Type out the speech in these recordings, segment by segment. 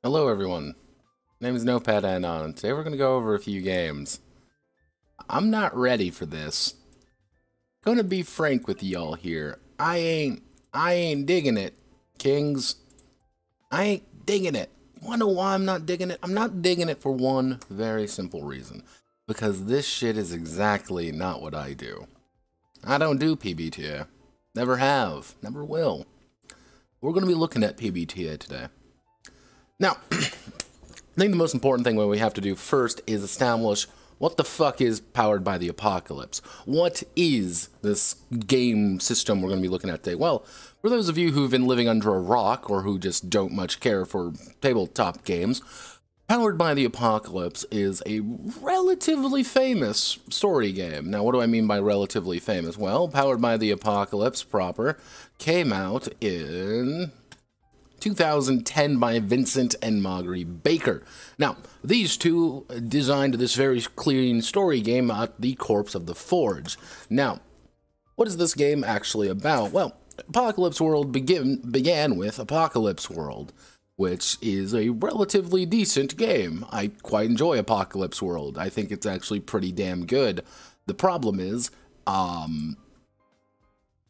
Hello everyone, my name is Notepad and today we're going to go over a few games. I'm not ready for this. Gonna be frank with y'all here. I ain't digging it, kings. I ain't digging it. Wanna know why I'm not digging it? I'm not digging it for one very simple reason. Because this shit is exactly not what I do. I don't do PBTA. Never have. Never will. We're gonna be looking at PBTA today. Now, I think the most important thing what we have to do first is establish what the fuck is Powered by the Apocalypse. What is this game system we're going to be looking at today? Well, for those of you who've been living under a rock or who just don't much care for tabletop games, Powered by the Apocalypse is a relatively famous story game. Now, what do I mean by relatively famous? Well, Powered by the Apocalypse proper came out in 2010 by Vincent and Marguerite Baker. Now, these two designed this very clean story game at the Corpse of the Forge. Now, what is this game actually about? Well, Apocalypse World began with Apocalypse World, which is a relatively decent game. I quite enjoy Apocalypse World. I think it's actually pretty damn good. The problem is,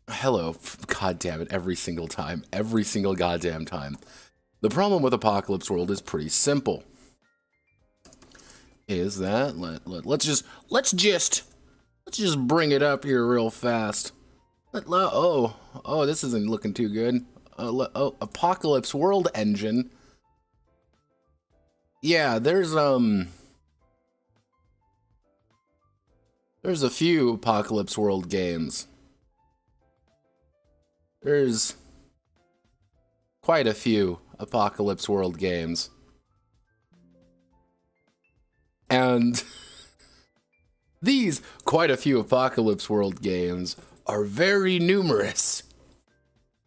hello, god damn it, every single goddamn time. The problem with Apocalypse World is pretty simple. Is that, let's just bring it up here real fast. Oh, this isn't looking too good. Apocalypse World engine. Yeah, there's a few Apocalypse World games. There's quite a few Apocalypse World games. And these quite a few Apocalypse World games are very numerous.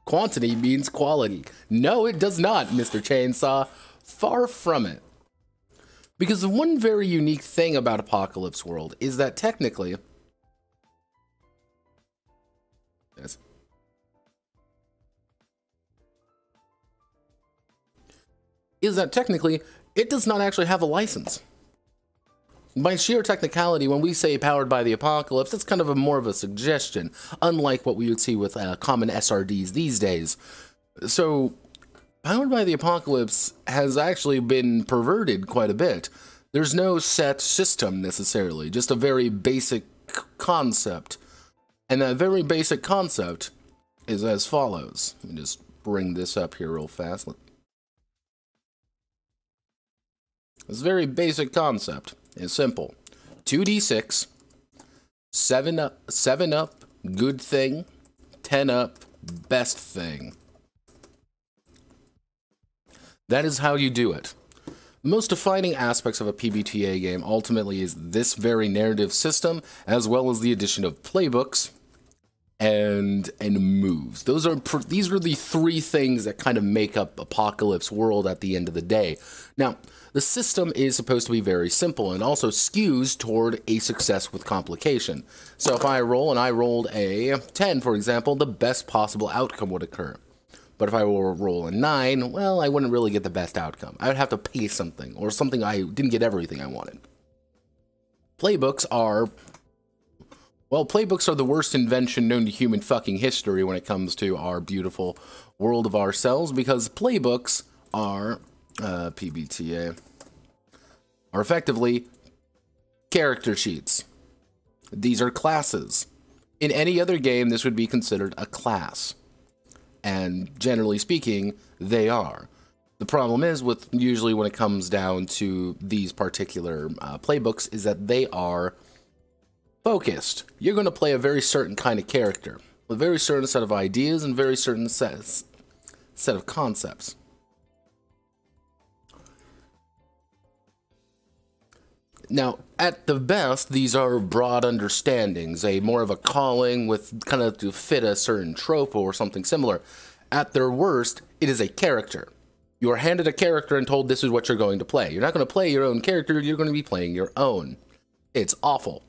Quantity means quality. No, it does not, Mr. Chainsaw. Far from it. Because the one very unique thing about Apocalypse World is that technically... Yes. Is that technically, it does not actually have a license. By sheer technicality, when we say Powered by the Apocalypse, it's kind of more of a suggestion, unlike what we would see with common SRDs these days. So, Powered by the Apocalypse has actually been perverted quite a bit. There's no set system, necessarily, just a very basic concept. And that very basic concept is as follows. Let me just bring this up here real fast. This very basic concept is simple. 2d6, 7 up, good thing, 10 up, best thing. That is how you do it. The most defining aspects of a PBTA game ultimately is this very narrative system, as well as the addition of playbooks and moves. These are the three things that kind of make up Apocalypse World at the end of the day. Now, the system is supposed to be very simple and also skews toward a success with complication. So if I roll and I rolled a 10, for example, the best possible outcome would occur. But if I were to roll a 9, well, I wouldn't really get the best outcome. I would have to pay something, or something I didn't get everything I wanted. Playbooks are... Well, playbooks are the worst invention known to human fucking history when it comes to our beautiful world of ourselves, because playbooks are, PBTA, are effectively character sheets. These are classes. In any other game, this would be considered a class. And generally speaking, they are. The problem is, with usually when it comes down to these particular playbooks, is that they are focused. You're going to play a very certain kind of character, with a very certain set of ideas and very certain set of concepts. Now, at the best, these are broad understandings, more of a calling with kind of to fit a certain trope or something similar. At their worst, it is a character. You are handed a character and told this is what you're going to play. You're not going to play your own character, you're going to be playing your own. It's awful.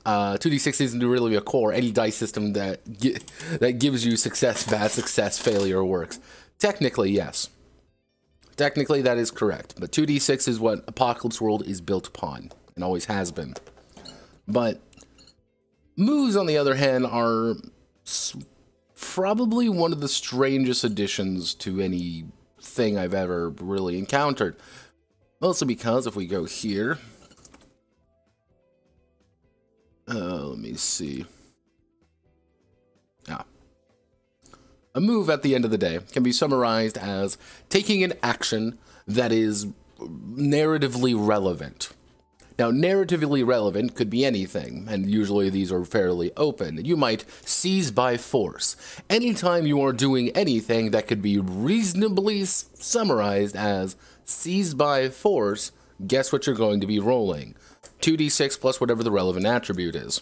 2d6 isn't really a core. Any dice system that gives you success, bad success, failure works. Technically, yes. Technically, that is correct. But 2d6 is what Apocalypse World is built upon, and always has been. But moves, on the other hand, are probably one of the strangest additions to anything I've ever really encountered. Mostly because if we go here, let me see. A move at the end of the day can be summarized as taking an action that is narratively relevant. Now, narratively relevant could be anything, and usually these are fairly open. You might seize by force. Anytime you are doing anything that could be reasonably summarized as seized by force, guess what you're going to be rolling? 2d6 plus whatever the relevant attribute is.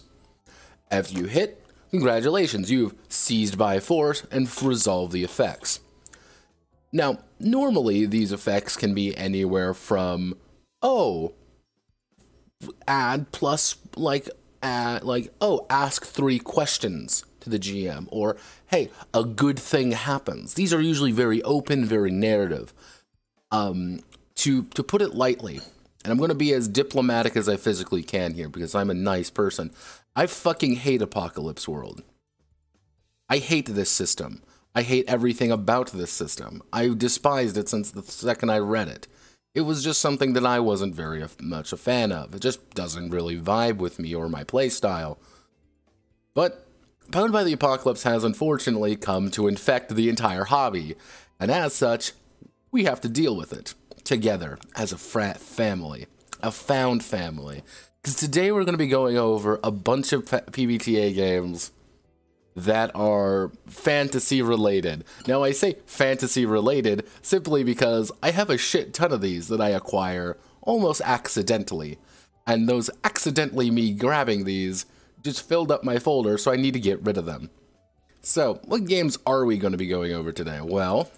If you hit, congratulations, you've seized by force and resolved the effects. Now, normally these effects can be anywhere from, add plus, ask 3 questions to the GM, or, hey, a good thing happens. These are usually very open, very narrative. To put it lightly, and I'm going to be as diplomatic as I physically can here, because I'm a nice person, I fucking hate Apocalypse World. I hate this system. I hate everything about this system. I despised it since the second I read it. It was just something that I wasn't very much a fan of. It just doesn't really vibe with me or my playstyle. But Powered by the Apocalypse has unfortunately come to infect the entire hobby, and as such, we have to deal with it together as a family, a found family. Because today we're going to be going over a bunch of PBTA games that are fantasy related. Now I say fantasy related simply because I have a shit ton of these that I acquire almost accidentally. And those accidentally me grabbing these just filled up my folder, so I need to get rid of them. So, what games are we going to be going over today? Well,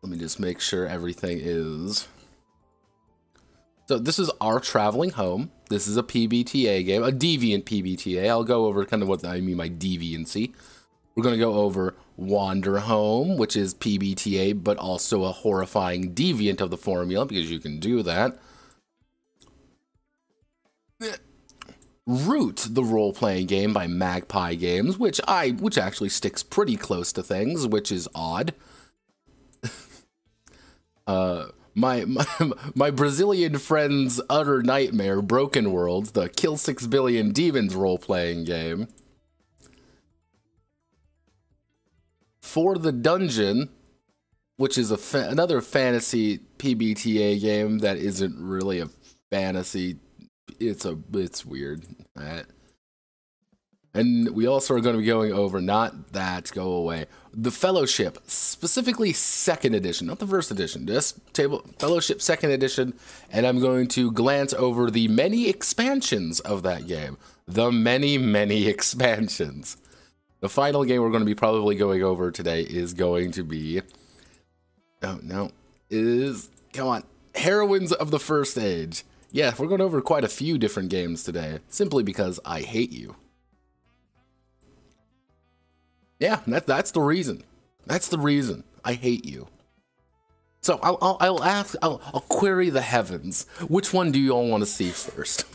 let me just make sure everything is... So this is Our Traveling Home. This is a PBTA game, a deviant PBTA. I'll go over kind of what I mean by deviancy. We're going to go over Wanderhome, which is PBTA, but also a horrifying deviant of the formula, because you can do that. Root, the role-playing game by Magpie Games, which actually sticks pretty close to things, which is odd. My Brazilian friend's utter nightmare, Broken Worlds, the Kill 6 Billion Demons role-playing game. For the Dungeon, which is another fantasy PBTA game that isn't really a fantasy. It's weird. And we also are going to be going over, not that, go away, the Fellowship, specifically 2nd edition, not the 1st edition, just Fellowship 2nd edition, and I'm going to glance over the many expansions of that game. The many expansions. The final game we're going to be probably going over today is going to be, come on, Heroines of the First Age. Yeah, we're going over quite a few different games today, simply because I hate you. Yeah, that's the reason. That's the reason. I hate you. So I'll query the heavens. Which one do you all want to see first?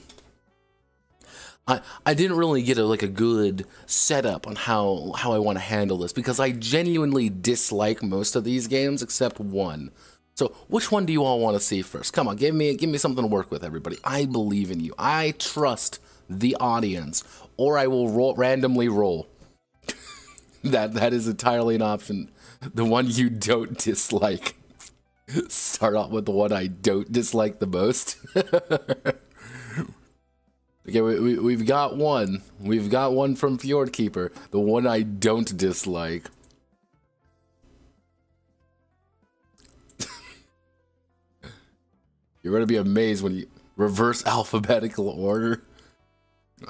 I didn't really get a good setup on how I want to handle this, because I genuinely dislike most of these games except one. So which one do you all want to see first? Come on, give me something to work with, everybody. I believe in you. I trust the audience, or I will randomly roll. That is entirely an option. The one you don't dislike. Start off with the one I don't dislike the most. Okay, we've got one. We've got one from Fjordkeeper. The one I don't dislike. You're gonna be amazed when you reverse alphabetical order.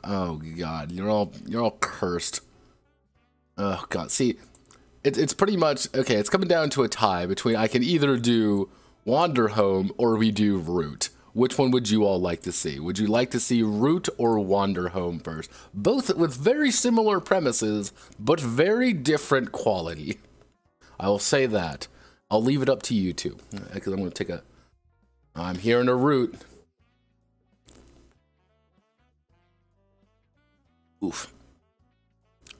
Oh God, you're all cursed. Oh God, see, it's pretty much okay. It's coming down to a tie between I can either do Wanderhome or we do Root. Which one would you all like to see? Would you like to see Root or Wanderhome first? Both with very similar premises, but very different quality. I will say that. I'll leave it up to you two, because I'm going to take a... I'm hearing a root. Oof.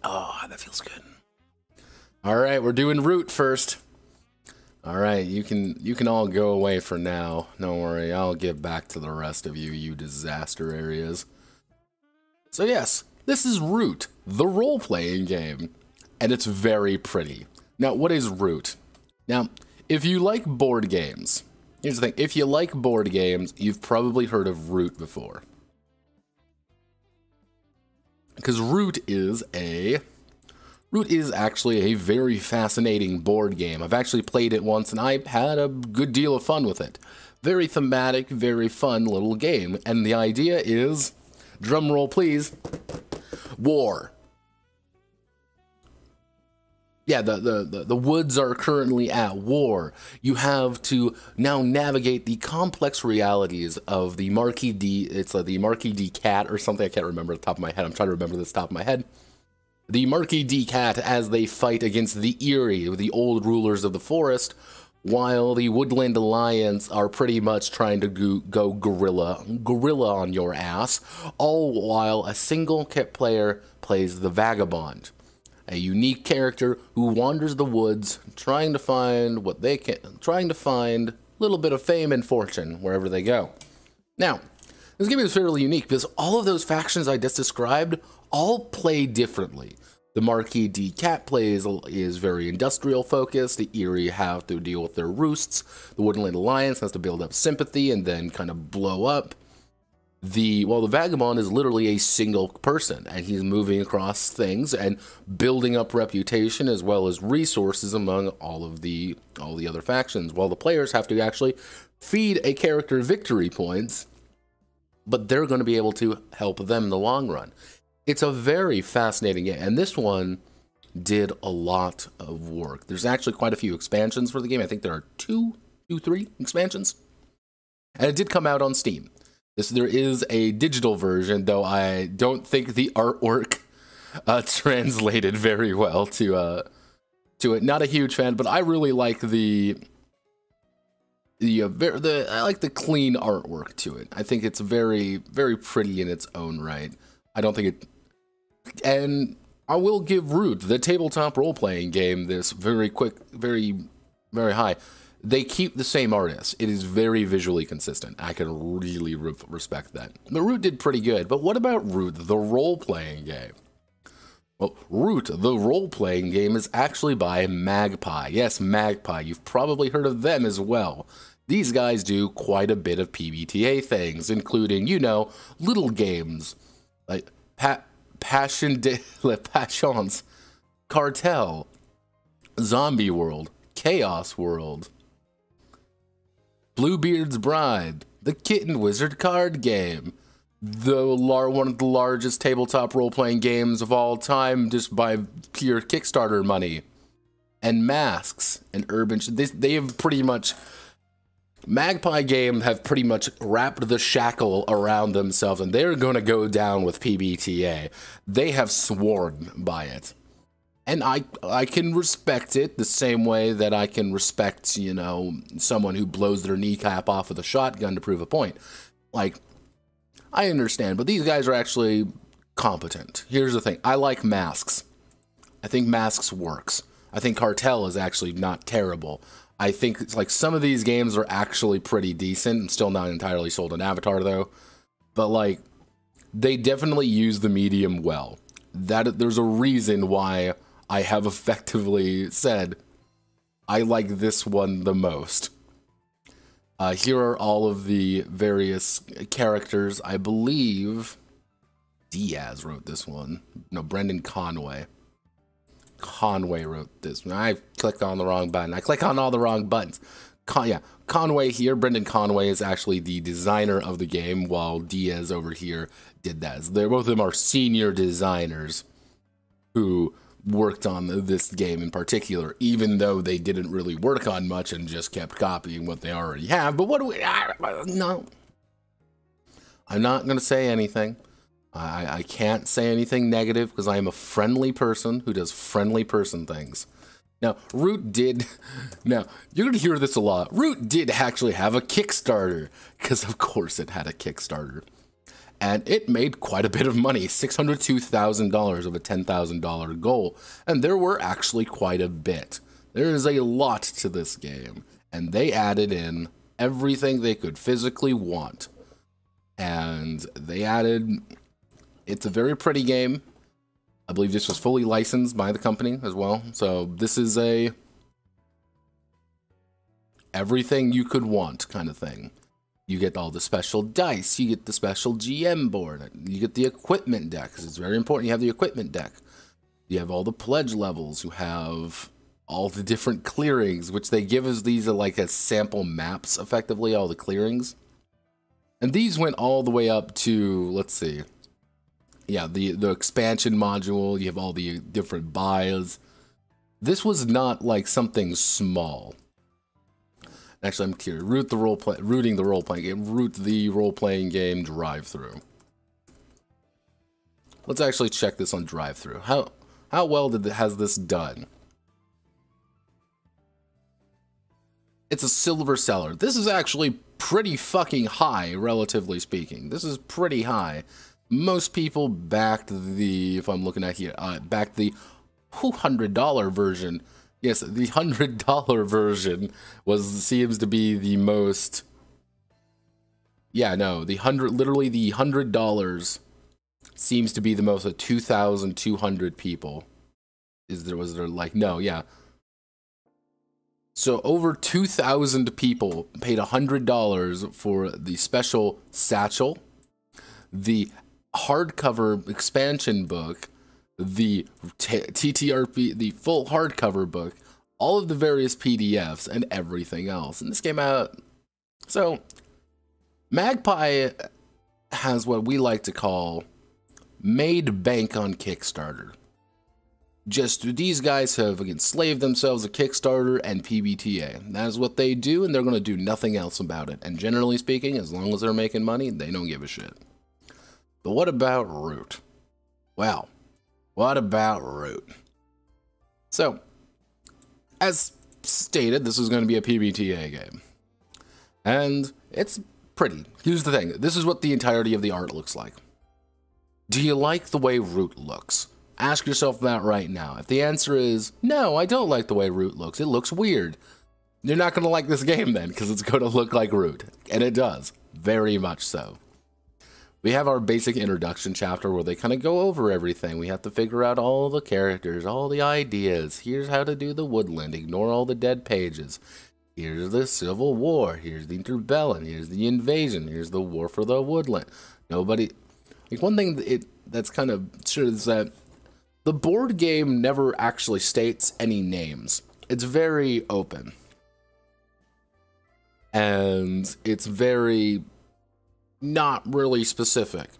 Oh, that feels good. All right, we're doing root first. All right, you can all go away for now. Don't worry, I'll get back to the rest of you, you disaster areas. So yes, this is Root, the role-playing game, and it's very pretty. Now, what is Root? Now, if you like board games, here's the thing. If you like board games, you've probably heard of Root before. Because Root is actually a very fascinating board game. I've actually played it once, and I had a good deal of fun with it. Very thematic, very fun little game. And the idea is, drum roll please, war. Yeah, the woods are currently at war. You have to now navigate the complex realities of the Marquis D. It's the Marquis D cat or something. I can't remember at the top of my head. I'm trying to remember this top of my head. The Marquis D cat as they fight against the Eyrie, the old rulers of the forest, while the Woodland Alliance are pretty much trying to go gorilla on your ass, all while a single player plays the Vagabond. A unique character who wanders the woods, trying to find a little bit of fame and fortune wherever they go. Now, this game is fairly unique because all of those factions I just described all play differently. The Marquis D Cat is very industrial focused. The Eyrie have to deal with their roosts. The Woodland Alliance has to build up sympathy and then kind of blow up. The Vagabond is literally a single person, and he's moving across things and building up reputation as well as resources among all the other factions, while the players have to actually feed a character victory points, but they're going to be able to help them in the long run. It's a very fascinating game, and this one did a lot of work. There's actually quite a few expansions for the game. I think there are three expansions, and it did come out on Steam. There is a digital version, though I don't think the artwork translated very well to it. Not a huge fan, but I really like I like the clean artwork to it. I think it's very, very pretty in its own right. I don't think it, and I will give Root, the tabletop role-playing game, this very quick, very, very high. They keep the same artist. It is very visually consistent. I can really respect that. The Root did pretty good, but what about Root, the role-playing game? Well, Root, the role-playing game, is actually by Magpie. Yes, Magpie. You've probably heard of them as well. These guys do quite a bit of PBTA things, including, little games like Passions, Cartel, Zombie World, Chaos World, Bluebeard's Bride, the Kitten Wizard card game, one of the largest tabletop role-playing games of all time just by pure Kickstarter money, and Masks, and Urban... They have pretty much... Magpie Game have pretty much wrapped the shackle around themselves, and they're going to go down with PBTA. They have sworn by it. And I can respect it the same way that I can respect, someone who blows their kneecap off with a shotgun to prove a point. Like, I understand, but these guys are actually competent. Here's the thing. I like Masks. I think Masks works. I think Cartel is actually not terrible. I think it's like some of these games are actually pretty decent. I'm still not entirely sold on Avatar, though. But, like, they definitely use the medium well. There's a reason why I have effectively said I like this one the most. Here are all of the various characters. I believe Diaz wrote this one. No, Brendan Conway. Conway wrote this one. I clicked on the wrong button. I click on all the wrong buttons. Conway here. Brendan Conway is actually the designer of the game, while Diaz over here did that. So both of them are senior designers who worked on this game in particular, even though they didn't really work on much and just kept copying what they already have. But what do we... No. I'm not going to say anything. I can't say anything negative because I am a friendly person who does friendly person things. Now, Root did, now, you're going to hear this a lot. Root did actually have a Kickstarter, because of course it had a Kickstarter. And it made quite a bit of money, $602,000 of a $10,000 goal. And there were actually quite a bit. There is a lot to this game. And they added in everything they could physically want. And they added, it's a very pretty game. I believe this was fully licensed by the company as well. So this is a everything you could want kind of thing. You get all the special dice, you get the special GM board, you get the equipment deck, because it's very important you have the equipment deck. You have all the pledge levels, you have all the different clearings, which they give us. These are like as sample maps, effectively, all the clearings. And these went all the way up to, let's see, yeah, the expansion module. You have all the different buys. This was not like something small. Actually, I'm curious. Rooting the role-playing game. Root the role-playing game drive-through. Let's actually check this on drive-through. How well has this done? It's a silver seller. This is actually pretty fucking high, relatively speaking. This is pretty high. Most people backed the, if I'm looking at here, backed the $100 version. Yes, the $100 version seems to be the most. Yeah, no, literally the $100 seems to be the most of 2,200 people. Was there like, no, yeah. So over 2,000 people paid $100 for the special satchel, the hardcover expansion book, the TTRP, the full hardcover book, all of the various PDFs, and everything else. And this came out. So, Magpie has what we like to call made bank on Kickstarter. Just these guys have enslaved themselves to Kickstarter and PBTA. That is what they do, and they're going to do nothing else about it. And generally speaking, as long as they're making money, they don't give a shit. But what about Root? Well, what about Root? So, as stated, this is going to be a PBTA game. And it's pretty. Here's the thing. This is what the entirety of the art looks like. Do you like the way Root looks? Ask yourself that right now. If the answer is, no, I don't like the way Root looks, it looks weird, you're not going to like this game then, because it's going to look like Root. And it does. Very much so. We have our basic introduction chapter where they kind of go over everything. We have to figure out all the characters, all the ideas. Here's how to do the woodland. Ignore all the dead pages. Here's the Civil War. Here's the Interbellum. Here's the invasion. Here's the war for the woodland. Nobody... Like, one thing that's kind of true is that the board game never actually states any names. It's very open. And it's very... not really specific.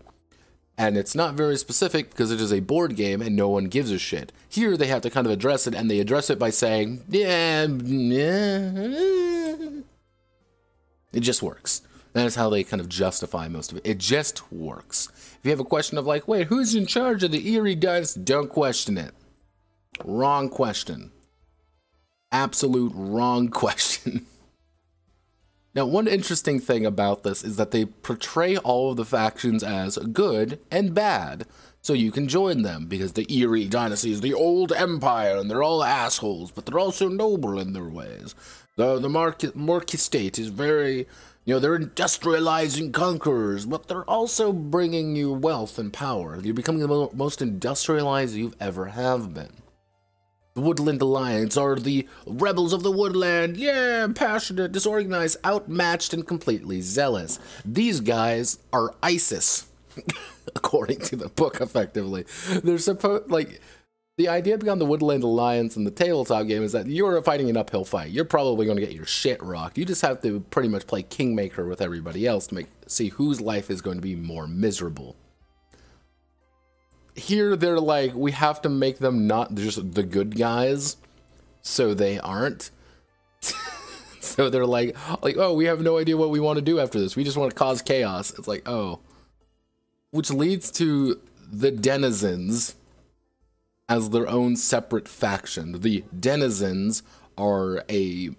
And it's not very specific because it is a board game and no one gives a shit. Here they have to kind of address it, and they address it by saying, yeah, it just works. That is how they kind of justify most of it. It just works. If you have a question of like, wait, who's in charge of the Erie Dynasty? Don't question it. Wrong question. Absolute wrong question. Now, one interesting thing about this is that they portray all of the factions as good and bad, so you can join them, because the Erie Dynasty is the old empire, and they're all assholes, but they're also noble in their ways. The Morky state is very, they're industrializing conquerors, but they're also bringing you wealth and power. You're becoming the most industrialized you've ever have been. The Woodland Alliance are the rebels of the woodland. Yeah, passionate, disorganized, outmatched, and completely zealous. These guys are ISIS, according to the book, effectively. They're supposed, like, the idea behind the Woodland Alliance and the tabletop game is that you're fighting an uphill fight. You're probably going to get your shit rocked. You just have to pretty much play Kingmaker with everybody else to see whose life is going to be more miserable. Here, they're like, we have to make them not just the good guys, so they aren't. So they're like, oh, we have no idea what we want to do after this. We just want to cause chaos. It's like, oh. Which leads to the denizens as their own separate faction. The denizens are a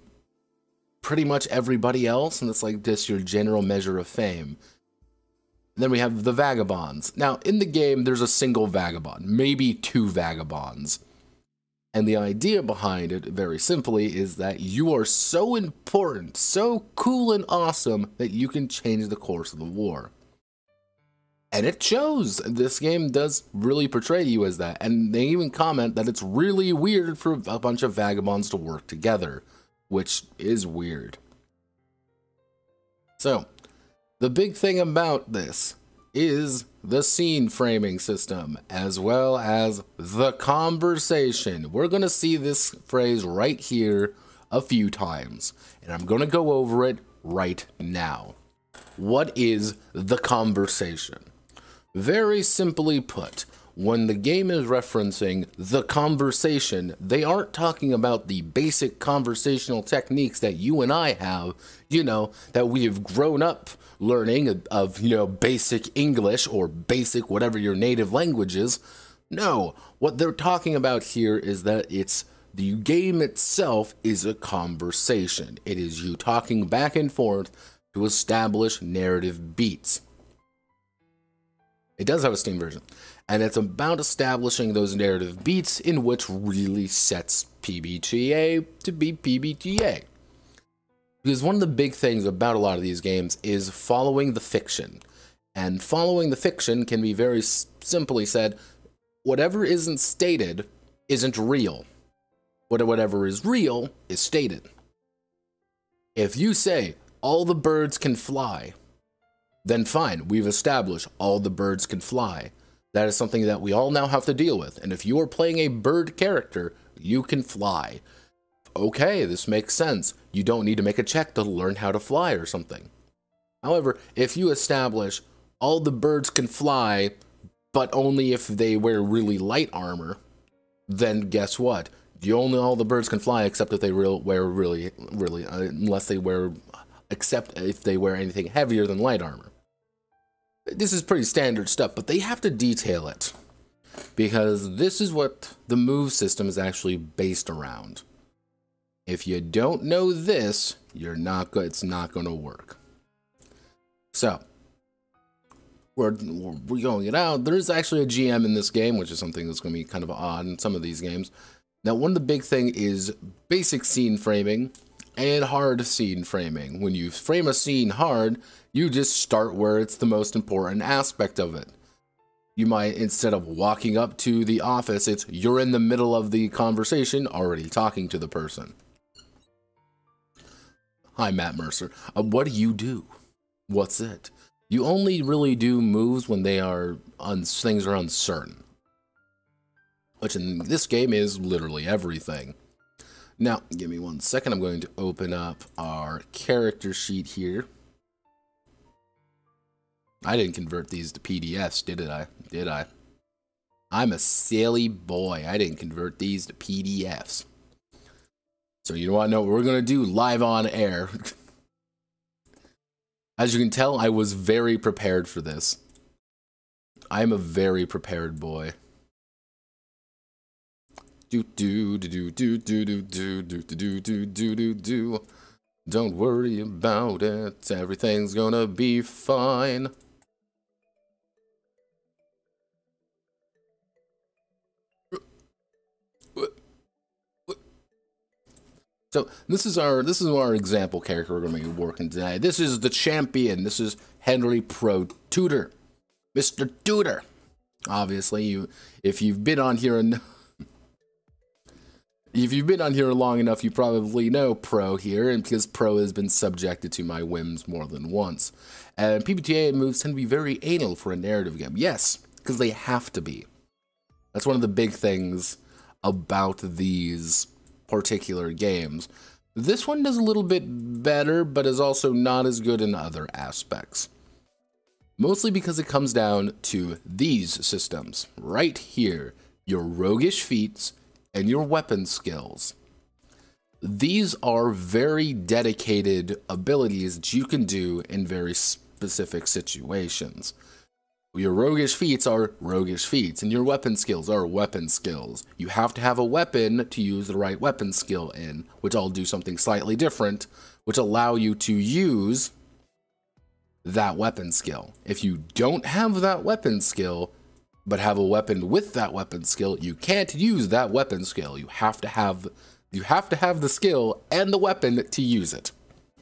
pretty much everybody else, and it's like just your general measure of fame. And then we have the vagabonds. Now, in the game, there's a single vagabond, maybe 2 vagabonds. And the idea behind it, very simply, is that you are so important, so cool and awesome, that you can change the course of the war. And it shows. This game does really portray you as that. And they even comment that it's really weird for a bunch of vagabonds to work together, which is weird. So, the big thing about this is the scene framing system, as well as the conversation. We're going to see this phrase right here a few times, and I'm going to go over it right now. What is the conversation? Very simply put, when the game is referencing the conversation, they aren't talking about the basic conversational techniques that you and I have, that we have grown up learning of, basic English or basic whatever your native language is. No, what they're talking about here is that the game itself is a conversation. It is you talking back and forth to establish narrative beats. It does have a Steam version, and it's about establishing those narrative beats in which really sets PBTA to be PBTA. Because one of the big things about a lot of these games is following the fiction. And following the fiction can be very simply said, whatever isn't stated isn't real. Whatever is real is stated. If you say, all the birds can fly, then fine, we've established all the birds can fly. That is something that we all now have to deal with. And if you are playing a bird character, you can fly. Okay, this makes sense. You don't need to make a check to learn how to fly or something. However, if you establish all the birds can fly, but only if they wear really light armor, then guess what? All the birds can fly except if they except if they wear anything heavier than light armor. This is pretty standard stuff, but they have to detail it, because this is what the move system is actually based around. If you don't know this, it's not going to work. So, we're going it out. There is actually a GM in this game, which is something that's going to be kind of odd in some of these games. Now, one of the big things is basic scene framing and hard scene framing. When you frame a scene hard, you just start where it's the most important aspect of it. You might, instead of walking up to the office, you're in the middle of the conversation already talking to the person. Hi, Matt Mercer. What do you do? What's it? You only really do moves when things are uncertain. Which in this game is literally everything. Now, give me 1 second. I'm going to open up our character sheet here. I didn't convert these to PDFs, did I? I'm a silly boy. I didn't convert these to PDFs. So you want to know what we're going to do live on air. As you can tell, I was very prepared for this. I'm a very prepared boy. Don't worry about it. Everything's gonna be fine. So this is our example character we're going to be working today. This is the champion. This is Henry Pro Tudor, Mr. Tudor. Obviously, if you've been on here long enough, you probably know Pro here, and because Pro has been subjected to my whims more than once. And PBTA moves tend to be very anal for a narrative game. Yes, because they have to be. That's one of the big things about these particular games. This one does a little bit better, but is also not as good in other aspects. Mostly because it comes down to these systems right here, your roguish feats and your weapon skills. These are very dedicated abilities that you can do in very specific situations. Your roguish feats are roguish feats, and your weapon skills are weapon skills. You have to have a weapon to use the right weapon skill in, which I'll do something slightly different, which allow you to use that weapon skill. If you don't have that weapon skill, but have a weapon with that weapon skill, you can't use that weapon skill. You have to have the skill and the weapon to use it.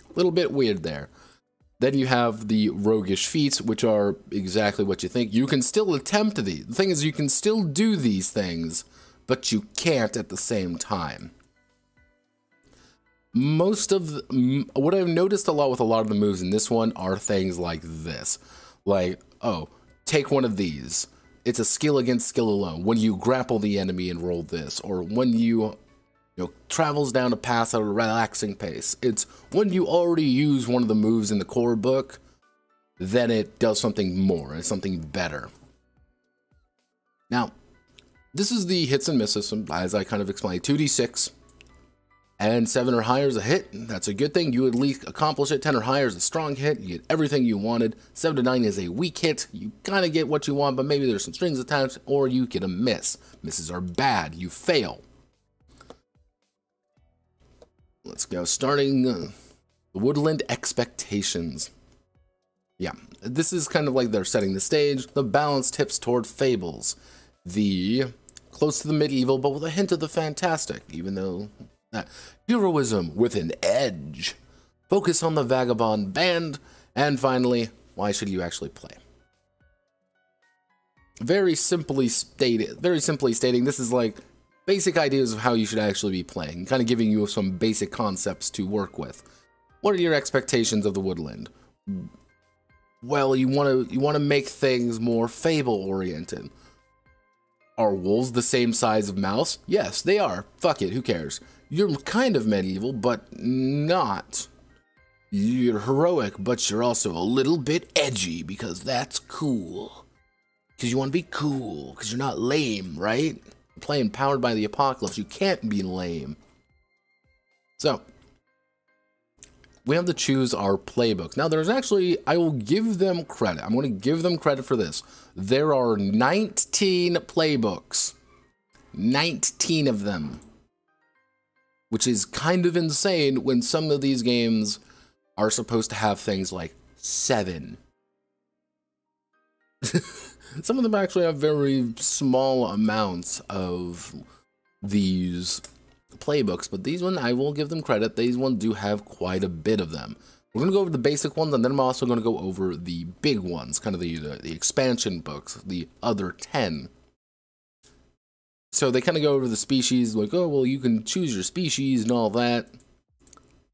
A little bit weird there. Then you have the roguish feats, which are exactly what you think. You can still attempt these. The thing is, you can still do these things, but you can't at the same time. What I've noticed a lot with a lot of the moves in this one are things like this. Like, oh, take one of these. It's a skill against skill alone. When you grapple the enemy and roll this, or when you travels down a path at a relaxing pace. It's when you already use one of the moves in the core book, then it does something more, it's something better. Now, this is the hits and misses, as I kind of explained. 2d6, and 7 or higher is a hit. That's a good thing. You at least accomplish it. 10 or higher is a strong hit. You get everything you wanted. 7 to 9 is a weak hit. You kind of get what you want, but maybe there's some strings attached, or you get a miss. Misses are bad. You fail. Let's go, starting the Woodland Expectations. Yeah, this is kind of like they're setting the stage. The balance tips toward fables. The close to the medieval, but with a hint of the fantastic, even though that heroism with an edge. Focus on the vagabond band. And finally, why should you actually play? Very simply stating, this is like basic ideas of how you should actually be playing, kind of giving you some basic concepts to work with. What are your expectations of the Woodland? Well, you want to make things more fable-oriented. Are wolves the same size of mouse? Yes, they are. Fuck it, who cares? You're kind of medieval, but not. You're heroic, but you're also a little bit edgy, because that's cool. Because you want to be cool, because you're not lame, right? Playing Powered by the Apocalypse, you can't be lame. So, we have to choose our playbooks. Now, there's actually, I will give them credit. I'm going to give them credit for this. There are 19 playbooks. 19 of them. Which is kind of insane when some of these games are supposed to have things like 7. Some of them actually have very small amounts of these playbooks, but these ones, I will give them credit, these ones do have quite a bit of them. We're going to go over the basic ones, and then I'm also going to go over the big ones, kind of the expansion books, the other 10. So they kind of go over the species, like, oh, well, you can choose your species and all that.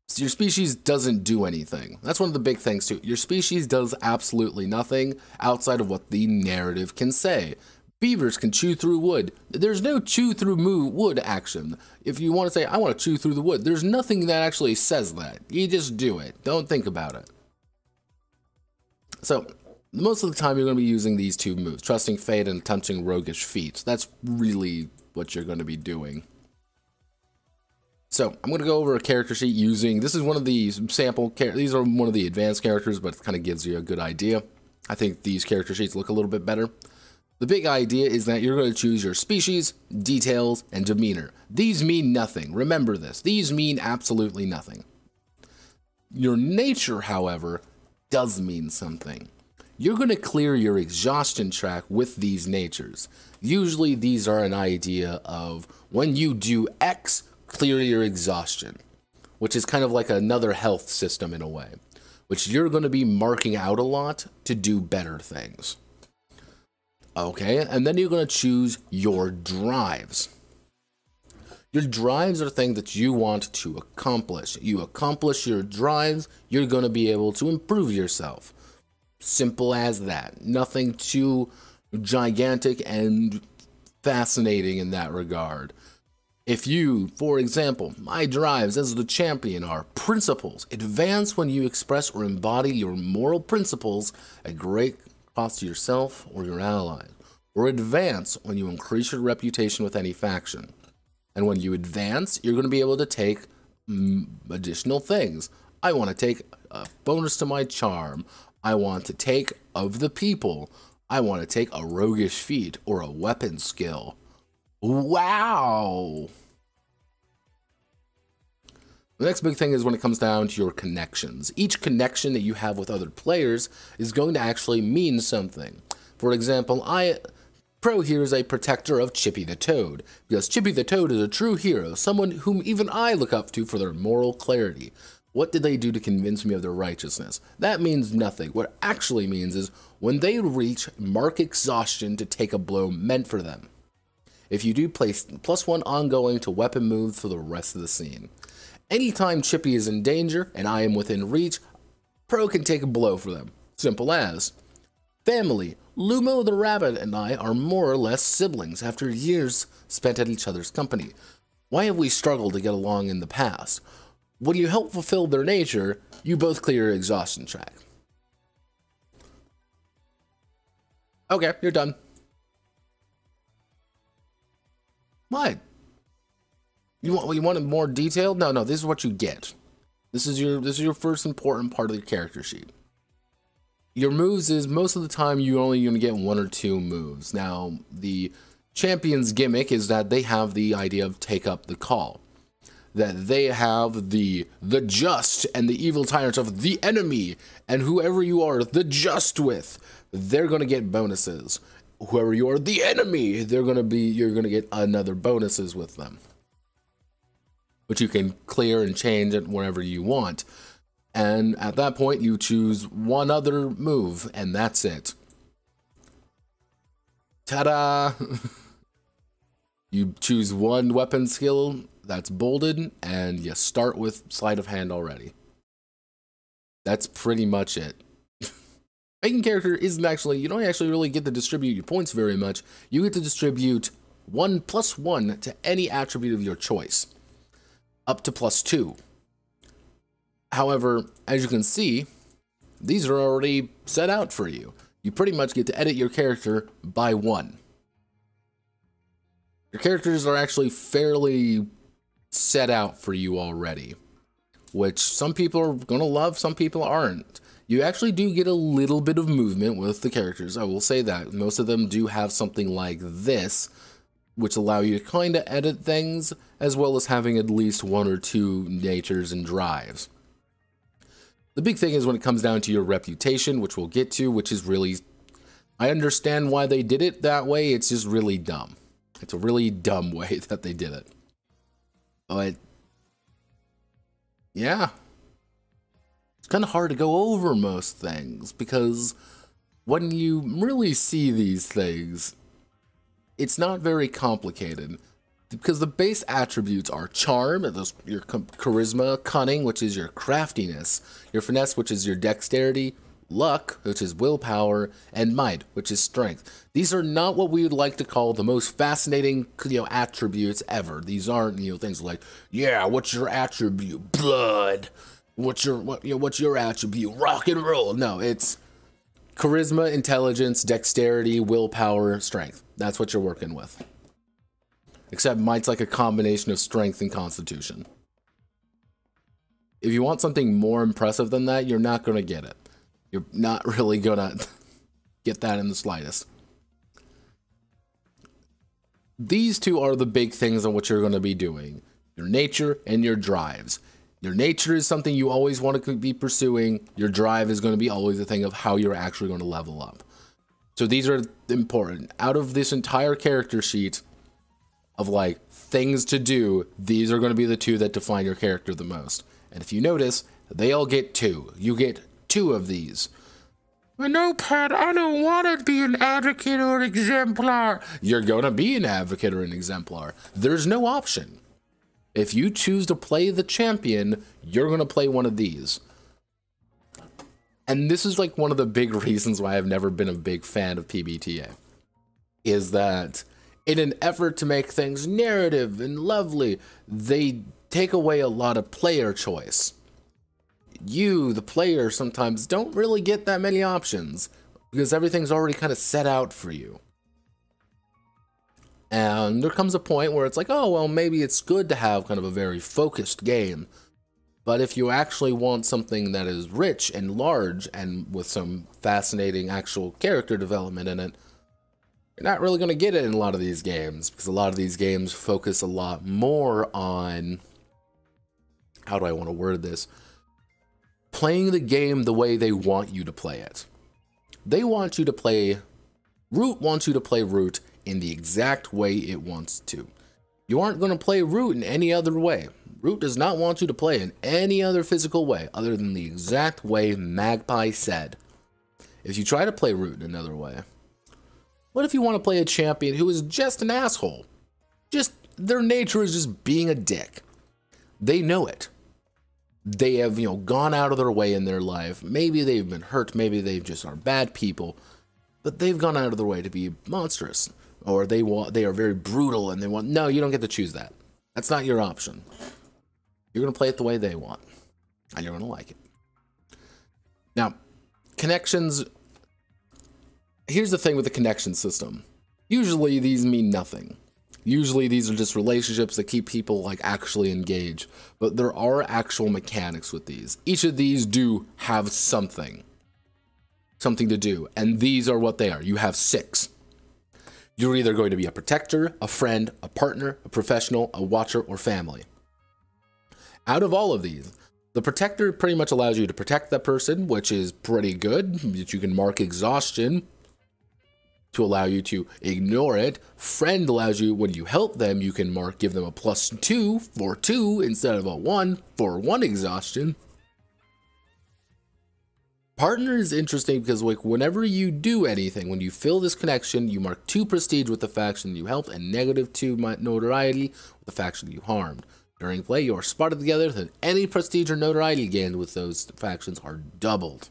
So your species doesn't do anything. That's one of the big things, too. Your species does absolutely nothing outside of what the narrative can say. Beavers can chew through wood. There's no chew through wood action. If you want to say, I want to chew through the wood, there's nothing that actually says that. You just do it. Don't think about it. So, most of the time you're going to be using these two moves, Trusting Fate and Attempting Roguish Feats. That's really what you're going to be doing. So, I'm going to go over a character sheet using, this is one of the sample characters, these are one of the advanced characters, but it kind of gives you a good idea. I think these character sheets look a little bit better. The big idea is that you're going to choose your species, details, and demeanor. These mean nothing. Remember this. These mean absolutely nothing. Your nature, however, does mean something. You're going to clear your exhaustion track with these natures. Usually these are an idea of when you do X, clear your exhaustion, which is kind of like another health system in a way, which you're going to be marking out a lot to do better things. Okay, and then you're going to choose your drives. Your drives are things that you want to accomplish. You accomplish your drives, you're going to be able to improve yourself. Simple as that. Nothing too gigantic and fascinating in that regard. If you, for example, my drives as the champion are principles. Advance when you express or embody your moral principles at great cost to yourself or your allies. Or advance when you increase your reputation with any faction. And when you advance, you're going to be able to take additional things. I want to take a bonus to my charm. I want to take of the people. I want to take a roguish feat or a weapon skill. Wow! The next big thing is when it comes down to your connections. Each connection that you have with other players is going to actually mean something. For example, Pro here is a protector of Chippy the Toad, because Chippy the Toad is a true hero, someone whom even I look up to for their moral clarity. What did they do to convince me of their righteousness? That means nothing. What it actually means is when they reach mark exhaustion to take a blow meant for them. If you do, place +1 ongoing to weapon moves for the rest of the scene. Anytime Chippy is in danger and I am within reach, Pro can take a blow for them. Simple as. Family. Lumo the rabbit and I are more or less siblings after years spent at each other's company. Why have we struggled to get along in the past? When you help fulfill their nature, you both clear your exhaustion track. Okay, you're done. What? You wanted more detailed? No, this is what you get. This is your first important part of the character sheet. Your moves is most of the time you're only going to get 1 or 2 moves. Now, the champion's gimmick is that they have the idea of take up the call. That they have the just and the evil tyrants of the enemy, and whoever you are the just with, they're going to get bonuses. Whoever you are the enemy, you're going to get another bonuses with them, which you can clear and change it wherever you want. And at that point, you choose one other move, and that's it. Ta-da! You choose one weapon skill that's bolded, and you start with sleight of hand already. That's pretty much it. Making character isn't actually, you don't actually really get to distribute your points very much. You get to distribute 1 + 1 to any attribute of your choice, up to +2. However, as you can see, these are already set out for you. You pretty much get to edit your character by 1. Your characters are actually fairly set out for you already, which some people are going to love, some people aren't. You actually do get a little bit of movement with the characters, I will say that. Most of them do have something like this, which allow you to kind of edit things, as well as having at least 1 or 2 natures and drives. The big thing is when it comes down to your reputation, which we'll get to, which is really, I understand why they did it that way, it's just really dumb. It's a really dumb way that they did it. But, yeah. It's kind of hard to go over most things, because when you really see these things, it's not very complicated. Because the base attributes are charm, your charisma, cunning, which is your craftiness, your finesse, which is your dexterity, luck, which is willpower, and might, which is strength. These are not what we would like to call the most fascinating, attributes ever. These aren't, things like, yeah, what's your attribute? Blood. What's your attribute? Rock and roll. No, it's charisma, intelligence, dexterity, willpower, strength. That's what you're working with. Except might's like a combination of strength and constitution. If you want something more impressive than that, you're not going to get it. You're not really going to get that in the slightest. These two are the big things on what you're going to be doing. Your nature and your drives. Your nature is something you always want to be pursuing. Your drive is going to be always a thing of how you're actually going to level up. So these are important. Out of this entire character sheet of like things to do, these are going to be the 2 that define your character the most. And if you notice, they all get 2. You get 2 of these. No, Pat, I don't want to be an advocate or an exemplar. You're going to be an advocate or an exemplar. There's no option. If you choose to play the champion, you're going to play one of these. And this is like one of the big reasons why I've never been a big fan of PBTA. Is that in an effort to make things narrative and lovely, they take away a lot of player choice. You, the player, sometimes don't really get that many options because everything's already kind of set out for you. And there comes a point where it's like, oh, well, maybe it's good to have kind of a very focused game. But if you actually want something that is rich and large and with some fascinating actual character development in it, you're not really going to get it in a lot of these games, because a lot of these games focus a lot more on, how do I want to word this, playing the game the way they want you to play it. They want you to play, Root wants you to play Root in the exact way it wants to. You aren't going to play Root in any other way. Root does not want you to play in any other physical way other than the exact way Magpie said. If you try to play Root in another way, what if you want to play a champion who is just an asshole? Just, their nature is just being a dick. They know it. They have, gone out of their way in their life. Maybe they've been hurt, maybe they just are bad people, but they've gone out of their way to be monstrous. Or they are very brutal and they want, no, you don't get to choose that. That's not your option. You're going to play it the way they want, and you're going to like it. Now, connections, here's the thing with the connection system. Usually these mean nothing. Usually these are just relationships that keep people like actually engaged, but there are actual mechanics with these. Each of these do have something to do, and these are what they are. You have 6. You're either going to be a protector, a friend, a partner, a professional, a watcher, or family. Out of all of these, the protector pretty much allows you to protect that person, which is pretty good, that you can mark exhaustion to allow you to ignore it. Friend allows you, when you help them, you can give them a +2 for 2 instead of a 1 for 1 exhaustion. Partner is interesting because whenever you do anything, when you fill this connection, you mark 2 prestige with the faction you helped and -2 notoriety with the faction you harmed. During play, you are spotted together, then any prestige or notoriety gained with those factions are doubled.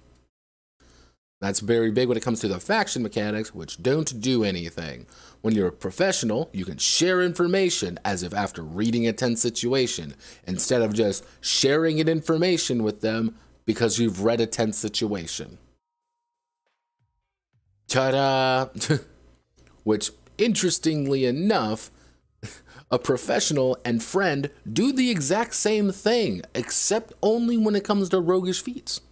That's very big when it comes to the faction mechanics, which don't do anything. When you're a professional, you can share information as if after reading a tense situation, instead of just sharing information with them because you've read a tense situation. Ta-da! Which, interestingly enough, a professional and friend do the exact same thing, except only when it comes to roguish feats.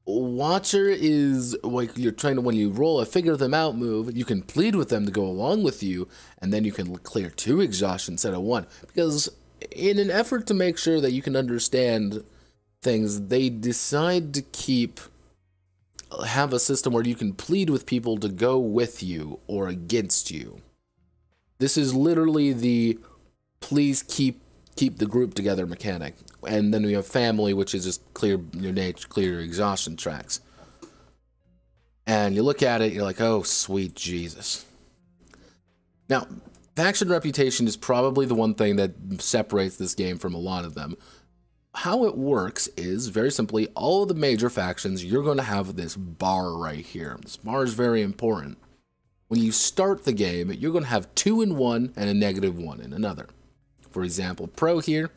Watcher is like you're trying to, when you roll a figure them out move, you can plead with them to go along with you, and then you can clear 2 exhaustion instead of 1. Because in an effort to make sure that you can understand things, they decide to have a system where you can plead with people to go with you or against you. This is literally the please keep the group together mechanic. And then we have family, which is just clear your nature, clear your exhaustion tracks. And you look at it, you're like, oh, sweet Jesus. Now, faction reputation is probably the one thing that separates this game from a lot of them. How it works is, very simply, all of the major factions, you're going to have this bar right here. This bar is very important. When you start the game, you're going to have 2 in one and a -1 in another. For example, Pro here,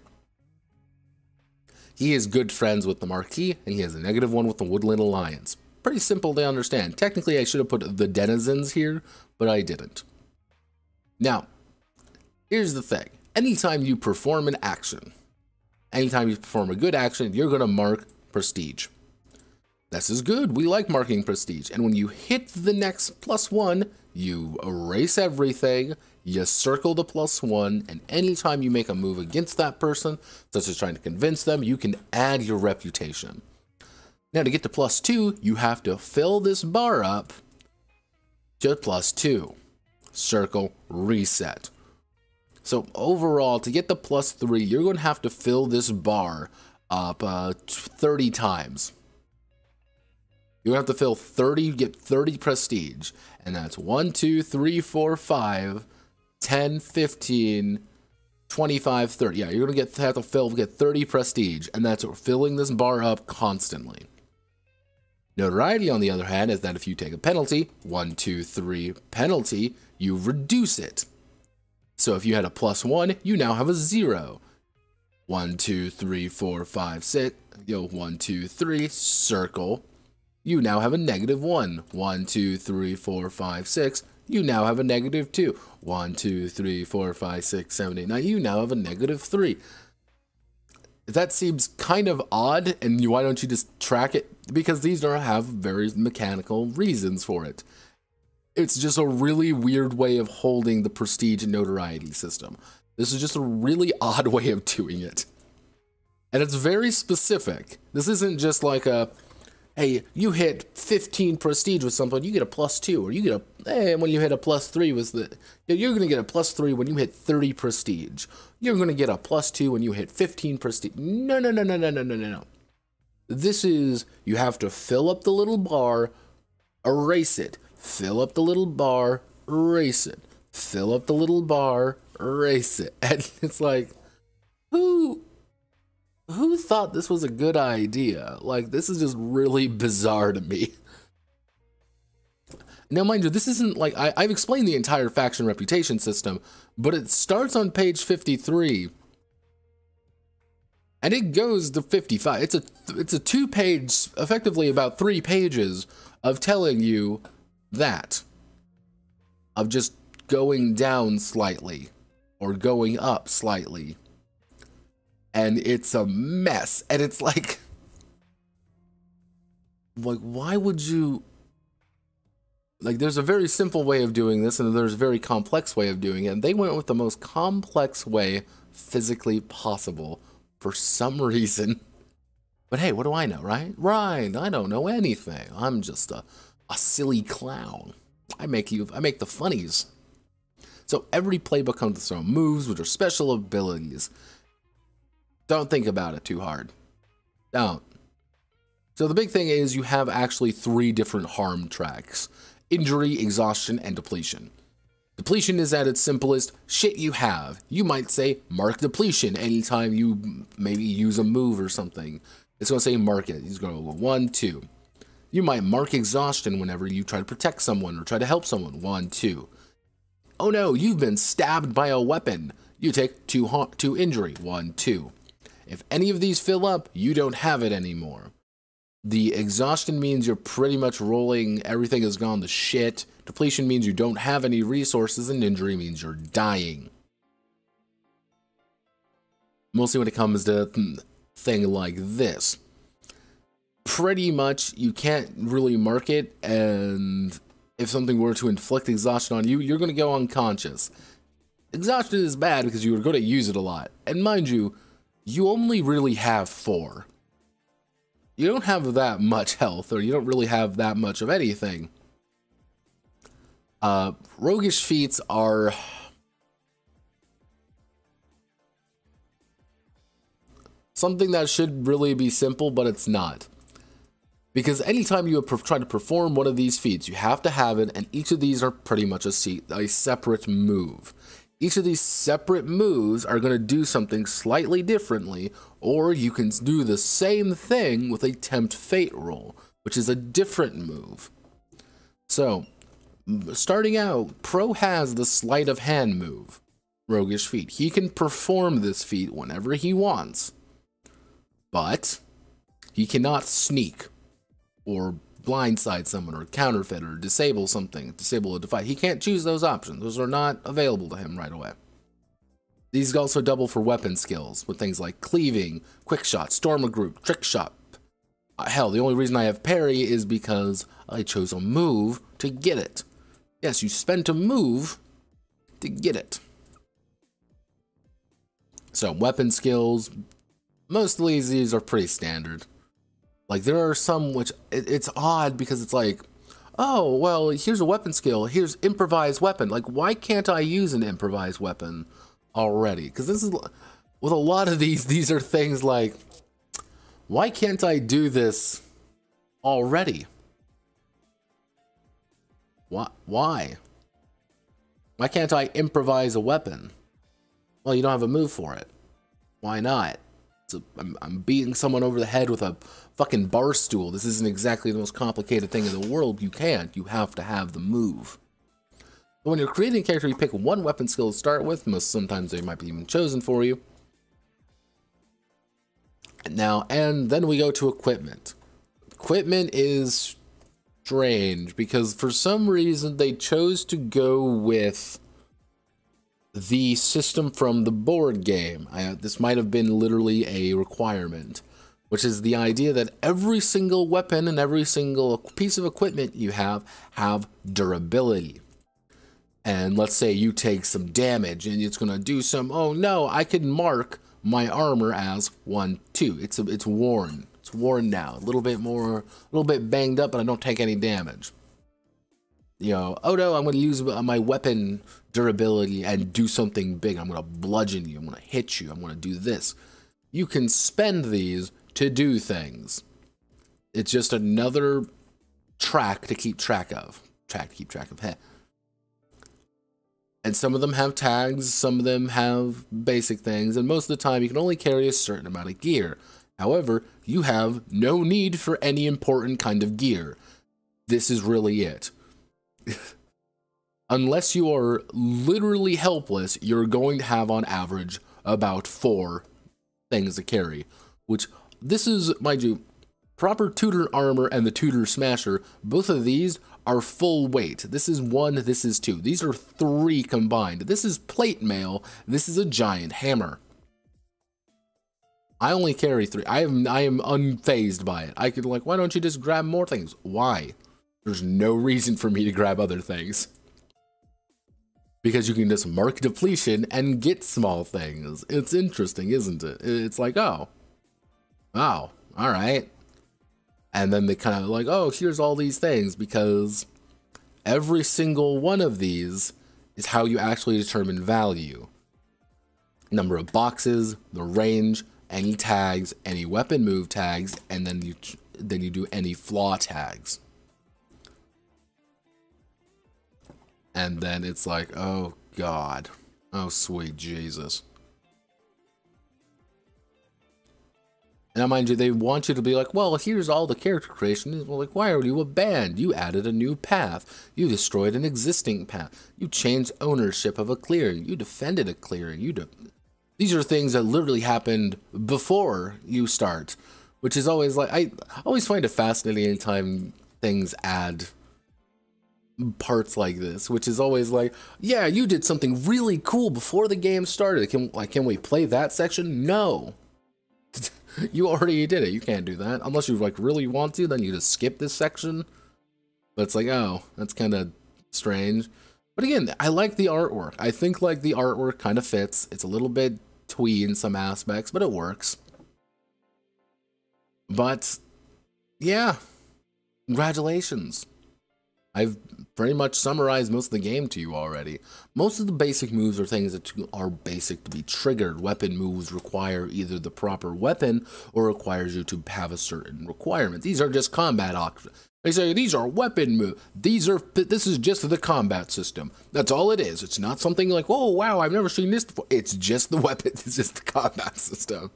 he is good friends with the Marquis, and he has a -1 with the Woodland Alliance. Pretty simple to understand. Technically, I should have put the Denizens here, but I didn't. Now, here's the thing. Anytime you perform an action, anytime you perform a good action, you're going to mark prestige. This is good. We like marking prestige. And when you hit the next +1, you erase everything, you circle the +1, and anytime you make a move against that person, such as trying to convince them, you can add your reputation. Now, to get to +2, you have to fill this bar up to +2. Circle, reset. So overall, to get the +3, you're going to have to fill this bar up 30 times. You're going to have to fill 30, get 30 prestige. And that's 1, 2, 3, 4, 5, 10, 15, 25, 30. Yeah, you're going to have to get 30 prestige. And that's filling this bar up constantly. Notoriety, on the other hand, is that if you take a penalty, 1, 2, 3 penalty, you reduce it. So if you had a +1, you now have a 0. 1, 2, 3, 4, 5, 6. 1, 2, 3, circle. You now have a -1. 1, 2, 3, 4, 5, 6. You now have a -2. 1, 2, 3, 4, 5, 6, 7, 8, 9. You now have a -3. That seems kind of odd, and why don't you just track it? Because these have very mechanical reasons for it. It's just a really weird way of holding the prestige and notoriety system. This is just a really odd way of doing it. And it's very specific. This isn't just like a, hey, you hit 15 prestige with something, you get a +2, or you get a, hey, when you hit a +3 was the, you're going to get a +3 when you hit 30 prestige. You're going to get a +2 when you hit 15 prestige. No, no, no, no, no, no, no, no, no. This is, you have to fill up the little bar, erase it. Fill up the little bar, erase it. Fill up the little bar, erase it. And it's like, who thought this was a good idea? Like, this is just really bizarre to me. Now, mind you, this isn't like, I've explained the entire faction reputation system, but it starts on page 53, and it goes to 55. It's a 2-page, effectively about 3 pages of telling you that, of just going down slightly, or going up slightly. And it's a mess. And it's like, why would you, like, there's a very simple way of doing this, and there's a very complex way of doing it. And they went with the most complex way physically possible for some reason. But hey, what do I know, right? Right, I don't know anything. I'm just a silly clown. I make the funnies. So every playbook comes with its own moves, which are special abilities. Don't think about it too hard. Don't. So the big thing is you have actually 3 different harm tracks: injury, exhaustion, and depletion. Depletion is at its simplest, shit you have. You might say mark depletion anytime you maybe use a move or something. It's going to say mark it. It's going to go 1, 2. You might mark exhaustion whenever you try to protect someone or try to help someone. 1, 2. Oh no, you've been stabbed by a weapon. You take 2 injury. 1, 2. If any of these fill up, you don't have it anymore. The exhaustion means you're pretty much rolling, everything has gone to shit. Depletion means you don't have any resources, and injury means you're dying. Mostly when it comes to thing like this. Pretty much, you can't really mark it, and if something were to inflict exhaustion on you, you're going to go unconscious. Exhaustion is bad because you were going to use it a lot. And mind you, you only really have 4. You don't have that much health, or you don't really have that much of anything. Roguish feats are something that should really be simple, but it's not. Because anytime you try to perform one of these feats, you have to have it, and each of these are pretty much a separate move. Each of these separate moves are going to do something slightly differently, or you can do the same thing with a Tempt Fate roll, which is a different move. So, starting out, Pro has the Sleight of Hand move, Roguish feat. He can perform this feat whenever he wants, but he cannot sneak, or blindside someone, or counterfeit, or disable something, disable a device. He can't choose those options. Those are not available to him right away. These also double for weapon skills, with things like cleaving, quick shot, storm a group, trick shot. Hell, the only reason I have parry is because I chose a move to get it. Yes, you spent a move to get it. So, weapon skills, mostly these are pretty standard. Like, there are some which, it's odd because it's like, oh, well, here's a weapon skill, here's improvised weapon. Like, why can't I use an improvised weapon already? Because this is, with a lot of these are things like, why can't I do this already? Why? Why can't I improvise a weapon? Well, you don't have a move for it. Why not? So I'm beating someone over the head with a fucking bar stool. This isn't exactly the most complicated thing in the world. You can't. You have to have the move. But when you're creating a character, you pick one weapon skill to start with. Sometimes they might be even chosen for you. And then we go to equipment. Equipment is strange because for some reason they chose to go with the system from the board game. This might have been literally a requirement, which is the idea that every single weapon and every single piece of equipment you have durability. And let's say you take some damage and it's going to do some, oh no, I can mark my armor as 1, 2. It's worn. It's worn now. A little bit banged up, but I don't take any damage. You know, oh no, I'm going to use my weapon durability and do something big. I'm going to bludgeon you. I'm going to hit you. I'm going to do this. You can spend these to do things. It's just another track to keep track of. And some of them have tags, some of them have basic things, and most of the time you can only carry a certain amount of gear. However, you have no need for any important kind of gear. This is really it. Unless you are literally helpless, you're going to have on average about 4 things to carry. Which, this is, mind you, proper Tudor armor and the Tudor smasher, both of these are full weight. This is 1, this is 2. These are 3 combined. This is plate mail, this is a giant hammer. I only carry 3. I am unfazed by it. I could like, why don't you just grab more things? Why? There's no reason for me to grab other things. Because you can just mark depletion and get small things. It's interesting, isn't it? It's like, oh, wow, all right. And then they kind of like, oh, here's all these things, because every single one of these is how you actually determine value. Number of boxes, the range, any tags, any weapon move tags, and then you do any flaw tags. And then it's like, oh God, oh sweet Jesus. And now, mind you, they want you to be like, well, here's all the character creation. Well, like, why are you a band? You added a new path. You destroyed an existing path. You changed ownership of a clearing. You defended a clearing. These are things that literally happened before you start, which is always like, I always find it fascinating anytime things add parts like this, which is always like, yeah, you did something really cool before the game started. Can we play that section? No. You already did it. You can't do that. Unless you like really want to, then you just skip this section. But it's like, oh, that's kind of strange. But again, I like the artwork. I think like the artwork kind of fits. It's a little bit twee in some aspects, but it works. But yeah, congratulations. I've pretty much summarized most of the game to you already. Most of the basic moves are things that are basic to be triggered. Weapon moves require either the proper weapon or requires you to have a certain requirement. These are just combat options. They say these are weapon moves. This is just the combat system. That's all it is. It's not something like, oh wow, I've never seen this before. It's just the weapon. It's just the combat system.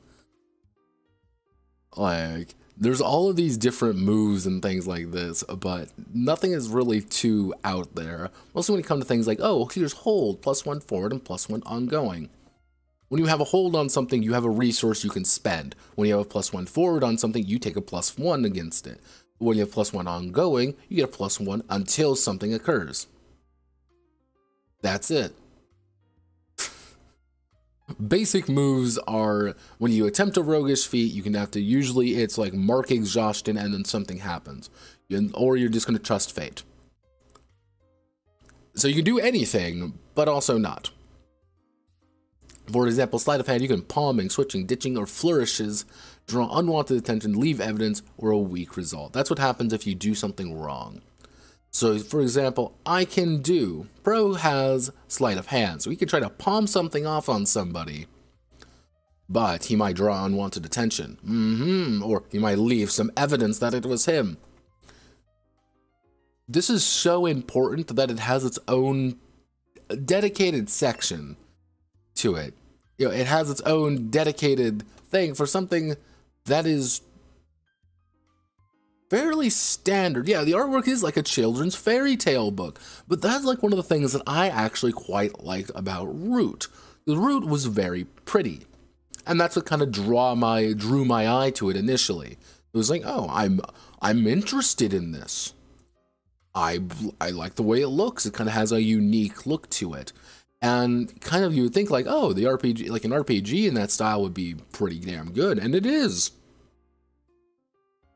Like, there's all of these different moves and things like this, but nothing is really too out there. Mostly when it comes to things like, oh, here's hold, +1 forward and +1 ongoing. When you have a hold on something, you have a resource you can spend. When you have a +1 forward on something, you take a +1 against it. When you have +1 ongoing, you get a +1 until something occurs. That's it. Basic moves are, when you attempt a roguish feat, you can have to, usually it's like mark exhaustion and then something happens. Or you're just going to trust fate. So you can do anything, but also not. For example, sleight of hand, you can palming, switching, ditching, or flourishes, draw unwanted attention, leave evidence, or a weak result. That's what happens if you do something wrong. So, for example, Pro has sleight of hand, so he can try to palm something off on somebody, but he might draw unwanted attention, or he might leave some evidence that it was him. This is so important that it has its own dedicated section to it. You know, it has its own dedicated thing for something that is fairly standard. Yeah, the artwork is like a children's fairy tale book, but that's like one of the things that I actually quite liked about Root. The Root was very pretty, and that's what kind of drew my eye to it initially. It was like, oh, I'm interested in this. I like the way it looks. It kind of has a unique look to it. And kind of you would think like, oh, the RPG, like an RPG in that style would be pretty damn good. And it is.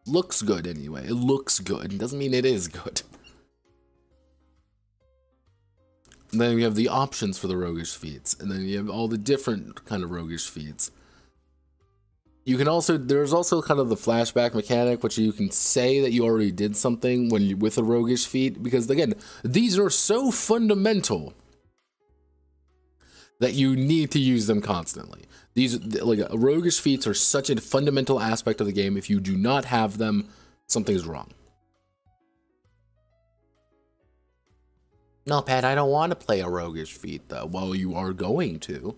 Looks good anyway. It looks good. It doesn't mean it is good. And then you have the options for the roguish feats. And then you have all the different kind of roguish feats. You can also, there's also kind of the flashback mechanic, which you can say that you already did something when you, with a roguish feat. Because again, these are so fundamental that you need to use them constantly. These, like, roguish feats are such a fundamental aspect of the game. If you do not have them, something's wrong. No, Pat, I don't want to play a roguish feat, though. Well, you are going to.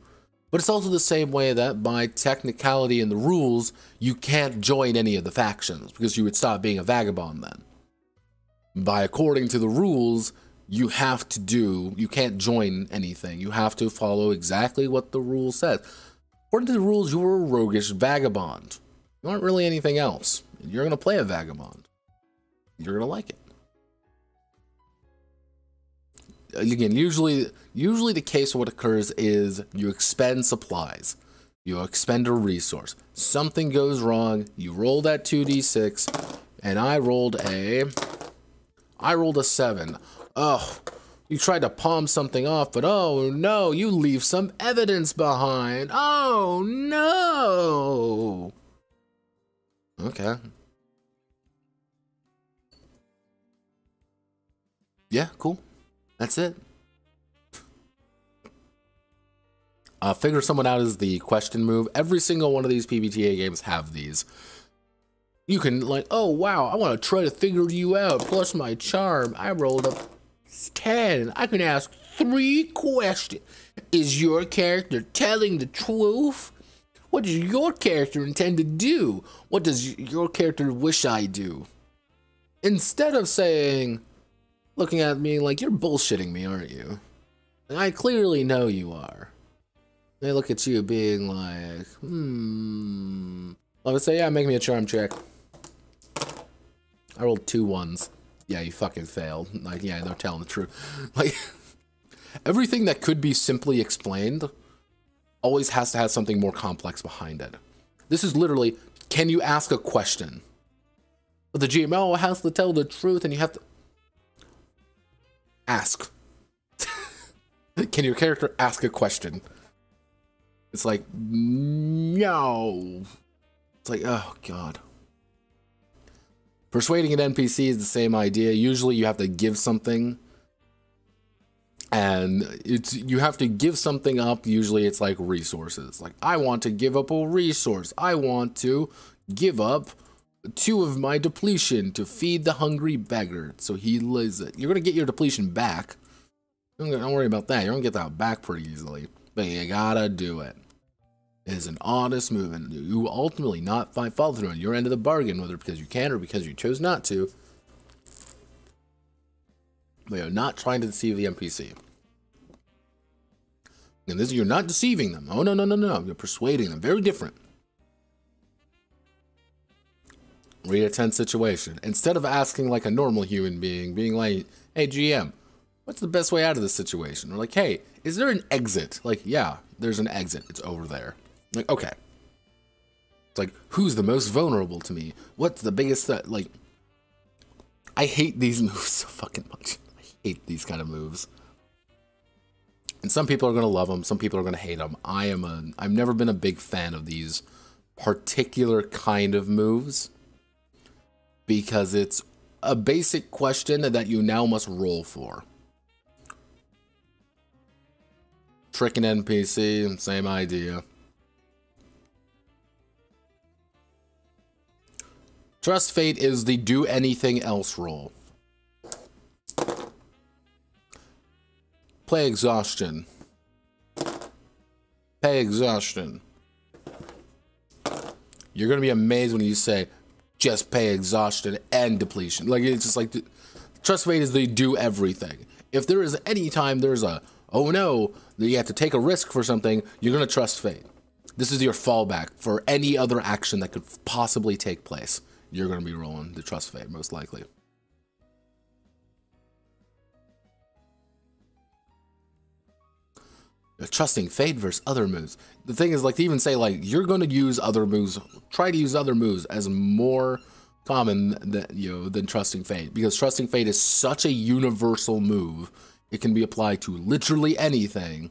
But it's also the same way that by technicality in the rules, you can't join any of the factions, because you would stop being a vagabond then. By according to the rules, you have to do, you can't join anything. You have to follow exactly what the rule says. According to the rules, you were a roguish vagabond. You aren't really anything else. You're going to play a vagabond. You're going to like it. Again, usually the case of what occurs is you expend supplies. You expend a resource. Something goes wrong. You roll that 2d6, and I rolled a 7. Oh, you tried to palm something off, but oh no, you leave some evidence behind. Oh no. Okay. Yeah, cool. That's it. Figure someone out is the question move. Every single one of these PBTA games have these. You can, like, oh wow, I want to try to figure you out, plus my charm. I rolled a 10. I can ask 3 questions. Is your character telling the truth? What does your character intend to do? What does your character wish I do? Instead of saying, looking at me like, you're bullshitting me, aren't you? And I clearly know you are. They look at you being like, I would say, yeah, make me a charm check. I rolled 2 1s. Yeah, you fucking failed. Like, yeah, they're telling the truth. Like, everything that could be simply explained always has to have something more complex behind it. This is literally, can you ask a question? But the GMO has to tell the truth, and you have to ask. Can your character ask a question? It's like, no. It's like, oh god. Persuading an NPC is the same idea. Usually you have to give something, and you have to give something up. Usually it's like resources. Like, I want to give up a resource. I want to give up 2 of my depletion to feed the hungry beggar. So he lives it. You're going to get your depletion back. Don't worry about that. You're going to get that back pretty easily. But you gotta do it. It is an honest move, and you will ultimately not follow through on your end of the bargain, whether because you can or because you chose not to. But you're not trying to deceive the NPC. And this, you're not deceiving them. Oh, no, no, no, no. You're persuading them. Very different. Read a tense situation. Instead of asking like a normal human being, being like, hey, GM, what's the best way out of this situation? Or like, hey, is there an exit? Like, yeah, there's an exit. It's over there. Like, okay. It's like, who's the most vulnerable to me? What's the biggest threat? Like, I hate these moves so fucking much. I hate these kind of moves. And some people are going to love them. Some people are going to hate them. I've never been a big fan of these particular kind of moves, because it's a basic question that you now must roll for. Trick an NPC, same idea. Trust Fate is the do anything else roll. Play Exhaustion. Pay Exhaustion. You're going to be amazed when you say, just pay Exhaustion and Depletion. Like, it's just like, Trust Fate is the do everything. If there is any time there's a, oh no, that you have to take a risk for something, you're going to Trust Fate. This is your fallback for any other action that could possibly take place. You're going to be rolling the Trust Fate, most likely. Trusting fate versus other moves. The thing is, like, to even say, like, you're going to use other moves, try to use other moves as more common than, than trusting fate, because trusting fate is such a universal move. It can be applied to literally anything.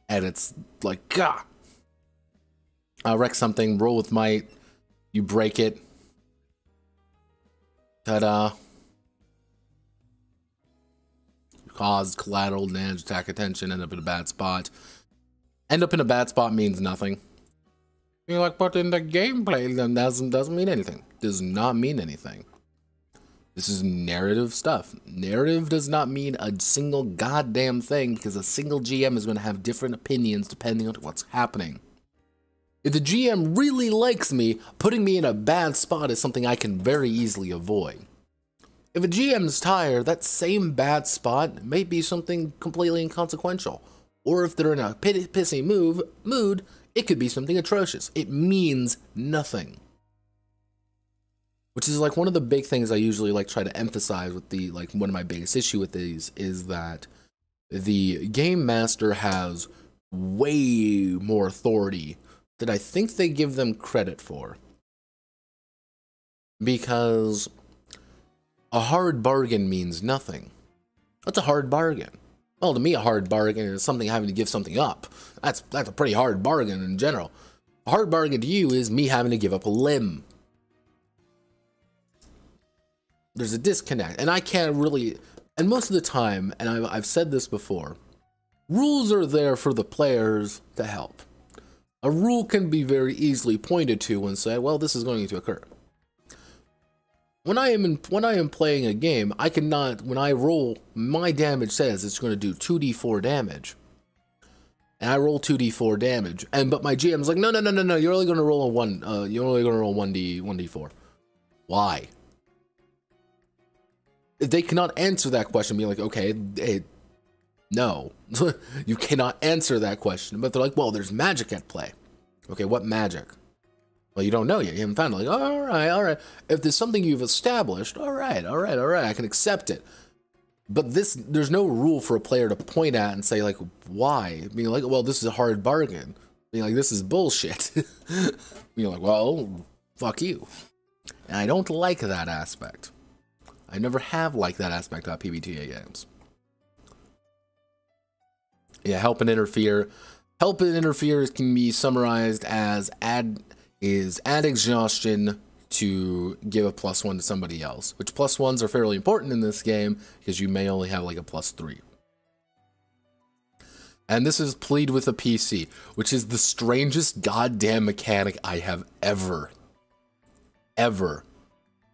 And it's like, gah! Wreck something, roll with might, you break it. Ta-da. Cause collateral damage, attack attention, end up in a bad spot. End up in a bad spot means nothing. You're like, but in the gameplay, then doesn't mean anything. Does not mean anything. This is narrative stuff. Narrative does not mean a single goddamn thing, because a single GM is going to have different opinions depending on what's happening. If the GM really likes me, putting me in a bad spot is something I can very easily avoid. If a GM's tired, that same bad spot may be something completely inconsequential. Or if they're in a pissy mood, it could be something atrocious. It means nothing. Which is like one of the big things I usually like try to emphasize with the, like, one of my biggest issue with these is that the game master has way more authority than I think they give them credit for. Because a hard bargain means nothing. What's a hard bargain? Well, to me, a hard bargain is something having to give something up. That's a pretty hard bargain in general. A hard bargain to you is me having to give up a limb. There's a disconnect, and I can't really, and most of the time, and I've said this before, rules are there for the players to help. A rule can be very easily pointed to and say, well, this is going to occur. When I am playing a game, I cannot, when I roll, my damage says it's going to do 2d4 damage. And I roll 2d4 damage, but my GM's like, no, you're only going to roll you're only going to roll 1d4. Why? They cannot answer that question, being like, okay, hey, no, you cannot answer that question. But they're like, well, there's magic at play. Okay, what magic? Well, you don't know yet. You haven't found it. Like, all right. If there's something you've established, all right. I can accept it. But there's no rule for a player to point at and say, like, why? Being like, well, this is a hard bargain. Being like, this is bullshit. Being like, well, fuck you. And I don't like that aspect. I never have liked that aspect of PBTA games. Yeah, help and interfere. Help and interfere can be summarized as add exhaustion to give a +1 to somebody else, which +1s are fairly important in this game because you may only have like a +3. And this is plead with a PC, which is the strangest goddamn mechanic I have ever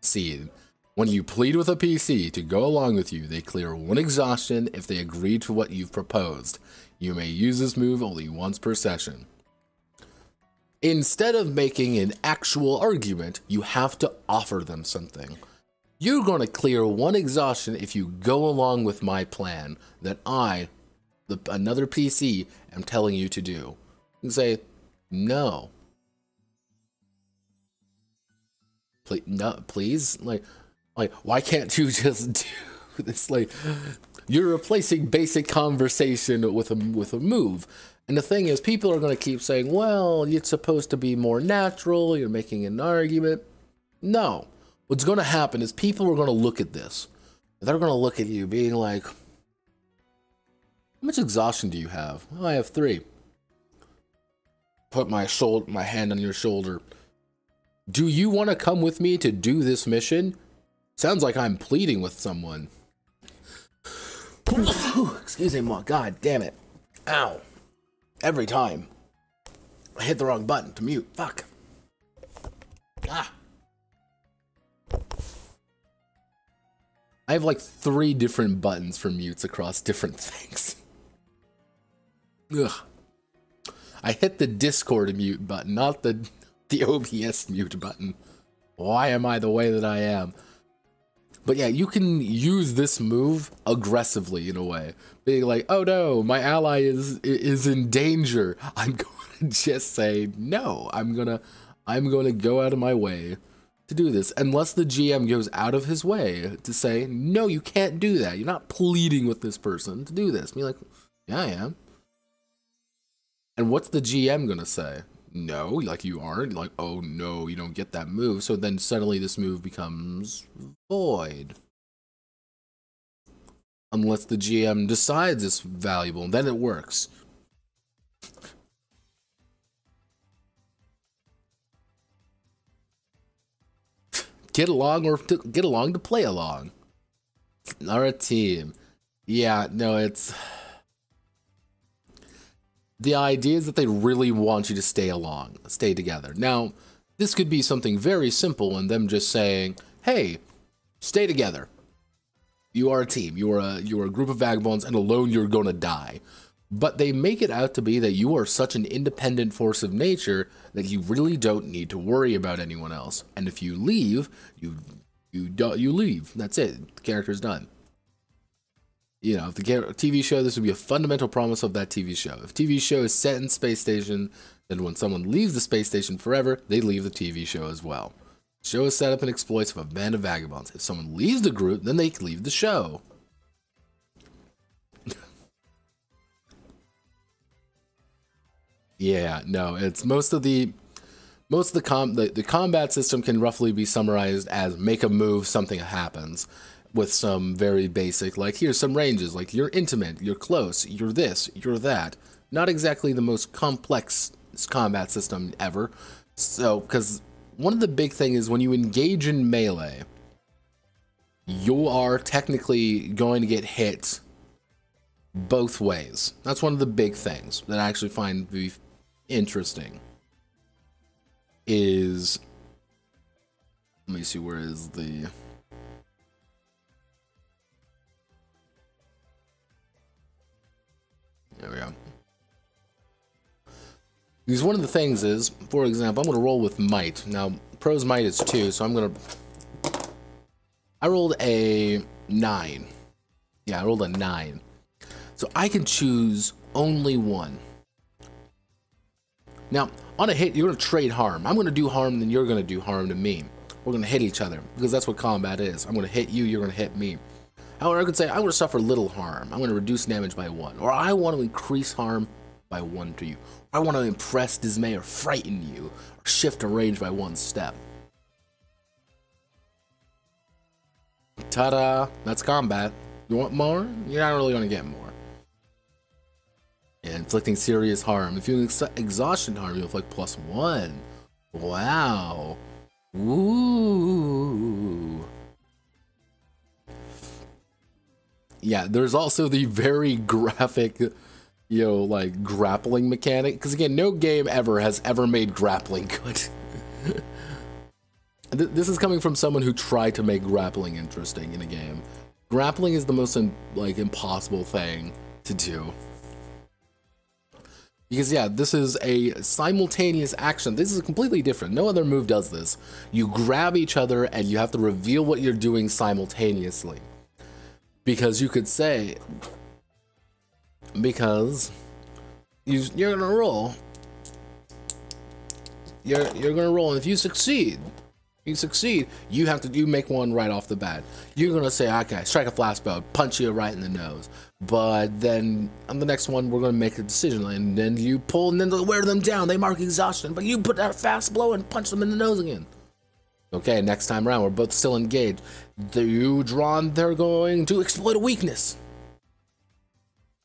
seen. When you plead with a PC to go along with you, they clear 1 exhaustion if they agree to what you've proposed. You may use this move only once per session. Instead of making an actual argument, you have to offer them something. You're going to clear 1 exhaustion if you go along with my plan that another PC, am telling you to do. You can say, no. Please? Like, why can't you just do this? Like, you're replacing basic conversation with a move. And the thing is, people are going to keep saying, well, it's supposed to be more natural, you're making an argument. No. What's going to happen is people are going to look at this. They're going to look at you being like, how much exhaustion do you have? Oh, I have 3. Put my hand on your shoulder. Do you want to come with me to do this mission? Sounds like I'm pleading with someone. Excuse me, Mom. God damn it. Ow. Every time. I hit the wrong button to mute. Fuck. Ah. I have like 3 different buttons for mutes across different things. Ugh. I hit the Discord mute button, not the OBS mute button. Why am I the way that I am? But yeah, you can use this move aggressively in a way. Being like, oh no, my ally is in danger. I'm going to just say, no, I'm gonna go out of my way to do this unless the GM goes out of his way to say, no, you can't do that. You're not pleading with this person to do this. Be like, yeah, I am. And what's the GM gonna say? No, like you aren't. Like, oh no, you don't get that move. So then suddenly this move becomes void. Unless the GM decides it's valuable, then it works. Get along or to get along to play along. Or a team. Yeah, no, it's... The idea is that they really want you to stay together. Now, this could be something very simple and them just saying, hey, stay together. You are a team. You are a group of vagabonds, and alone you're gonna die. But they make it out to be that you are such an independent force of nature that you really don't need to worry about anyone else. And if you leave, you leave. That's it. The character's done. You know, if the TV show, this would be a fundamental promise of that TV show. If TV show is set in space station, then when someone leaves the space station forever, they leave the TV show as well. The show is set up and exploits of a band of vagabonds. If someone leaves the group, then they leave the show. Yeah, no, it's most of the combat system can roughly be summarized as make a move, something happens, with some very basic, like here's some ranges, like you're intimate, you're close, you're this, you're that. Not exactly the most complex combat system ever. So, because one of the big things is when you engage in melee, you are technically going to get hit both ways. That's one of the big things that I actually find to be interesting. Is, let me see, where is the... There we go. Because one of the things is, for example, I'm going to roll with might. Now, pro's might is 2, so I'm going to... I rolled a 9. Yeah, I rolled a 9. So I can choose only one. Now, on a hit, you're going to trade harm. I'm going to do harm, then you're going to do harm to me. We're going to hit each other, because that's what combat is. I'm going to hit you, you're going to hit me. However, I could say, I want to suffer little harm. I want to reduce damage by 1. Or I want to increase harm by 1 to you. I want to impress, dismay, or frighten you. Or shift a range by 1 step. Ta-da! That's combat. You want more? You're not really going to get more. And inflicting serious harm. If you exhaustion harm, you inflict +1. Wow. Ooh. Yeah, there's also the very graphic, you know, like grappling mechanic. Because again, no game ever has ever made grappling good. This is coming from someone who tried to make grappling interesting in a game. Grappling is the most like impossible thing to do. Because yeah, this is a simultaneous action. This is completely different. No other move does this. You grab each other and you have to reveal what you're doing simultaneously. Because you could say, because you're gonna roll. You're gonna roll, and if you succeed, you make one right off the bat. You're gonna say, okay, strike a flashbow, punch you right in the nose. But then on the next one, we're gonna make a decision, and then you pull, and then they'll wear them down. They mark exhaustion, but you put that fast blow and punch them in the nose again. Okay, next time around, we're both still engaged. You drawn, they're going to exploit a weakness.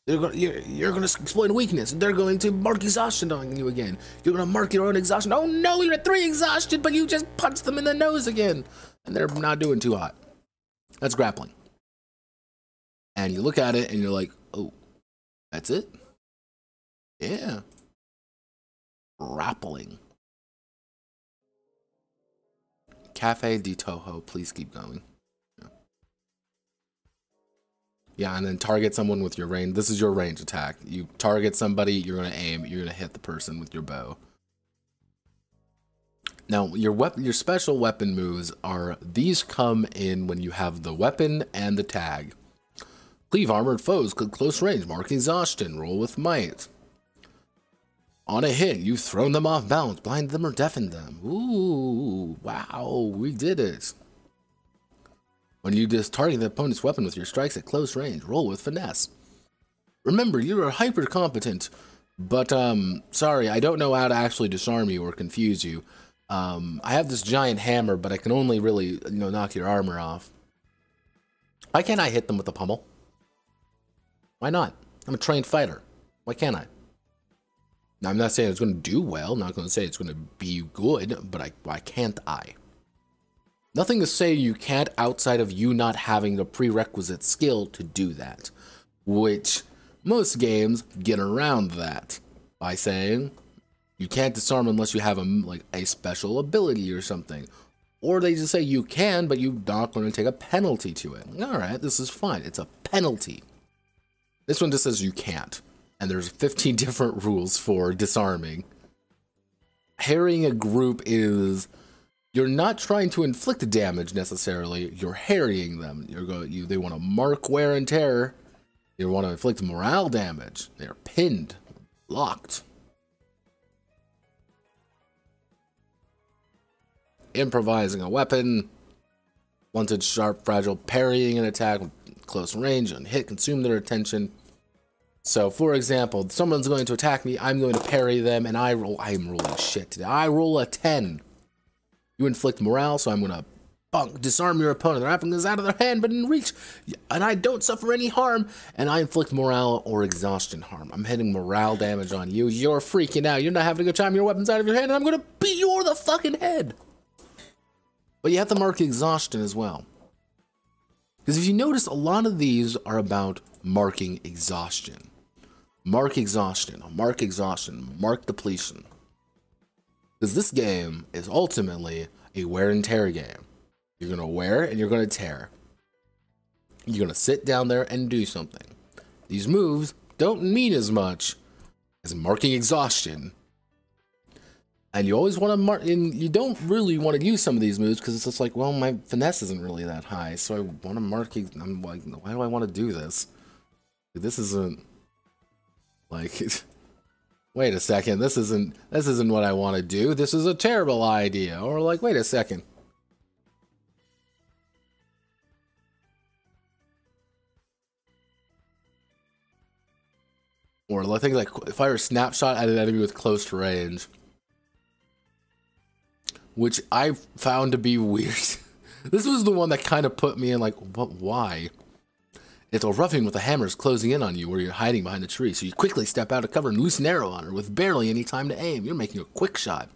You're going to exploit a weakness, and they're going to mark exhaustion on you again. You're going to mark your own exhaustion. Oh no, you're at 3 exhaustion, but you just punched them in the nose again. And they're not doing too hot. That's grappling. And you look at it, and you're like, oh, that's it? Yeah. Grappling. Cafe de Toho, please keep going. Yeah, and then target someone with your range. This is your range attack. You target somebody, you're going to aim, you're going to hit the person with your bow. Now, your special weapon moves are, these come in when you have the weapon and the tag. Cleave armored foes, close range, mark exhaustion, roll with might. On a hit, you've thrown them off balance, blinded them, or deafened them. Ooh, wow, we did it. When you just target the opponent's weapon with your strikes at close range, roll with finesse. Remember, you are hyper competent, but sorry, I don't know how to actually disarm you or confuse you. I have this giant hammer, but I can only really, knock your armor off. Why can't I hit them with a pummel? Why not? I'm a trained fighter. Why can't I? Now, I'm not saying it's going to do well. I'm not going to say it's going to be good, but why can't I? Nothing to say you can't outside of you not having the prerequisite skill to do that, which most games get around that by saying you can't disarm unless you have a special ability or something. Or they just say you can, but you're not going to take a penalty to it. All right, this is fine. It's a penalty. This one just says you can't. And there's 15 different rules for disarming. Harrying a group is, you're not trying to inflict damage necessarily. You're harrying them. They want to mark wear and tear. You want to inflict morale damage. They're pinned, locked. Improvising a weapon. Blunted, sharp, fragile, parrying an attack with close range and hit, consume their attention. So, for example, someone's going to attack me, I'm going to parry them, and I'm rolling shit today. I roll a 10. You inflict morale, so I'm going to disarm your opponent. Their weapon is out of their hand, but in reach, and I don't suffer any harm, and I inflict morale or exhaustion harm. I'm hitting morale damage on you. You're freaking out. You're not having a good time. Your weapon's out of your hand, and I'm going to beat you over the fucking head. But you have to mark exhaustion as well. Because if you notice, a lot of these are about marking exhaustion. Mark exhaustion, mark exhaustion, mark depletion. Because this game is ultimately a wear and tear game. You're going to wear and you're going to tear. You're going to sit down there and do something. These moves don't mean as much as marking exhaustion. And you always want to mark, and you don't really want to use some of these moves because it's just like, well, my finesse isn't really that high, so I want to mark. I'm like, why do I want to do this? This isn't like. Wait a second, this isn't what I want to do. This is a terrible idea. Or like, wait a second. Or I think like fire a snapshot at an enemy with close range. Which I found to be weird. This was the one that kind of put me in like, what, why? It's a ruffian with a hammer is closing in on you where you're hiding behind a tree, so you quickly step out of cover and loose an arrow on her with barely any time to aim. You're making a quick shot.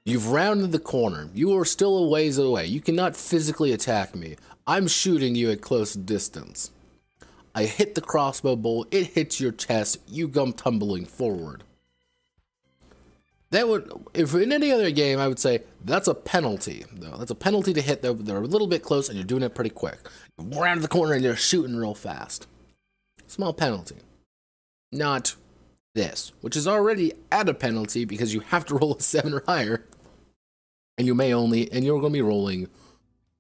You've rounded the corner. You are still a ways away. You cannot physically attack me. I'm shooting you at close distance. I hit the crossbow bolt, it hits your chest, you come tumbling forward. That would, if in any other game, I would say that's a penalty, though. That's a penalty to hit. They're a little bit close, and you're doing it pretty quick. You're around the corner, and you're shooting real fast. Small penalty. Not this, which is already at a penalty because you have to roll a 7 or higher, and you're going to be rolling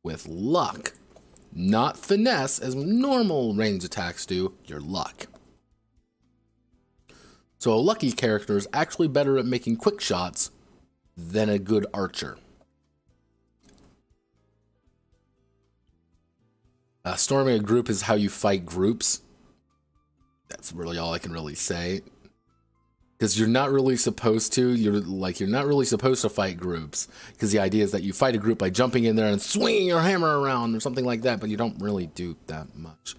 with luck, not finesse as normal range attacks do. Your luck. So a lucky character is actually better at making quick shots than a good archer. Storming a group is how you fight groups. That's really all I can really say. Because you're not really supposed to. You're not really supposed to fight groups. Because the idea is that you fight a group by jumping in there and swinging your hammer around or something like that. But you don't really do that much.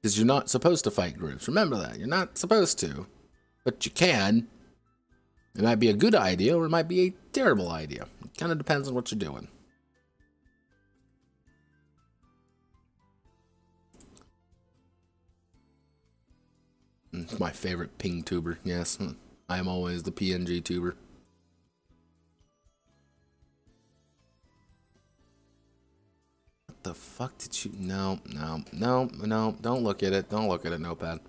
Because you're not supposed to fight groups. Remember that. You're not supposed to. But you can. It might be a good idea or it might be a terrible idea. It kind of depends on what you're doing. It's my favorite ping tuber, yes. I am always the PNG tuber. What the fuck did you... No, don't look at it. Don't look at it, Notepad.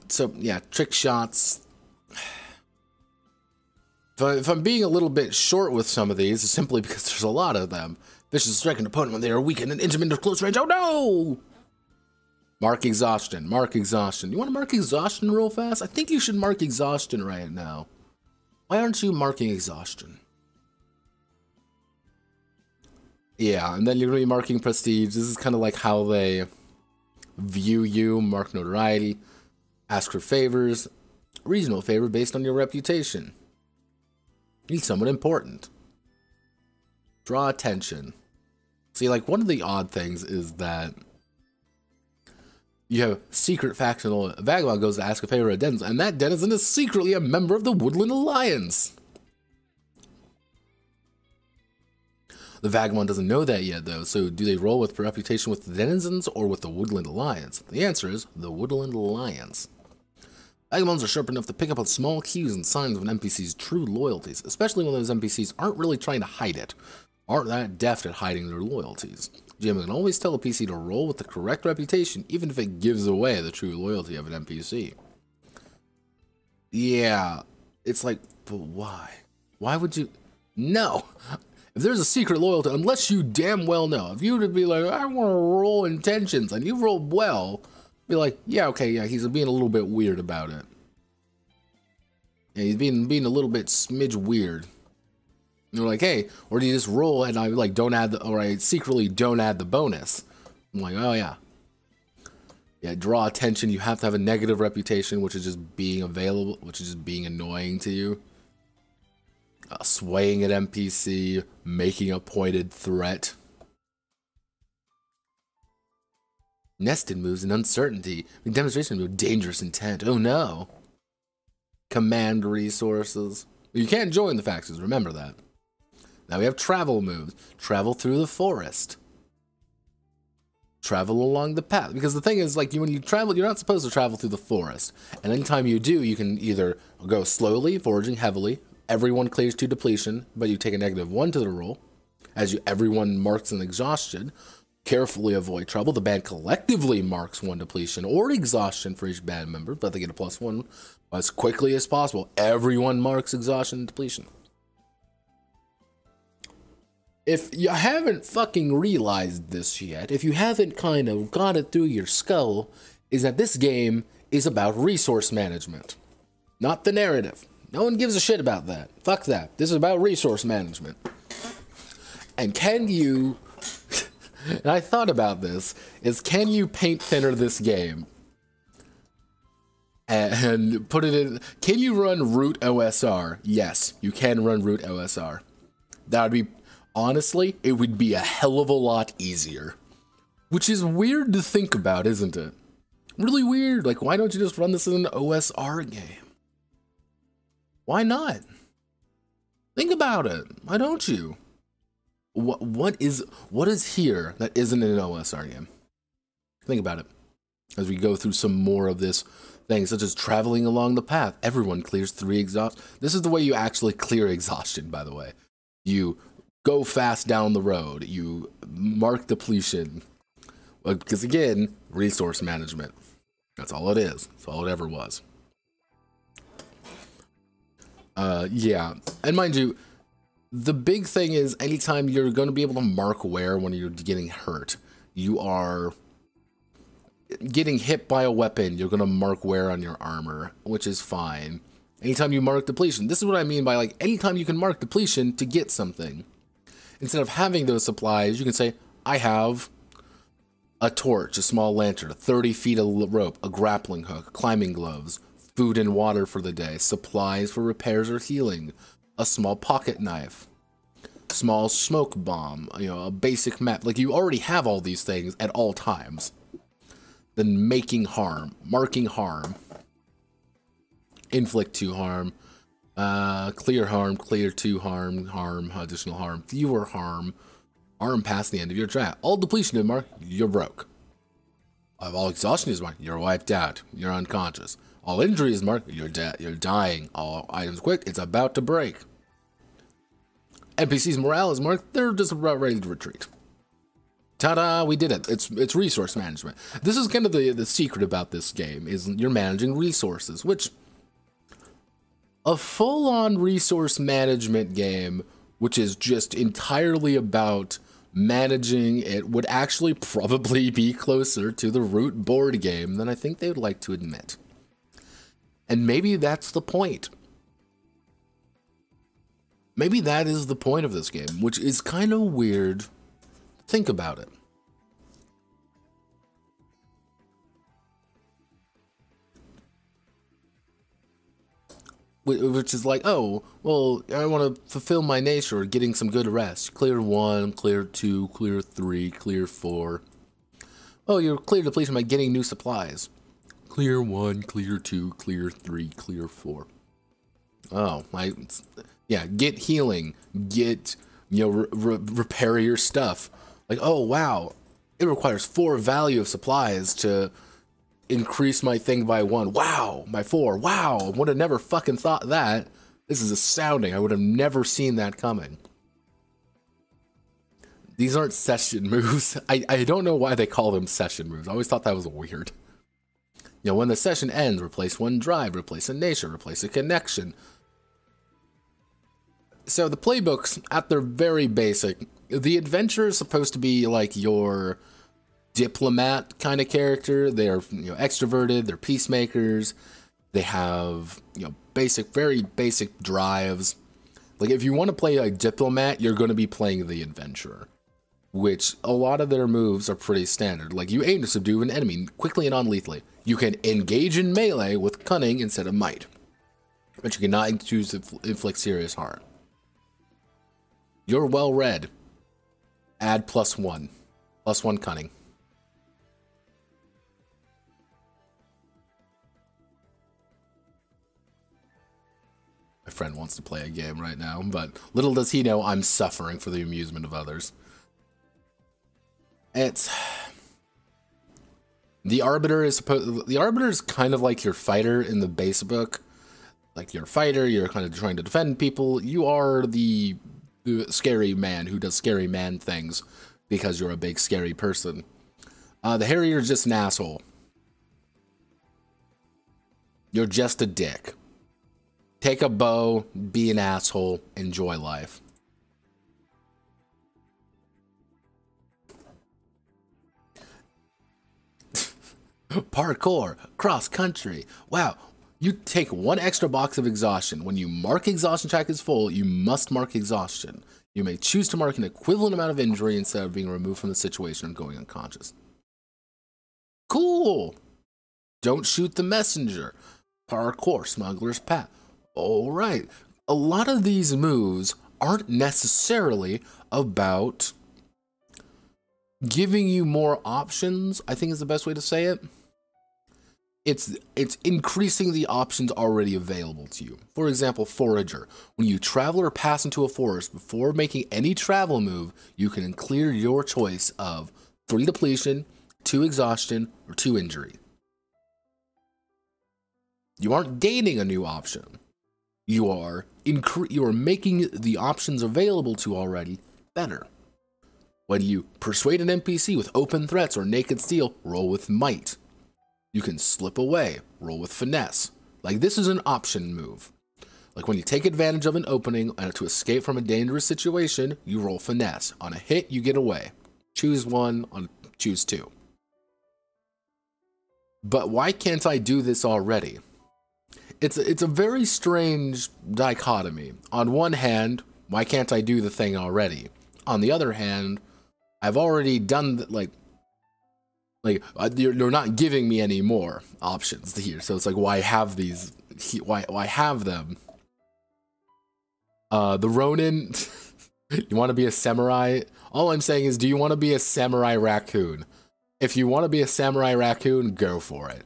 So, yeah, trick shots. If I'm being a little bit short with some of these, it's simply because there's a lot of them. Vicious strike an opponent when they are weak and an inch of close range. Oh no! Mark exhaustion. Mark exhaustion. You want to mark exhaustion real fast? I think you should mark exhaustion right now. Why aren't you marking exhaustion? Yeah, and then you're going to be marking prestige. This is kind of like how they view you. Mark notoriety. Ask for favors. Regional favor based on your reputation. He's someone important. Draw attention. See, like, one of the odd things is that you have secret factional vagabond goes to ask a favor of a denizen, and that denizen is secretly a member of the Woodland Alliance. The vagabond doesn't know that yet, though, so do they roll with reputation with the denizens or with the Woodland Alliance? The answer is the Woodland Alliance. Vagabonds are sharp enough to pick up on small cues and signs of an NPC's true loyalties, especially when those NPCs aren't really trying to hide it, aren't that deft at hiding their loyalties. GM can always tell a PC to roll with the correct reputation, even if it gives away the true loyalty of an NPC. Yeah, it's like, but why? Why would you? No! If there's a secret loyalty, unless you damn well know, if you were to be like, I want to roll intentions, and you rolled well, be like, yeah, okay, yeah, he's being a little bit weird about it. Yeah, he's being a little bit smidge weird. And they're like, hey, or do you just roll and I like don't add the, or I secretly don't add the bonus? I'm like, oh yeah. Yeah, draw attention. You have to have a negative reputation, which is just being available, which is just being annoying to you. Swaying at NPC, making a pointed threat. Nested moves and uncertainty. Demonstration move, dangerous intent. Oh no. Command resources. You can't join the factions, remember that. Now we have travel moves. Travel through the forest. Travel along the path. Because the thing is, like, when you travel, you're not supposed to travel through the forest. And anytime you do, you can either go slowly, foraging heavily. Everyone clears to depletion, but you take a -1 to the roll. As everyone marks an exhaustion. Carefully avoid trouble. The band collectively marks 1 depletion or exhaustion for each band member, but they get a +1 as quickly as possible. Everyone marks exhaustion and depletion. If you haven't fucking realized this yet, if you haven't kind of got it through your skull, is that this game is about resource management, not the narrative. No one gives a shit about that. Fuck that. This is about resource management. And can you... and I thought about this, is can you paint thinner this game? And put it in... Can you run root OSR? Yes, you can run root OSR. That would be... Honestly, it would be a hell of a lot easier. Which is weird to think about, isn't it? Really weird. Like, why don't you just run this in an OSR game? Why not? Think about it. Why don't you? What is here that isn't in an OSR game? Think about it. As we go through some more of this thing, such as traveling along the path. Everyone clears 3 exhaust. This is the way you actually clear exhaustion, by the way. You go fast down the road. You mark depletion. Because again, resource management. That's all it is. That's all it ever was. Yeah. And mind you, the big thing is anytime you're going to be able to mark where when you're getting hurt, you are getting hit by a weapon, you're going to mark wear on your armor, which is fine. Anytime you mark depletion, this is what I mean by, like, anytime you can mark depletion to get something. Instead of having those supplies, you can say, I have a torch, a small lantern, 30 feet of rope, a grappling hook, climbing gloves, food and water for the day, supplies for repairs or healing, a small pocket knife, small smoke bomb, you know, a basic map. Like, you already have all these things at all times. Then making harm, marking harm, inflict 2 harm, clear harm, clear 2 harm, harm, additional harm, fewer harm, harm past the end of your track. All depletion is marked, you're broke. All exhaustion is marked, you're wiped out, you're unconscious. All injury is marked, you're dead, you're dying. All items quick, it's about to break. NPC's morale is marked, they're just about ready to retreat. Ta-da, we did it. It's resource management. This is kind of the secret about this game, is you're managing resources, which a full-on resource management game, which is just entirely about managing it would actually probably be closer to the root board game than I think they would like to admit. And maybe that's the point. Maybe that is the point of this game, which is kind of weird. Think about it. Which is like, oh, well, I want to fulfill my nature, getting some good rest. Clear 1, clear 2, clear 3, clear 4. Oh, you're clear depletion by getting new supplies. Clear 1, clear 2, clear 3, clear 4. Oh, yeah, get healing, get, repair your stuff. Like, oh, wow, it requires 4 value of supplies to increase my thing by 1. Wow, my 4. Wow, I would have never fucking thought that. This is astounding. I would have never seen that coming. These aren't session moves. I don't know why they call them session moves. I always thought that was weird. When the session ends, replace 1 drive, replace a nature, replace a connection. So the playbooks, at their very basic, the adventure is supposed to be like your diplomat kind of character. They're extroverted, they're peacemakers, they have very basic drives. Like if you want to play a diplomat, you're going to be playing the adventurer, which a lot of their moves are pretty standard. Like you aim to subdue an enemy quickly and non-lethally. You can engage in melee with cunning instead of might, but you cannot choose to inflict serious harm. You're well read. Add +1 cunning. My friend wants to play a game right now, but little does he know I'm suffering for the amusement of others. The Arbiter is kind of like your fighter in the base book. Like you're a fighter, you're kind of trying to defend people. You are the scary man who does scary man things because you're a big scary person. The Harrier is just an asshole. You're just a dick. Take a bow, be an asshole, enjoy life. Parkour, cross country. Wow, you take 1 extra box of exhaustion. When you mark exhaustion track is full, you must mark exhaustion. You may choose to mark an equivalent amount of injury instead of being removed from the situation and going unconscious. Cool. Don't shoot the messenger. Parkour, smuggler's path. All right. A lot of these moves aren't necessarily about giving you more options, I think is the best way to say it. It's increasing the options already available to you. For example, Forager. When you travel or pass into a forest, before making any travel move, you can clear your choice of 3 depletion, 2 exhaustion, or 2 injury. You aren't gaining a new option. You are making the options available to already better. When you persuade an NPC with open threats or naked steel, roll with might. You can slip away, roll with finesse. Like this is an option move. Like when you take advantage of an opening and to escape from a dangerous situation, you roll finesse. On a hit, you get away. Choose 1, choose 2. But why can't I do this already? It's a very strange dichotomy. On one hand, why can't I do the thing already? On the other hand, I've already done you're not giving me any more options here. So it's like, why have these? Why have them? The Ronin. You want to be a samurai? All I'm saying is, do you want to be a samurai raccoon? If you want to be a samurai raccoon, go for it.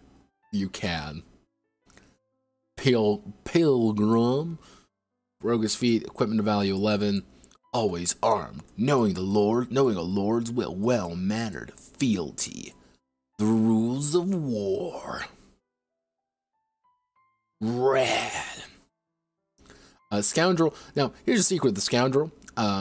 You can. Pilgrim. Rogue's feet. Equipment value 11. Always armed. Knowing a lord's will. Well-mannered. Fealty. The rules of war. Rad. Scoundrel. Now, here's a secret of the Scoundrel.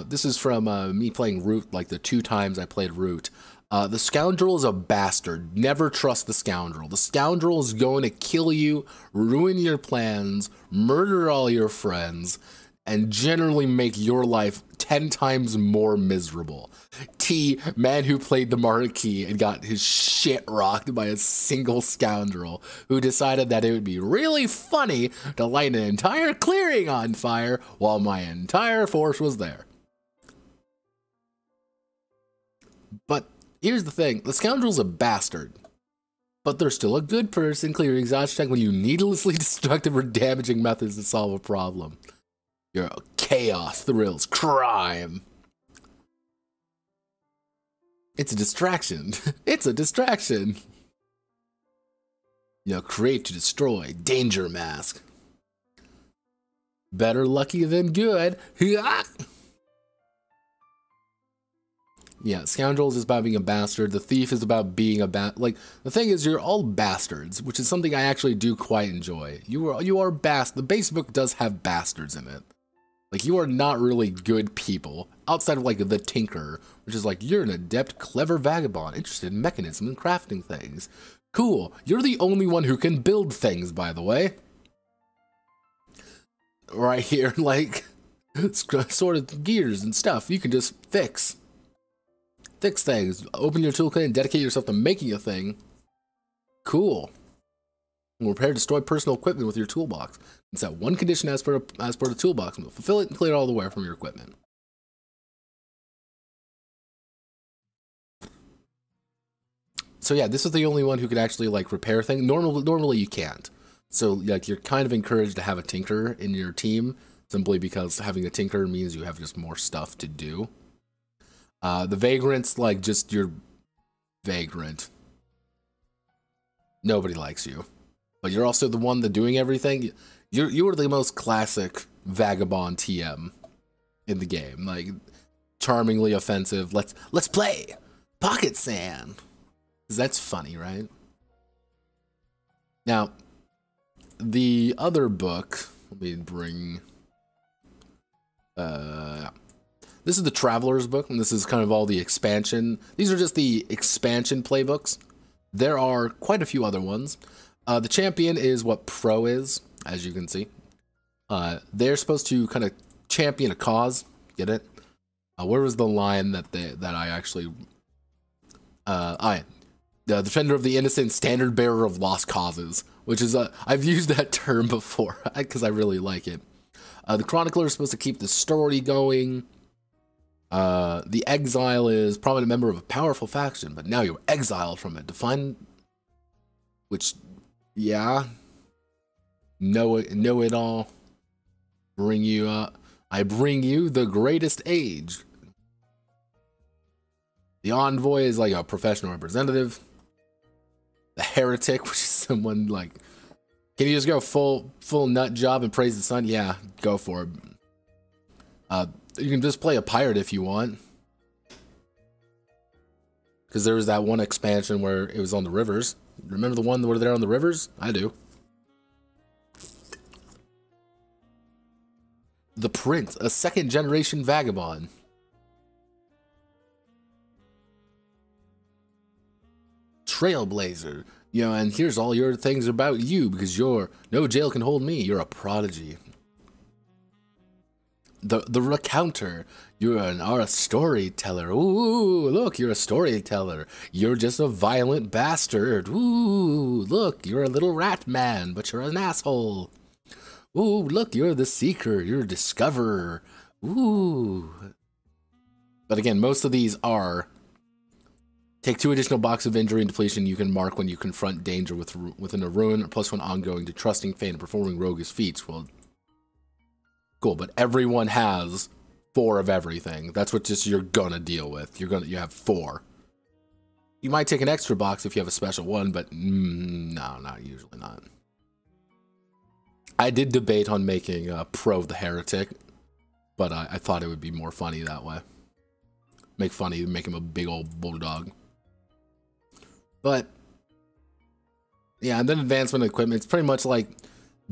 This is from me playing Root, like the 2 times I played Root. The Scoundrel is a bastard. Never trust the Scoundrel. The Scoundrel is going to kill you, ruin your plans, murder all your friends, and generally make your life 10 times more miserable. T, man who played the Marquis and got his shit rocked by a single scoundrel who decided that it would be really funny to light an entire clearing on fire while my entire force was there. But here's the thing, the scoundrel's a bastard. But they're still a good person clearing exhaust check when you needlessly destructive or damaging methods to solve a problem. You're chaos, thrills, crime. It's a distraction. It's a distraction. You know, create to destroy, danger mask. Better lucky than good. Yeah, Scoundrels is about being a bastard. The Thief is about being a like, the thing is, you're all bastards, which is something I actually do quite enjoy. You are the base book does have bastards in it. Like, you are not really good people, outside of, like, the Tinker, which is like, you're an adept, clever vagabond, interested in mechanism and crafting things. Cool, you're the only one who can build things, by the way. Right here, like, sort of gears and stuff, you can just fix things. Open your toolkit and dedicate yourself to making a thing. Cool. Repair, destroy personal equipment with your toolbox. It's that one condition as per the toolbox. Fulfill it and clear all the wear from your equipment. So yeah, this is the only one who could actually like repair things. Normally you can't. So like you're kind of encouraged to have a tinker in your team simply because having a tinker means you have just more stuff to do. The vagrant's like just your vagrant. Nobody likes you, but you're also the one that's doing everything. You are the most classic vagabond TM in the game. Like charmingly offensive. Let's play pocket sand. 'Cause that's funny, right? Now, the other book. Let me bring. This is the Traveler's book, and this is kind of all the expansion. These are just the expansion playbooks. There are quite a few other ones. The Champion is what Pro is, as you can see. They're supposed to kind of champion a cause. Get it? Where was the line that I actually... the Defender of the Innocent, Standard Bearer of Lost Causes, which is... I've used that term before, because I really like it. The Chronicler is supposed to keep the story going. The Exile is probably a member of a powerful faction, but now you're exiled from it. Define, which, yeah, know it all. Bring you up. I bring you the greatest age. The Envoy is like a professional representative. The Heretic, which is someone like, can you just go full nut job and praise the sun? Yeah, go for it. You can just play a pirate if you want. Because there was that one expansion where it was on the rivers. Remember the one where they're on the rivers? I do. The Prince, a second-generation vagabond. Trailblazer. You know, and here's all your things about you, because you're... No jail can hold me. You're a prodigy. The Recounter. You are a storyteller. Ooh, look, you're a storyteller. You're just a violent bastard. Ooh, look, you're a little rat man, but you're an asshole. Ooh, look, you're the seeker. You're a discoverer. Ooh. But again, most of these are... Take 2 additional boxes of injury and depletion you can mark when you confront danger within a ruin, or +1 ongoing to trusting fate and performing roguish feats. Well, cool, but everyone has 4 of everything. That's what just you're gonna deal with. You have 4. You might take an extra box if you have a special one, but no, not usually not. I did debate on making Pro the Heretic, but I thought it would be more funny that way. Make him a big old bulldog. But yeah, and then advancement equipment. It's pretty much like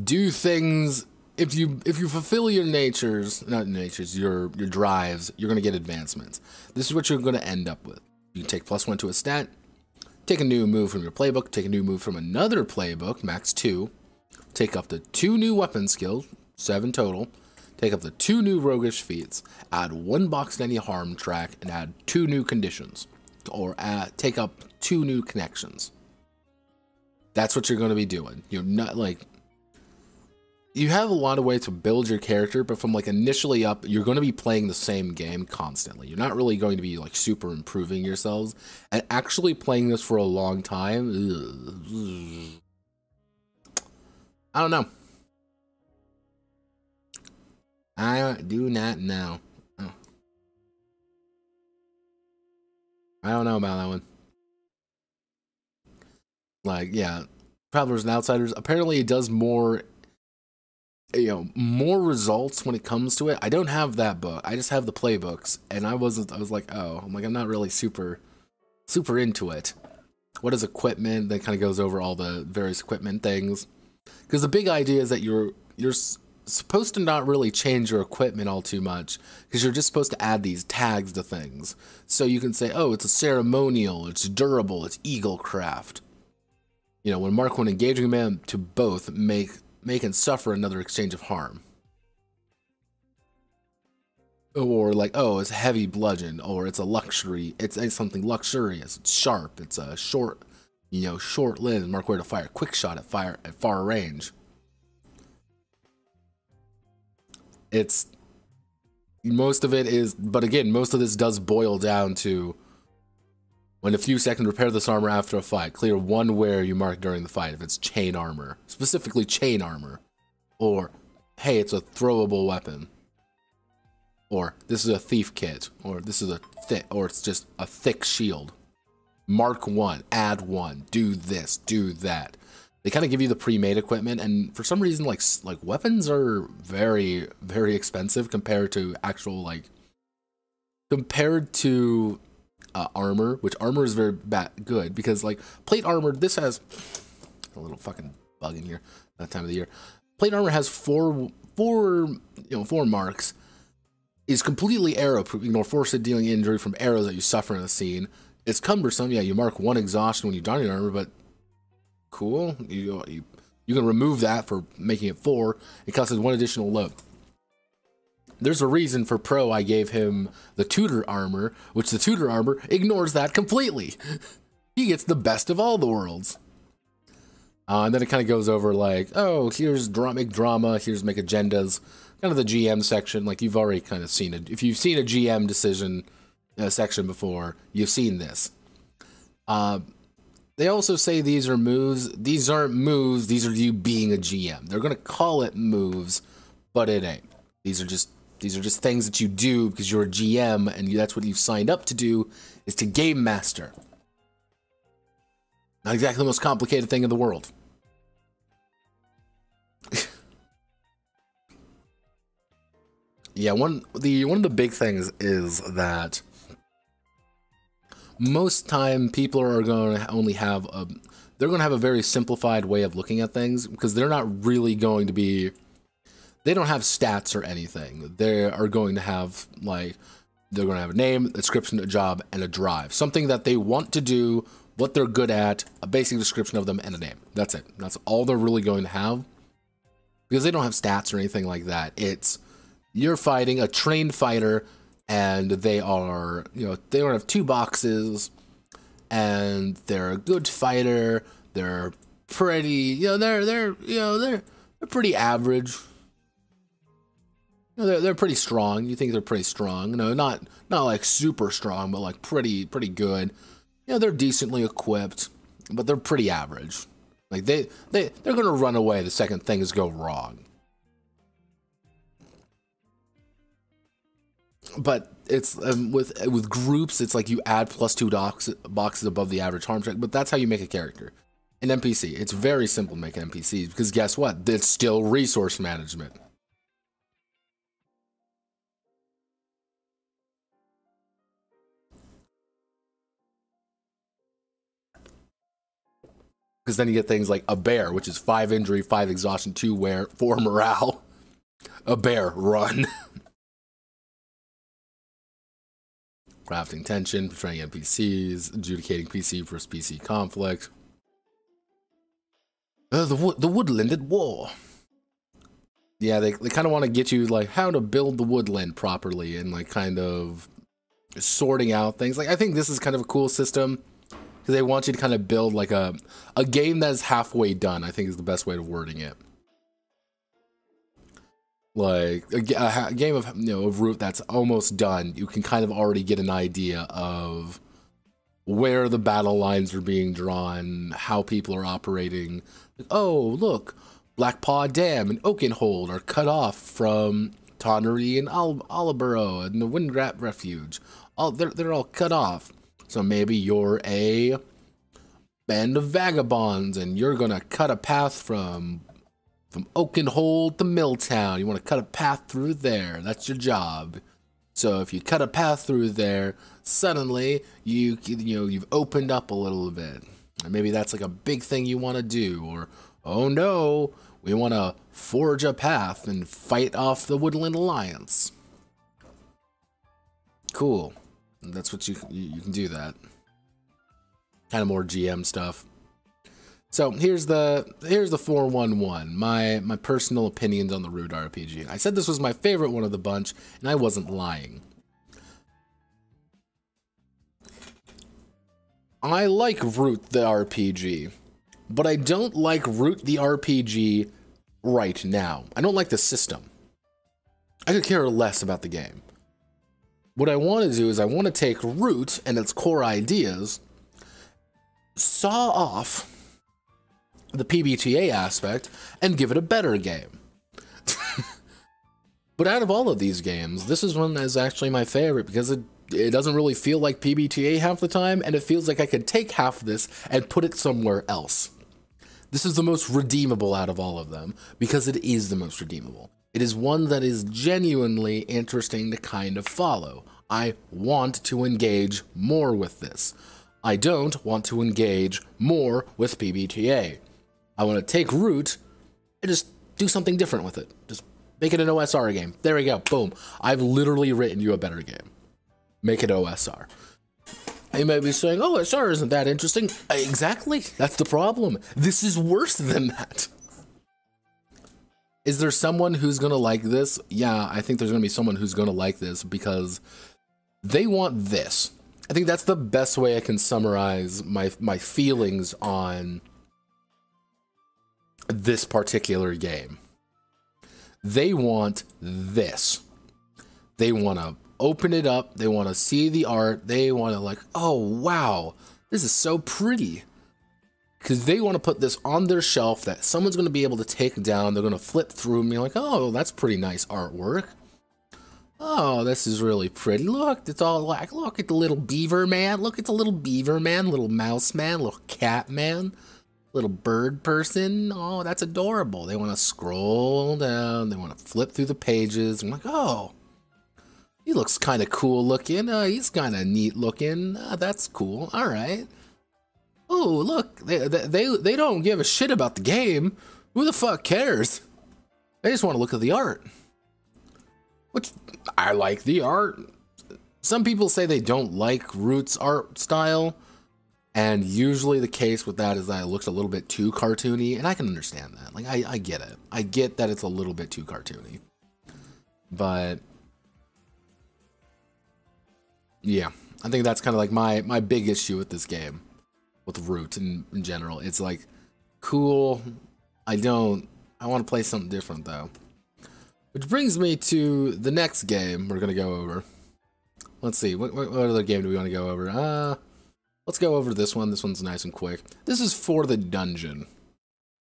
do things. If you fulfill your your drives, you're gonna get advancements. This is what you're gonna end up with. You can take +1 to a stat, take a new move from your playbook, take a new move from another playbook, max 2, take up to 2 new weapon skills, 7 total, Pick up the 2 new roguish feats, add 1 box to any harm track, and add 2 new conditions. Or take up 2 new connections. That's what you're going to be doing. You're not like... You have a lot of ways to build your character, but from like initially up, you're going to be playing the same game constantly. You're not really going to be like super improving yourselves. And actually playing this for a long time, I don't know. I do not know. Oh. I don't know about that one. Like, yeah, Travelers and Outsiders, apparently it does more... more results when it comes to it. I don't have that book. I just have the playbooks, and I was like, oh, I'm not really super into it. What is equipment? That kind of goes over all the various equipment things. Because the big idea is that you're supposed to not really change your equipment all too much, because you're just supposed to add these tags to things. So you can say, oh, it's a ceremonial, it's durable, it's eagle craft. When mark one engaging man to both make and suffer another exchange of harm. Or like, oh, it's heavy bludgeon, or it's a luxury, it's something luxurious, it's sharp, it's a short, short lens, mark where to fire, quick shot at far range. It's, most of it is, but again, most of this does boil down to, when a few seconds, repair this armor after a fight. Clear 1 wear you mark during the fight if it's chain armor. Specifically chain armor. Or, hey, it's a throwable weapon. Or, this is a thief kit. Or, this is or it's just a thick shield. Mark 1, add 1, do this, do that. They kind of give you the pre-made equipment, and for some reason, like weapons are very, very expensive compared to actual, compared to... armor, which armor is very good, because like plate armor, this has a little fucking bug in here that time of the year. Plate armor has four marks, is completely arrow proof, ignore force dealing injury from arrows that you suffer in the scene. It's cumbersome, yeah, you mark 1 exhaustion when you don your armor, but cool, you can remove that for making it 4. It costs 1 additional load. There's a reason for Pro I gave him the tutor armor, which the tutor armor ignores that completely. He gets the best of all the worlds. And then it kind of goes over like, oh, here's make drama, here's make agendas, kind of the GM section. Like you've already kind of seen it. If you've seen a GM decision section before, you've seen this. They also say these are moves. These aren't moves. These are you being a GM. They're going to call it moves, but it ain't. These are just things that you do because you're a GM and that's what you've signed up to do, is to game master. Not exactly the most complicated thing in the world. Yeah, one of the big things is that most time people are going to only have they're going to have a very simplified way of looking at things, because they're not really going to be, they don't have stats or anything. They are going to have they're going to have a name, a description, a job, and a drive. Something that they want to do, what they're good at, a basic description of them, and a name. That's it. That's all they're really going to have. Because they don't have stats or anything like that. It's, you're fighting a trained fighter, and they are, they don't have 2 boxes, and they're a good fighter. They're pretty, they're pretty average. They're pretty strong. You think they're pretty strong. Not like super strong, but like pretty good. They're decently equipped, but they're pretty average. Like they're gonna run away the second things go wrong. But it's with groups, it's like you add +2 boxes above the average harm check. But that's how you make a character. An NPC, it's very simple to make NPCs, because guess what? It's still resource management. Because then you get things like a bear, which is 5 injury, 5 exhaustion, 2 wear, 4 morale. A bear, run. Crafting tension, portraying NPCs, adjudicating PC versus PC conflict. The woodland at war. Yeah, they kind of want to get you like how to build the woodland properly and like kind of sorting out things. Like I think this is kind of a cool system because they want you to kind of build like a game that's halfway done. I think is the best way of wording it. Like a game of of Root that's almost done. You can kind of already get an idea of where the battle lines are being drawn, how people are operating. Like, oh, look, Blackpaw Dam and Oakenhold are cut off from Tonnery and Alaboro and the Windgap Refuge. They're all cut off. So maybe you're a band of vagabonds and you're gonna cut a path from Oakenhold to Milltown. You want to cut a path through there. That's your job. So if you cut a path through there, suddenly you've opened up a little bit. And maybe that's like a big thing you want to do. Or, oh no, we want to forge a path and fight off the Woodland Alliance. Cool. That's what you can do that. Kind of more GM stuff. So here's the 411, my personal opinions on the Root RPG. I said this was my favorite one of the bunch, and I wasn't lying. I like Root the RPG, but I don't like Root the RPG right now. I don't like the system. I could care less about the game. What I want to do is I want to take Root and its core ideas, saw off the PBTA aspect, and give it a better game. But out of all of these games, this is one that's actually my favorite because it doesn't really feel like PBTA half the time, and it feels like I could take half of this and put it somewhere else. This is the most redeemable out of all of them because it is the most redeemable. It is one that is genuinely interesting to kind of follow. I want to engage more with this. I don't want to engage more with PBTA. I want to take Root and just do something different with it. Just make it an OSR game. There we go. Boom. I've literally written you a better game. Make it OSR. You may be saying, OSR isn't that interesting. Exactly. That's the problem. This is worse than that. Is there someone who's going to like this? Yeah, I think there's going to be someone who's going to like this because they want this. I think that's the best way I can summarize my feelings on this particular game. They want this. They want to open it up. They want to see the art. They want to like, oh, wow, this is so pretty. Because they want to put this on their shelf that someone's going to be able to take down. They're going to flip through and be like, oh, that's pretty nice artwork. Oh, this is really pretty. Look, it's all like, look at the little beaver man. Look at the little beaver man, little mouse man, little cat man. Little bird person. Oh, that's adorable. They want to scroll down. They want to flip through the pages. I'm like, oh, he looks kind of cool looking. He's kind of neat looking. That's cool. All right. Oh, look, they don't give a shit about the game. Who the fuck cares? They just want to look at the art. Which, I like the art. Some people say they don't like Root's art style. And usually the case with that is that it looks a little bit too cartoony, and I can understand that. Like, I get it. I get that it's a little bit too cartoony. But, yeah, I think that's kind of like my big issue with this game, with Root in general. It's like, cool, I want to play something different, though. Which brings me to the next game we're going to go over. Let's see, what other game do we want to go over? Let's go over this one. This one's nice and quick. This is For the Dungeon.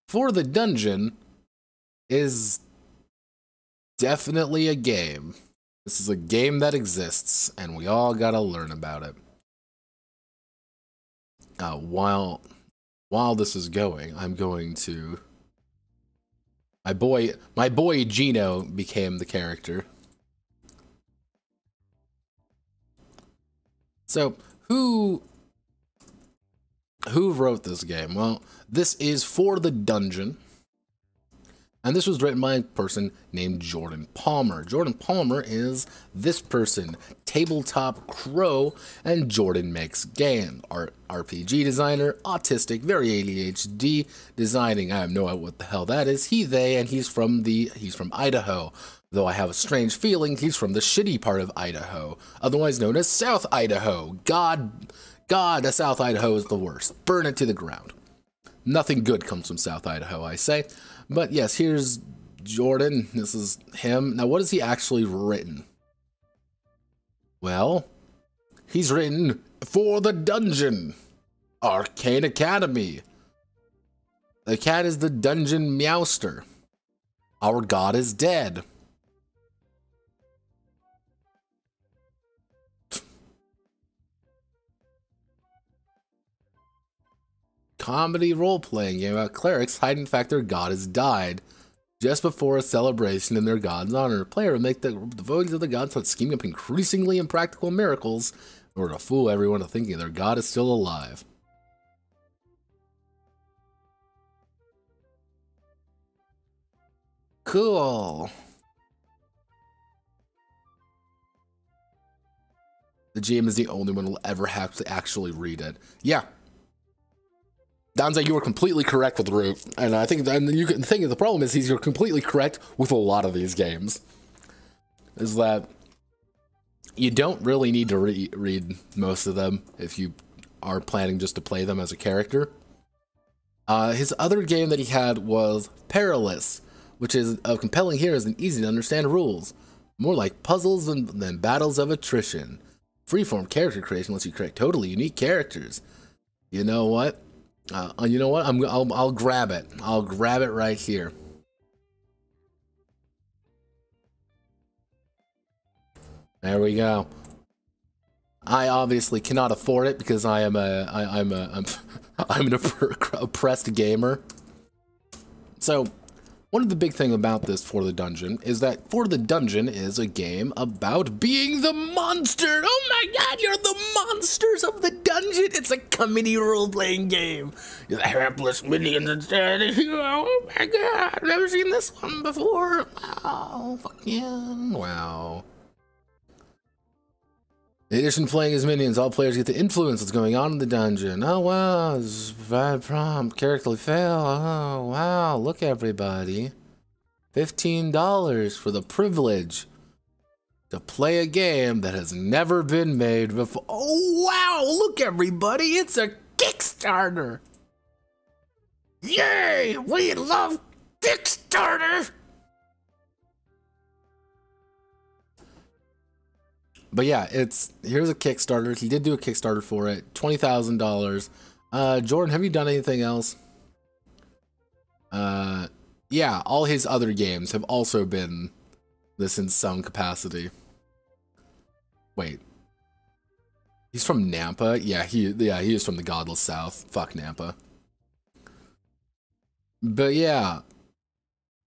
For the Dungeon is definitely a game. This is a game that exists, and we all gotta learn about it. While this is going, I'm going to... My boy Gino became the character. So, who wrote this game? Well, this is For the Dungeon, and this was written by a person named Jordan Palmer. Jordan Palmer is this person, Tabletop Crow, and Jordan Makes Game. RPG designer, autistic, very ADHD, designing. I have no idea what the hell that is. And he's from Idaho. Though I have a strange feeling he's from the shitty part of Idaho, otherwise known as South Idaho. God, South Idaho is the worst. Burn it to the ground. Nothing good comes from South Idaho, I say. But yes, here's Jordan. This is him. Now, what has he actually written? Well, he's written For the Dungeon, Arcane Academy. The cat is the dungeon meowster. Our god is dead. Comedy role-playing game about clerics hiding the fact their god has died just before a celebration in their god's honor. Player will make the devotees of the god start scheming up increasingly impractical miracles in order to fool everyone into thinking their god is still alive. Cool. The GM is the only one who will ever have to actually read it. Yeah. Danza, you were completely correct with Root, and I think the problem is you're completely correct with a lot of these games. Is that you don't really need to read most of them if you are planning just to play them as a character. His other game that he had was Perilous, which is of compelling heroes and easy to understand rules. More like puzzles than battles of attrition. Freeform character creation lets you create totally unique characters. You know what? I'll grab it. I'll grab it right here. There we go. I obviously cannot afford it because I'm an oppressed gamer. So, one of the big thing about this For the Dungeon is that For the Dungeon is a game about being the monster. Oh my god, you're the monsters of the dungeon. It's a comedy role-playing game. You're the hapless minions instead of the hero. Oh my god, I've never seen this one before. Wow, fuck yeah, wow. In addition to playing as minions, all players get to influence what's going on in the dungeon. Oh wow, it's bad prompt, character fail. Oh wow, look everybody. $15 for the privilege to play a game that has never been made before. Oh wow, look everybody, it's a Kickstarter. Yay, we love Kickstarter. But yeah, here's a Kickstarter. He did do a Kickstarter for it. $20,000. Jordan, have you done anything else? Yeah, all his other games have also been this in some capacity. Wait. He's from Nampa? Yeah, he is from the Godless South. Fuck Nampa. But yeah,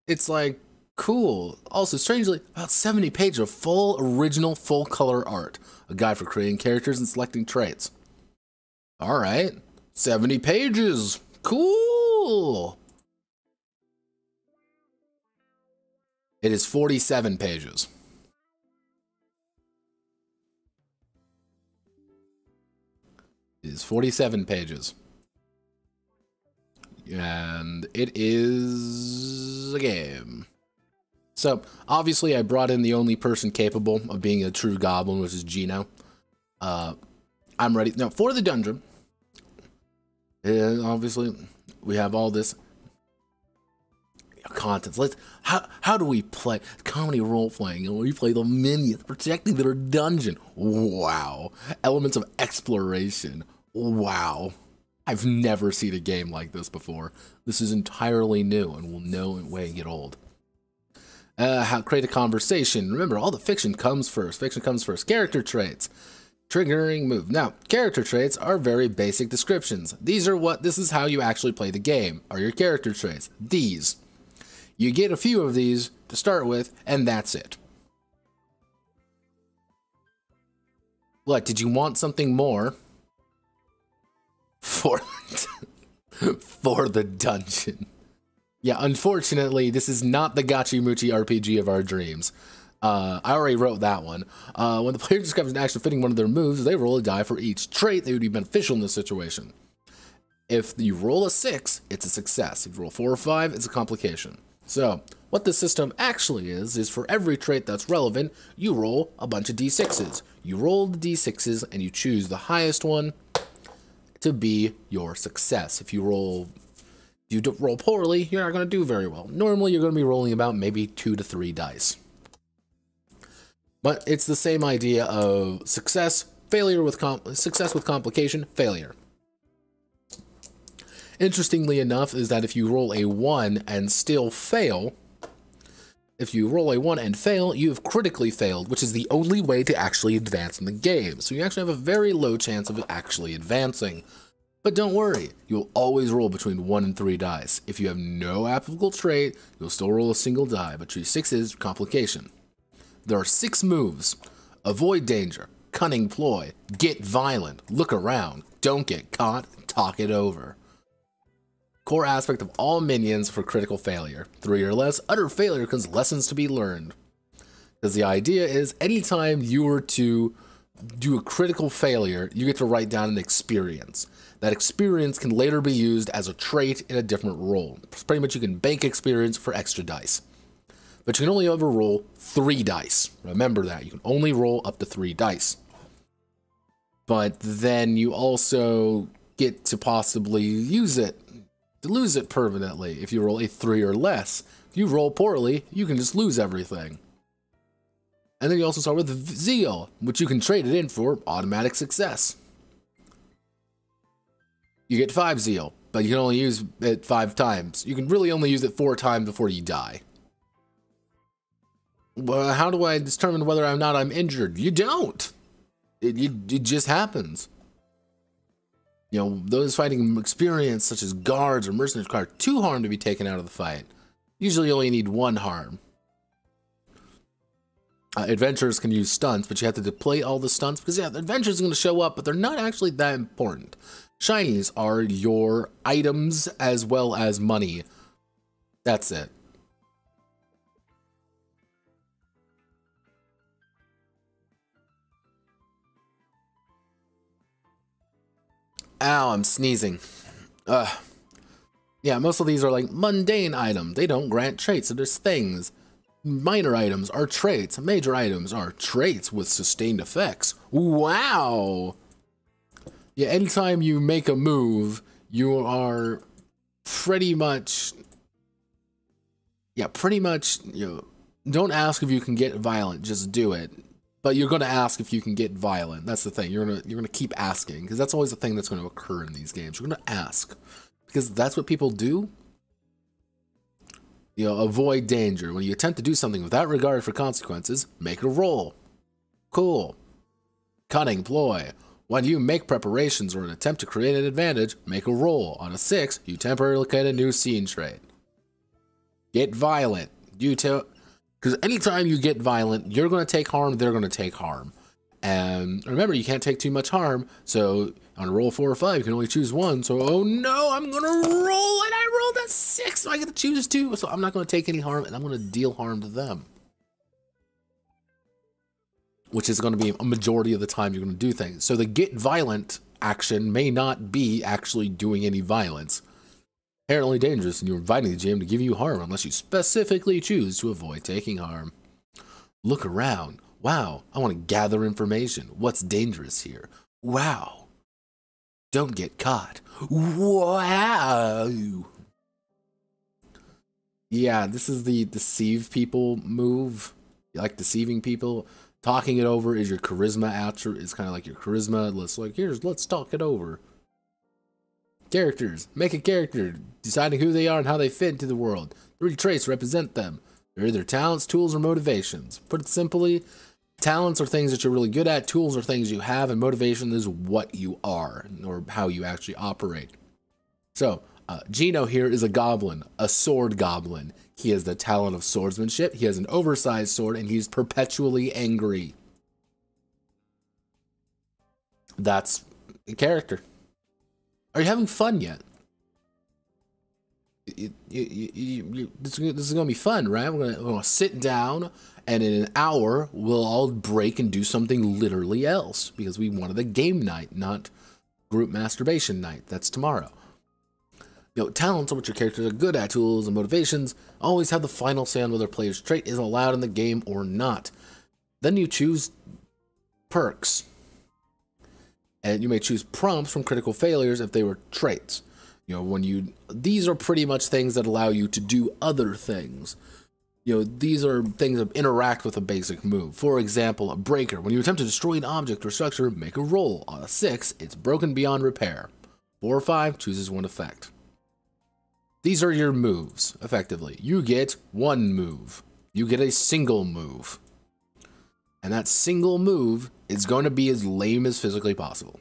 it's like cool. Also, strangely, about 70 pages of full original full color art. A guide for creating characters and selecting traits. Alright. 70 pages. Cool. It is 47 pages. It is 47 pages. And it is a game. So, obviously, I brought in the only person capable of being a true goblin, which is Gino. I'm ready. Now, For the Dungeon, obviously, we have all this content. How do we play comedy role-playing? And we play the minions protecting their dungeon. Wow. Elements of exploration. Wow. I've never seen a game like this before. This is entirely new and will know when it get old. How create a conversation. Remember, all the fiction comes first. Fiction comes first. Character traits. Triggering move. Now, character traits are very basic descriptions. This is how you actually play the game, are your character traits. These. You get a few of these to start with, and that's it. What, did you want something more? For the dungeon. Yeah, unfortunately, this is not the Gachi Muchi RPG of our dreams. I already wrote that one. When the player discovers an action fitting one of their moves, they roll a die for each trait that would be beneficial in this situation. If you roll a 6, it's a success. If you roll 4 or 5, it's a complication. So, what the system actually is for every trait that's relevant, you roll a bunch of d6s. You roll the d6s and you choose the highest one to be your success. If you roll poorly, you're not going to do very well. Normally, you're going to be rolling about maybe 2 to 3 dice. But it's the same idea of success, failure with success with complication, failure. Interestingly enough is that if you roll a 1 and still fail, if you roll a 1 and fail, you have critically failed, which is the only way to actually advance in the game. So you actually have a very low chance of actually advancing. But don't worry, you'll always roll between 1 and 3 dice. If you have no applicable trait, you'll still roll a single die, but your 6 is complication. There are 6 moves: avoid danger, cunning ploy, get violent, look around, don't get caught, talk it over. Core aspect of all minions for critical failure. 3 or less, utter failure because lessons to be learned. Because the idea is anytime you were to do a critical failure, you get to write down an experience. That experience can later be used as a trait in a different role. Pretty much you can bank experience for extra dice. But you can only ever roll 3 dice. Remember that. You can only roll up to 3 dice. But then you also get to possibly use it, to lose it permanently if you roll a 3 or less. If you roll poorly, you can just lose everything. And then you also start with Zeal, which you can trade it in for automatic success. You get 5 Zeal, but you can only use it 5 times. You can really only use it 4 times before you die. Well, how do I determine whether or not I'm injured? You don't. It just happens. You know, those fighting experience, such as guards or mercenaries, require 2 harm to be taken out of the fight. Usually you only need 1 harm. Adventurers can use stunts, but you have to deploy all the stunts, because yeah, the adventurers are going to show up, but they're not actually that important. Shinies are your items as well as money. That's it. Ow, I'm sneezing. Yeah, most of these are like mundane items. They don't grant traits, so there's things. Minor items are traits. Major items are traits with sustained effects. Wow! Yeah, anytime you make a move, you are pretty much... Yeah, pretty much, you know, don't ask if you can get violent, just do it. But you're going to ask if you can get violent. That's the thing. You're going to keep asking, because that's always the thing that's going to occur in these games. You're going to ask, because that's what people do. You know, avoid danger. When you attempt to do something without regard for consequences, make a roll. Cool. Cunning ploy. When you make preparations or an attempt to create an advantage, make a roll. On a 6, you temporarily get a new scene trait. Get violent. Because anytime you get violent, you're going to take harm, they're going to take harm. And remember, you can't take too much harm, so on a roll 4 or 5, you can only choose 1. So, oh no, I'm going to roll, and I rolled a 6, so I get to choose 2. So I'm not going to take any harm, and I'm going to deal harm to them. Which is going to be a majority of the time you're going to do things. So the get violent action may not be actually doing any violence. Inherently dangerous, and you're inviting the GM to give you harm unless you specifically choose to avoid taking harm. Look around. Wow, I want to gather information. What's dangerous here? Wow. Don't get caught. Wow. Yeah, this is the deceive people move. You like deceiving people. Talking it over is your charisma attribute. It's kind of like your charisma. Let's talk it over. Characters. Make a character. Deciding who they are and how they fit into the world. 3 traits represent them. They're either talents, tools, or motivations. Put it simply, talents are things that you're really good at, tools are things you have, and motivation is what you are, or how you actually operate. So, Gino here is a goblin, a sword goblin. He has the talent of swordsmanship, he has an oversized sword, and he's perpetually angry. That's a character. Are you having fun yet? This is gonna be fun, right? We're gonna sit down, and in an hour, we'll all break and do something literally else because we wanted a game night, not group masturbation night. That's tomorrow. Talents are what your characters are good at. Tools and motivations always have the final say on whether a player's trait is allowed in the game or not. Then you choose perks, and you may choose prompts from critical failures if they were traits. These are pretty much things that allow you to do other things. These are things that interact with a basic move. For example, a breaker. When you attempt to destroy an object or structure, make a roll. On a 6, it's broken beyond repair. 4 or 5 chooses one effect. These are your moves, effectively. You get one move. You get a single move. And that single move is going to be as lame as physically possible.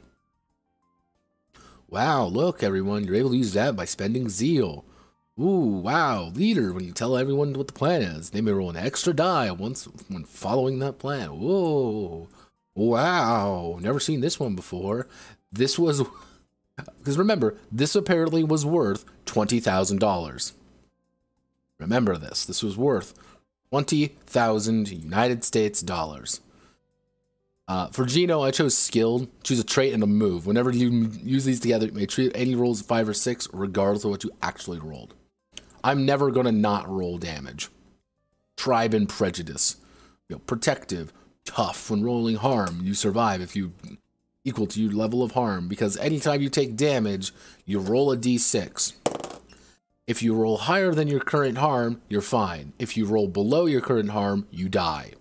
Wow, look, everyone. You're able to use that by spending zeal. Ooh, wow. Leader, when you tell everyone what the plan is, they may roll an extra die when following that plan. Whoa. Wow. Never seen this one before. This was... Because remember, this apparently was worth $20,000. Remember this. This was worth 20,000 United States dollars. For Gino, I chose skilled. Choose a trait and a move. Whenever you use these together, you may treat any rolls 5 or 6, regardless of what you actually rolled. I'm never going to not roll damage. Tribe and prejudice. Protective. Tough. When rolling harm, you survive if you equal to your level of harm, because anytime you take damage, you roll a d6. If you roll higher than your current harm, you're fine. If you roll below your current harm, you die.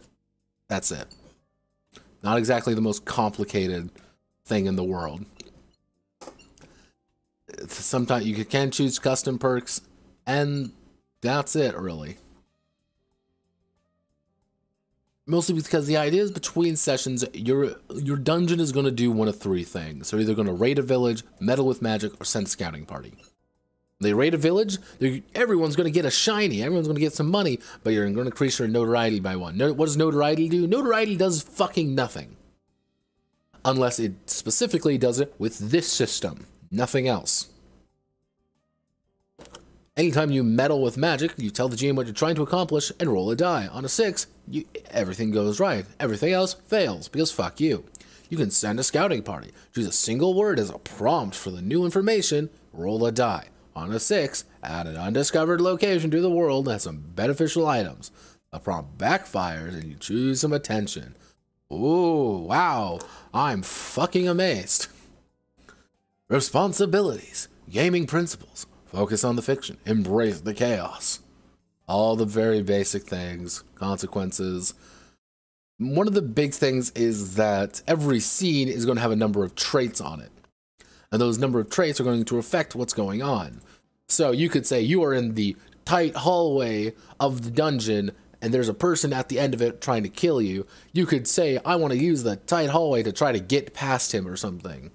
That's it. Not exactly the most complicated thing in the world. Sometimes you can choose custom perks, and that's it, really. Mostly because the idea is between sessions, your dungeon is going to do one of 3 things. They're either going to raid a village, meddle with magic, or send a scouting party. They raid a village, everyone's going to get a shiny, everyone's going to get some money, but you're going to increase your notoriety by 1. What does notoriety do? Notoriety does fucking nothing. Unless it specifically does it with this system. Nothing else. Anytime you meddle with magic, you tell the GM what you're trying to accomplish and roll a die. On a 6, everything goes right. Everything else fails, because fuck you. You can send a scouting party. Choose a single word as a prompt for the new information, roll a die. On a 6, add an undiscovered location to the world and some beneficial items. The prompt backfires and you choose some attention. Ooh, wow, I'm fucking amazed. Responsibilities, gaming principles. Focus on the fiction. Embrace the chaos. All the very basic things. Consequences. One of the big things is that every scene is going to have a number of traits on it. And those number of traits are going to affect what's going on. So you could say you are in the tight hallway of the dungeon and there's a person at the end of it trying to kill you. You could say, I want to use the tight hallway to try to get past him or something.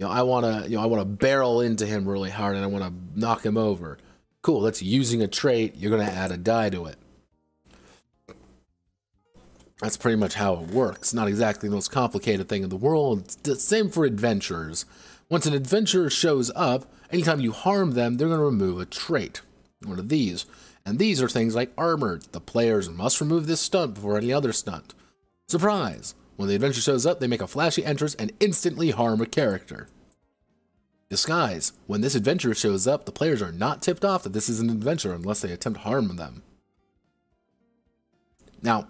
I want to barrel into him really hard and I want to knock him over. Cool, that's using a trait. You're going to add a die to it. That's pretty much how it works. Not exactly the most complicated thing in the world. It's the same for adventurers. Once an adventurer shows up, anytime you harm them, they're going to remove a trait. One of these. And these are things like armored. The players must remove this stunt before any other stunt. Surprise! When the adventurer shows up, they make a flashy entrance and instantly harm a character. Disguise. When this adventurer shows up, the players are not tipped off that this is an adventurer unless they attempt to harm them. Now,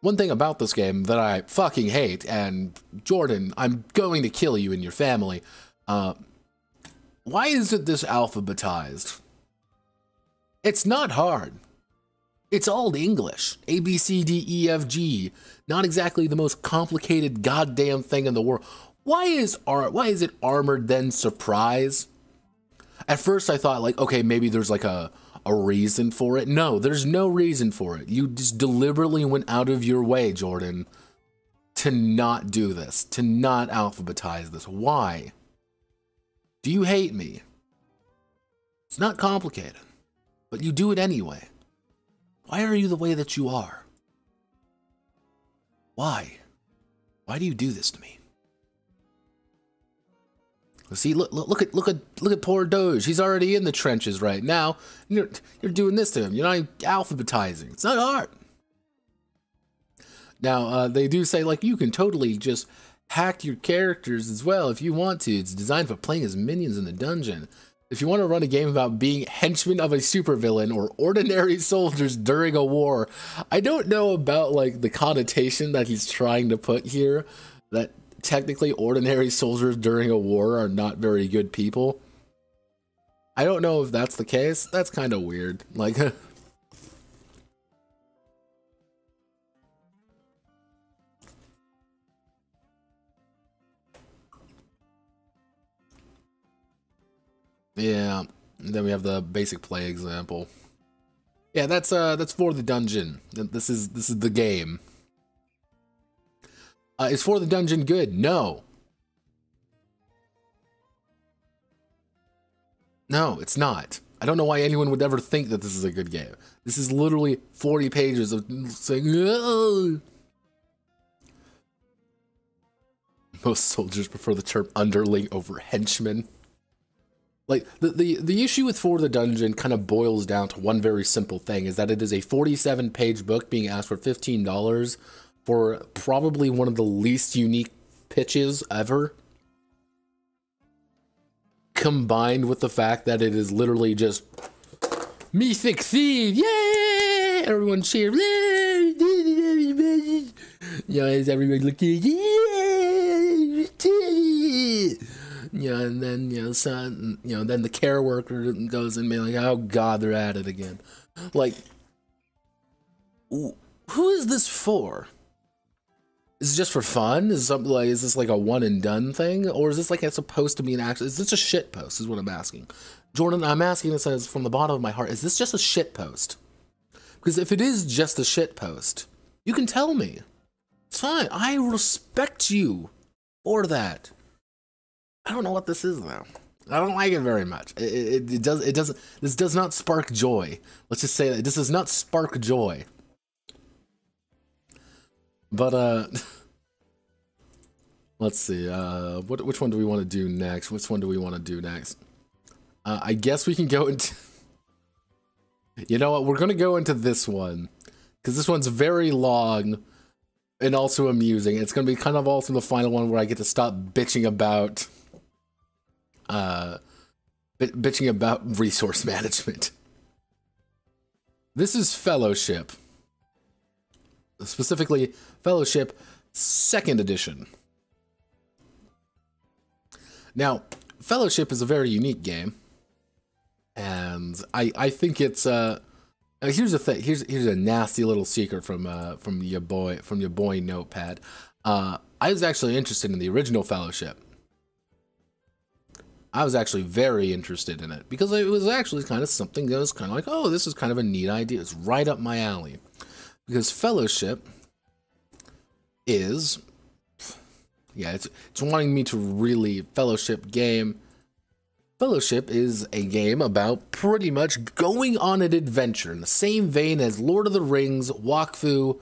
one thing about this game that I fucking hate, and Jordan, I'm going to kill you and your family. Why isn't this alphabetized? It's not hard. It's all English. A, B, C, D, E, F, G. Not exactly the most complicated goddamn thing in the world. Why is it armored then surprise? At first I thought like, okay, maybe there's like a reason for it. No, there's no reason for it. You just deliberately went out of your way, Jordan, to not do this, to not alphabetize this. Why? Do you hate me? It's not complicated, but you do it anyway. Why are you the way that you are? Why? Why do you do this to me? See, look at poor Doge. He's already in the trenches right now. You're doing this to him. You're not alphabetizing. It's not hard. Now, they do say, like, you can totally just hack your characters as well if you want to. It's designed for playing as minions in the dungeon. If you want to run a game about being henchmen of a supervillain or ordinary soldiers during a war, I don't know about, like, the connotation that he's trying to put here, that technically ordinary soldiers during a war are not very good people. I don't know if that's the case. That's kind of weird. Like, yeah. And then we have the basic play example. Yeah, that's for the dungeon. This is the game. Is for the dungeon good? No. No, it's not. I don't know why anyone would ever think that this is a good game. This is literally 40 pages of saying, oh. Most soldiers prefer the term underling over henchman. Like, the issue with For the Dungeon kind of boils down to one very simple thing, is that it is a 47-page book being asked for $15 for probably one of the least unique pitches ever. Combined with the fact that it is literally just, me succeed, yay! Everyone cheer, yay! You know, as everybody looking, yay! You know, and then, you know, then the care worker goes and be like, oh god, they're at it again. Like, who is this for? Is it just for fun? Is this like a one and done thing? Or is this like it's supposed to be an actual, is this a shit post is what I'm asking. Jordan, I'm asking this as from the bottom of my heart. Is this just a shit post? Because if it is just a shit post, you can tell me. It's fine. I respect you for that. I don't know what this is though. I don't like it very much. This does not spark joy. Let's just say that this does not spark joy. But let's see. Which one do we want to do next? Which one do we want to do next? I guess we can go into. You know what? We're gonna go into this one because this one's very long and also amusing. It's gonna be kind of also the final one where I get to stop bitching about. Bitching about resource management. This is Fellowship. Specifically, Fellowship 2nd edition. Now, Fellowship is a very unique game. And I think it's here's the thing. Here's a nasty little secret from your boy Notepad. I was actually interested in the original Fellowship. I was actually very interested in it because it was actually kind of something that was kind of like, oh, this is kind of a neat idea. It's right up my alley. Because Fellowship is, yeah, it's wanting me to really Fellowship game. Fellowship is a game about pretty much going on an adventure in the same vein as Lord of the Rings, Wakfu,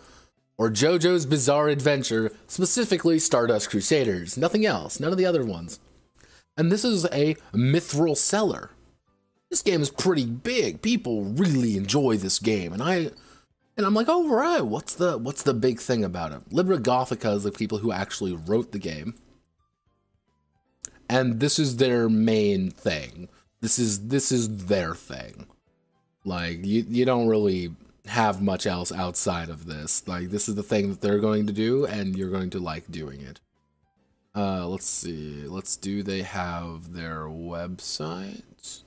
or JoJo's Bizarre Adventure, specifically Stardust Crusaders. Nothing else, none of the other ones. And this is a mithril seller. This game is pretty big. People really enjoy this game, and I'm like, oh right, what's the big thing about it? LiberiGothica is the people who actually wrote the game, and this is their main thing. This is their thing. Like you don't really have much else outside of this. Like this is the thing that they're going to do, and you're going to like doing it. Let's see. They have their website?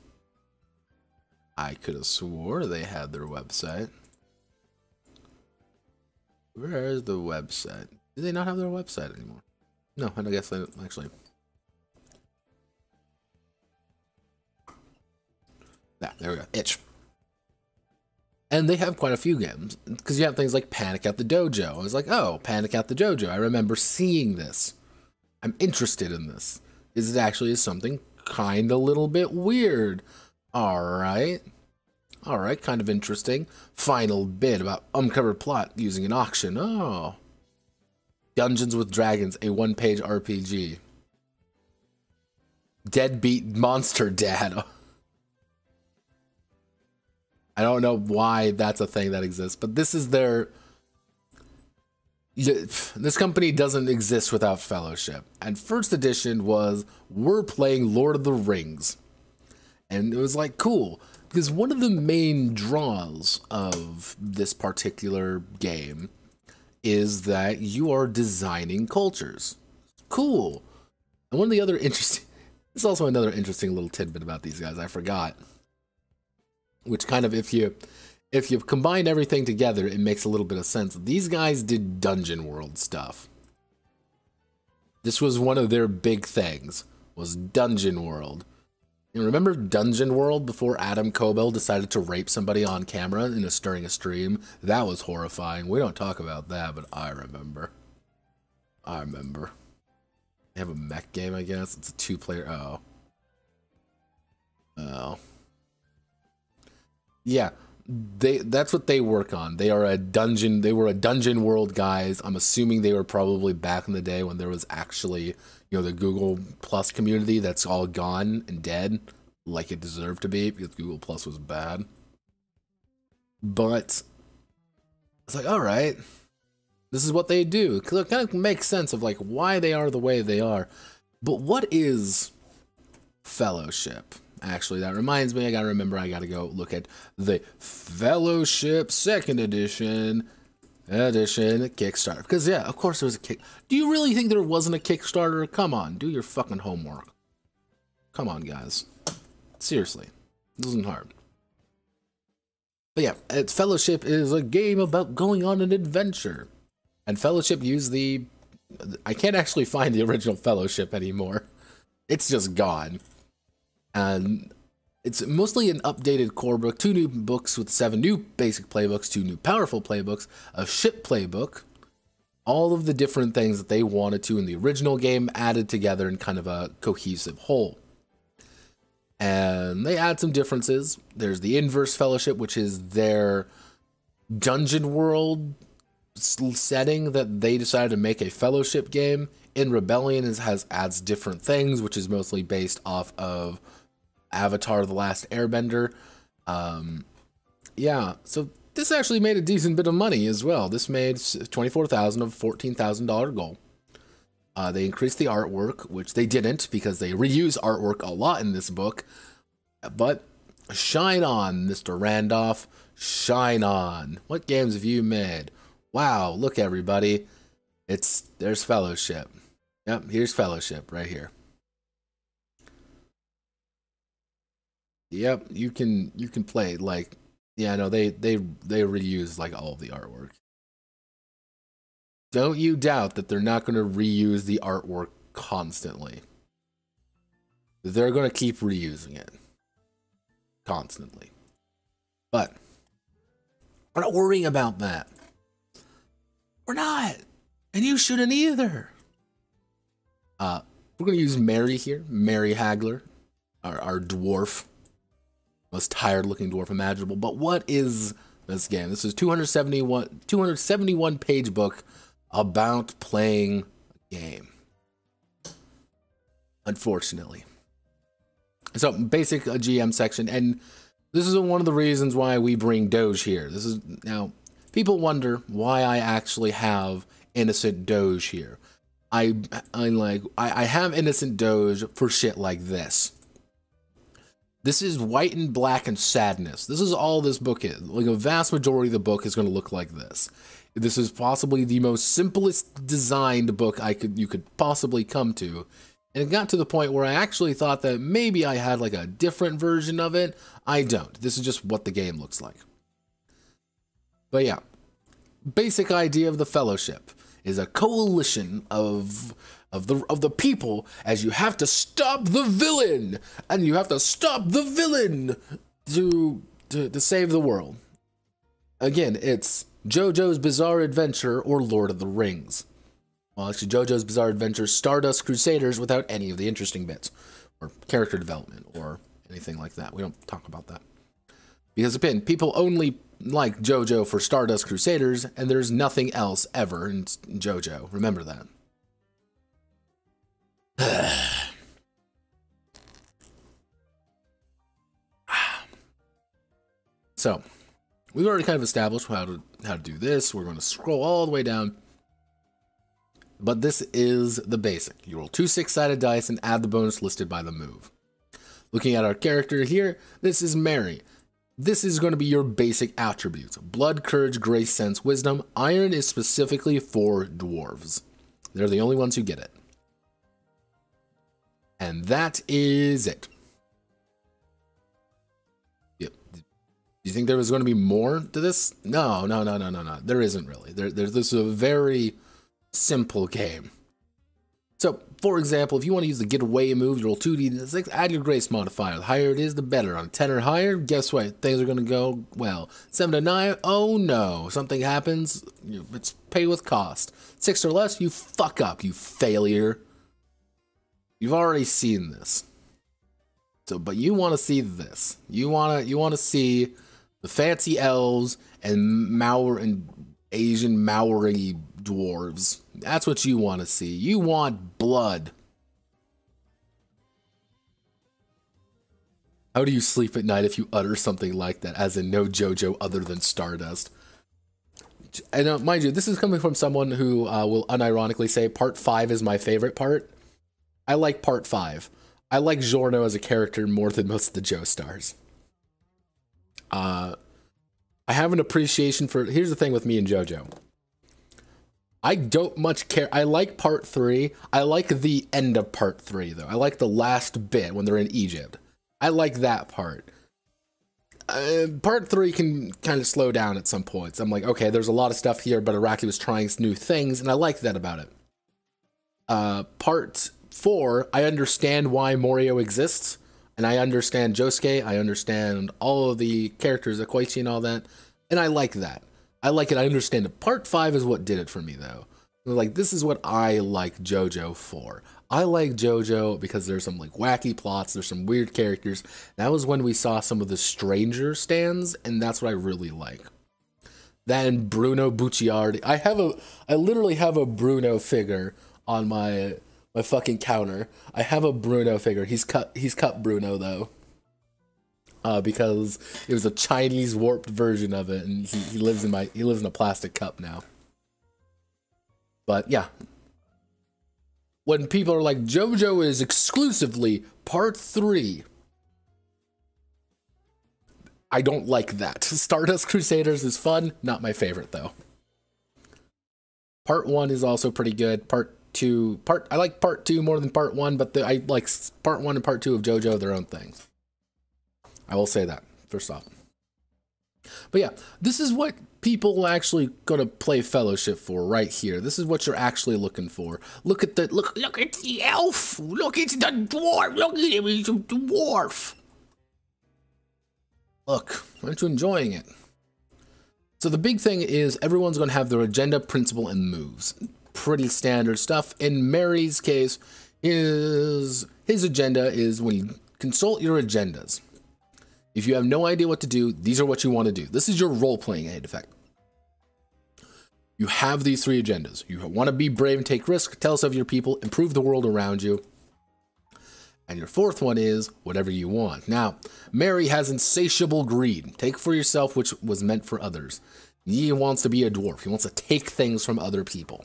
I could have swore they had their website. Where is the website? Do they not have their website anymore? No, I guess they don't, actually. Yeah, there we go. Itch. And they have quite a few games, because you have things like Panic at the Dojo. I was like, oh, Panic at the Dojo. I remember seeing this. I'm interested in this. Is it actually something kind of a little bit weird? Alright, kind of interesting. Final bit about uncovered plot using an auction. Oh. Dungeons with Dragons, a one-page RPG. deadbeat monster dad. I don't know why that's a thing that exists, but this is their... This company doesn't exist without Fellowship. And first edition was, we're playing Lord of the Rings. And it was like, cool. Because one of the main draws of this particular game is that you are designing cultures. Cool. And one of the other interesting... There's also another interesting little tidbit about these guys I forgot. Which kind of, if you combine everything together, it makes a little bit of sense. These guys did Dungeon World stuff. This was one of their big things, was Dungeon World. You remember Dungeon World before Adam Koebel decided to rape somebody on camera during a stream? That was horrifying. We don't talk about that, but I remember. They have a mech game, I guess. It's a 2-player. Oh. Yeah. That's what they work on. They were a Dungeon World guys. I'm assuming they were probably back in the day when there was actually, the Google Plus community that's all gone and dead, like it deserved to be, because Google Plus was bad. But it's like, all right, this is what they do. Because it kind of makes sense of like why they are the way they are. But what is Fellowship? Actually, that reminds me, I gotta go look at the Fellowship 2nd edition Kickstarter. Because, yeah, of course there was a kick. Do you really think there wasn't a Kickstarter? Come on, do your fucking homework. Come on, guys. Seriously, this isn't hard. But yeah, Fellowship is a game about going on an adventure. And Fellowship used I can't actually find the original Fellowship anymore. It's just gone. And it's mostly an updated core book, 2 new books with 7 new basic playbooks, 2 new powerful playbooks, a ship playbook, all of the different things that they wanted to in the original game added together in kind of a cohesive whole. And they add some differences. There's the Inverse Fellowship, which is their Dungeon World setting that they decided to make a Fellowship game. In Rebellion adds different things, which is mostly based off of Avatar: The Last Airbender. Yeah, so this actually made a decent bit of money as well. This made $24,000 of $14,000 goal. They increased the artwork, which they didn't because they reuse artwork a lot in this book. But shine on, Mr. Randolph. Shine on. What games have you made? Wow, look everybody. There's Fellowship. Yep, here's Fellowship right here. Yep, you can play like, yeah, no, they reuse like all of the artwork. Don't you doubt that they're not going to reuse the artwork constantly. They're going to keep reusing it constantly. But we're not worrying about that. We're not. And you shouldn't either. We're going to use Mary here. Mary Hagler, our dwarf. Most tired-looking dwarf imaginable. But what is this game? This is 271 page book about playing a game. Unfortunately. So, basic GM section, and this is one of the reasons why we bring Doge here. This is, now, people wonder why I actually have Innocent Doge here. I have Innocent Doge for shit like this. This is white and black and sadness. This is all this book is. Like, a vast majority of the book is going to look like this. This is possibly the most simplest designed book you could possibly come to. And it got to the point where I actually thought that maybe I had like a different version of it. I don't. This is just what the game looks like. But yeah, basic idea of the Fellowship is a coalition of the people, as you have to stop the villain, and you have to stop the villain to save the world. Again, it's JoJo's Bizarre Adventure or Lord of the Rings. Well, actually, JoJo's Bizarre Adventure, Stardust Crusaders without any of the interesting bits, or character development, or anything like that. We don't talk about that. Because, again, people only like JoJo for Stardust Crusaders, and there's nothing else ever in JoJo. Remember that. So we've already kind of established how to do this. We're going to scroll all the way down. But this is the basic. You roll 2 6-sided dice and add the bonus listed by the move. Looking at our character here, this is Mary. This is going to be your basic attributes. Blood, courage, grace, sense, wisdom. Iron is specifically for dwarves. They're the only ones who get it. And that is it. Yep. Do you think there was going to be more to this? No. There isn't really. This is a very simple game. So, for example, if you want to use the get away move, you roll 2d6, add your grace modifier. The higher it is, the better. On 10 or higher, guess what? Things are going to go well. 7 to 9, oh no. Something happens, it's pay with cost. 6 or less, you fuck up, you failure. You've already seen this. So, but you want to see this. You want to see the fancy elves and Asian Maori dwarves. That's what you want to see. You want blood. How do you sleep at night if you utter something like that, as in no JoJo other than Stardust? And mind you, this is coming from someone who will unironically say part 5 is my favorite part. I like part 5. I like Giorno as a character more than most of the Joestars. I have an appreciation for... Here's the thing with me and JoJo. I don't much care. I like part 3. I like the end of part 3, though. I like the last bit when they're in Egypt. I like that part. Part 3 can kind of slow down at some points. I'm like, okay, there's a lot of stuff here, but Araki was trying new things, and I like that about it. Part 4, I understand why Morio exists, and I understand Josuke, I understand all of the characters, Koichi and all that, and I like that. I like it, I understand it. Part 5 is what did it for me, though. Like, this is what I like JoJo for. I like JoJo because there's some, like, wacky plots, there's some weird characters. That was when we saw some of the stranger stands, and that's what I really like. Then Bruno Bucciardi. I literally have a Bruno figure on my fucking counter. I have a Bruno figure. He's cut Bruno, though. Because it was a Chinese warped version of it, and he lives in a plastic cup now. But yeah, when people are like JoJo is exclusively part 3, I don't like that. Stardust Crusaders is fun, not my favorite though. Part 1 is also pretty good. I like part 2 more than part 1, but I like part 1 and part 2 of JoJo their own things. I will say that, first off. But yeah, this is what people actually going to play Fellowship for right here. This is what you're actually looking for. Look at the elf. Look, it's the dwarf. Look at him, he's a dwarf. Look, aren't you enjoying it? So the big thing is everyone's going to have their agenda, principle, and moves. Pretty standard stuff. In Mary's case, his agenda is when you consult your agendas. If you have no idea what to do, these are what you want to do. This is your role-playing aid effect. You have these 3 agendas. You want to be brave and take risks, tell us of your people, improve the world around you. And your 4th one is whatever you want. Now, Mary has insatiable greed. Take for yourself which was meant for others. He wants to be a dwarf. He wants to take things from other people.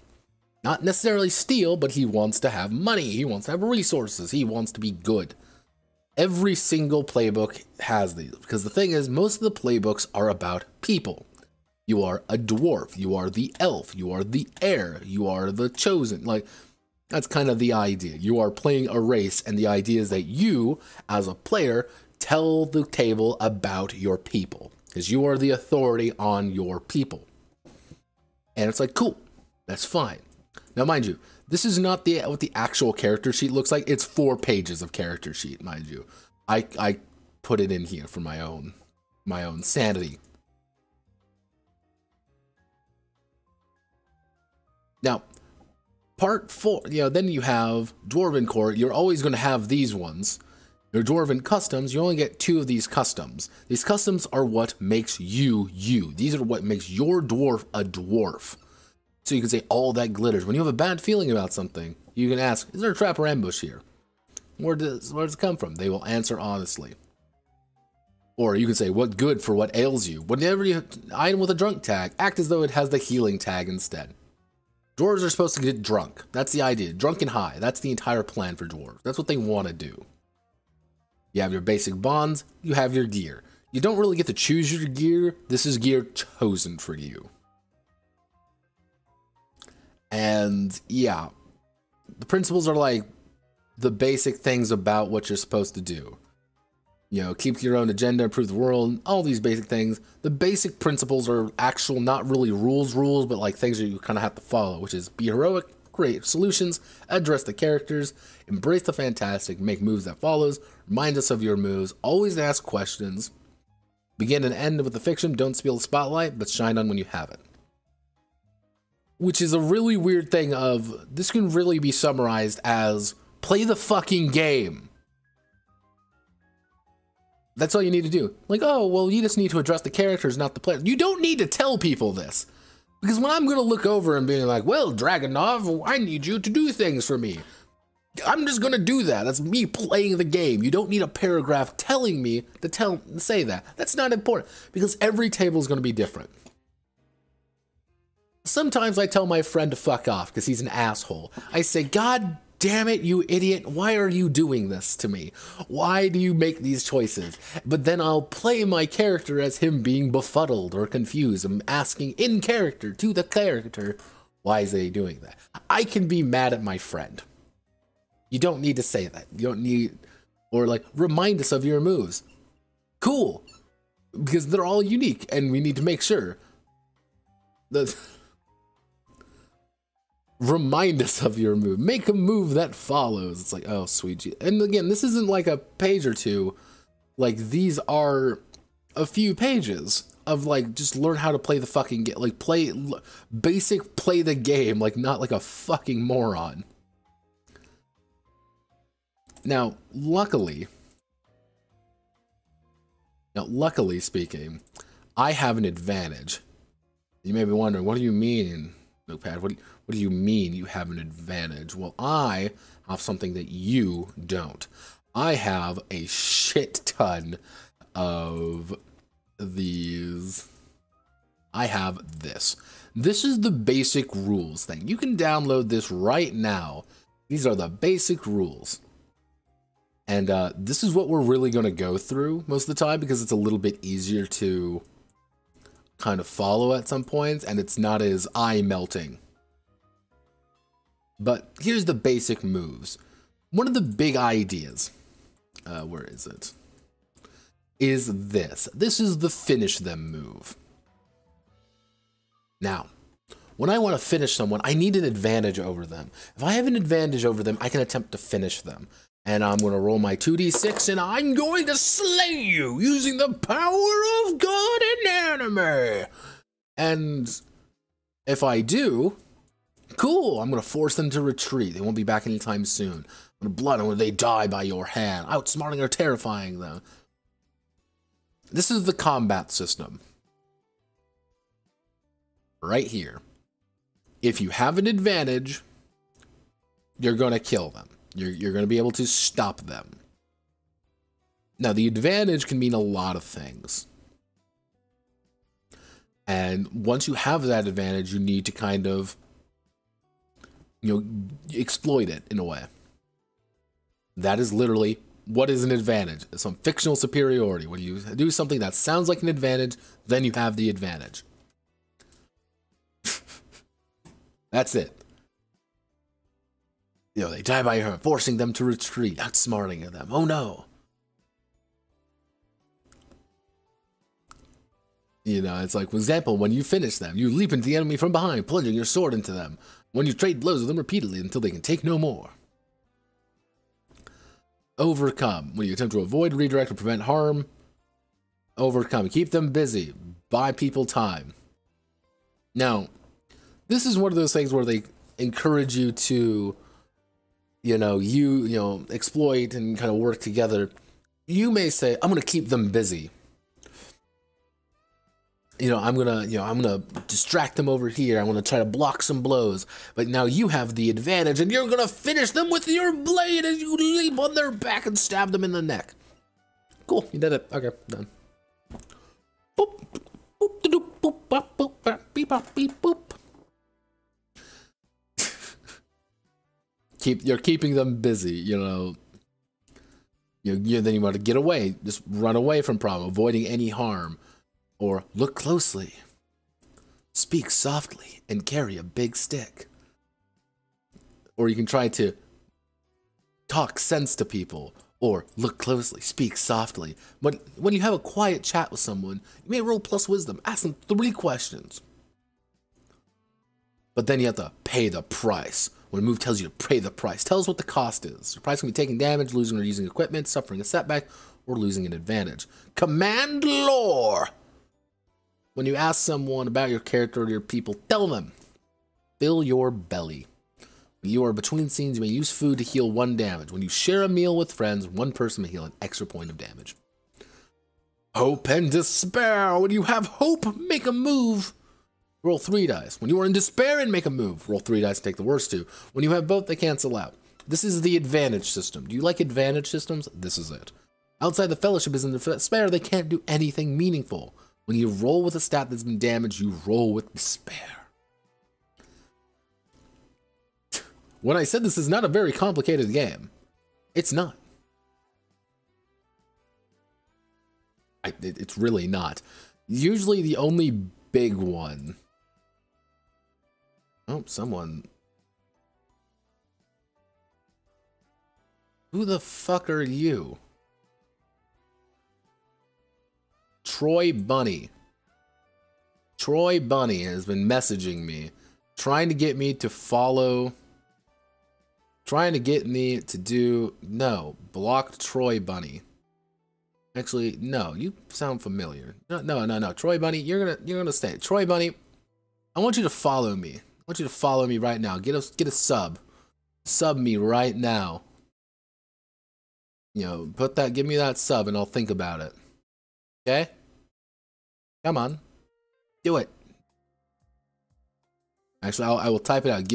Not necessarily steal, but he wants to have money. He wants to have resources. He wants to be good. Every single playbook has these, because the thing is, most of the playbooks are about people. You are a dwarf, you are the elf, you are the heir, you are the chosen. Like, that's kind of the idea. You are playing a race, and the idea is that you, as a player, tell the table about your people, because you are the authority on your people. And it's like, cool, that's fine. Now, mind you, this is not what the actual character sheet looks like. It's 4 pages of character sheet, mind you. I put it in here for my own sanity. Now, part 4, then you have Dwarven Court. You're always going to have these ones. Your Dwarven Customs, you only get 2 of these customs. These customs are what makes you, you. These are what makes your dwarf a dwarf. So you can say, all that glitters. When you have a bad feeling about something, you can ask, is there a trap or ambush here? Where does it come from? They will answer honestly. Or you can say, what good for what ails you? Whenever you item with a drunk tag, act as though it has the healing tag instead. Dwarves are supposed to get drunk. That's the idea. Drunk and high. That's the entire plan for dwarves. That's what they want to do. You have your basic bonds. You have your gear. You don't really get to choose your gear. This is gear chosen for you. And yeah, the principles are like the basic things about what you're supposed to do. You know, keep your own agenda, improve the world, all these basic things. The basic principles are actual, not really rules, but like things that you kind of have to follow, which is be heroic, create solutions, address the characters, embrace the fantastic, make moves that follows, remind us of your moves, always ask questions, begin and end with the fiction, don't steal the spotlight, but shine on when you have it. Which is a really weird thing of, this can really be summarized as, play the fucking game. That's all you need to do. Like, oh, well, you just need to address the characters, not the players. You don't need to tell people this. Because when I'm going to look over and be like, well, Dragonov, I need you to do things for me. I'm just going to do that. That's me playing the game. You don't need a paragraph telling me to say that. That's not important. Because every table is going to be different. Sometimes I tell my friend to fuck off because he's an asshole. I say, God damn it, you idiot. Why are you doing this to me? Why do you make these choices? But then I'll play my character as him being befuddled or confused. I'm asking in character to the character, why is he doing that? I can be mad at my friend. You don't need to say that. You don't need, or like, remind us of your moves. Cool. Because they're all unique and we need to make sure that remind us of your move. Make a move that follows. It's like, oh, sweet. And again, this isn't like a page or two. Like, these are a few pages of like, just learn how to play the fucking game. Like, play the game. Like, not like a fucking moron. Now, luckily speaking, I have an advantage. You may be wondering, what do you mean, Notepad? What do you mean you have an advantage? Well, I have something that you don't. I have a shit ton of these. I have this. This is the basic rules thing. You can download this right now. These are the basic rules. And this is what we're really going to go through most of the time because it's a little bit easier to kind of follow at some points and it's not as eye-melting. But here's the basic moves. One of the big ideas, where is it? Is this. This is the finish them move. Now, when I want to finish someone, I need an advantage over them. If I have an advantage over them, I can attempt to finish them. And I'm going to roll my 2d6 and I'm going to slay you using the power of God and anime. And if I do, cool, I'm going to force them to retreat. They won't be back anytime soon. I'm going to blood them when they die by your hand, outsmarting or terrifying them. This is the combat system. Right here. If you have an advantage, you're going to kill them. You're going to be able to stop them. Now, the advantage can mean a lot of things. And once you have that advantage, you need to kind of, exploit it in a way. That is literally what is an advantage. It's some fictional superiority. When you do something that sounds like an advantage, then you have the advantage. That's it. They die by her, forcing them to retreat, outsmarting them. Oh no. It's like, for example, when you finish them, you leap into the enemy from behind, plunging your sword into them. When you trade blows with them repeatedly until they can take no more. Overcome. When you attempt to avoid, redirect, or prevent harm. Overcome. Keep them busy. Buy people time. Now, this is one of those things where they encourage you to exploit and kind of work together. You may say, I'm going to keep them busy. I'm going to distract them over here. I'm going to try to block some blows. But now you have the advantage and you're going to finish them with your blade as you leap on their back and stab them in the neck. Cool. You did it. Okay, done. boop, boop, doop, boop, bop, boop, bop, beep, bop, beep, boop. You're keeping them busy, you know. Then you want to get away, just run away from problem, avoiding any harm, or look closely, speak softly, and carry a big stick. Or you can try to talk sense to people, or look closely, speak softly. But when you have a quiet chat with someone, you may roll plus wisdom, ask them 3 questions. But then you have to pay the price. When a move tells you to pay the price, tell us what the cost is. Your price can be taking damage, losing or using equipment, suffering a setback, or losing an advantage. Command lore! When you ask someone about your character or your people, tell them. Fill your belly. When you are between scenes, you may use food to heal 1 damage. When you share a meal with friends, 1 person may heal an extra point of damage. Hope and despair. When you have hope, make a move. Roll 3 dice. When you are in despair and make a move, roll 3 dice and take the worst 2. When you have both, they cancel out. This is the advantage system. Do you like advantage systems? This is it. Outside the fellowship is in despair, they can't do anything meaningful. When you roll with a stat that's been damaged, you roll with despair. When I said this is not a very complicated game, it's not. It's really not. Usually the only big one... Oh, someone... Who the fuck are you? Troy Bunny. Troy Bunny has been messaging me, trying to get me to follow... Trying to get me to do... No, blocked Troy Bunny. Actually, no, you sound familiar. No. Troy Bunny, you're gonna stay. Troy Bunny, I want you to follow me. I want you to follow me right now. Get a sub. Sub me right now. You know, give me that sub and I'll think about it. Okay? Come on. Do it. Actually, I will type it out.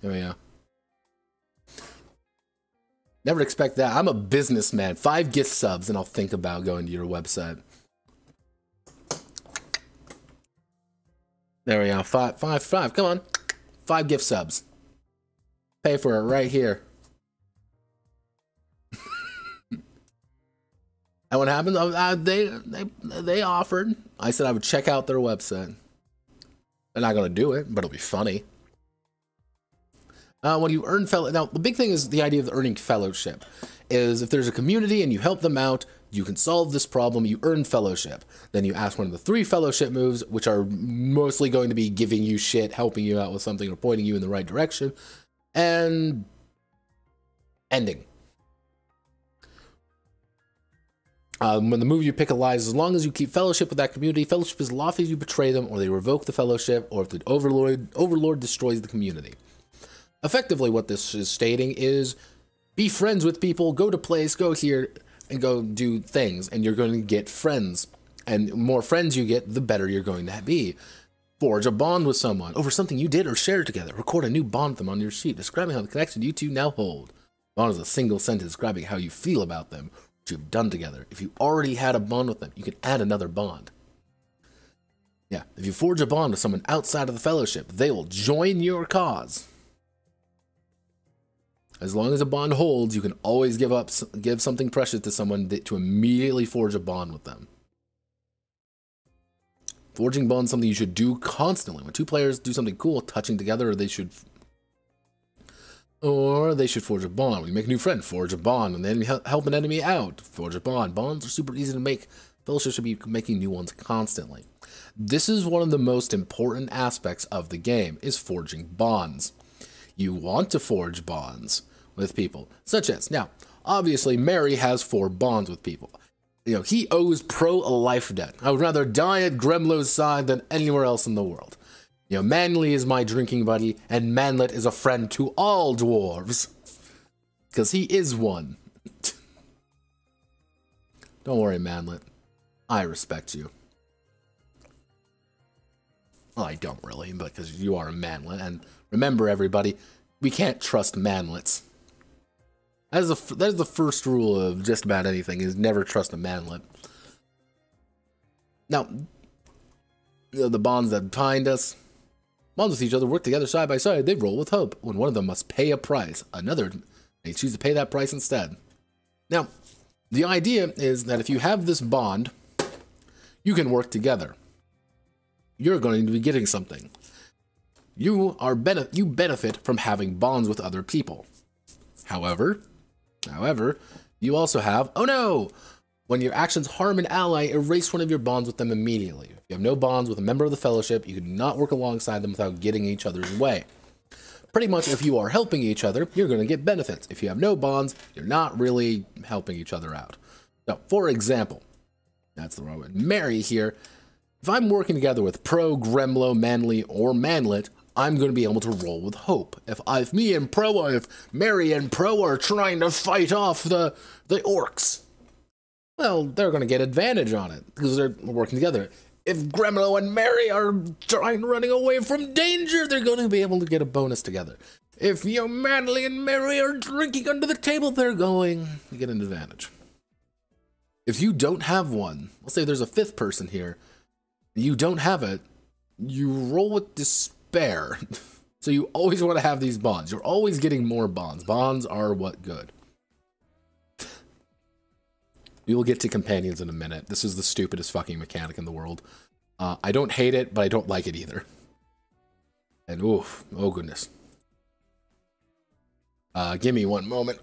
There we go. Never expect that. I'm a businessman. 5 gift subs and I'll think about going to your website. There we go. Five. Come on. 5 gift subs. Pay for it right here. And what happened? They offered. I said I would check out their website. They're not going to do it, but it'll be funny. When you earn now the big thing is the idea of earning fellowship is if there's a community and you help them out, you can solve this problem, you earn fellowship. Then you ask one of the 3 fellowship moves, which are mostly going to be giving you shit, helping you out with something, or pointing you in the right direction, and ending. When the move you pick lies, as long as you keep fellowship with that community, fellowship is lawful if you betray them, or they revoke the fellowship, or if the overlord destroys the community. Effectively, what this is stating is be friends with people, go to place, go here, and go do things, and you're going to get friends. And the more friends you get, the better you're going to be. Forge a bond with someone over something you did or shared together. Record a new bond with them on your sheet, describing how the connection you two now hold. Bond is a single sentence describing how you feel about them, what you've done together. If you already had a bond with them, you can add another bond. Yeah, if you forge a bond with someone outside of the fellowship, they will join your cause. As long as a bond holds, you can always give something precious to someone to immediately forge a bond with them. Forging bonds is something you should do constantly. When 2 players do something cool, touching together, they should forge a bond. When you make a new friend, forge a bond. When the enemy help an enemy out, forge a bond. Bonds are super easy to make. Fellowship should be making new ones constantly. This is one of the most important aspects of the game, is forging bonds. You want to forge bonds with people, such as, now, obviously, Mary has 4 bonds with people. You know, he owes Pro a life debt. I would rather die at Gremlo's side than anywhere else in the world. You know, Manly is my drinking buddy, and Manlet is a friend to all dwarves. Because he is one. Don't worry, Manlet. I respect you. Well, I don't really, but because you are a Manlet, and remember, everybody, we can't trust manlets. That is the first rule of just about anything, is never trust a manlet. Now, the bonds that bind us, bonds with each other, work together side by side, they roll with hope. When one of them must pay a price, another may choose to pay that price instead. Now, the idea is that if you have this bond, you can work together. You're going to be getting something. You benefit from having bonds with other people. However, you also have, oh no! When your actions harm an ally, erase one of your bonds with them immediately. If you have no bonds with a member of the Fellowship, you cannot work alongside them without getting each other's way. Pretty much, if you are helping each other, you're going to get benefits. If you have no bonds, you're not really helping each other out. So, for example, that's the wrong word, Mary here, if I'm working together with Pro, Gremlo, Manly, or Manlet, I'm going to be able to roll with hope. If Mary and Pro are trying to fight off the orcs, well, they're going to get advantage on it because they're working together. If Gremlo and Mary are running away from danger, they're going to be able to get a bonus together. If Manly and Mary are drinking under the table, they're going to get an advantage. If you don't have one, let's say there's a fifth person here, you don't have it, you roll with despair. So you always want to have these bonds. You're always getting more bonds. Bonds are what good. We will get to companions in a minute. This is the stupidest fucking mechanic in the world. I don't hate it, but I don't like it either. And oof, oh goodness. Give me one moment.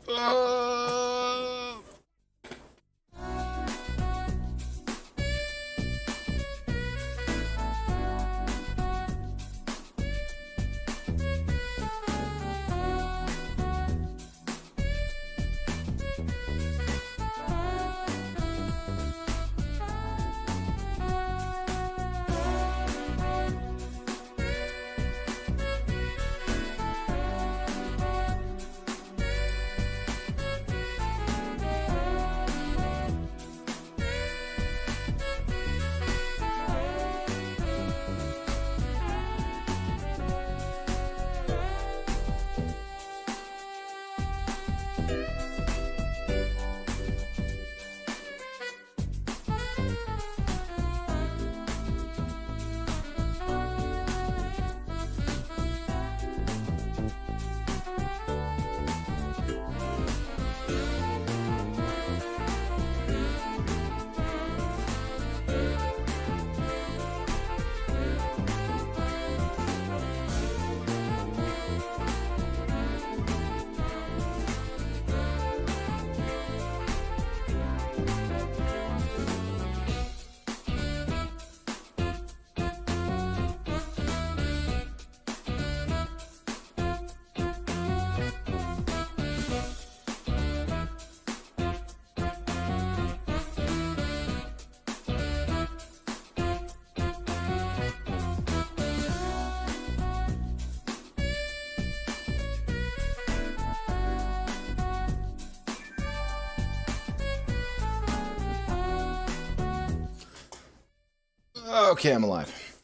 Okay, I'm alive.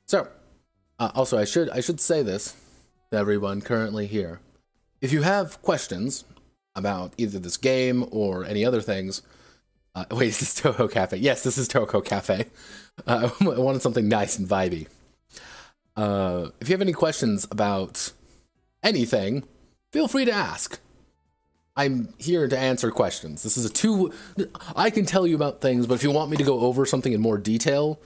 So, also I should say this to everyone currently here. If you have questions about either this game or any other things, wait, is this Toho Cafe? Yes, this is Toho Cafe. I wanted something nice and vibey. If you have any questions about anything, feel free to ask. I'm here to answer questions. This is I can tell you about things, but if you want me to go over something in more detail,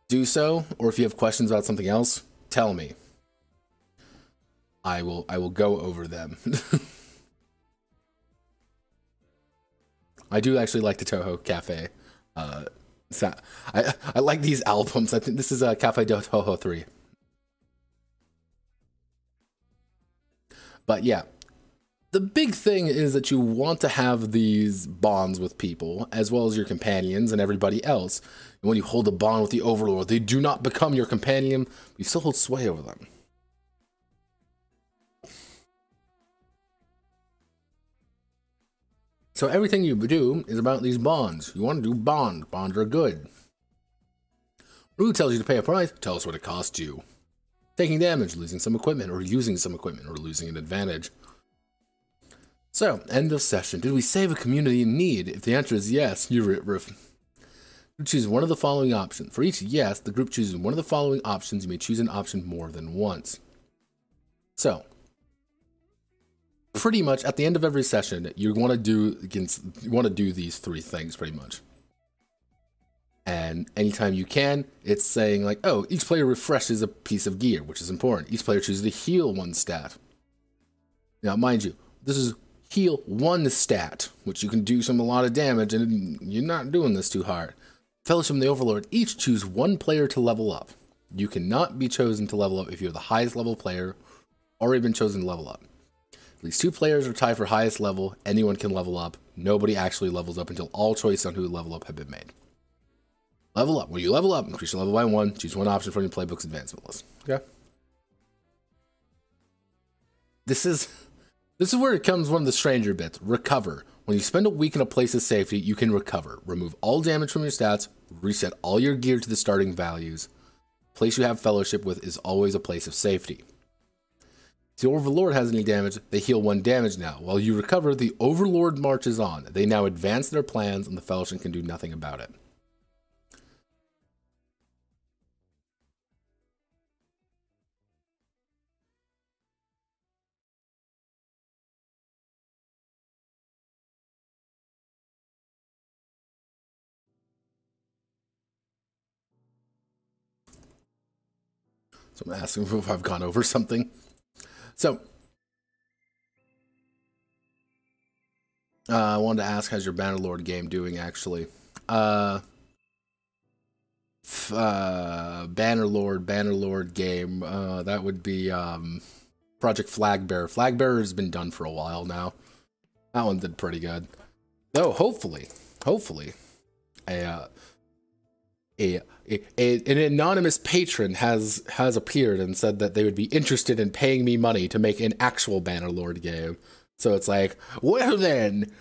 do so. Or if you have questions about something else, tell me. I will go over them. I do actually like the Toho Cafe. I like these albums. I think this is Cafe de Toho 3. But yeah. The big thing is that you want to have these bonds with people, as well as your companions and everybody else. And when you hold a bond with the Overlord, they do not become your companion, but you still hold sway over them. So everything you do is about these bonds. You want to do bond. Bonds are good. Who tells you to pay a price? Tell us what it costs you. taking damage, losing some equipment, or using some equipment, or losing an advantage. So, end of session. Did we save a community in need? If the answer is yes, you choose one of the following options. For each yes, the group chooses one of the following options. You may choose an option more than once. So, pretty much at the end of every session, you want to do these three things pretty much. And anytime you can, it's saying like, oh, each player refreshes a piece of gear, which is important. Each player chooses to heal one stat. Now, mind you, this is heal one stat, which you can do a lot of damage, and you're not doing this too hard. Fellowship and the Overlord each choose one player to level up. You cannot be chosen to level up if you're the highest level player, already been chosen to level up. At least 2 players are tied for highest level. Anyone can level up. Nobody actually levels up until all choices on who to level up have been made. Level up. When you level up, increase your level by 1. Choose one option from your playbook's advancement list. Okay. This is where it comes one of the stranger bits. Recover. When you spend a week in a place of safety, you can recover. Remove all damage from your stats. Reset all your gear to the starting values. The place you have fellowship with is always a place of safety. If the Overlord has any damage, they heal 1 damage now. While you recover, the Overlord marches on. They now advance their plans, and the Fellowship can do nothing about it. So I'm asking if I've gone over something. So, I wanted to ask, how's your Bannerlord game doing, actually? Bannerlord game, that would be, Project Flagbearer. Flagbearer has been done for a while now. That one did pretty good. Though, hopefully, an anonymous patron has appeared and said that they would be interested in paying me money to make an actual Bannerlord game. So it's like, well then,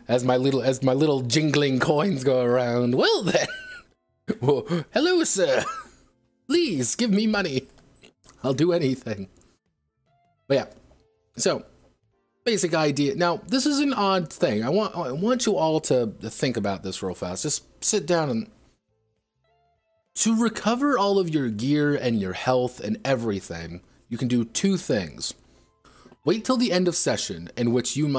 as my little jingling coins go around. Well then, well, hello sir, please give me money. I'll do anything. But yeah, so. Basic idea. Now, this is an odd thing. I want you all to think about this real fast. Just sit down and... To recover all of your gear and your health and everything, you can do 2 things. Wait till the end of session, in which you'll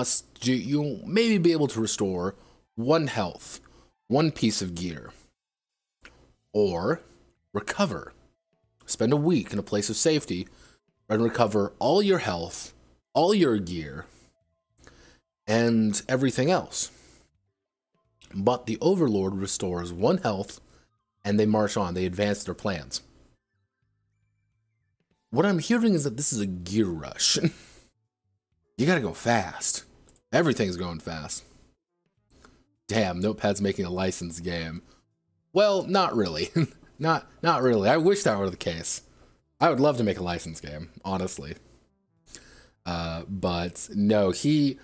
maybe be able to restore 1 health, 1 piece of gear. Or, recover. Spend a week in a place of safety and recover all your health, all your gear, and everything else. But the Overlord restores 1 health, and they march on. They advance their plans. What I'm hearing is that this is a gear rush. You gotta go fast. Everything's going fast. Damn, Notepad's making a licensed game. Well, not really. not really. I wish that were the case. I would love to make a licensed game, honestly. But no, he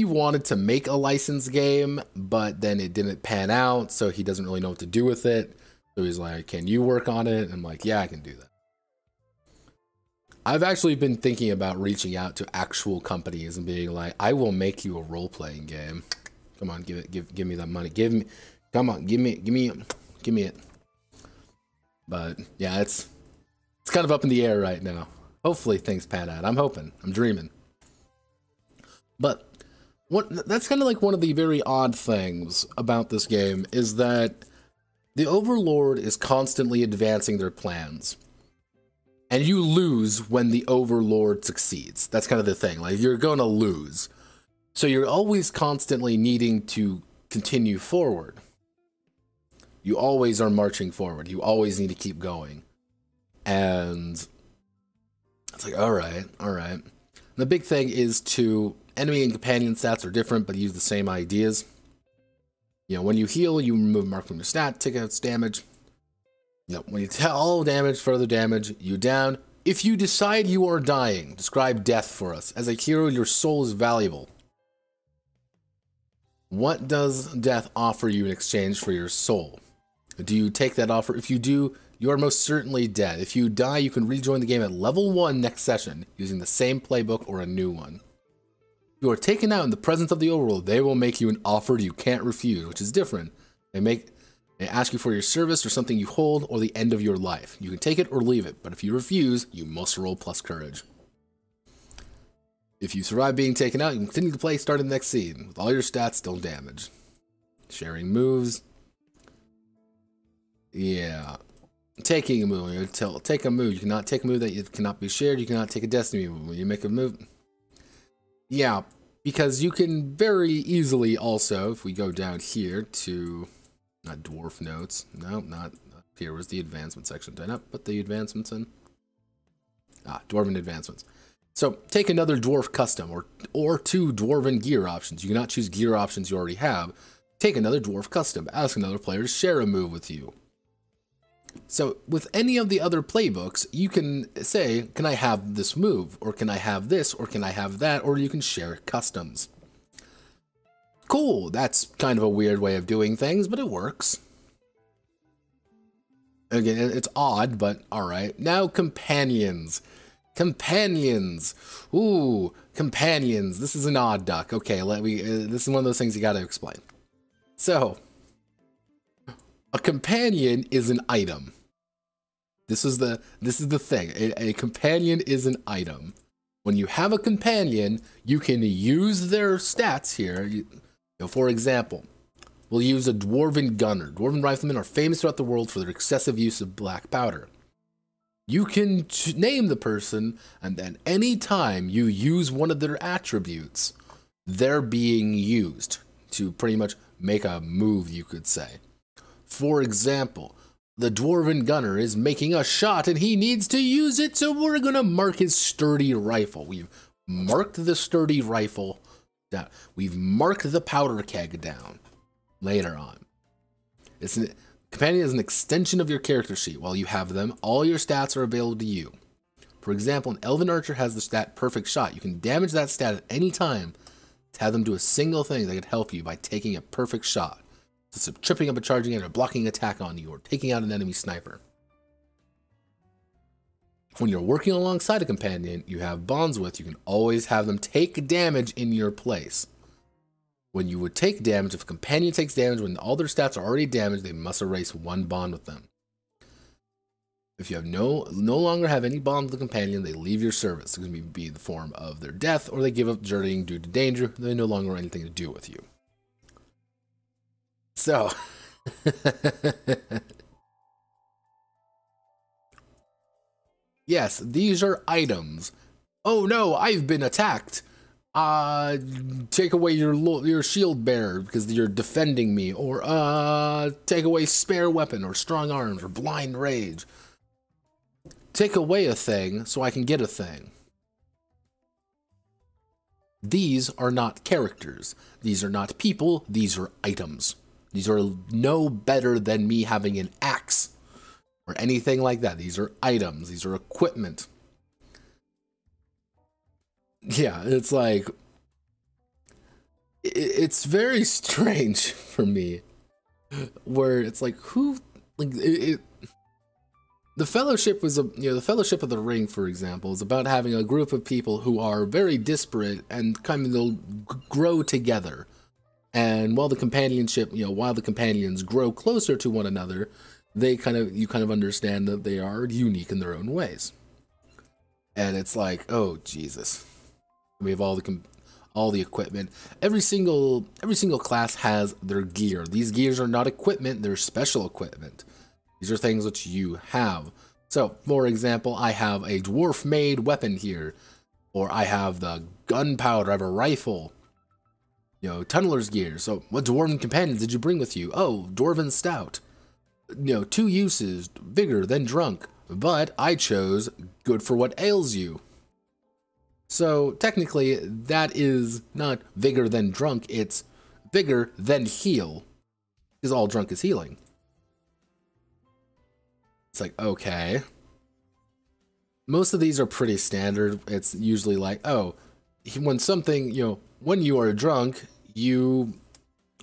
wanted to make a licensed game, but then it didn't pan out, so he doesn't really know what to do with it. So he's like, can you work on it? And I'm like, yeah, I can do that. I've actually been thinking about reaching out to actual companies and being like, I will make you a role-playing game. Come on, give me that money. Come on, give me it. But yeah, it's kind of up in the air right now. Hopefully things pan out. I'm hoping. I'm dreaming. But that's kind of like one of the very odd things about this game is that the Overlord is constantly advancing their plans. And you lose when the Overlord succeeds. That's kind of the thing. Like, you're going to lose. So you're always constantly needing to continue forward. You always are marching forward. You always need to keep going. And it's like, all right. The big thing is to enemy and companion stats are different, but use the same ideas. You know, when you heal, you remove mark from your stat, take out its damage. You know, when you tell all damage, further damage, you down. If you decide you are dying, describe death for us. As a hero, your soul is valuable. What does death offer you in exchange for your soul? Do you take that offer? If you do, you are most certainly dead. If you die, you can rejoin the game at level 1 next session using the same playbook or a new one. If you are taken out in the presence of the overworld, they will make you an offer you can't refuse, which is different. They ask you for your service or something you hold or the end of your life. You can take it or leave it, but if you refuse, you must roll plus courage. If you survive being taken out, you can continue to play starting the next scene with all your stats still damaged. Sharing moves. Yeah. Taking a move. Take a move. You cannot take a move that cannot be shared. You cannot take a destiny move. When you make a move. Yeah, because you can very easily also, if we go down here to, not dwarf notes. No, not here was the advancement section. Did I not put the advancements in? Dwarven advancements. So take another dwarf custom or 2 dwarven gear options. You cannot choose gear options you already have. Take another dwarf custom. Ask another player to share a move with you. So with any of the other playbooks, you can say, can I have this move? Or can I have this? Or can I have that? Or you can share customs. Cool, that's kind of a weird way of doing things, but it works. Again, it's odd, but alright. Now companions. Companions. Ooh, companions. This is an odd duck. Okay, this is one of those things you gotta explain. So, a companion is an item. This is the thing. A companion is an item. When you have a companion, you can use their stats here. For example, we'll use a dwarven gunner. Dwarven riflemen are famous throughout the world for their excessive use of black powder. You can name the person, and then any time you use one of their attributes, they're being used to pretty much make a move, you could say. For example, the dwarven gunner is making a shot and he needs to use it, so we're gonna mark his sturdy rifle. We've marked the sturdy rifle down. We've marked the powder keg down later on. Companion is an extension of your character sheet. While you have them, all your stats are available to you. For example, an Elven Archer has the stat Perfect Shot. You can damage that stat at any time to have them do a single thing that could help you by taking a perfect shot. It's tripping up a charging enemy, or blocking an attack on you, or taking out an enemy sniper. When you're working alongside a companion you have bonds with, you can always have them take damage in your place. When you would take damage, if a companion takes damage when all their stats are already damaged, they must erase one bond with them. If you have no longer have any bond with the companion, they leave your service. It's going to be the form of their death, or they give up journeying due to danger. They no longer have anything to do with you. So, yes, these are items. Oh no, I've been attacked. Take away your shield bearer because you're defending me, or take away spare weapon, or strong arms, or blind rage. Take away a thing so I can get a thing. These are not characters. These are not people. These are items. These are no better than me having an axe or anything like that. These are items. These are equipment. Yeah, it's like, it's very strange for me, where it's like, the Fellowship was the Fellowship of the Ring, for example, is about having a group of people who are very disparate and kind of they'll grow together. And while the companions grow closer to one another, you kind of understand that they are unique in their own ways. And it's like, oh Jesus. We have all the equipment. Every single class has their gear. These gears are not equipment, they're special equipment. These are things which you have. So, for example, I have a dwarf-made weapon here, or I have the gunpowder, I have a rifle, tunneler's gear. So, what dwarven companions did you bring with you? Oh, dwarven stout. 2 uses, vigor, then drunk. But I chose good for what ails you. So, technically, that is not vigor then drunk, it's vigor then heal. Because all drunk is healing. It's like, okay. Most of these are pretty standard. It's usually like, oh, when you are drunk, you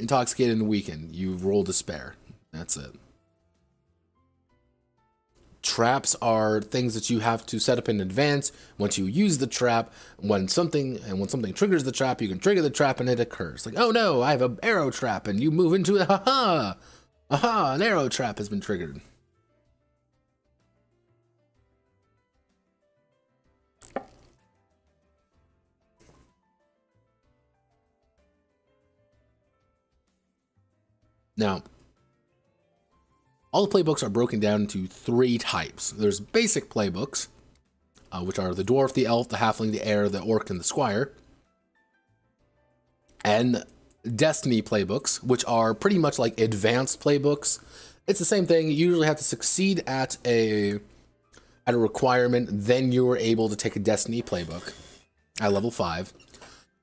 intoxicated and weakened. You roll despair. That's it. Traps are things that you have to set up in advance. Once you use the trap, when something triggers the trap, you can trigger the trap and it occurs. Like, oh no, I have an arrow trap, and you move into it. Haha, aha, an arrow trap has been triggered. Now, all the playbooks are broken down into 3 types. There's basic playbooks, which are the dwarf, the elf, the halfling, the heir, the orc, and the squire. And destiny playbooks, which are pretty much like advanced playbooks. It's the same thing. You usually have to succeed at a requirement, then you're able to take a destiny playbook at level 5.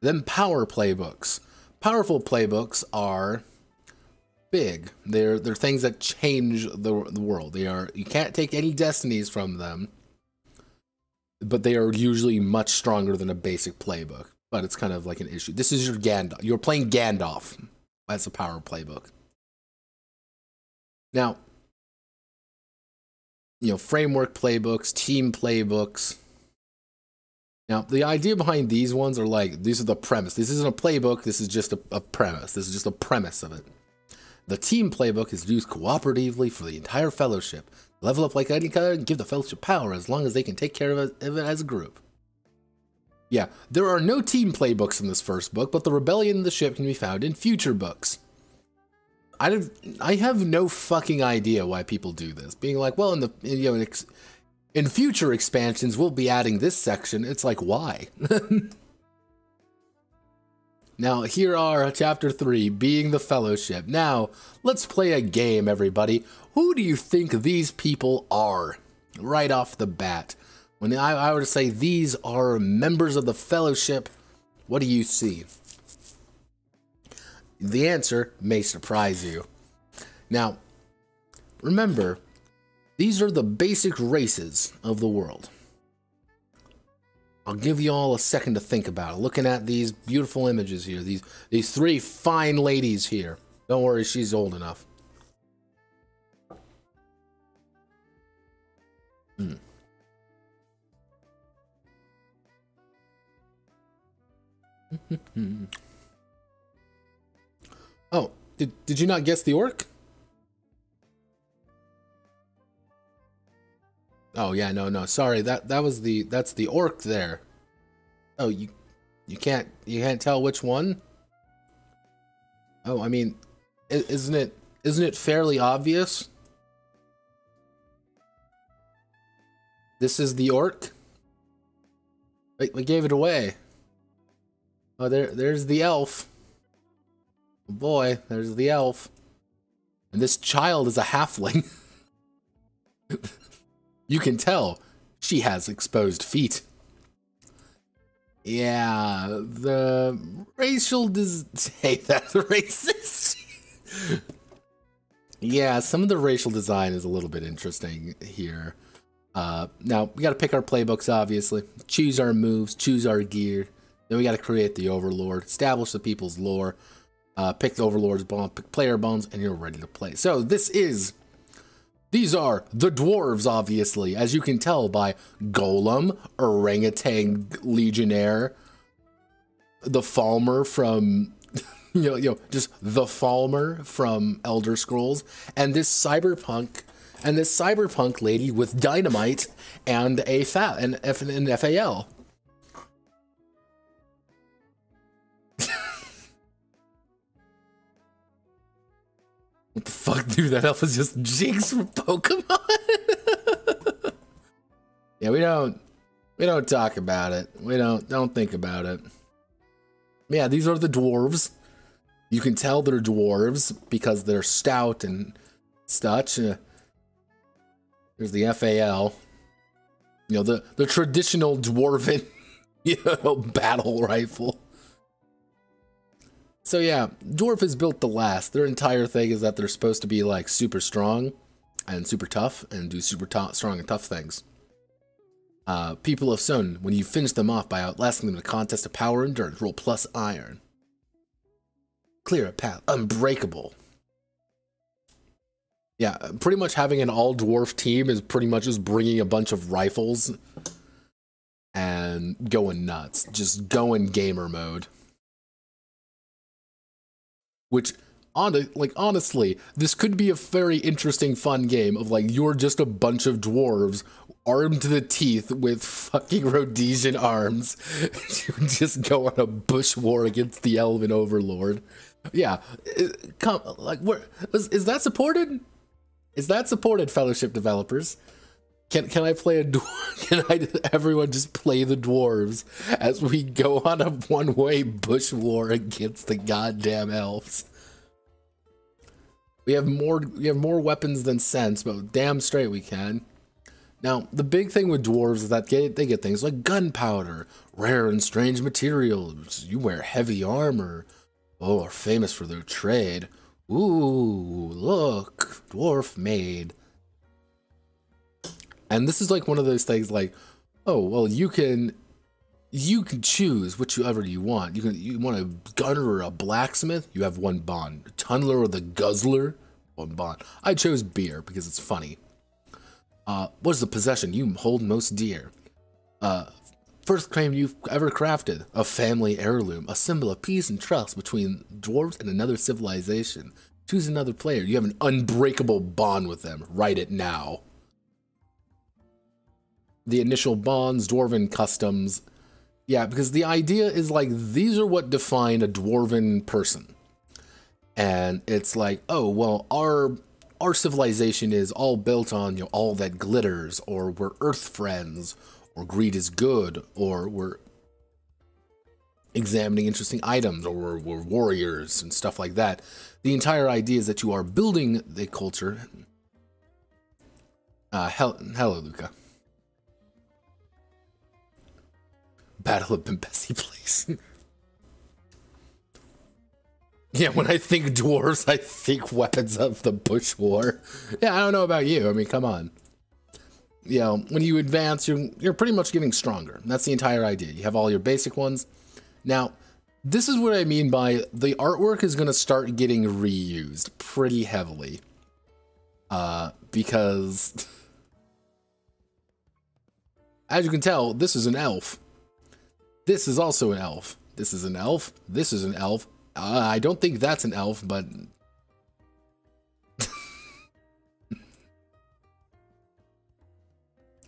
Then power playbooks. Powerful playbooks are big. They're things that change the world. You can't take any destinies from them, but they are usually much stronger than a basic playbook. But it's kind of like an issue. This is your Gandalf. You're playing Gandalf. That's a power playbook. Now, framework playbooks, team playbooks. Now, the idea behind these ones are like, these are the premise. This isn't a playbook. This is just a premise. This is just a premise of it. The team playbook is used cooperatively for the entire fellowship. Level up like any kind and give the fellowship power as long as they can take care of it as a group. Yeah, there are no team playbooks in this first book, but the rebellion of the ship can be found in future books. I have no fucking idea why people do this. Being like, well, in future expansions, we'll be adding this section. It's like, why? Now, here are Chapter 3, Being the Fellowship. Now, let's play a game, everybody. Who do you think these people are? Right off the bat. When I were to say these are members of the Fellowship, what do you see? The answer may surprise you. Now, remember, these are the basic races of the world. I'll give you all a second to think about it. Looking at these beautiful images here, these 3 fine ladies here. Don't worry, she's old enough. Oh, did you not guess the orc? Oh yeah, no, sorry. That's the orc there. Oh, you can't tell which one? Oh, I mean, isn't it fairly obvious? This is the orc. Wait, we gave it away. Oh, there's the elf. Oh boy, there's the elf. And this child is a halfling. You can tell she has exposed feet. Yeah, the racial hey, that's racist. Yeah, some of the racial design is a little bit interesting here. Now, we got to pick our playbooks, obviously. Choose our moves, choose our gear. Then we got to create the Overlord, establish the people's lore, pick the Overlord's bomb, pick player bones, and you're ready to play. So these are the dwarves, obviously, as you can tell by Golem, Orangutan Legionnaire, the Falmer from, just the Falmer from Elder Scrolls, and this cyberpunk lady with dynamite and an FAL. What the fuck, dude? That elf is just Jinx from Pokemon. Yeah, we don't talk about it. We don't think about it. Yeah, these are the dwarves. You can tell they're dwarves because they're stout and such. There's the FAL. The traditional dwarven, battle rifle. So yeah, dwarf is built to last. Their entire thing is that they're supposed to be like super strong and super tough and do super strong and tough things. People of Stone, when you finish them off by outlasting them in a contest of power and endurance, roll plus iron. Clear a path, unbreakable. Yeah, pretty much having an all-dwarf team is pretty much just bringing a bunch of rifles and going nuts. Just going gamer mode. Which, honestly, this could be a very interesting, fun game of, like, you're just a bunch of dwarves armed to the teeth with fucking Rhodesian arms. You just go on a bush war against the Elven Overlord. Yeah, is that supported? Is that supported, Fellowship developers? Can I play can everyone just play the dwarves as we go on a one-way bush war against the goddamn elves? We have more weapons than sense, but damn straight we can. Now, the big thing with dwarves is that they get things like gunpowder, rare and strange materials. You wear heavy armor. Oh, are famous for their trade. Ooh, look, dwarf made. And this is like one of those things like, oh, well, you can choose whichever you want. You want a gunner or a blacksmith, you have one bond. A tunneler or the guzzler, one bond. I chose beer because it's funny. What is the possession you hold most dear? First claim you've ever crafted, a family heirloom, a symbol of peace and trust between dwarves and another civilization. Choose another player. You have an unbreakable bond with them. Write it now. The initial bonds, dwarven customs. Yeah, because the idea is like, these are what define a dwarven person. And it's like, oh, well, our civilization is all built on, all that glitters, or we're earth friends, or greed is good, or we're examining interesting items, or we're warriors and stuff like that. The entire idea is that you are building the culture. Hello, Luca. Battle of Bimbesi Place. Yeah, when I think dwarves, I think weapons of the Bush War. Yeah, I don't know about you. I mean, come on. You know, when you advance, you're pretty much getting stronger. That's the entire idea. You have all your basic ones. Now, this is what I mean by the artwork is going to start getting reused pretty heavily. Because, as you can tell, this is an elf. This is also an elf. This is an elf. This is an elf. I don't think that's an elf, but...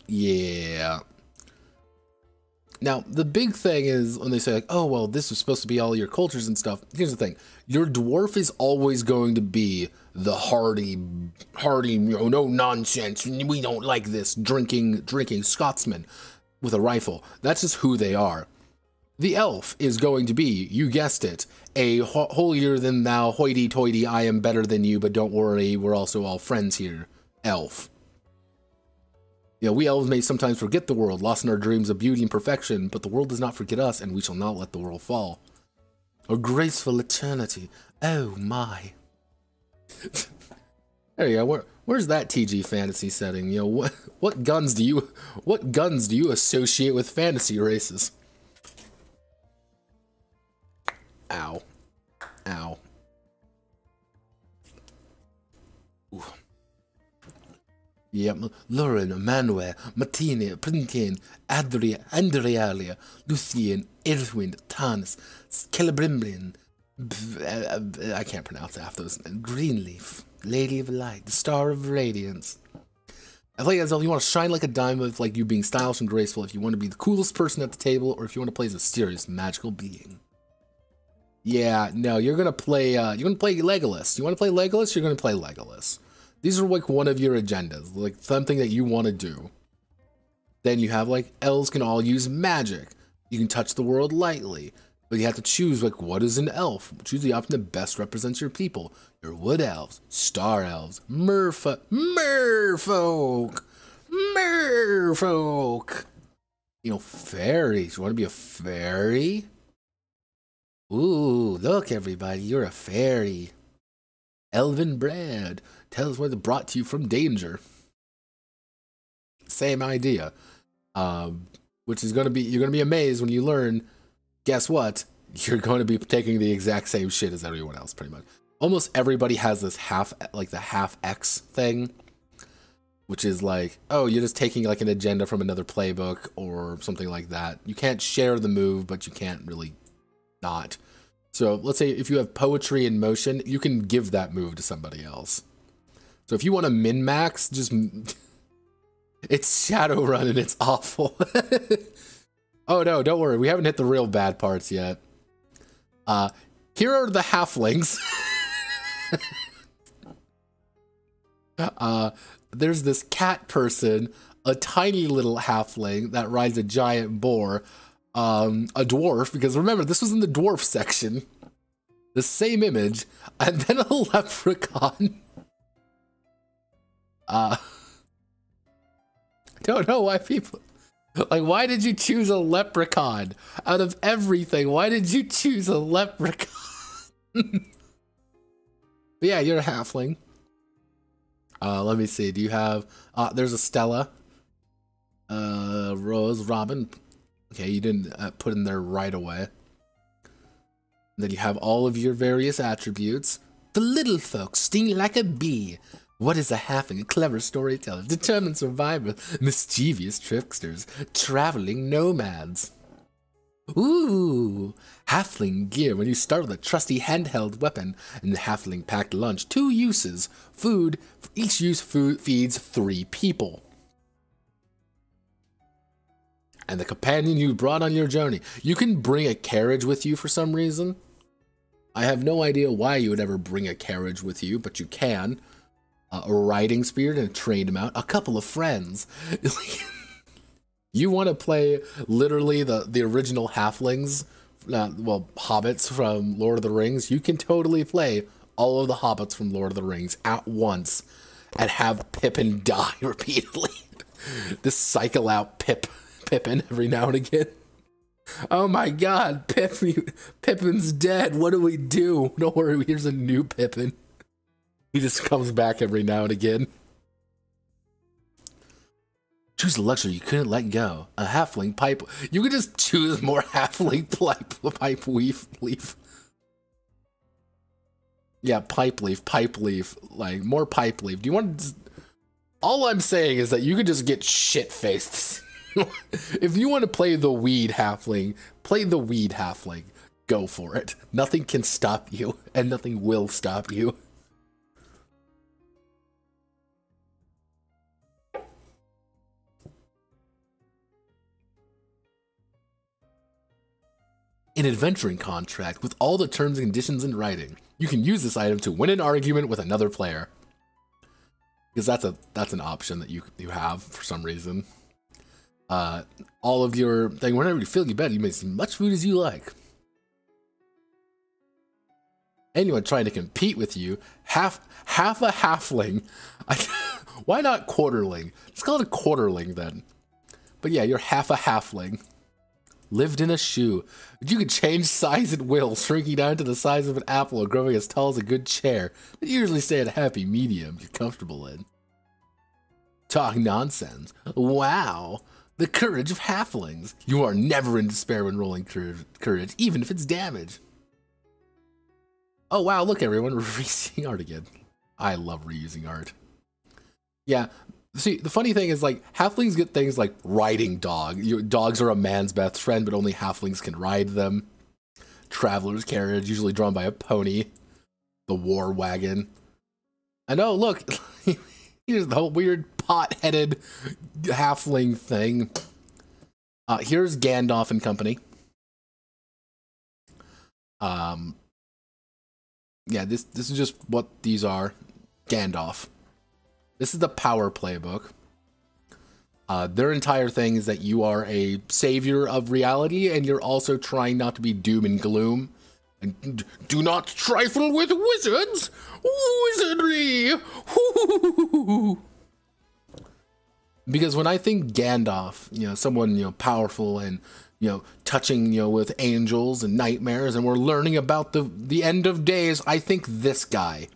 yeah. Now, the big thing is when they say, like, oh, well, this is supposed to be all your cultures and stuff. Here's the thing. Your dwarf is always going to be the hardy, no nonsense, we don't like this, drinking Scotsman with a rifle. That's just who they are. The elf is going to be, you guessed it, a holier-than-thou, hoity-toity, I am better than you, but don't worry, we're also all friends here, elf. You know, we elves may sometimes forget the world, lost in our dreams of beauty and perfection, but the world does not forget us, and we shall not let the world fall. A graceful eternity, oh my. There you go, where's that TG fantasy setting? You know, what guns do you associate with fantasy races? Ow. Ow. Ooh. Yep. Lauren, Manuel, Martina, Prinkin, Andrealia, Lucien, Erwin, Tanis, Celebrimblin. I can't pronounce half those. Greenleaf, Lady of Light, the Star of Radiance. I like as if you want to shine like a diamond with like you being stylish and graceful, if you want to be the coolest person at the table, or if you want to play as a serious magical being. Yeah, no, you're gonna play Legolas. You want to play Legolas? You're gonna play Legolas. These are like one of your agendas, like something that you want to do. Then you have like elves can all use magic. You can touch the world lightly, but you have to choose like what is an elf. Choose the option that best represents your people. Your wood elves, star elves, merfolk. You know, fairies. You want to be a fairy? Ooh, look everybody, you're a fairy. Elven bread. Tell us whether brought to you from danger. Same idea. Which is gonna be, you're gonna be amazed when you learn, guess what? You're going to be taking the exact same shit as everyone else, pretty much. almost everybody has this half, like the half X thing, which is like, oh, you're just taking like an agenda from another playbook or something like that. You can't share the move, but you can't really not. So let's say if you have poetry in motion, you can give that move to somebody else. So if you want to min-max, just... It's Shadowrun and it's awful. Oh no, don't worry. We haven't hit the real bad parts yet. Here are the halflings. There's this cat person, a tiny little halfling that rides a giant boar, a dwarf, because remember, this was in the dwarf section. The same image, and then a leprechaun. Don't know why people... Like, why did you choose a leprechaun? Out of everything, why did you choose a leprechaun? But yeah, you're a halfling. Let me see, do you have... there's a Stella. Rose, Robin. Okay, you didn't put in there right away. And then you have all of your various attributes. The little folks sting like a bee. What is a halfling? A clever storyteller, determined survivor, mischievous tricksters, traveling nomads. Ooh, halfling gear. When you start with a trusty handheld weapon and the halfling packed lunch, 2 uses. Food. For each use, food feeds 3 people. And the companion you brought on your journey. You can bring a carriage with you for some reason. I have no idea why you would ever bring a carriage with you, but you can. A riding spirit and a trained mount, a couple of friends. You want to play literally the original halflings, well, hobbits from Lord of the Rings. You can totally play all of the hobbits from Lord of the Rings at once and have Pippin die repeatedly. Just cycle out Pippin every now and again. Oh my god, Pippin's dead. What do we do? Don't worry, here's a new Pippin. He just comes back every now and again. Choose a luxury you couldn't let go. A halfling pipe. You could just choose more halfling pipe leaf. Yeah, pipe leaf. Like, more pipe leaf. Do you want to... All I'm saying is that you could just get shit-faced. If you want to play the weed halfling, play the weed halfling. Go for it. Nothing can stop you, and nothing will stop you. An adventuring contract with all the terms and conditions in writing. You can use this item to win an argument with another player. Because that's an option that you have for some reason. All of your thing, whenever you feel you better, you make as much food as you like. Anyone trying to compete with you, half a halfling. Why not quarterling? Let's call it a quarterling then. But yeah, you're half a halfling. Lived in a shoe. You could change size at will, shrinking down to the size of an apple or growing as tall as a good chair. But you usually stay at a happy medium you're comfortable in. Talk nonsense. Wow. The courage of halflings. You are never in despair when rolling courage, even if it's damage. Oh wow, look everyone, we're reusing art again. I love reusing art. Yeah. See, the funny thing is, like, halflings get things like riding dog. Dogs are a man's best friend, but only halflings can ride them. Traveler's carriage, usually drawn by a pony. The war wagon. And oh, look, here's the whole weird pot-headed halfling thing. Here's Gandalf and company. Yeah, this is just what these are. Gandalf. This is the power playbook. Their entire thing is that you are a savior of reality, and you're also trying not to be doom and gloom. And do not trifle with wizards! Wizardry! Because when I think Gandalf, you know, someone, you know, powerful and, you know, touching, you know, with angels and nightmares, and we're learning about the end of days, I think this guy.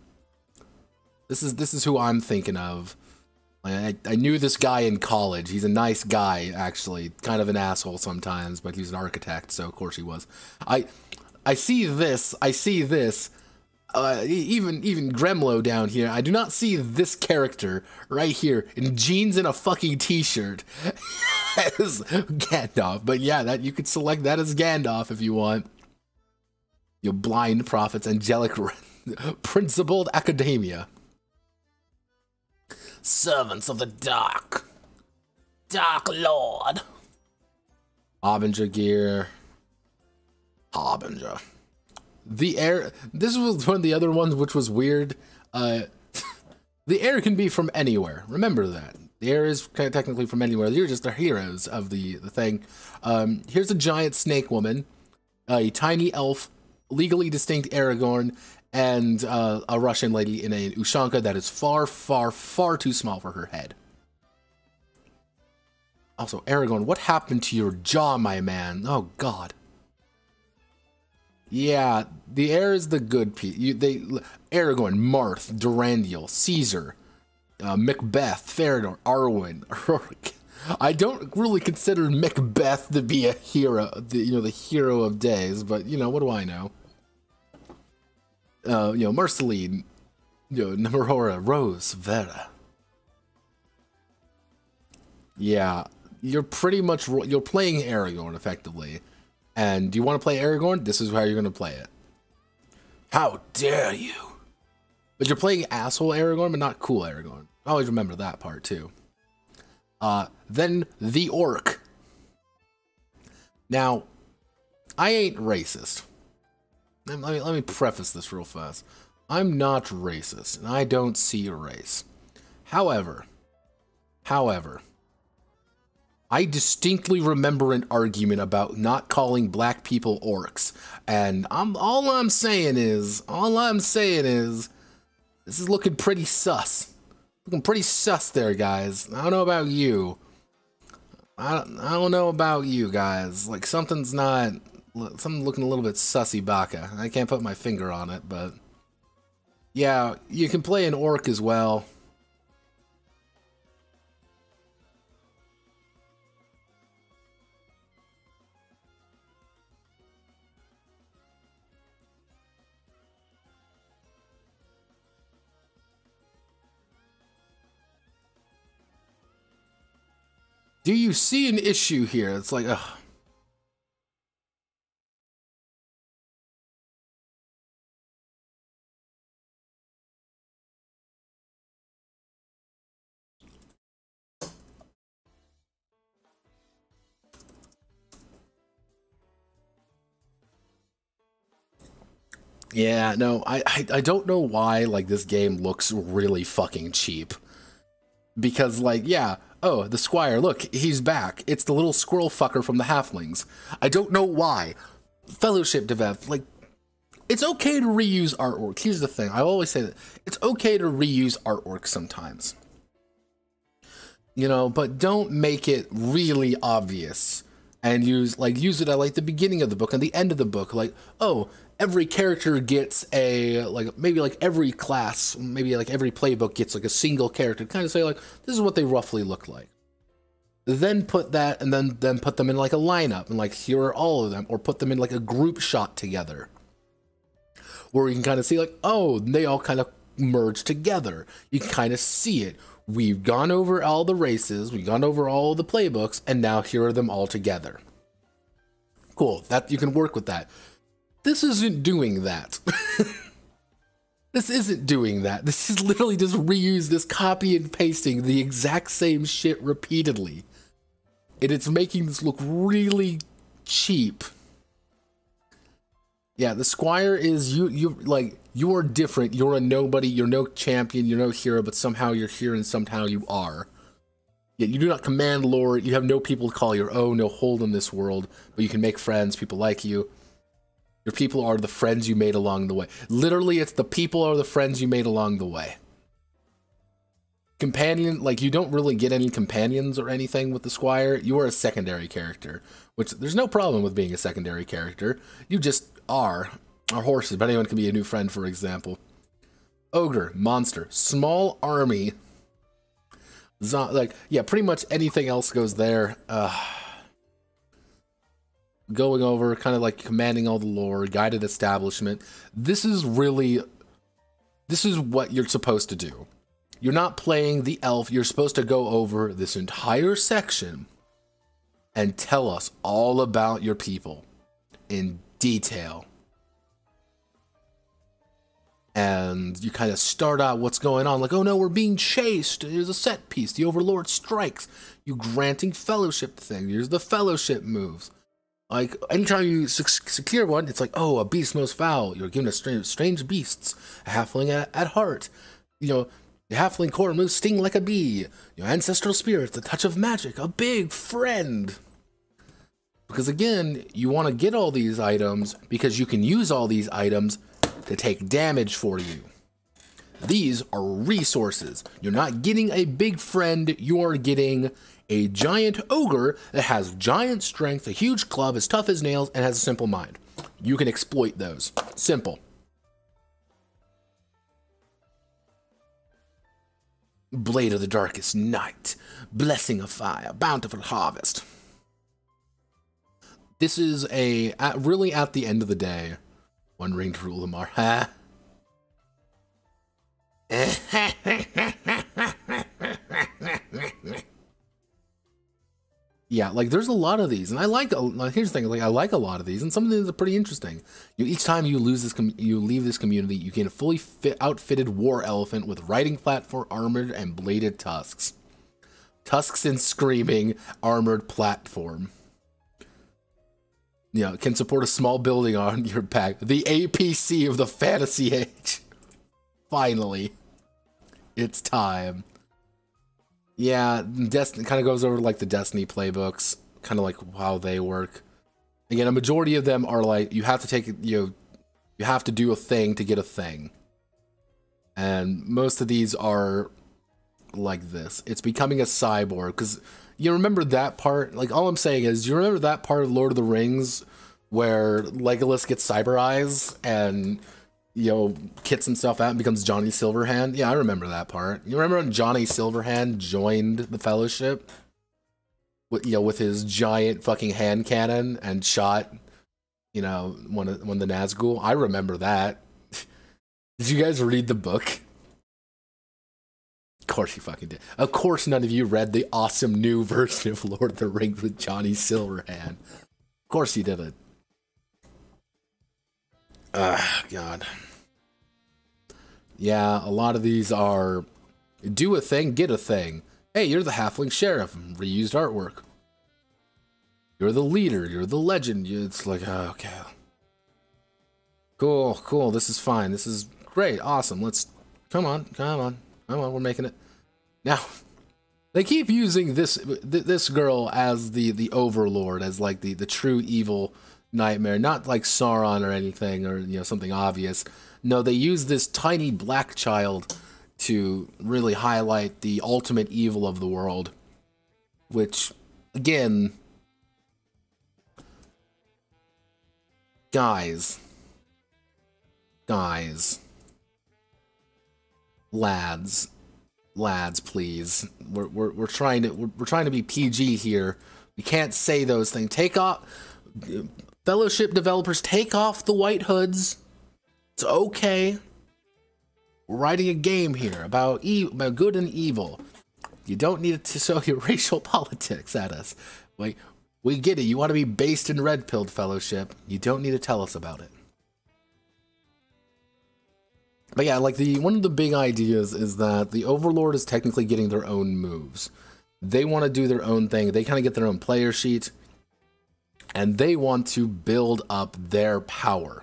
This is who I'm thinking of. I knew this guy in college. He's a nice guy, actually. Kind of an asshole sometimes, but he's an architect, so of course he was. I see this. even Gremlo down here, I do not see this character right here in jeans and a fucking t-shirt as Gandalf. But yeah, that you could select that as Gandalf if you want. Your blind prophets, angelic principled academia. Servants of the Dark Lord. Harbinger gear. Harbinger. The air. This was one of the other ones which was weird. The air can be from anywhere. Remember that. The air is kind of technically from anywhere. You're just the heroes of the thing. Here's a giant snake woman, a tiny elf, legally distinct Aragorn, and a Russian lady in an Ushanka that is far, far, far too small for her head. Also, Aragorn, what happened to your jaw, my man? Oh, God. Yeah, the air is the good piece. Aragorn, Marth, Durandal, Caesar, Macbeth, Farador, Arwen, I don't really consider Macbeth to be a hero, the hero of days, but, what do I know? Marceline, Nemorora, Rose, Vera. Yeah, you're playing Aragorn, effectively. And do you want to play Aragorn? This is how you're going to play it. How dare you? But you're playing asshole Aragorn, but not cool Aragorn. Always remember that part, too. Then the Orc. Now, I ain't racist. Let me preface this real fast. I'm not racist, and I don't see race. However, I distinctly remember an argument about not calling black people orcs, and all I'm saying is, this is looking pretty sus. Looking pretty sus there, guys. I don't know about you. I don't know about you guys. Like, something's looking a little bit sussy baka. I can't put my finger on it, but yeah, you can play an orc as well. Do you see an issue here? It's like, ugh. Yeah, no, I don't know why, like, this game looks really fucking cheap. Because, like, yeah, oh, the Squire, look, he's back. It's the little squirrel fucker from the Halflings. I don't know why. Fellowship Dev, like, it's okay to reuse artwork. Here's the thing, I always say that. It's okay to reuse artwork sometimes. But don't make it really obvious. And use it at, like, the beginning of the book and the end of the book. Like, oh, every character gets maybe every class, maybe like every playbook gets like a single character. Kind of say like, this is what they roughly look like. Then put that, and then put them in like a lineup, and like, here are all of them, or put them in like a group shot together, where you can kind of see like, oh, they all kind of merge together. You can kind of see it. We've gone over all the races, we've gone over all the playbooks, and now here are them all together. Cool, that you can work with that. This isn't doing that. This isn't doing that. This is literally just reuse this copy and pasting the exact same shit repeatedly. And it's making this look really cheap. Yeah, the Squire is you are different. You're a nobody, you're no champion, you're no hero, but somehow you're here and somehow you are. Yet you do not command lore, you have no people to call your own, no hold in this world, but you can make friends, people like you. Your people are the friends you made along the way. Literally, it's the people are the friends you made along the way. Companion, like, you don't really get any companions or anything with the Squire. You are a secondary character, which there's no problem with being a secondary character. You just are. Or horses, but anyone can be a new friend, for example. Ogre, monster, small army. Yeah, pretty much anything else goes there. Going over, kind of like commanding all the lore, guided establishment. This is really this is what you're supposed to do. You're not playing the elf. You're supposed to go over this entire section and tell us all about your people in detail. And you kind of start out what's going on, like, oh no, we're being chased. There's a set piece. The Overlord strikes. You granting fellowship thing. Here's the fellowship moves. Like, anytime you secure one, it's like, oh, a beast most foul. You're given a strange beasts. A halfling at heart. You know, the halfling core moves sting like a bee. Your ancestral spirits, the touch of magic, a big friend. Because again, you want to get all these items because you can use all these items to take damage for you. These are resources. You're not getting a big friend, you're getting a giant ogre that has giant strength, a huge club, as tough as nails, and has a simple mind. You can exploit those. Simple. Blade of the darkest night, blessing of fire, bountiful harvest. This is really at the end of the day, one ring to rule them are. Ha! Yeah, like there's a lot of these, and I like. Here's the thing: like I like a lot of these, and some of these are pretty interesting. Each time you lose this, you leave this community, you gain a fully outfitted war elephant with riding platform, armored and bladed tusks. Tusks and screaming armored platform. Yeah, can support a small building on your back. The APC of the fantasy age. Finally, it's time. Yeah, Destiny kind of goes over like the Destiny playbooks, kind of like how they work. Again, a majority of them are like you have to take you have to do a thing to get a thing, and most of these are like this. It's becoming a cyborg because you remember that part. Like all I'm saying is, you remember that part of Lord of the Rings where Legolas gets cyber eyes and kits himself out and becomes Johnny Silverhand. Yeah, I remember that part. You remember when Johnny Silverhand joined the Fellowship with his giant fucking hand cannon and shot one of the Nazgul? I remember that. Did you guys read the book? Of course you fucking did. Of course none of you read the awesome new version of Lord of the Rings with Johnny Silverhand. Of course you didn't. God. Yeah, a lot of these are do a thing, get a thing. Hey, you're the halfling sheriff. Reused artwork. You're the leader. You're the legend. It's like, oh, okay. Cool. This is fine. This is great. Awesome. Let's, come on. We're making it. Now, they keep using this girl as the overlord, as like the true evil nightmare, not like Sauron or anything, or something obvious. No, they use this tiny black child to really highlight the ultimate evil of the world, which again, guys, lads, please, we're trying to be PG here. We can't say those things. Take off. Fellowship developers, take off the white hoods. It's okay. We're writing a game here about good and evil. You don't need to show your racial politics at us. Like, we get it. You want to be based in red-pilled Fellowship. You don't need to tell us about it. But yeah, like one of the big ideas is that the Overlord is technically getting their own moves. They want to do their own thing. They kind of get their own player sheet. And they want to build up their power.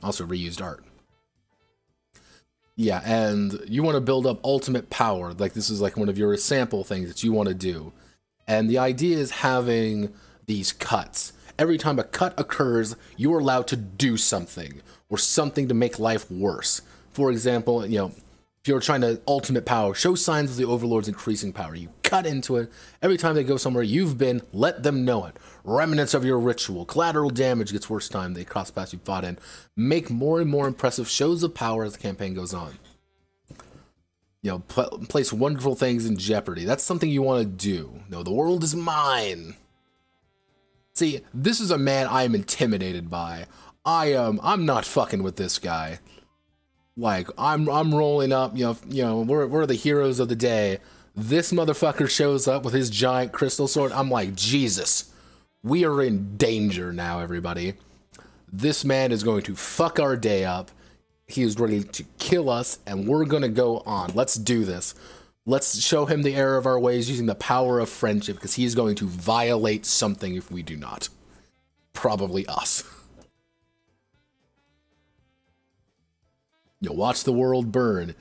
Also reused art. Yeah, and you want to build up ultimate power. Like this is like one of your sample things that you want to do. And the idea is having these cuts. Every time a cut occurs, you're allowed to do something. Or something to make life worse. For example, if you're trying to ultimate power, show signs of the Overlord's increasing power. You cut into it. Every time they go somewhere you've been, let them know it. Remnants of your ritual. Collateral damage gets worse time they cross paths you fought in. Make more and more impressive shows of power as the campaign goes on. Place wonderful things in jeopardy. That's something you want to do. No, the world is mine. See, this is a man I am intimidated by. I'm not fucking with this guy. Like, I'm rolling up, we're the heroes of the day. This motherfucker shows up with his giant crystal sword. I'm like, Jesus, we are in danger now, everybody. This man is going to fuck our day up. He is ready to kill us, and we're gonna go on. Let's do this. Let's show him the error of our ways using the power of friendship, because he's going to violate something if we do not. Probably us. You'll watch the world burn.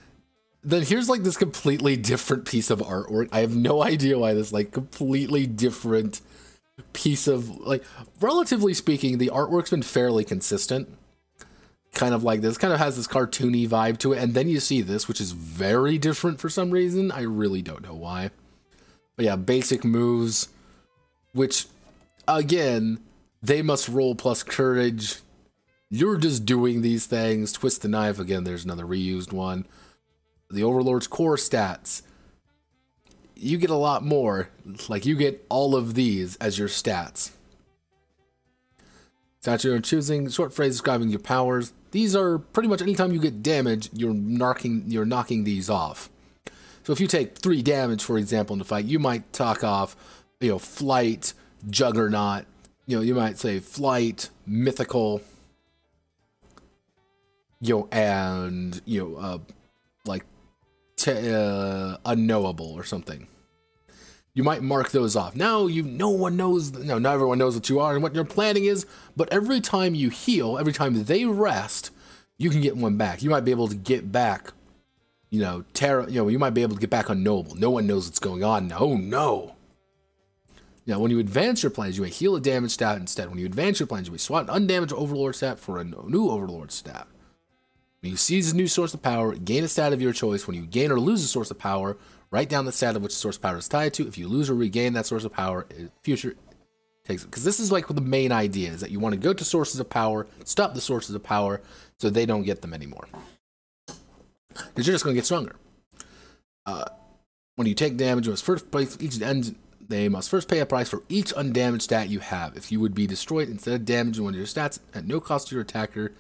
Then here's like this completely different piece of artwork. I have no idea why this like completely different piece of, like, relatively speaking, the artwork's been fairly consistent. Kind of like this, kind of has this cartoony vibe to it, and then you see this, which is very different for some reason. I really don't know why. But yeah, basic moves, which, again, they must roll plus courage. You're just doing these things. Twist the knife, again, there's another reused one. The Overlord's core stats. You get a lot more. Like, you get all of these as your stats. Statue and choosing, short phrase describing your powers. These are pretty much anytime you get damage, you're knocking these off. So if you take 3 damage, for example, in the fight, you might talk off, flight, juggernaut. You might say flight, mythical, and like unknowable or something. You might mark those off. Now no one knows. No, not everyone knows what you are and what your planning is. But every time you heal, every time they rest, you can get one back. You might be able to get back, you might be able to get back unknowable. No one knows what's going on. Oh no. Now, when you advance your plans, you may heal a damage stat instead. When you advance your plans, you may swap an undamaged Overlord stat for a new Overlord stat. When you seize a new source of power, gain a stat of your choice. When you gain or lose a source of power, write down the stat of which the source of power is tied to. If you lose or regain that source of power, future takes it. Because this is like the main idea, is that you want to go to sources of power, stop the sources of power, so they don't get them anymore. Because you're just going to get stronger. When you take damage, they must first pay a price for each undamaged stat you have. If you would be destroyed instead of damaging one of your stats at no cost to your attacker,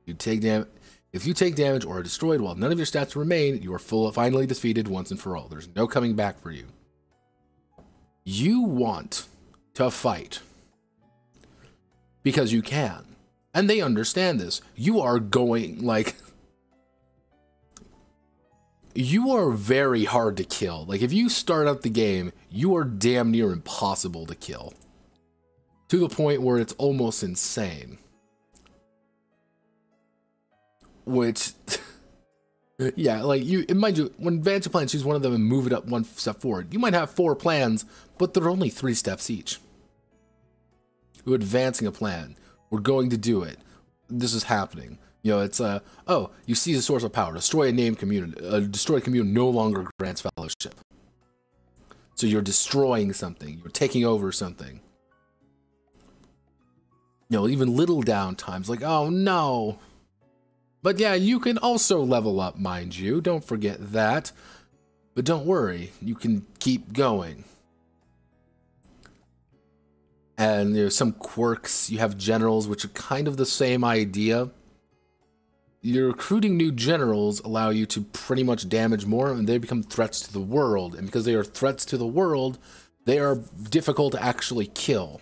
if you take damage or are destroyed while none of your stats remain, you are finally defeated once and for all. There's no coming back for you. You want to fight because you can. And they understand this. You are going, you are very hard to kill. Like, if you start out the game, you are damn near impossible to kill. To the point where it's almost insane. Which, yeah, like, mind you, when advance your plan, choose one of them and move it up one step forward. You might have 4 plans, but they're only 3 steps each. We're advancing a plan. We're going to do it. This is happening. It's, you seize a source of power. Destroy a named community. Destroy a community no longer grants fellowship. So you're destroying something. You're taking over something. Even little downtimes, like, oh no. But yeah, you can also level up, mind you. Don't forget that. But don't worry, you can keep going. And there's some quirks. You have generals, which are kind of the same idea. Your recruiting new generals allow you to pretty much damage more, and they become threats to the world. And because they are threats to the world, they are difficult to actually kill.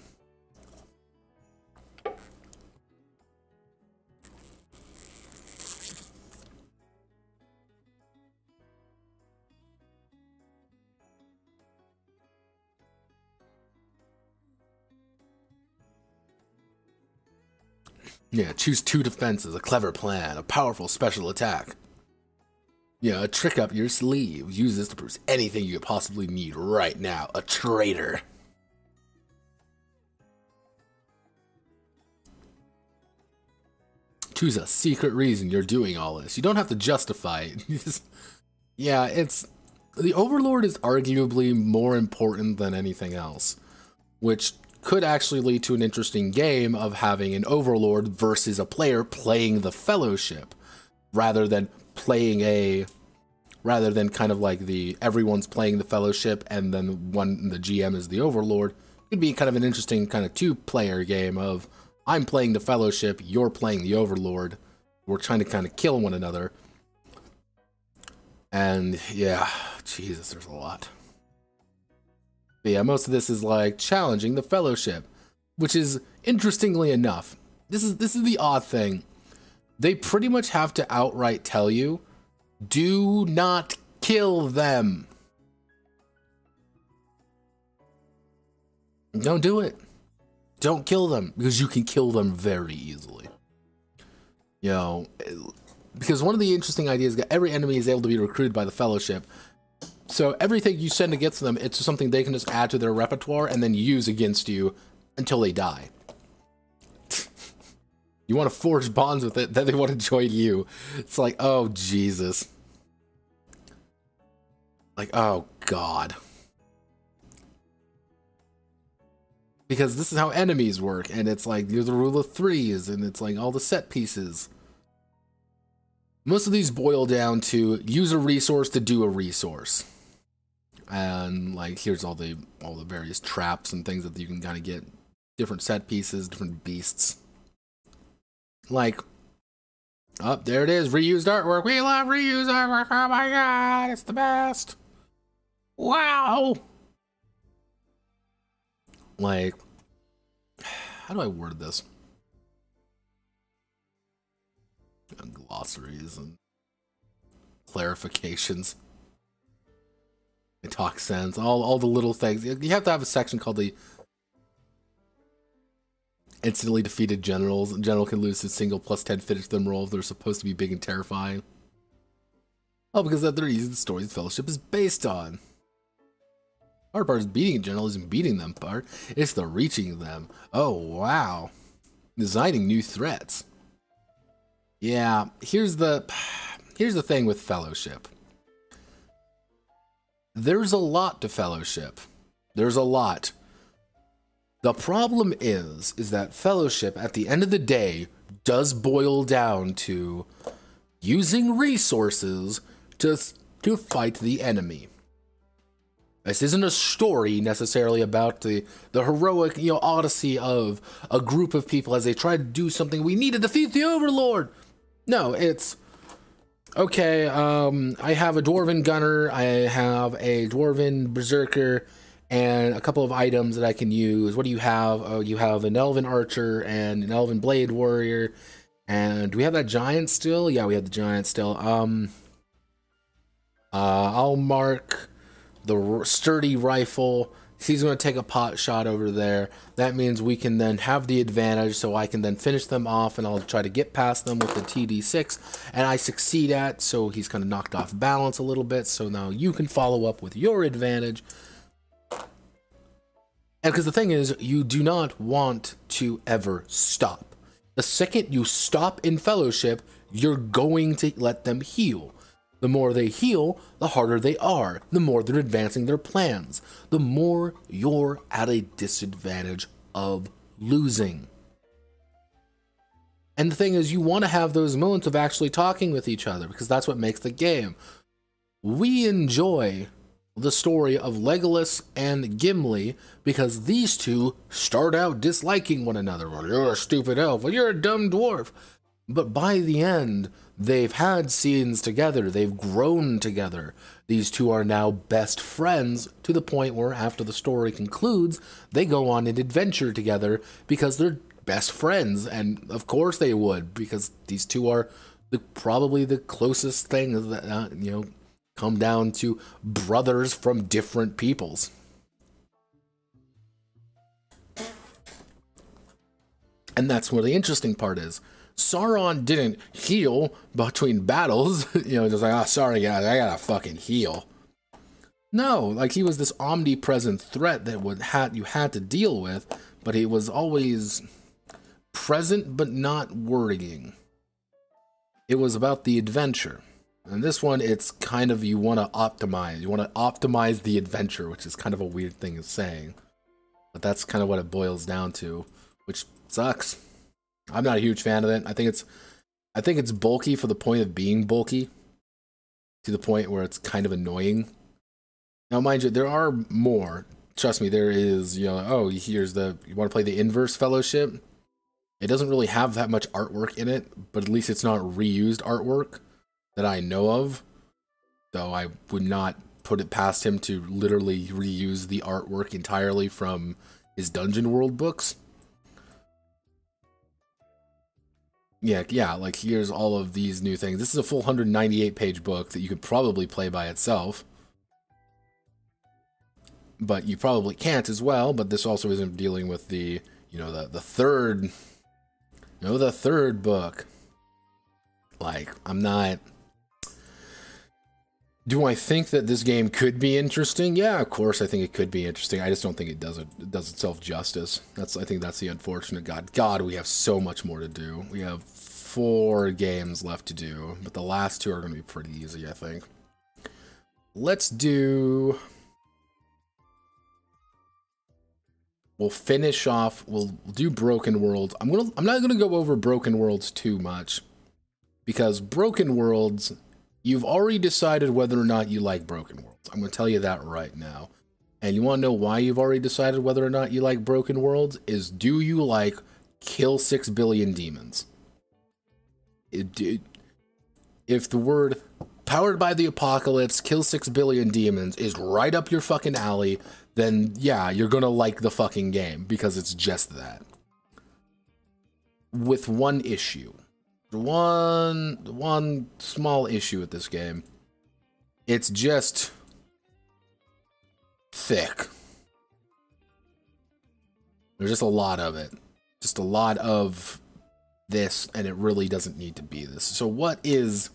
Yeah, choose 2 defenses, a clever plan, a powerful special attack. Yeah, a trick up your sleeve. Use this to produce anything you could possibly need right now. A traitor. Choose a secret reason you're doing all this. You don't have to justify it. Yeah, the Overlord is arguably more important than anything else, which could actually lead to an interesting game of having an Overlord versus a player playing the Fellowship, rather than kind of like everyone's playing the Fellowship and then the GM is the Overlord. It could be kind of an interesting kind of 2-player game of I'm playing the Fellowship, you're playing the Overlord. We're trying to kind of kill one another. And yeah, Jesus, there's a lot. But yeah, most of this is like challenging the Fellowship, which is, interestingly enough, this is the odd thing. They pretty much have to outright tell you, do not kill them. Don't do it. Don't kill them, because you can kill them very easily. You know, because one of the interesting ideas is that every enemy is able to be recruited by the Fellowship. So everything you send against them, it's something they can just add to their repertoire and then use against you until they die. You want to forge bonds with it, then they want to join you. It's like, oh, Jesus. Like, oh, God. Because this is how enemies work, and it's like, there's the rule of threes, and it's like all the set pieces. Most of these boil down to use a resource to do a resource. And like, here's all the various traps and things that you can kind of get. Different set pieces, different beasts. Like, oh, there it is, reused artwork. We love reused artwork. Oh my God, it's the best. Wow. Like, how do I word this? Glossaries and clarifications. It talks sense. All the little things. You have to have a section called the instantly defeated generals. A general can lose his single +10 finish them roll if they're supposed to be big and terrifying. Oh, because that's the reason the story of the Fellowship is based on. Hard part is beating a general isn't beating them part. It's the reaching them. Oh, wow. Designing new threats. Yeah, here's the thing with Fellowship. There's a lot to Fellowship. There's a lot. The problem is that Fellowship, at the end of the day, does boil down to using resources to fight the enemy. This isn't a story necessarily about the heroic, odyssey of a group of people as they try to do something. We need to defeat the Overlord. No, it's okay. I have a dwarven gunner. I have a dwarven berserker, and a couple of items that I can use. What do you have? Oh, you have an elven archer and an elven blade warrior. And do we have that giant still? Yeah, we have the giant still. I'll mark the sturdy rifle. He's going to take a pot shot over there. That means we can then have the advantage, so I can then finish them off, and I'll try to get past them with the TD6, and I succeed at, so he's kind of knocked off balance a little bit, so now you can follow up with your advantage. And because the thing is, you do not want to ever stop. The second you stop in Fellowship, you're going to let them heal. The more they heal, the harder they are. The more they're advancing their plans. The more you're at a disadvantage of losing. And the thing is, you want to have those moments of actually talking with each other, because that's what makes the game. We enjoy the story of Legolas and Gimli because these two start out disliking one another. Well, you're a stupid elf. Well, you're a dumb dwarf. But by the end, they've had scenes together. They've grown together. These two are now best friends to the point where after the story concludes, they go on an adventure together because they're best friends. And of course they would, because these two are probably the closest things that, come down to brothers from different peoples. And that's where the interesting part is. Sauron didn't heal between battles, just like, oh, sorry guys, I gotta fucking heal. No, like he was this omnipresent threat that you had to deal with, but he was always present but not worrying. It was about the adventure. And this one, it's kind of, you want to optimize. You want to optimize the adventure, which is kind of a weird thing of saying. But that's kind of what it boils down to, which sucks. I'm not a huge fan of it. I think it's bulky for the point of being bulky, to the point where it's kind of annoying. Now, mind you, there are more. Trust me, there is, oh, you want to play the Inverse Fellowship? It doesn't really have that much artwork in it, but at least it's not reused artwork that I know of. though I would not put it past him to literally reuse the artwork entirely from his Dungeon World books. Yeah, like here's all of these new things. This is a full 198-page book that you could probably play by itself. But you probably can't as well, but this also isn't dealing with the, the third, the third book. Like, I'm not... Do I think that this game could be interesting? Yeah, of course I think it could be interesting. I just don't think it does itself justice. I think that's the unfortunate. God, we have so much more to do. We have 4 games left to do, but the last 2 are going to be pretty easy, I think. Let's do... We'll finish off, we'll do Broken Worlds. I'm not gonna go over Broken Worlds too much, because Broken Worlds, you've already decided whether or not you like Broken Worlds. I'm gonna tell you that right now. And you wanna know why you've already decided whether or not you like Broken Worlds? Is, do you like kill 6 billion demons? If the word powered by the apocalypse, kill 6 billion demons is right up your fucking alley, then yeah, you're gonna like the fucking game, because it's just that. With one issue. One small issue with this game. It's just thick. There's just a lot of it. Just a lot of this, and it really doesn't need to be this. So what is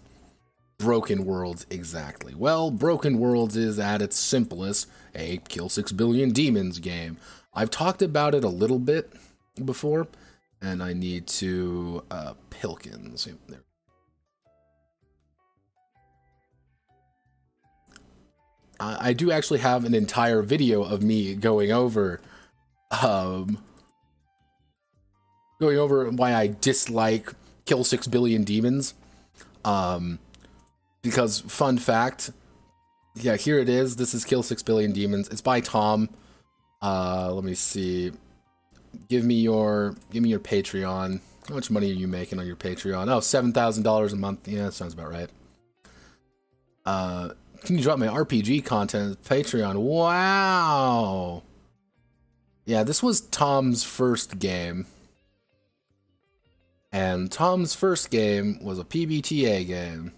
Broken Worlds exactly? Well, Broken Worlds is, at its simplest, a kill 6 billion demons game. I've talked about it a little bit before, and I need to Pilkins. There. I do actually have an entire video of me going over why I dislike kill 6 billion demons. Because, fun fact, yeah, here it is. This is Kill 6 Billion Demons. It's by Tom. Let me see. Give me your Patreon. How much money are you making on your Patreon? Oh, $7,000 a month. Yeah, that sounds about right. Can you drop my RPG content? Patreon. Wow. Yeah, this was Tom's first game. And Tom's first game was a PBTA game.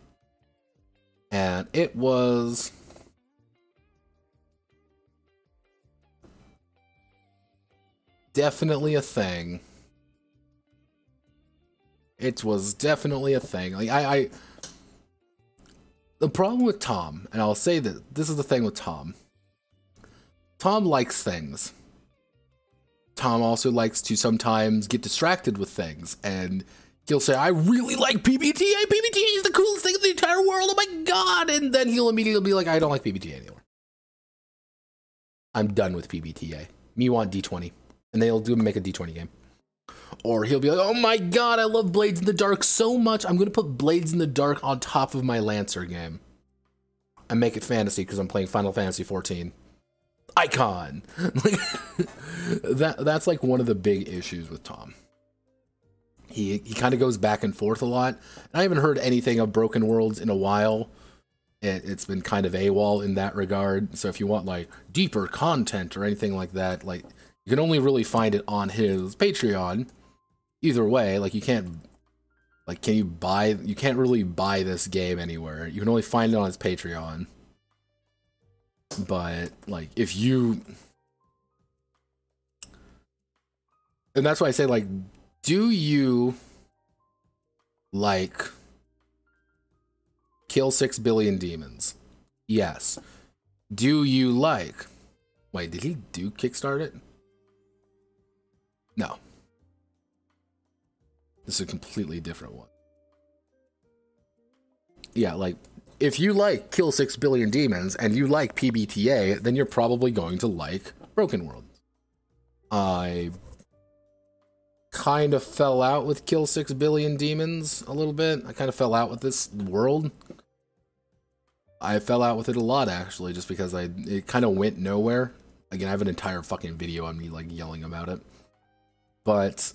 And it was definitely a thing. It was definitely a thing. Like the problem with Tom, and I'll say that this is the thing with Tom. Tom likes things. Tom also likes to sometimes get distracted with things, and he'll say, I really like PBTA. PBTA is the coolest thing in the entire world. Oh my god. And then he'll immediately be like, I don't like PBTA anymore. I'm done with PBTA. Me want D20. And they'll make a D20 game. Or he'll be like, oh my god, I love Blades in the Dark so much. I'm going to put Blades in the Dark on top of my Lancer game. And make it fantasy because I'm playing Final Fantasy 14. Icon. That's like one of the big issues with Tom. He kind of goes back and forth a lot. And I haven't heard anything of Broken Worlds in a while. It's been kind of AWOL in that regard. So if you want like deeper content or anything like that, like you can only really find it on his Patreon. Either way, like you can't, like you can't really buy this game anywhere. You can only find it on his Patreon. But like if you, and that's why I say like, do you like kill 6 billion demons? Yes. Do you like... Wait, did he do Kickstart it? No. This is a completely different one. Yeah, like, if you like Kill 6 Billion Demons and you like PBTA, then you're probably going to like Broken World. I kind of fell out with Kill 6 Billion Demons a little bit. I kind of fell out with this world. I fell out with it a lot, actually, just because it kind of went nowhere. Again, I have an entire fucking video on me, like, yelling about it. But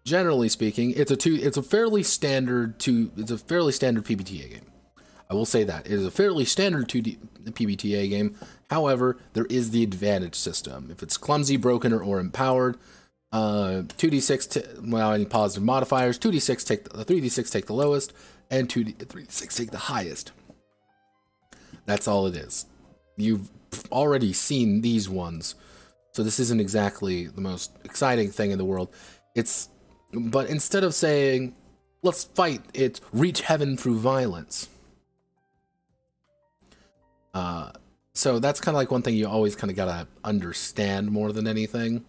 generally speaking, it's a fairly standard PBTA game. I will say that. It is a fairly standard 2D PBTA game. However, there is the advantage system. If it's clumsy, broken, or empowered, 2d6, well, any positive modifiers, 2d6 take the 3d6 take the lowest, and 3d6 take the highest. That's all it is. You've already seen these ones, so this isn't exactly the most exciting thing in the world. But instead of saying, let's fight, it's reach heaven through violence. So that's kind of like one thing you always kind of gotta understand more than anything.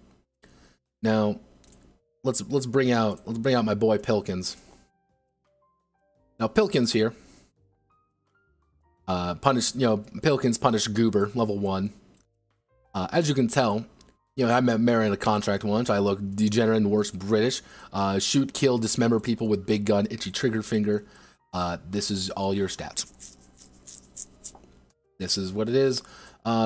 Now, let's bring out my boy Pilkins. Now Pilkins here. Pilkins punish Goober, level 1. As you can tell, I met Mary in a contract once. I look degenerate and worse British. Shoot, kill, dismember people with big gun, itchy trigger finger. This is all your stats. This is what it is.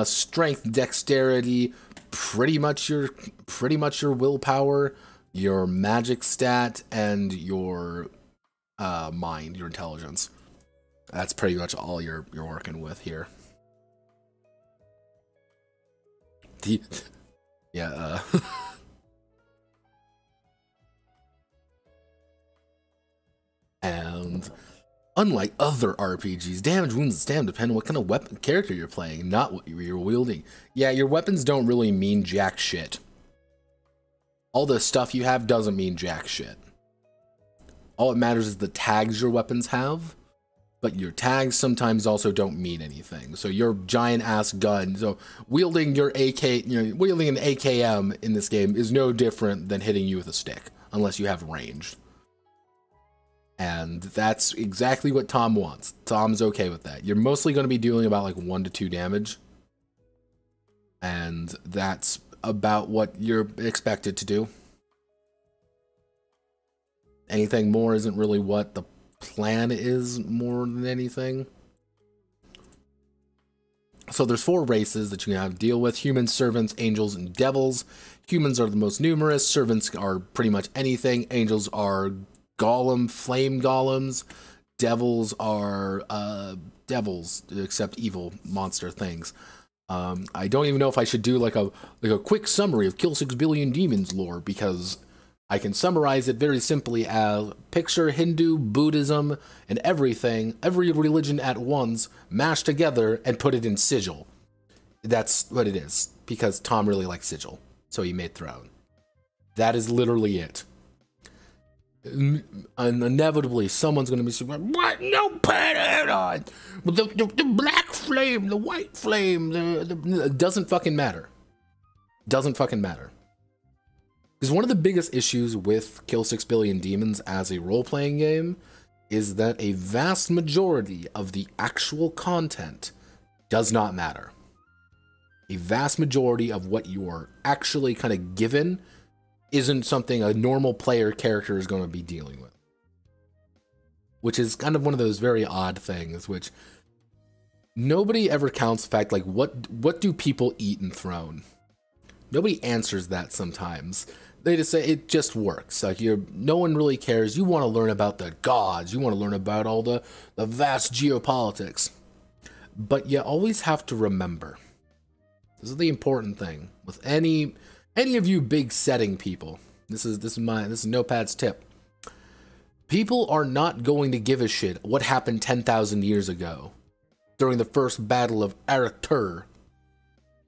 Strength, dexterity, pretty much your willpower, your magic stat, and your mind, your intelligence. That's pretty much all you're working with here. Yeah. And unlike other RPGs, damage, wounds, and stamina depend on what kind of weapon character you're playing, not what you're wielding. Yeah, your weapons don't really mean jack shit. All the stuff you have doesn't mean jack shit. All that matters is the tags your weapons have, but your tags sometimes also don't mean anything. So your giant ass gun, so wielding your wielding an AKM in this game is no different than hitting you with a stick, unless you have range. And that's exactly what Tom wants. Tom's okay with that. You're mostly going to be dealing about like 1 to 2 damage. And that's about what you're expected to do. Anything more isn't really what the plan is more than anything. So there's 4 races that you can have to deal with: humans, servants, angels, and devils. Humans are the most numerous. Servants are pretty much anything. Angels are golem, flame golems. Devils are devils, except evil monster things. I don't even know if I should do like a quick summary of Kill 6 Billion Demons lore, because I can summarize it very simply as picture Hindu, Buddhism, and everything, every religion at once, mashed together and put it in sigil. That's what it is, because Tom really likes sigil, so he made Throne. That is literally it. And inevitably, someone's going to be saying, what? No pattern on! The black flame, the white flame, it doesn't fucking matter. Doesn't fucking matter. Because one of the biggest issues with Kill 6 Billion Demons as a role-playing game is that a vast majority of the actual content does not matter. A vast majority of what you're actually kind of given isn't something a normal player character is going to be dealing with. Which is kind of one of those very odd things, which nobody ever counts the fact, like, what do people eat in Throne? Nobody answers that sometimes. They just say it just works. Like, no one really cares. You want to learn about the gods. You want to learn about all the vast geopolitics. But you always have to remember, this is the important thing with any of you big setting people. This is Notepad's tip. People are not going to give a shit what happened 10,000 years ago during the first battle of Aratur,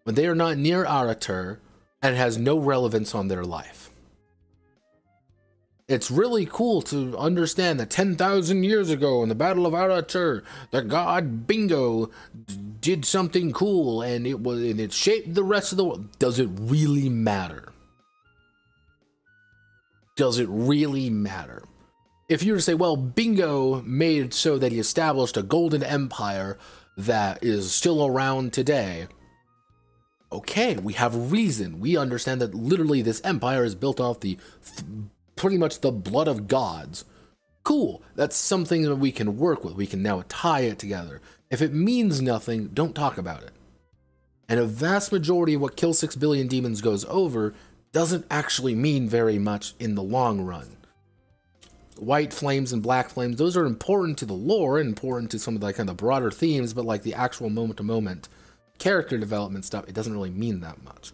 when they are not near Aratur and it has no relevance on their life. It's really cool to understand that 10,000 years ago in the Battle of Aratur, the god Bingo did something cool and it shaped the rest of the world. Does it really matter? Does it really matter? If you were to say, well, Bingo made it so that he established a golden empire that is still around today. Okay, we have a reason. We understand that literally this empire is built off pretty much the blood of gods. Cool, that's something that we can work with. We can now tie it together. If it means nothing, don't talk about it. And a vast majority of what Kill 6 Billion Demons goes over doesn't actually mean very much in the long run. white flames and black flames, those are important to the lore and important to some of the kind of broader themes, but like the actual moment-to-moment character development stuff, it doesn't really mean that much.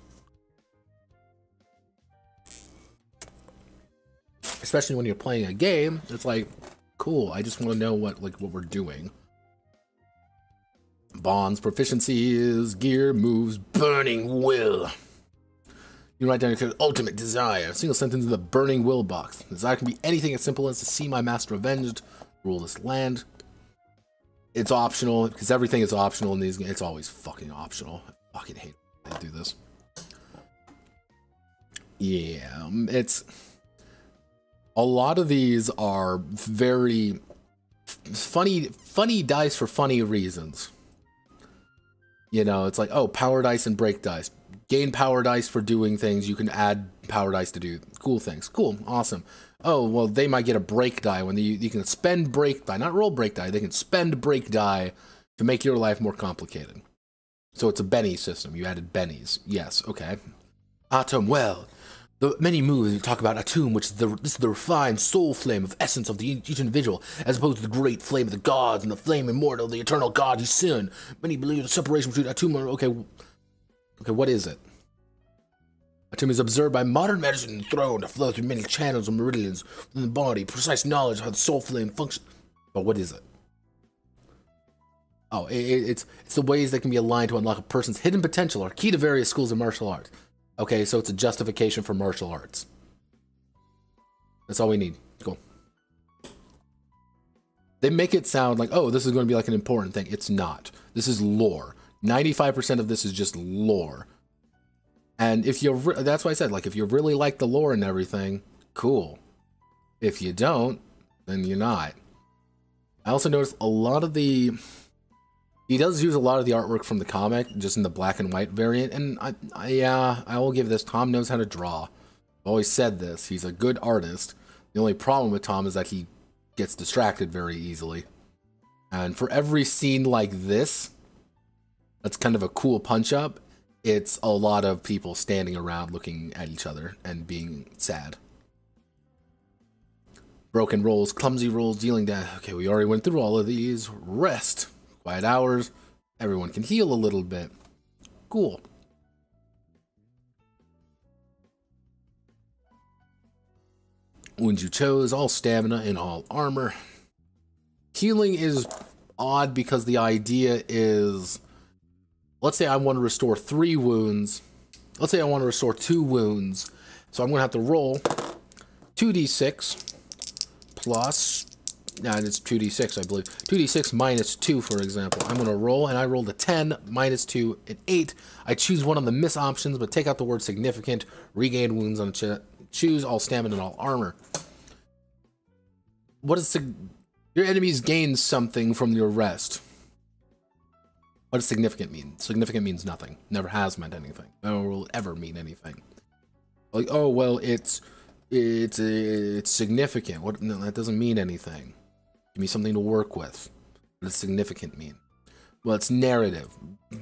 Especially when you're playing a game, it's like, cool, I just want to know what we're doing. Bonds, proficiencies, gear, moves, burning will. You write down your ultimate desire. Single sentence in the burning will box. Desire can be anything as simple as to see my master avenged, rule this land. It's optional, because everything is optional in these games. It's always fucking optional. I fucking hate when they do this. Yeah, it's... A lot of these are very funny dice for funny reasons. You know, it's like, oh, power dice and break dice. Gain power dice for doing things. You can add power dice to do cool things. Cool, awesome. Oh, well, they might get a break die when you can spend break die, not roll break die. They can spend break die to make your life more complicated. So it's a Benny system. You added Bennies. Yes, okay. Atom, well, the many moves you talk about Atum, which is the refined soul flame of essence of each individual, as opposed to the great flame of the gods and the flame immortal, the eternal god you sin. Many believe the separation between Atum and... Okay, what is it? Atum is observed by modern medicine and thrown to flow through many channels and meridians within the body, precise knowledge of how the soul flame functions. But what is it? Oh, it's the ways that can be aligned to unlock a person's hidden potential or key to various schools of martial arts. Okay, so it's a justification for martial arts. That's all we need. Cool. They make it sound like, oh, this is going to be like an important thing. It's not. This is lore. 95% of this is just lore. And if you're, that's why I said, like, if you really like the lore and everything, cool. If you don't, then you're not. I also noticed a lot of the... He does use a lot of the artwork from the comic, just in the black and white variant, and I will give this, Tom knows how to draw. I've always said this, he's a good artist. The only problem with Tom is that he gets distracted very easily. And for every scene like this, that's kind of a cool punch-up, it's a lot of people standing around looking at each other and being sad. Broken rolls, clumsy rolls, dealing death. Okay, we already went through all of these. Rest. Quiet hours. Everyone can heal a little bit. Cool. Wounds you chose, all stamina and all armor. Healing is odd because the idea is... Let's say I want to restore 3 wounds. Let's say I want to restore 2 wounds. So I'm going to have to roll 2d6 plus... Nah, it's 2d6, I believe. 2d6 minus 2, for example. I'm going to roll, and I rolled a 10, minus 2, an 8. I choose one of the miss options, but take out the word significant. Regain wounds on choose all stamina and all armor. What is your enemies gain something from your rest? What does significant mean? Significant means nothing. Never has meant anything. Never will ever mean anything. Like, oh, well, it's significant. What? No, that doesn't mean anything. Give me something to work with. What does significant mean? Well, it's narrative.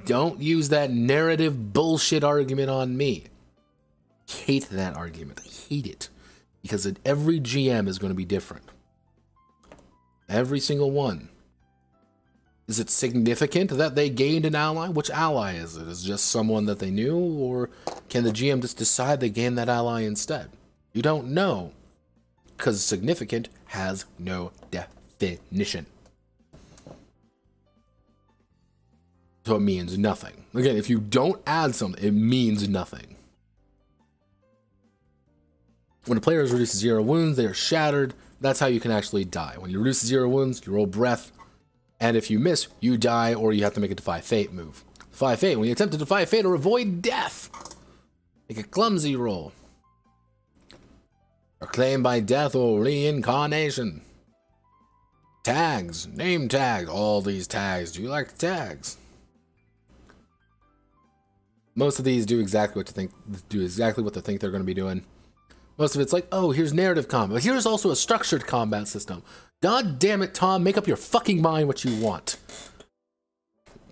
Don't use that narrative bullshit argument on me. I hate that argument. I hate it. Because every GM is going to be different. Every single one. Is it significant that they gained an ally? Which ally is it? Is it just someone that they knew? Or can the GM just decide they gained that ally instead? You don't know. Because significant has no definition. So it means nothing. Again, if you don't add something, it means nothing. When a player is reduced to 0 wounds, they are shattered. That's how you can actually die. When you reduce to 0 wounds, you roll breath. And if you miss, you die, or you have to make a Defy Fate move. Defy Fate, when you attempt to Defy Fate or avoid death, make a clumsy roll. Are claimed by death or reincarnation. Tags, name tags, all these tags. Do you like tags? Most of these do exactly what they think they're going to be doing. Most of it's like, oh, here's narrative combat. Here's also a structured combat system. God damn it, Tom, make up your fucking mind what you want.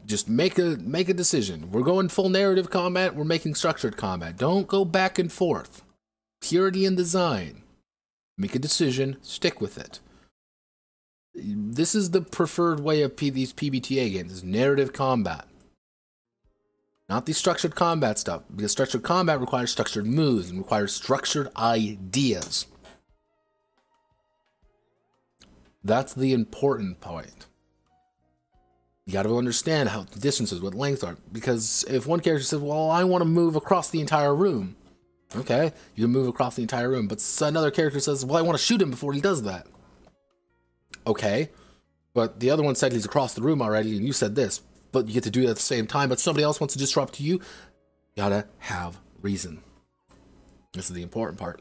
Just make a decision. We're going full narrative combat, we're making structured combat. Don't go back and forth. Purity in design. Make a decision, stick with it. This is the preferred way of these PBTA games, is narrative combat. Not the structured combat stuff, because structured combat requires structured moves and requires structured ideas. That's the important point. You got to understand how the distances, what lengths are, because if one character says, well, I want to move across the entire room, okay, you can move across the entire room, but another character says, well, I want to shoot him before he does that. Okay, but the other one said he's across the room already, and you said this, but you get to do it at the same time, but somebody else wants to disrupt you. You gotta have reason. This is the important part.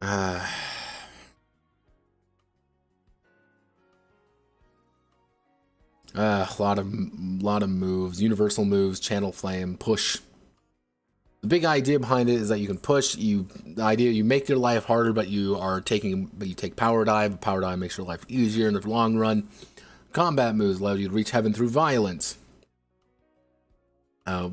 A lot of moves, universal moves, channel flame, push. The big idea behind it is that you can push. The idea you make your life harder, but you take power dive. Power dive makes your life easier in the long run. Combat moves allow you to reach heaven through violence,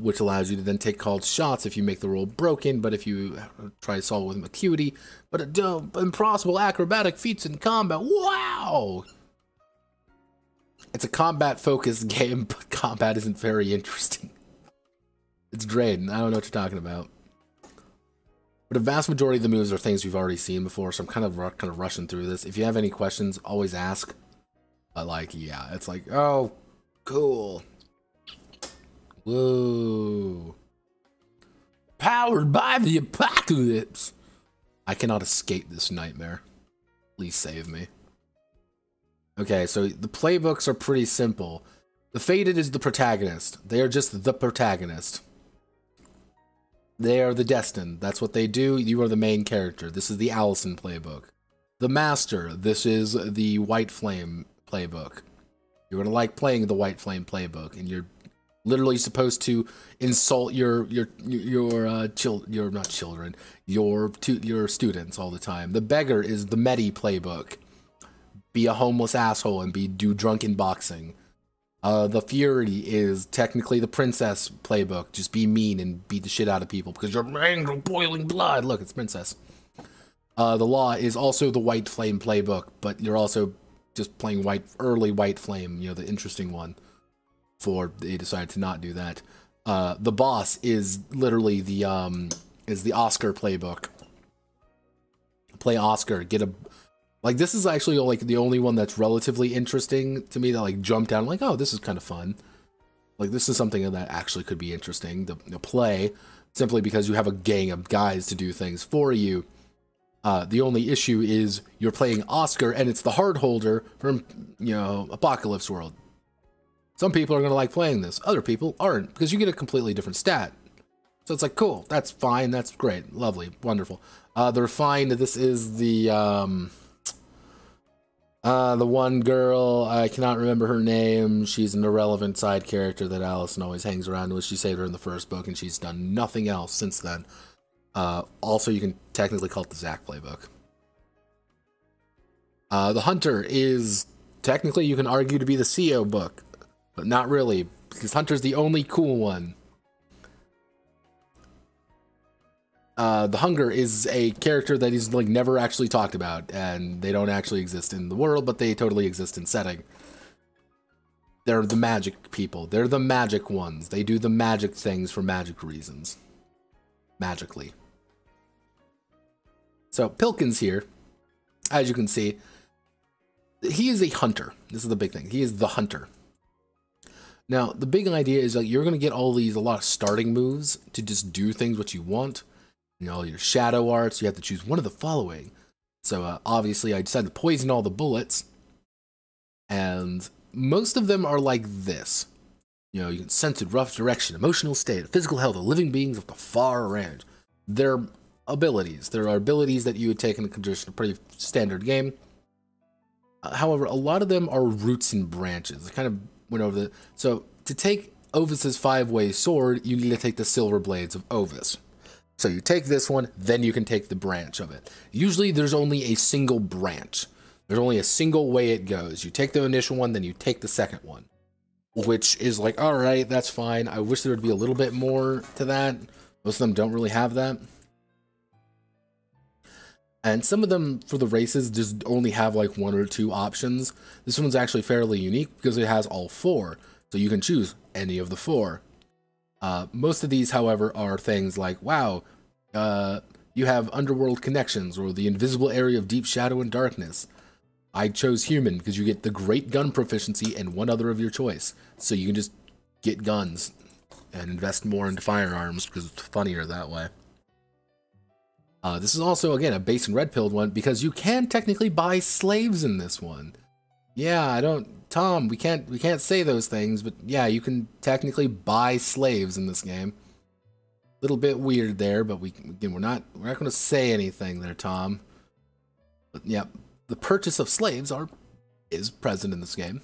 which allows you to then take called shots if you make the roll broken. But if you try to solve it with acuity, but impossible acrobatic feats in combat. Wow! It's a combat-focused game, but combat isn't very interesting. It's great. I don't know what you're talking about. But a vast majority of the moves are things we've already seen before, so I'm kind of rushing through this. If you have any questions, always ask. But, like, yeah, it's like, oh, cool. Whoa. Powered by the apocalypse. I cannot escape this nightmare. Please save me. Okay, so the playbooks are pretty simple. The Fated is the protagonist. They are just the protagonist. They are the destined. That's what they do. You are the main character. This is the Allison playbook. The Master. This is the White Flame playbook. You're going to like playing the White Flame playbook, and you're literally supposed to insult your students all the time. The Beggar is the Medi playbook. Be a homeless asshole and do drunken boxing. The Fury is technically the Princess playbook. Just be mean and beat the shit out of people because you're angry, boiling blood. Look, it's Princess. The Law is also the White Flame playbook, but you're also just playing early White Flame, you know, the interesting one. They decided to not do that. The Boss is literally the Oscar playbook. Play Oscar, like, this is actually, like, the only one that's relatively interesting to me that, like, jumped out. I'm like, oh, this is kind of fun. Like, this is something that actually could be interesting to play, simply because you have a gang of guys to do things for you. The only issue is you're playing Oscar, and it's the hard holder from, you know, Apocalypse World. Some people are going to like playing this. Other people aren't, because you get a completely different stat. So it's like, cool, that's fine, that's great, lovely, wonderful. The Refined, this is the one girl, I cannot remember her name. She's an irrelevant side character that Allison always hangs around with. She saved her in the first book, and she's done nothing else since then. Also, you can technically call it the Zack playbook. The Hunter is, technically, you can argue to be the CO book, but not really, because Hunter's the only cool one. The Hunger is a character that is, like, never actually talked about, and they don't actually exist in the world, but they totally exist in setting. They're the magic people. They're the magic ones. They do the magic things for magic reasons. Magically. So, Pilkins here, as you can see, he is a hunter. This is the big thing. He is the hunter. Now, the big idea is that you're going to get a lot of starting moves to just do things what you want. You know, your shadow arts, you have to choose one of the following. So, obviously, I decided to poison all the bullets. And most of them are like this. You know, you can sense it, rough direction, emotional state, physical health of living beings of the far range. They're abilities. There are abilities that you would take in a pretty standard game. However, a lot of them are roots and branches. I kind of went over the... So, to take Ovis's 5-way sword, you need to take the silver blades of Ovis. So you take this one, then you can take the branch of it. Usually there's only a single branch. There's only a single way it goes. You take the initial one, then you take the second one. Which is like, alright, that's fine. I wish there would be a little bit more to that. Most of them don't really have that. And some of them for the races just only have like 1 or 2 options. This one's actually fairly unique because it has all 4. So you can choose any of the 4. Most of these, however, are things like, wow, you have underworld connections or the invisible area of deep shadow and darkness. I chose human because you get the great gun proficiency and 1 other of your choice. So you can just get guns and invest more into firearms because it's funnier that way. This is also, again, a base and red-pilled one because you can technically buy slaves in this one. Yeah, Tom, we can't say those things, but yeah, you can technically buy slaves in this game. Little bit weird there, but we're not going to say anything there, Tom. But yeah, the purchase of slaves is present in this game.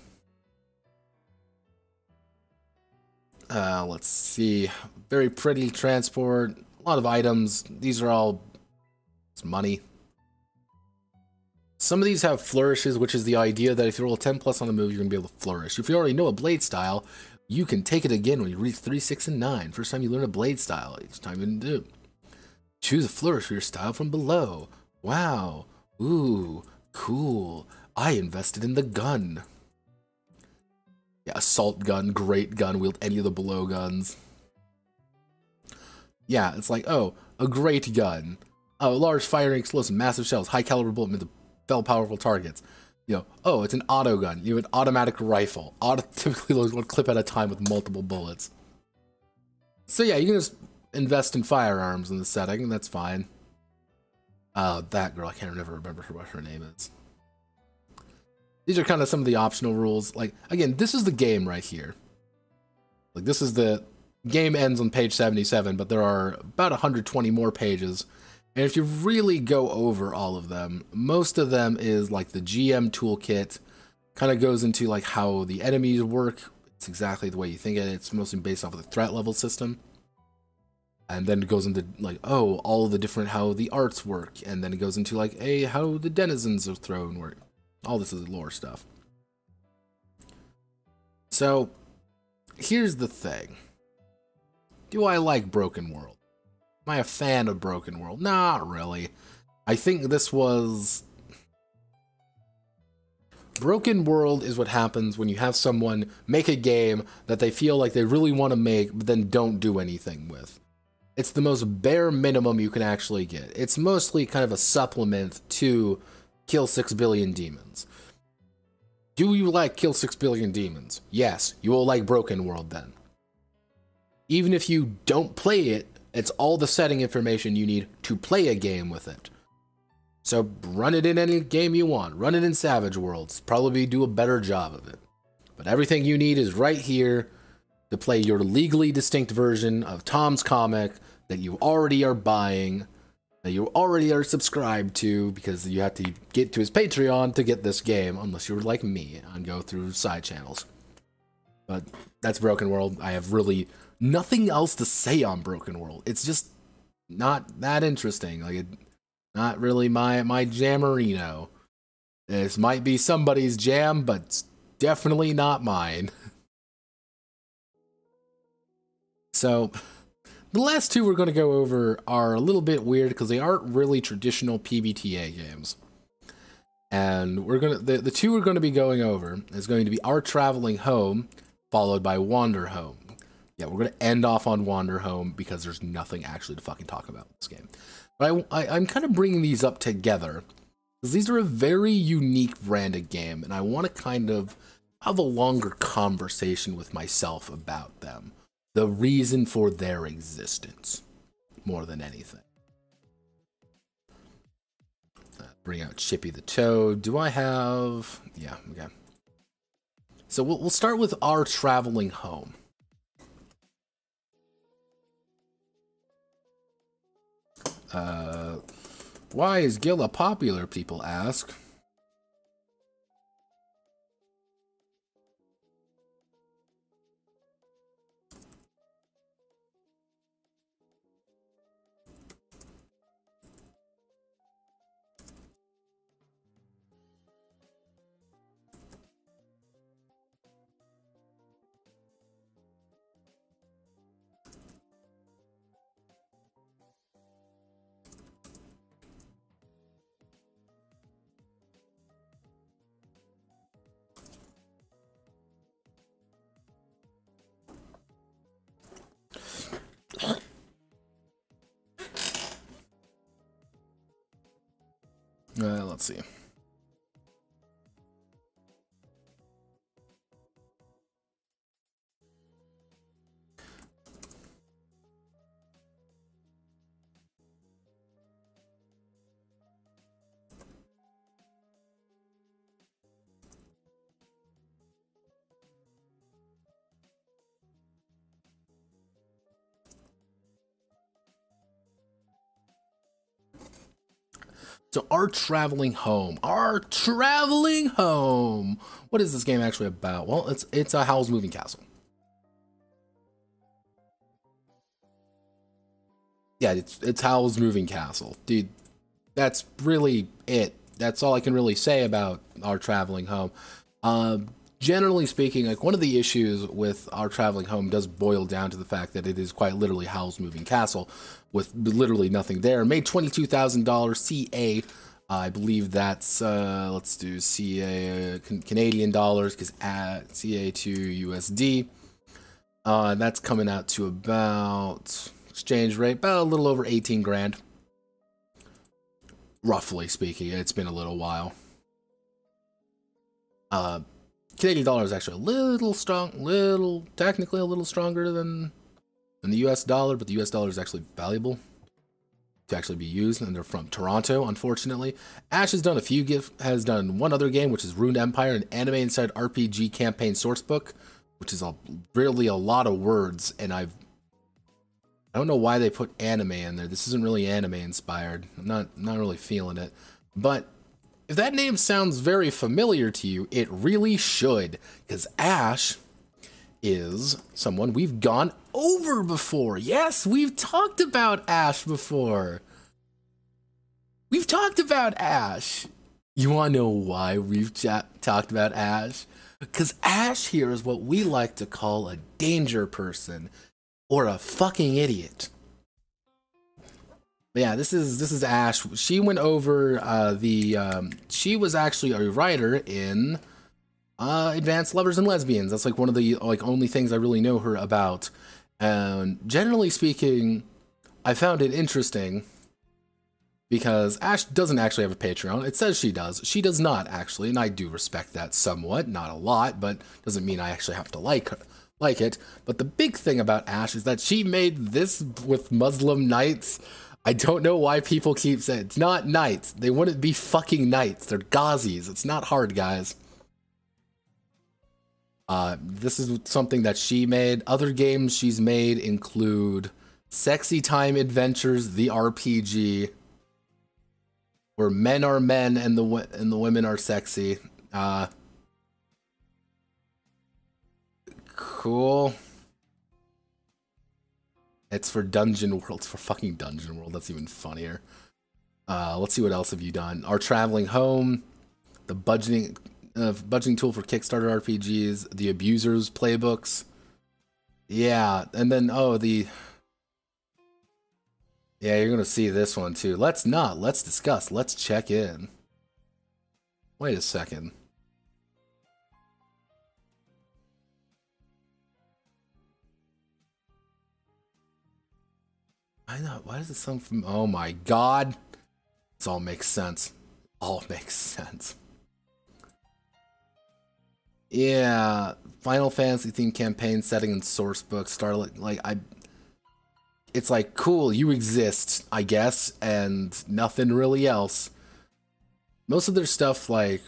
Let's see, very pretty transport, a lot of items. These are all money. Some of these have flourishes, which is the idea that if you roll a 10 plus on a move, you're going to be able to flourish. If you already know a blade style, you can take it again when you reach 3, 6, and 9. First time you learn a blade style, each time you do. Choose a flourish for your style from below. Wow. Ooh, cool. I invested in the gun. Yeah, assault gun, great gun, wield any of the below guns. Yeah, it's like, oh, a great gun. Oh, large firing explosive, massive shells, high caliber bullet means fell powerful targets. You know, oh, it's an auto gun. You have an automatic rifle. Typically loads 1 clip at a time with multiple bullets. So yeah, you can just invest in firearms in the setting, and that's fine. That girl, I can't never remember what her name is. These are kind of some of the optional rules. Like, again, this is the game right here. Like, this is the game ends on page 77, but there are about 120 more pages. And if you really go over all of them, most of them is like the GM toolkit, kind of goes into like how the enemies work. It's exactly the way you think it. It's mostly based off of the threat level system. And then it goes into like, oh, all the different, how the arts work. And then it goes into like, hey, how the denizens of throne work. All this is lore stuff. So here's the thing. Do I like Broken World? Am I a fan of Broken World? Not really. I think this was... Broken World is what happens when you have someone make a game that they feel like they really want to make, but then don't do anything with. It's the most bare minimum you can actually get. It's mostly kind of a supplement to Kill 6 Billion Demons. Do you like Kill 6 Billion Demons? Yes, you will like Broken World then. Even if you don't play it, it's all the setting information you need to play a game with it. So run it in any game you want. Run it in Savage Worlds. Probably do a better job of it. But everything you need is right here to play your legally distinct version of Tom's comic that you already are buying, that you already are subscribed to, because you have to get to his Patreon to get this game, unless you're like me and go through side channels. But that's Broken World. I have really nothing else to say on Broken World. It's just not that interesting. Like, not really my jammerino. This might be somebody's jam, but it's definitely not mine. So, the last two we're going to go over are a little bit weird because they aren't really traditional PBTA games. And we're gonna the two we're going to be going over is going to be Our Traveling Home, followed by Wanderhome. Yeah, we're going to end off on Wanderhome because there's nothing actually to fucking talk about in this game. But I'm kind of bringing these up together because these are a very unique branded game, and I want to kind of have a longer conversation with myself about them. The reason for their existence, more than anything. Bring out Chippy the Toad. Do I have... Yeah, okay. So we'll start with Our Traveling Home. Why is Gilla popular, people ask? let's see. So, Our Traveling Home. Our Traveling Home. What is this game actually about? Well, it's a Howl's Moving Castle. Yeah, it's Howl's Moving Castle. Dude, that's really it. That's all I can really say about Our Traveling Home. Generally speaking, like, one of the issues with Our Traveling Home does boil down to the fact that it is quite literally Howl's Moving Castle with literally nothing there. Made $22,000 CA. I believe that's, let's do CA, Canadian dollars, because CA to USD. That's coming out to about, exchange rate, about a little over 18 grand. Roughly speaking, it's been a little while. Canadian dollar is actually a little strong, technically a little stronger than the US dollar, but the US dollar is actually valuable to actually be used, and they're from Toronto, unfortunately. Ash has done has done one other game, which is Ruined Empire, an anime-inspired RPG campaign sourcebook, which is really a lot of words, and I don't know why they put anime in there. This isn't really anime-inspired. I'm not really feeling it, but if that name sounds very familiar to you, it really should, because Ash is someone we've gone over before. Yes, we've talked about Ash before. We've talked about Ash. You want to know why we've talked about Ash? Because Ash here is what we like to call a danger person, or a fucking idiot. Yeah, this is Ash. She went over she was actually a writer in Advanced Lovers and Lesbians. That's like one of the only things I really know her about. And generally speaking, I found it interesting because Ash doesn't actually have a Patreon. It says she does. She does not actually, and I do respect that somewhat, not a lot, but doesn't mean I actually have to like it. But the big thing about Ash is that she made this with Muslim knights. I don't know why people keep saying it's not knights. They wouldn't be fucking knights. They're Ghazis. It's not hard, guys. This is something that she made. Other games she's made include Sexy Time Adventures, the RPG, where men are men and the women are sexy. Cool. It's for Dungeon World. It's for fucking Dungeon World. That's even funnier. Let's see what else have you done. Our Traveling Home, the budgeting tool for Kickstarter RPGs, the Abusers playbooks. Yeah, and then yeah, you're gonna see this one too. Let's discuss. Let's check in. Wait a second. I know. Why does it sound from? Oh my god! This all makes sense. All makes sense. Yeah, Final Fantasy themed campaign setting and source book. Starlight, it's like, cool, you exist, I guess, and nothing really else. Most of their stuff, like,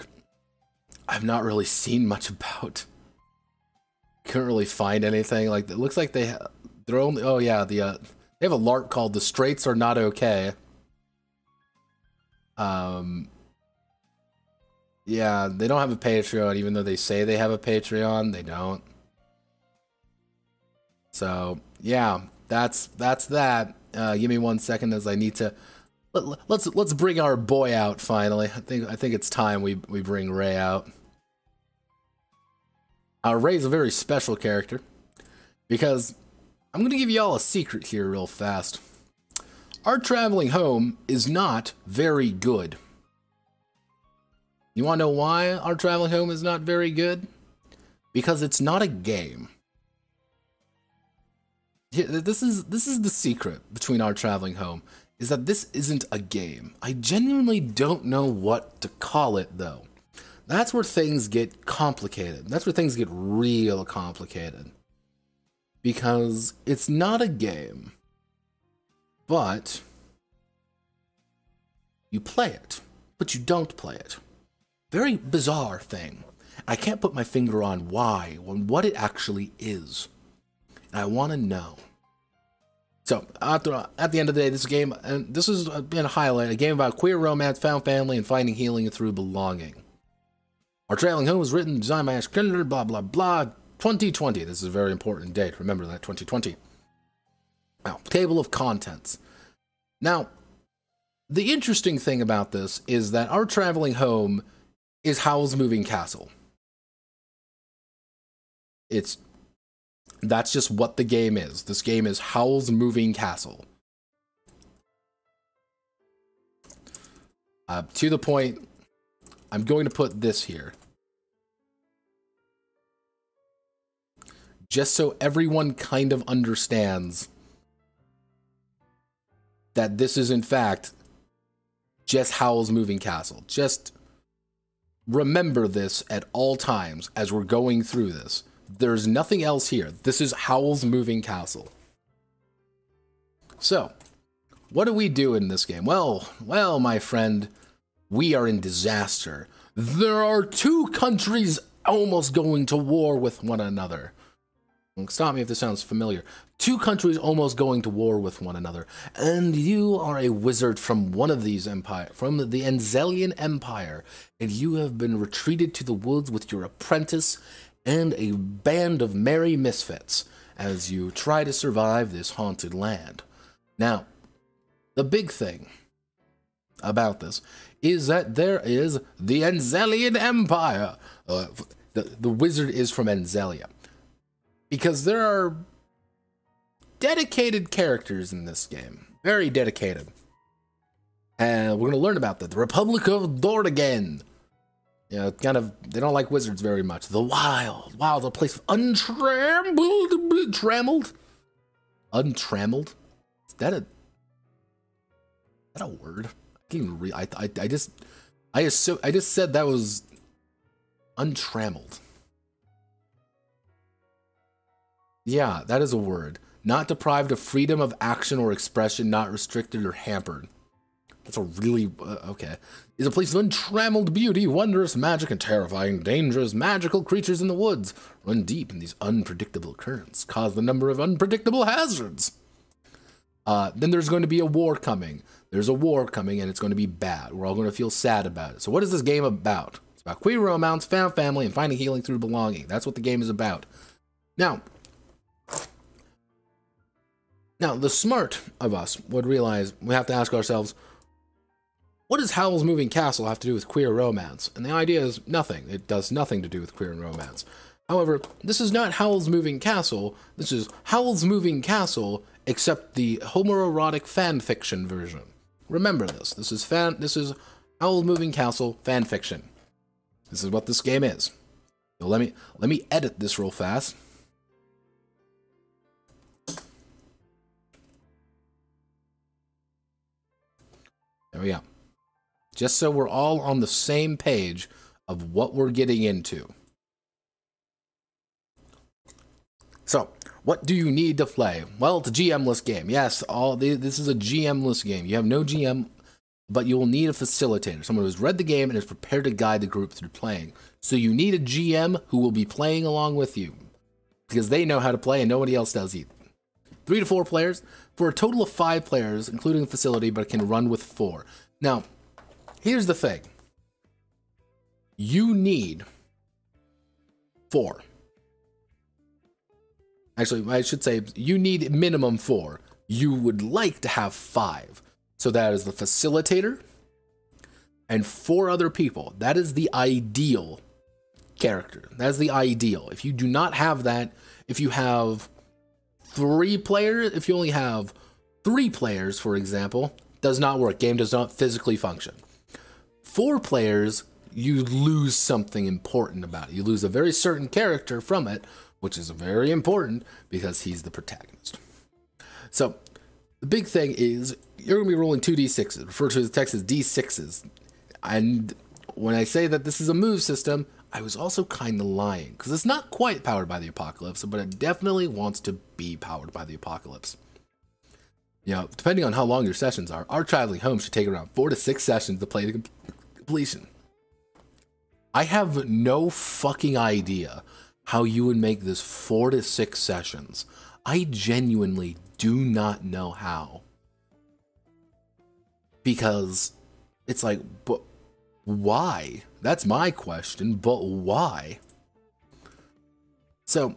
I've not really seen much about. Couldn't really find anything. Like, it looks like they're only. Oh yeah, they have a LARP called "The Straights Are Not Okay." Yeah, they don't have a Patreon, even though they say they have a Patreon. They don't. So yeah, that's that. Give me 1 second as I need to. Let's bring our boy out finally. I think it's time we bring Ray out. Ray's a very special character because I'm gonna give y'all a secret here real fast. Our Traveling Home is not very good. You want to know why Our Traveling Home is not very good? Because it's not a game. This is the secret between Our Traveling Home. is that this isn't a game. I genuinely don't know what to call it, though. That's where things get complicated. That's where things get real complicated. Because it's not a game, but you play it, but you don't play it. Very bizarre thing. I can't put my finger on why, on what it actually is. And I want to know. So, at the end of the day, this game, and this has been a highlight, a game about queer romance, found family, and finding healing through belonging. Our Trailing Home was written, designed by Ash Kreider, blah, blah, blah, 2020. This is a very important date. Remember that, 2020. Now, table of contents. Now, the interesting thing about this is that Our Traveling Home is Howl's Moving Castle. That's just what the game is. This game is Howl's Moving Castle. To the point, I'm going to put this here. Just so everyone kind of understands that this is, in fact, just Howl's Moving Castle. Just remember this at all times as we're going through this. There's nothing else here. This is Howl's Moving Castle. So, what do we do in this game? Well, my friend, we are in disaster. There are two countries almost going to war with one another. Stop me if this sounds familiar. Two countries almost going to war with one another. And you are a wizard from one of these empires, from the Enzelian Empire. And you have been retreated to the woods with your apprentice and a band of merry misfits as you try to survive this haunted land. Now, the big thing about this is that there is the Enzelian Empire. The wizard is from Enzelia. Because there are dedicated characters in this game. Very dedicated. And we're going to learn about that. The Republic of Dordogne. You know, kind of, they don't like wizards very much. The Wild. Wild, a place of untrammeled. Untrammeled? Is that a word? I can't even read. I just said that was untrammeled. Yeah, that is a word. Not deprived of freedom of action or expression, not restricted or hampered. That's a really, okay. Is a place of untrammeled beauty, wondrous magic, and terrifying dangers. Magical creatures in the woods run deep in these unpredictable currents, cause the number of unpredictable hazards. Then there's going to be a war coming. There's a war coming, and it's going to be bad. We're all going to feel sad about it. So what is this game about? It's about queer romance, found family, and finding healing through belonging. That's what the game is about. Now, the smart of us would realize we have to ask ourselves, what does Howl's Moving Castle have to do with queer romance? And the idea is nothing. It does nothing to do with queer romance. However, this is not Howl's Moving Castle. This is Howl's Moving Castle, except the homoerotic fan fiction version. Remember this. This is Howl's Moving Castle fan fiction. This is what this game is. So let me edit this real fast. There we go. Just so we're all on the same page of what we're getting into. So, what do you need to play? Well, it's a GM-less game. Yes, this is a GM-less game. You have no GM, but you will need a facilitator, someone who's read the game and is prepared to guide the group through playing. So you need a GM who will be playing along with you, because they know how to play and nobody else does either. 3 to 4 players, for a total of 5 players, including a facility, but it can run with 4. Now, here's the thing. You need 4. Actually, I should say you need minimum 4. You would like to have 5. So that is the facilitator and 4 other people. That is the ideal character. That's the ideal. If you do not have that, if you have 3 players, if you only have 3 players, for example, does not work. Game does not physically function. 4 players, you lose something important about it. You lose a very certain character from it, which is very important because he's the protagonist. So, The big thing is you're going to be rolling 2d6s, referred to as the text as d6s. And when I say that this is a move system, I was also kind of lying, because it's not quite powered by the apocalypse, but it definitely wants to be powered by the apocalypse. You know, depending on how long your sessions are, our traveling home should take around 4 to 6 sessions to play the completion. I have no fucking idea how you would make this 4 to 6 sessions. I genuinely do not know how. Because it's like, but why? That's my question, but why? So,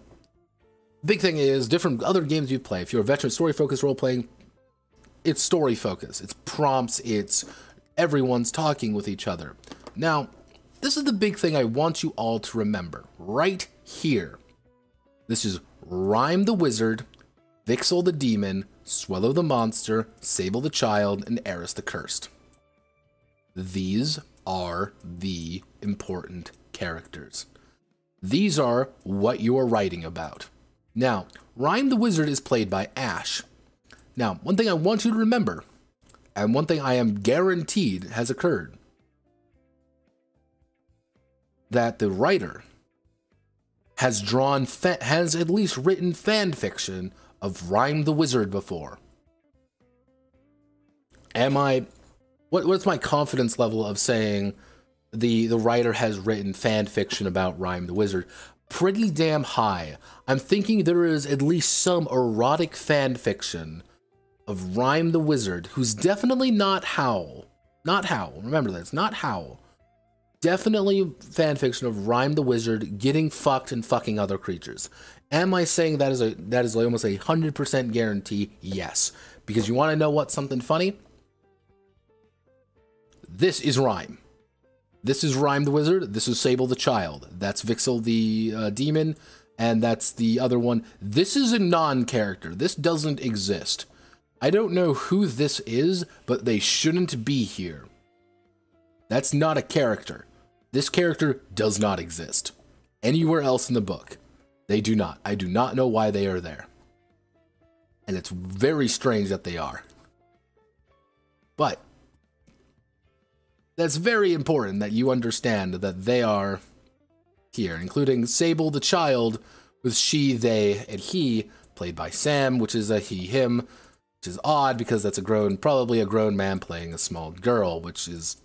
big thing is, different other games you play. If you're a veteran story-focused role-playing, it's story-focused. It's prompts, it's everyone's talking with each other. Now, this is the big thing I want you all to remember. Right here. This is Rhyme the Wizard, Vixel the Demon, Swallow the Monster, Sable the Child, and Eris the Cursed. These are the important characters. These are what you are writing about. Now, Rhyme the Wizard is played by Ash. Now, one thing I want you to remember, and one thing I am guaranteed has occurred, that the writer has has at least written fan fiction of Rhyme the Wizard before. What's my confidence level of saying the writer has written fan fiction about Rhyme the Wizard? Pretty damn high. I'm thinking there is at least some erotic fan fiction of Rhyme the Wizard, who's definitely not Howl. Not Howl. Remember that, it's not Howl. Definitely fan fiction of Rhyme the Wizard getting fucked and fucking other creatures. Am I saying that is almost 100% guarantee? Yes. Because you want to know what's something funny? This is Rhyme. This is Rhyme the Wizard. This is Sable the Child. That's Vixel the Demon. And that's the other one. This is a non-character. This doesn't exist. I don't know who this is, but they shouldn't be here. That's not a character. This character does not exist anywhere else in the book. They do not. I do not know why they are there. And it's very strange that they are. But that's very important that you understand that they are here, including Sable the Child with she, they, and he, played by Sam, which is a he, him, which is odd because that's probably a grown man playing a small girl, which is...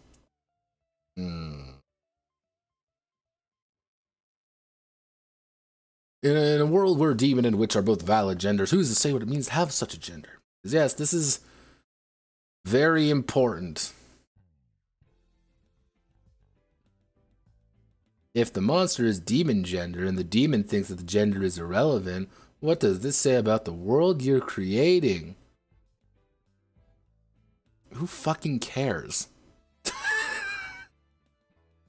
In a world where demon and witch are both valid genders, who's to say what it means to have such a gender? Because yes, this is very important. If the monster is demon gender and the demon thinks that the gender is irrelevant, what does this say about the world you're creating? Who fucking cares?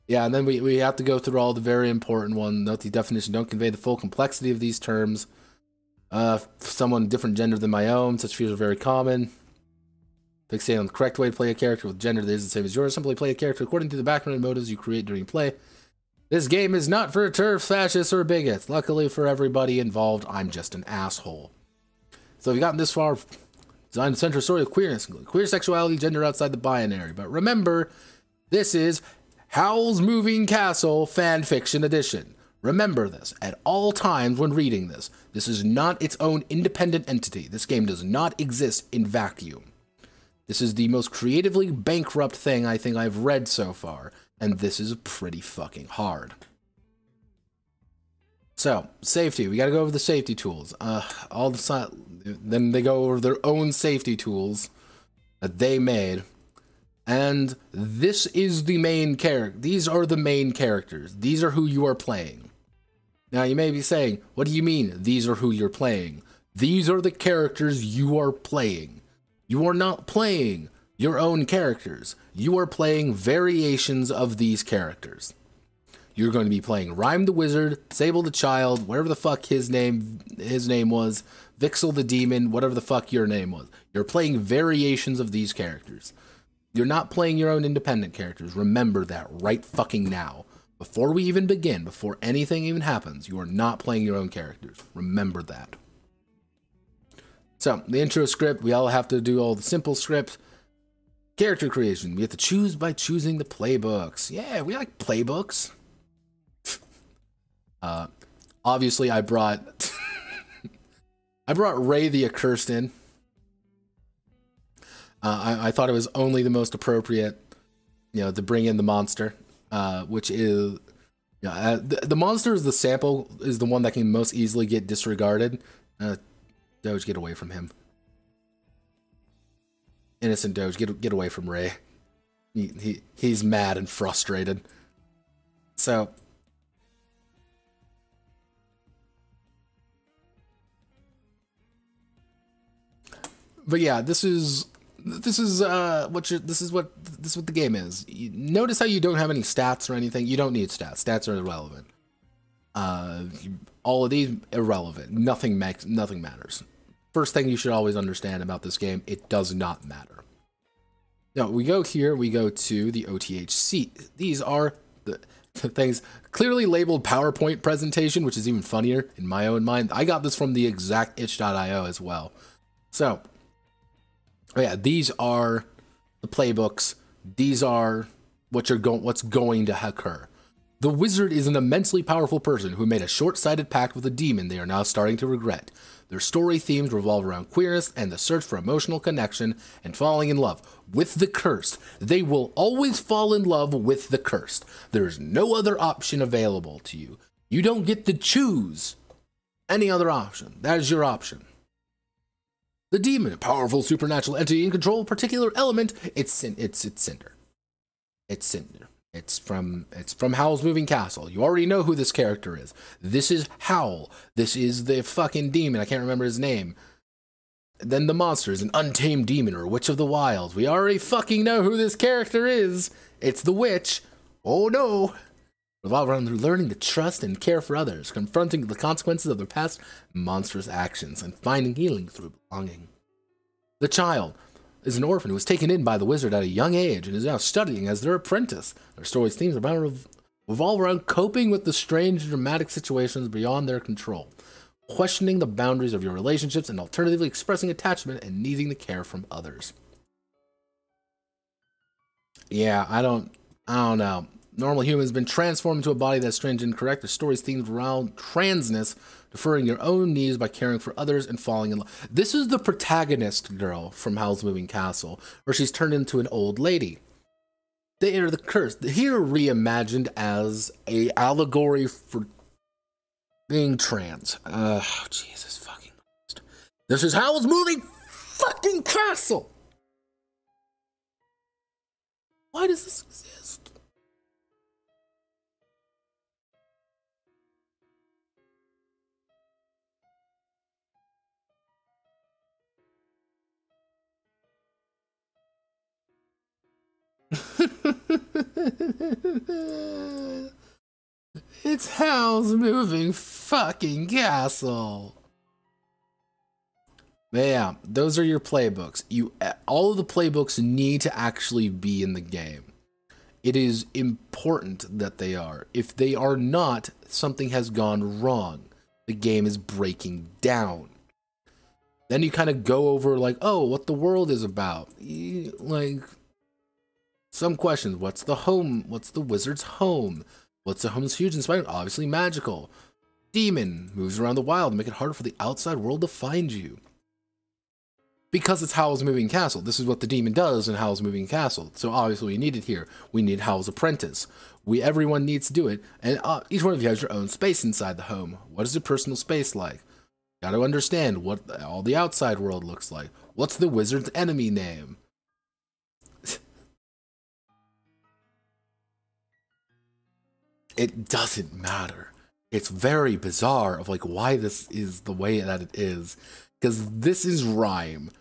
Yeah, and then we have to go through all the very important one. Note the definition don't convey the full complexity of these terms. Someone different gender than my own, such fears are very common. Fixate on the correct way to play a character with gender that is the same as yours. Simply play a character according to the background and motives you create during play. This game is not for turfs, fascists, or bigots. Luckily for everybody involved, I'm just an asshole. So if you've gotten this far, designed to center a story of queerness, queer sexuality, gender outside the binary. But remember, this is Howl's Moving Castle Fanfiction Edition. Remember this at all times when reading this. This is not its own independent entity. This game does not exist in vacuum. This is the most creatively bankrupt thing I think I've read so far, and this is pretty fucking hard. So, safety. We gotta go over the safety tools. Then they go over their own safety tools that they made. And this is the main character. These are the main characters. These are who you are playing. Now, you may be saying, what do you mean, these are who you're playing? These are the characters you are playing. You are not playing your own characters. You are playing variations of these characters. You're going to be playing Rhyme the Wizard, Sable the Child, whatever the fuck his name was, Vixel the Demon, whatever the fuck your name was. You're playing variations of these characters. You're not playing your own independent characters. Remember that right fucking now. Before we even begin, before anything even happens, you are not playing your own characters. Remember that. So, the intro script, we all have to do all the simple script. Character creation, we have to choose by choosing the playbooks. Yeah, we like playbooks. Obviously, I brought Ray the Accursed in. I thought it was only the most appropriate, to bring in the monster, which is, the monster is the sample, is the one that can most easily get disregarded. Doge, get away from him. Innocent Doge, get away from Ray. He's mad and frustrated. So, but yeah, this is what the game is. Notice how you don't have any stats or anything. You don't need stats. Stats are irrelevant. All of these irrelevant. Nothing matters. First thing you should always understand about this game, it does not matter. Now, we go here, we go to the OTHC. These are the things clearly labeled PowerPoint presentation, which is even funnier in my own mind. I got this from the exact itch.io as well. So, yeah, these are the playbooks. These are what's going to occur. The wizard is an immensely powerful person who made a short-sighted pact with a demon they are now starting to regret. Their story themes revolve around queerness and the search for emotional connection and falling in love with the cursed. They will always fall in love with the cursed. There is no other option available to you. You don't get to choose any other option. That is your option. The demon, a powerful supernatural entity in control of a particular element. It's Cinder. It's Cinder. It's from Howl's Moving Castle. You already know who this character is. This is Howl. This is the fucking demon. I can't remember his name. Then the monster is an untamed demon or witch of the wilds. We already fucking know who this character is. It's the witch. Oh no. Revolve around learning to trust and care for others, confronting the consequences of their past monstrous actions, and finding healing through belonging. The child is an orphan who was taken in by the wizard at a young age and is now studying as their apprentice. Their story's themes revolve around coping with the strange and dramatic situations beyond their control, questioning the boundaries of your relationships, and alternatively expressing attachment and needing the care from others. Yeah, I don't know. Normal human has been transformed into a body that's strange and incorrect. The story's themed around transness, deferring your own needs by caring for others and falling in love. This is the protagonist girl from Howl's Moving Castle, where she's turned into an old lady. They are the cursed. Here reimagined as a allegory for being trans. Jesus fucking Christ. This is Howl's Moving fucking Castle! Why does this exist? It's Howl's Moving fucking Castle. But yeah, those are your playbooks. All of the playbooks need to actually be in the game. It is important that they are. If they are not, something has gone wrong. The game is breaking down. Then you kind of go over like, oh, what the world is about. Like, some questions. What's the home? What's the wizard's home? What's the home's huge and inspired? Obviously magical. Demon moves around the wild, make it harder for the outside world to find you. Because it's Howl's Moving Castle. This is what the demon does in Howl's Moving Castle. So obviously we need it here. We need Howl's apprentice. Everyone needs to do it. And each one of you has your own space inside the home. What is your personal space like? Got to understand what all the outside world looks like. What's the wizard's enemy name? It doesn't matter. It's very bizarre of like why this is the way that it is. Because this is Rhyme.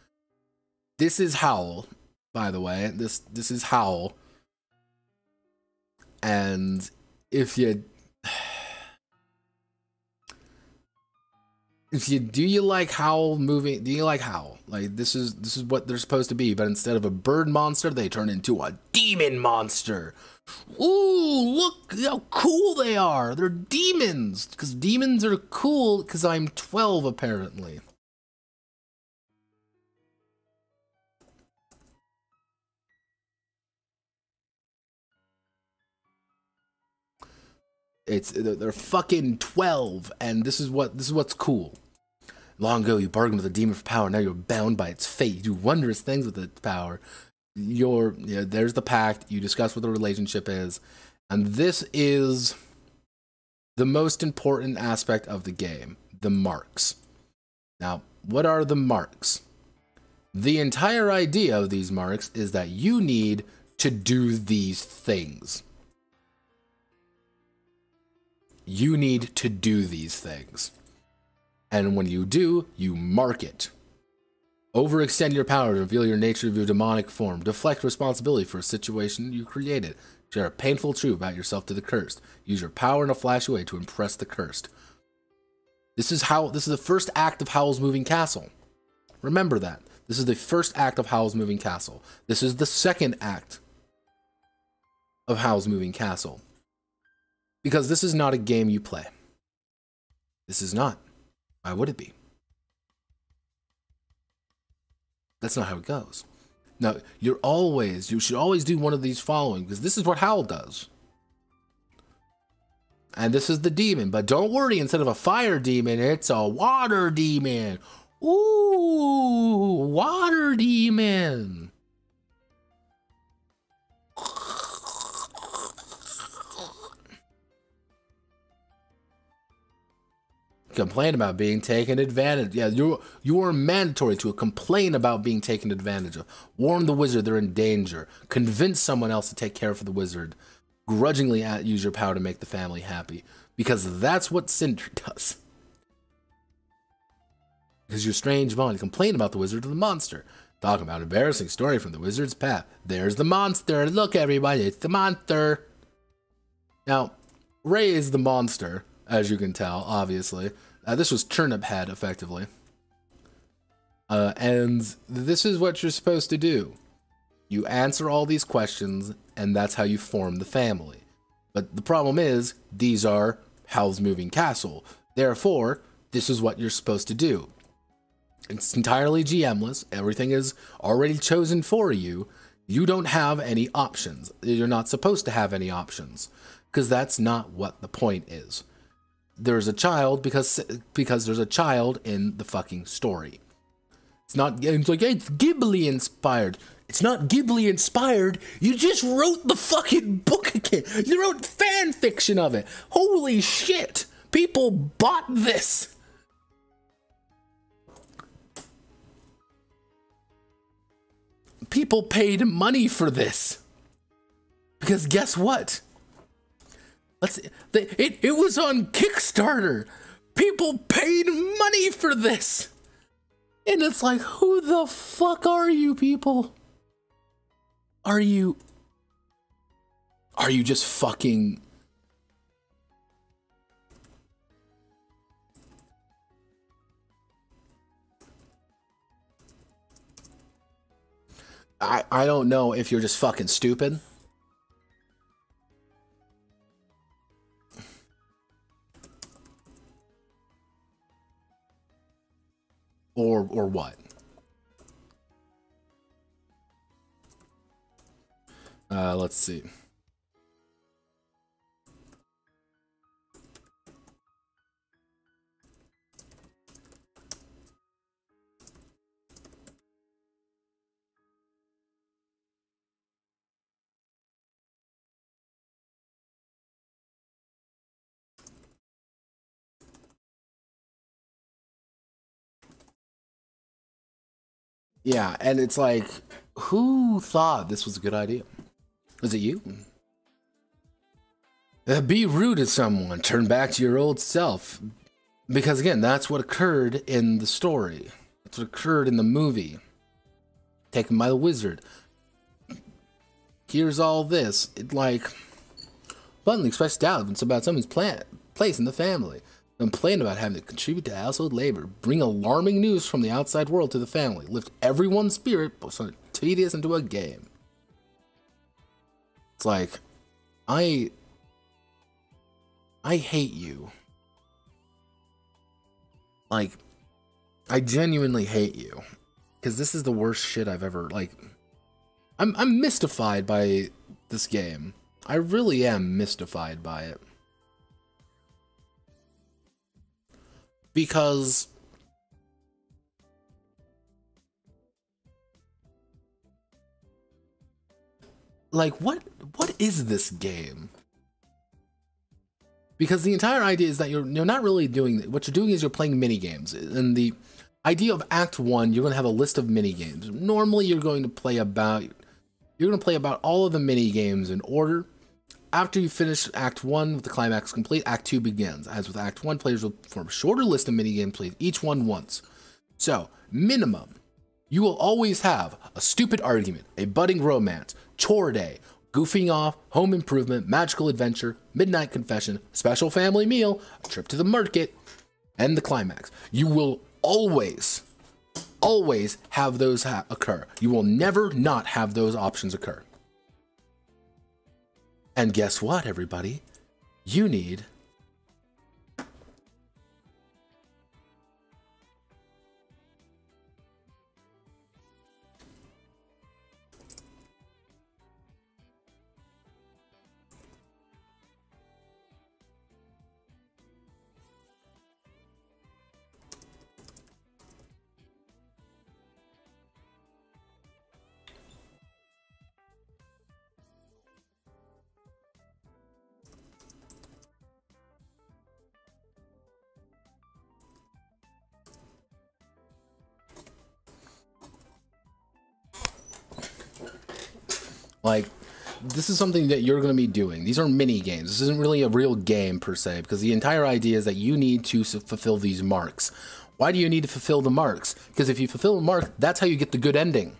This is Howl, by the way. This is Howl. And if you do you like Howl moving? Do you like Howl? Like this is what they're supposed to be, but instead of a bird monster, they turn into a demon monster. Ooh, look how cool they are. They're demons, because demons are cool, because I'm 12 apparently. They're fucking 12, and this is what's cool. Long ago, you bargained with a demon for power. Now you're bound by its fate. You do wondrous things with its power. There's the pact. You discuss what the relationship is, and this is the most important aspect of the game: the marks. Now, what are the marks? The entire idea of these marks is that you need to do these things. You need to do these things. And when you do, you mark it. Overextend your power to reveal your nature of your demonic form. Deflect responsibility for a situation you created. Share a painful truth about yourself to the cursed. Use your power in a flash way to impress the cursed. This is the first act of Howl's Moving Castle. Remember that. This is the first act of Howl's Moving Castle. This is the second act of Howl's Moving Castle. Because this is not a game you play. This is not. Why would it be? That's not how it goes. Now, you should always do one of these following, because this is what Howl does. And this is the demon, but don't worry, instead of a fire demon, it's a water demon. Ooh, water demon. Complain about being taken advantage. Yeah, you are mandatory to complain about being taken advantage of. Warn the wizard they're in danger. Convince someone else to take care of the wizard. Grudgingly use your power to make the family happy. Because that's what Cinder does. Because you're strange bond. You complain about the wizard or the monster. Talk about embarrassing story from the wizard's path. There's the monster. Look, everybody, it's the monster. Now, Ray is the monster, as you can tell, obviously. This was Turnip Head, effectively. And this is what you're supposed to do. You answer all these questions, and that's how you form the family. But the problem is, these are Howl's Moving Castle. Therefore, this is what you're supposed to do. It's entirely GM-less. Everything is already chosen for you. You don't have any options. You're not supposed to have any options, because that's not what the point is. There's a child because there's a child in the fucking story. It's like, hey, it's Ghibli inspired. It's not Ghibli inspired. You just wrote the fucking book again. You wrote fan fiction of it. Holy shit. People bought this. People paid money for this. Because guess what? It was on Kickstarter. People paid money for this. And it's like, who the fuck are you people? Are you just fucking... I don't know if you're just fucking stupid. Or what? Let's see. Yeah, and it's like, who thought this was a good idea? Was it you? Be rude to someone. Turn back to your old self. Because again, that's what occurred in the story. That's what occurred in the movie. Taken by the wizard. Here's all this. It like bluntly expressed doubt about someone's place in the family. Complain about having to contribute to household labor. Bring alarming news from the outside world to the family. Lift everyone's spirit, but turn tedious into a game. It's like, I hate you. Like, I genuinely hate you. Because this is the worst shit I've ever, like... I'm mystified by this game. I really am mystified by it. because like what is this game? Because the entire idea is that you're not really doing what you're doing is you're playing mini games. And the idea of Act 1, you're going to have a list of mini games. Normally you're going to play about all of the mini games in order. After you finish Act 1 with the climax complete, Act 2 begins. As with Act 1, players will form a shorter list of mini games played each one once. So, minimum, you will always have a stupid argument, a budding romance, chore day, goofing off, home improvement, magical adventure, midnight confession, special family meal, a trip to the market, and the climax. You will always have those occur. You will never not have those options occur. And guess what, everybody? You need like, this is something that you're going to be doing. These are mini games. This isn't really a real game per se, because the entire idea is that you need to fulfill these marks. Why do you need to fulfill the marks? Because if you fulfill a mark, that's how you get the good ending.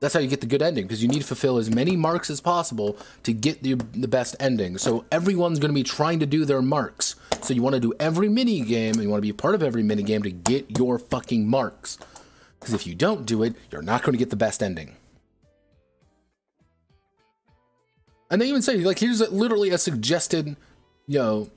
That's how you get the good ending, because you need to fulfill as many marks as possible to get the best ending. So everyone's going to be trying to do their marks. So you want to do every mini game, and you want to be a part of every mini game to get your fucking marks. Because if you don't do it, you're not going to get the best ending. And they even say, like, here's literally a suggested, a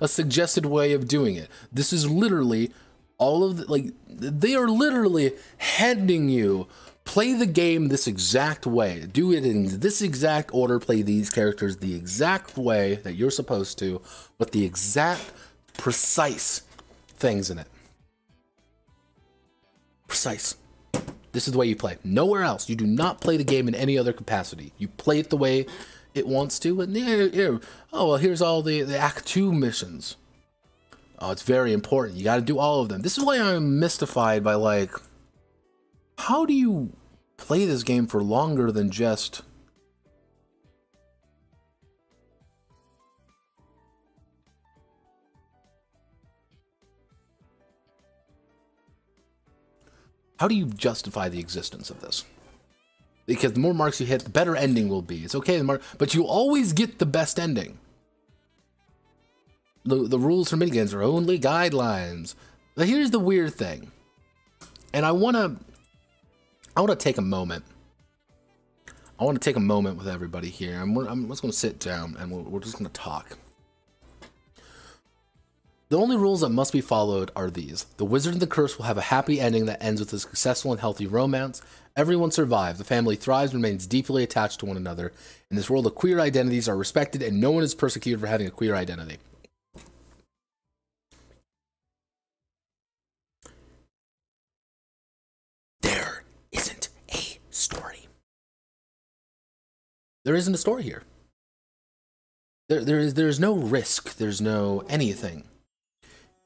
suggested way of doing it. This is literally all of the, like, they are literally handing you, play the game this exact way. Do it in this exact order, play these characters the exact way that you're supposed to, with the exact, precise things in it. Precise. This is the way you play. Nowhere else. You do not play the game in any other capacity. You play it the way it wants to. And oh, well, here's all the Act 2 missions. Oh, it's very important. You got to do all of them. This is why I'm mystified by, like, how do you play this game for longer than just... How do you justify the existence of this? Because the more marks you hit, the better ending will be. It's okay, but you always get the best ending. The rules for minigames are only guidelines. But here's the weird thing. And I want to take a moment. I want to take a moment with everybody here. I'm just going to sit down and we're just going to talk. The only rules that must be followed are these. The Wizard and the Curse will have a happy ending that ends with a successful and healthy romance. Everyone survives. The family thrives and remains deeply attached to one another. In this world, the queer identities are respected and no one is persecuted for having a queer identity. There isn't a story. There isn't a story here. There's no risk. There's no anything.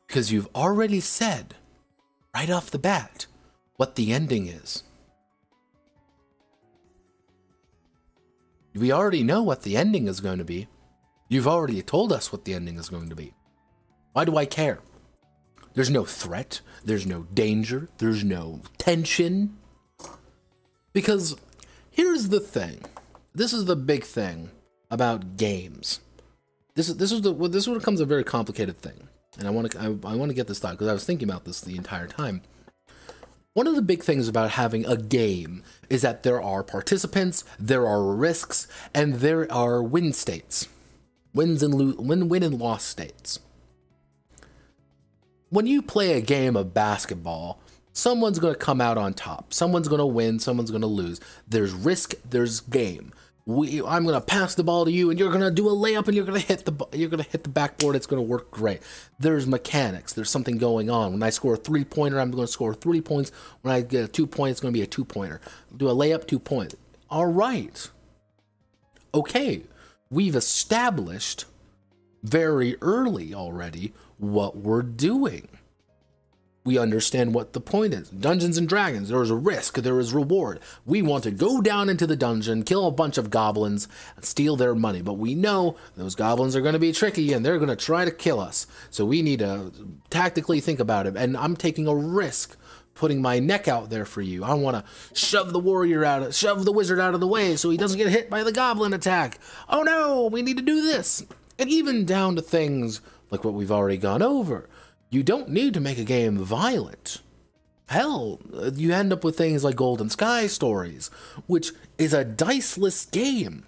Because you've already said, right off the bat, what the ending is. We already know what the ending is going to be. You've already told us what the ending is going to be. Why do I care? There's no threat. There's no danger. There's no tension. Because here's the thing. This is the big thing about games. This is when it becomes a very complicated thing. And I want to get this thought because I was thinking about this the entire time. One of the big things about having a game is that there are participants, there are risks, and there are win states. Win and loss states. When you play a game of basketball, someone's going to come out on top. Someone's going to win, someone's going to lose. There's risk, there's game. I'm gonna pass the ball to you, and you're gonna do a layup, and you're gonna hit the backboard. It's gonna work great. There's mechanics. There's something going on. When I score a 3-pointer, I'm gonna score 3 points. When I get a 2-point, it's gonna be a 2-pointer. Do a layup, 2 points. All right. Okay, we've established very early already what we're doing. We understand what the point is. Dungeons and Dragons, there is a risk, there is reward. We want to go down into the dungeon, kill a bunch of goblins, and steal their money. But we know those goblins are going to be tricky and they're going to try to kill us. So we need to tactically think about it. And I'm taking a risk putting my neck out there for you. I want to shove the wizard out of the way so he doesn't get hit by the goblin attack. Oh no, we need to do this. And even down to things like what we've already gone over. You don't need to make a game violent. Hell, you end up with things like Golden Sky Stories, which is a diceless game.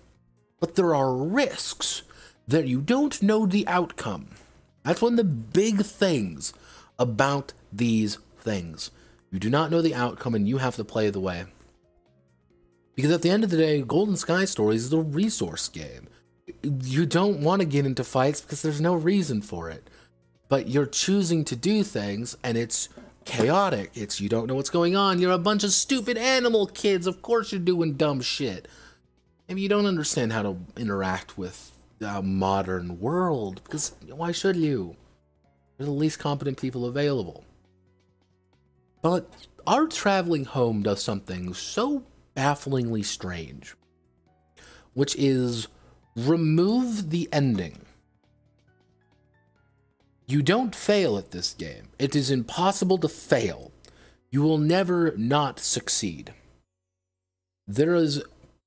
But there are risks that you don't know the outcome. That's one of the big things about these things. You do not know the outcome and you have to play the way. Because at the end of the day, Golden Sky Stories is a resource game. You don't want to get into fights because there's no reason for it. But you're choosing to do things, and it's chaotic. You don't know what's going on. You're a bunch of stupid animal kids. Of course you're doing dumb shit. Maybe you don't understand how to interact with the modern world, because why should you? They're the least competent people available. But our traveling home does something so bafflingly strange, which is remove the ending. You don't fail at this game. It is impossible to fail. You will never not succeed. There is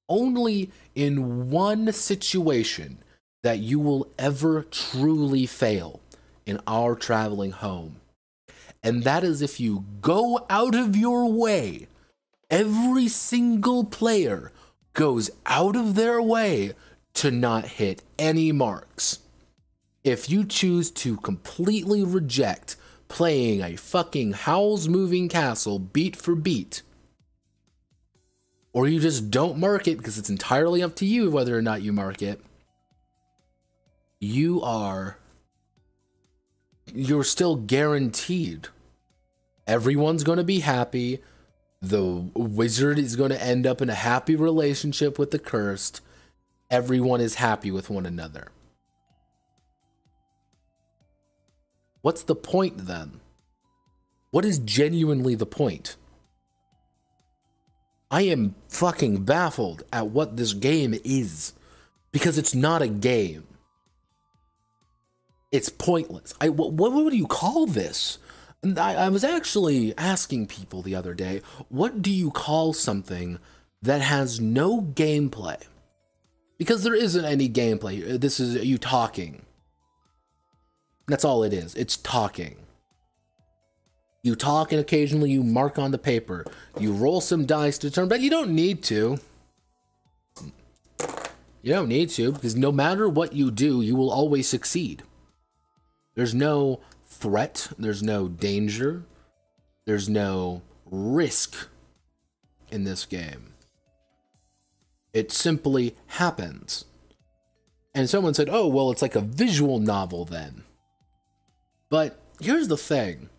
only in one situation that you will ever truly fail in our traveling home. And that is if you go out of your way. Every single player goes out of their way to not hit any marks. If you choose to completely reject playing a fucking Howl's Moving Castle beat for beat, or you just don't mark it because it's entirely up to you whether or not you mark it, you're still guaranteed. Everyone's going to be happy. The wizard is going to end up in a happy relationship with the cursed. Everyone is happy with one another. What's the point then? What is genuinely the point? I am fucking baffled at what this game is, because it's not a game. It's pointless. What would you call this? And I was actually asking people the other day, what do you call something that has no gameplay? Because there isn't any gameplay. This is you talking. That's all it is. It's talking. You talk and occasionally you mark on the paper. You roll some dice to determine, but you don't need to. You don't need to, because no matter what you do, you will always succeed. There's no threat. There's no danger. There's no risk in this game. It simply happens. And someone said, oh, well, it's like a visual novel then. But here's the thing.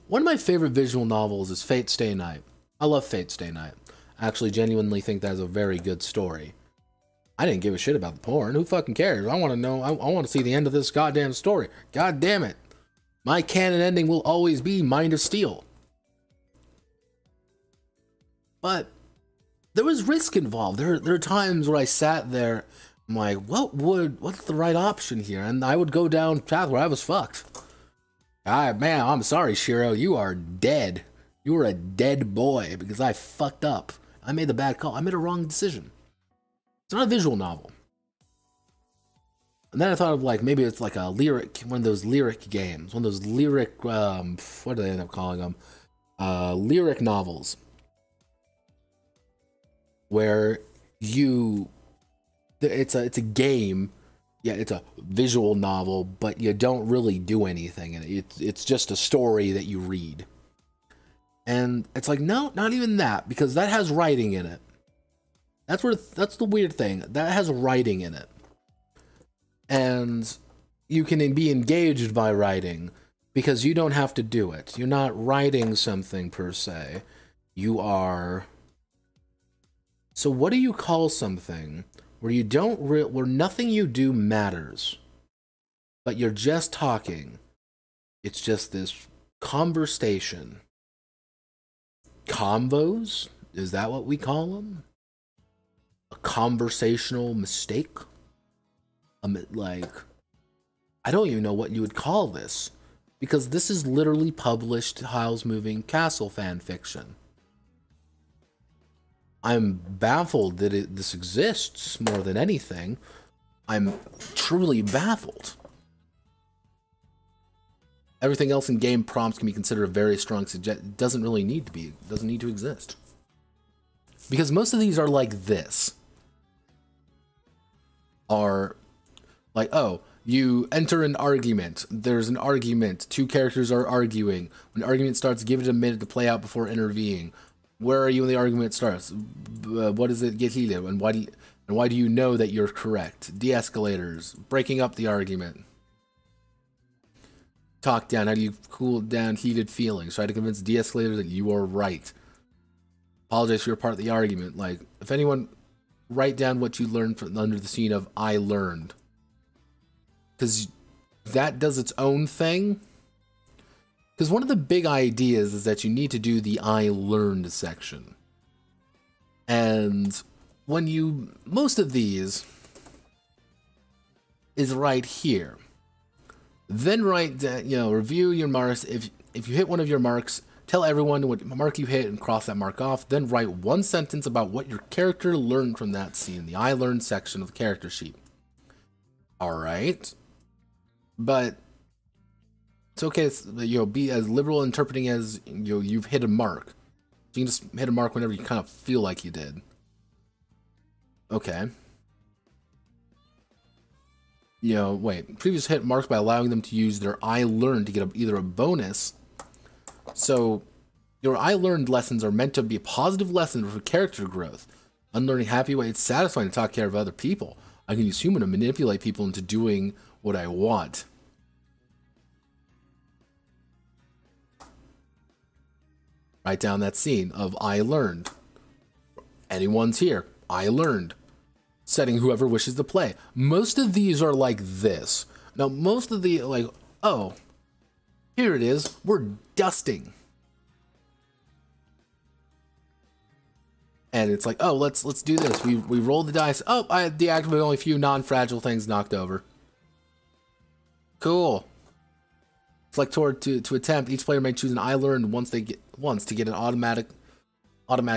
One of my favorite visual novels is Fate Stay Night. I love Fate Stay Night. I actually genuinely think that is a very good story. I didn't give a shit about the porn. Who fucking cares? I want to know. I want to see the end of this goddamn story. God damn it. My canon ending will always be Mind of Steel. But there was risk involved. There are times where I sat there, I'm like, what's the right option here? And I would go down a path where I was fucked. Man, I'm sorry, Shiro. You are dead. You were a dead boy because I fucked up. I made the bad call. I made a wrong decision. It's not a visual novel. And then I thought of like, maybe it's like a lyric, one of those lyric games, one of those lyric, what do they end up calling them? Lyric novels. Where it's a game. Yeah, it's a visual novel, but you don't really do anything in it. It's just a story that you read. And it's like, no, not even that, because that has writing in it. That's the weird thing. That has writing in it. And you can be engaged by writing because you don't have to do it. You're not writing something per se. You are... So what do you call something where you don't where nothing you do matters, but you're just talking? It's just this conversation. Convos? Is that what we call them? A conversational mistake? Like, I don't even know what you would call this, because this is literally published Howl's Moving Castle fan fiction. I'm baffled that this exists more than anything. I'm truly baffled. Everything else in game prompts can be considered a very strong suggestion. It doesn't really need to be. It doesn't need to exist. Because most of these are like this. Are like, oh, you enter an argument. There's an argument. Two characters are arguing. When the argument starts, give it a minute to play out before intervening. Where are you when the argument starts? What does it get heated? And why do you know that you're correct? De-escalators. Breaking up the argument. Talk down. How do you cool down heated feelings? Try to convince de-escalators that you are right. Apologize for your part of the argument. Like, if anyone, write down what you learned from under the scene of I learned. Because that does its own thing. Because one of the big ideas is that you need to do the I learned section. And when you, most of these is right here. Then write down, review your marks. If you hit one of your marks, tell everyone what mark you hit and cross that mark off. Then write one sentence about what your character learned from that scene, the I learned section of the character sheet. Alright. But it's okay to, be as liberal interpreting as, you've hit a mark. You can just hit a mark whenever you kind of feel like you did. Okay. Wait. Previous hit marks by allowing them to use their I learned to get either a bonus. So, your I learned lessons are meant to be a positive lesson for character growth. Unlearning happy way. It's satisfying to take care of other people. I can use humor to manipulate people into doing what I want. Write down that scene of I learned. Anyone's here. I learned. Setting whoever wishes to play. Most of these are like this. Now, most of the, like, oh, here it is. We're dusting. And it's like, oh, let's do this. We roll the dice. Oh, I deactivated only a few non-fragile things knocked over. Cool. Select toward to attempt. Each player may choose an I learned once to get an automatic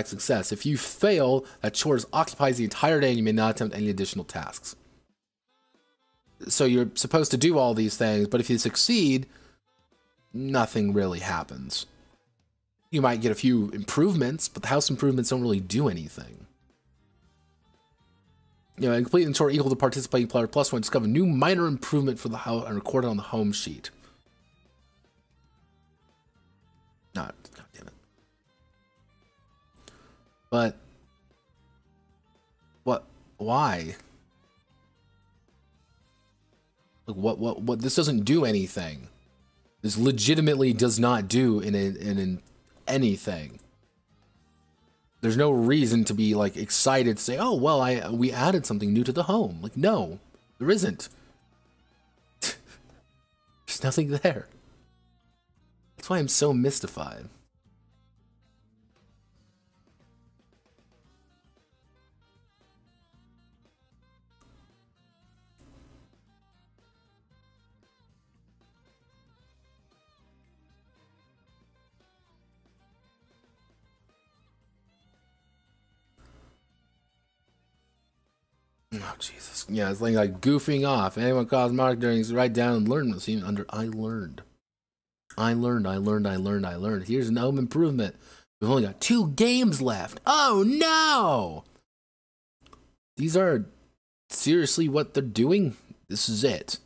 success. If you fail, that chore occupies the entire day and you may not attempt any additional tasks. So you're supposed to do all these things, but if you succeed, nothing really happens. You might get a few improvements, but the house improvements don't really do anything. And completing the chore equal to participating player plus one. Discover a new minor improvement for the house and record it on the home sheet. God damn it. But why? Like what this doesn't do anything. This legitimately does not do in anything. There's no reason to be like excited to say, "Oh, well, we added something new to the home." Like, no, there isn't. There's nothing there. That's why I'm so mystified. Oh, Jesus. Yeah, it's like goofing off. Anyone caused mark during write down and learn scene under I learned. I learned. Here's an home improvement. We've only got 2 games left. Oh no! These are seriously what they're doing? This is it.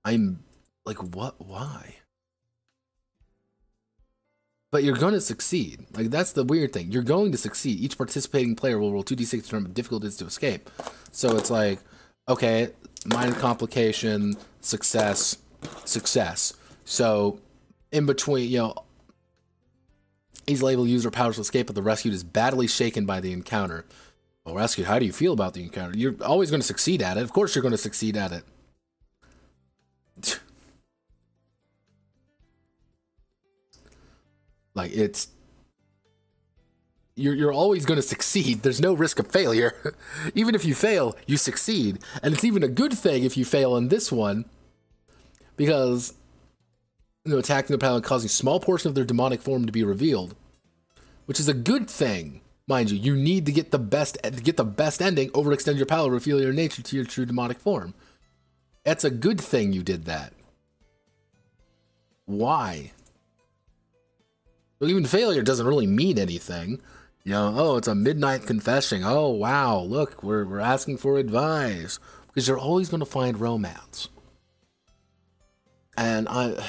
I'm like, what? Why? But you're going to succeed. Like, that's the weird thing. You're going to succeed. Each participating player will roll 2d6 to determine difficulties to escape. So it's like, okay, minor complication, success, success. So in between, you know, easily able to use their powers to escape, but the rescued is badly shaken by the encounter. Well, rescued, how do you feel about the encounter? You're always going to succeed at it. Of course you're going to succeed at it. Like, it's... You're always going to succeed. There's no risk of failure. Even if you fail, you succeed. And it's even a good thing if you fail in this one, because, you know, attacking the paladin causing a small portion of their demonic form to be revealed, which is a good thing. Mind you, you need to get the best ending, overextend your power, reveal your nature to your true demonic form. That's a good thing you did that. Why? Well, even failure doesn't really mean anything. You know, oh, it's a midnight confession. Oh, wow, look, we're asking for advice. Because you're always going to find romance. And that's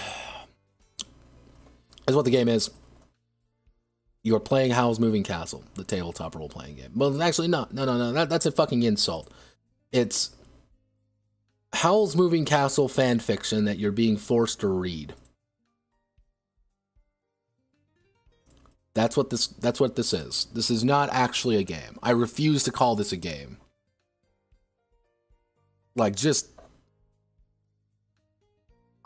what the game is. You're playing Howl's Moving Castle, the tabletop role-playing game. Well, actually, no. That's a fucking insult. It's Howl's Moving Castle fan fiction that you're being forced to read. That's what this is. This is not actually a game. I refuse to call this a game. Like, just...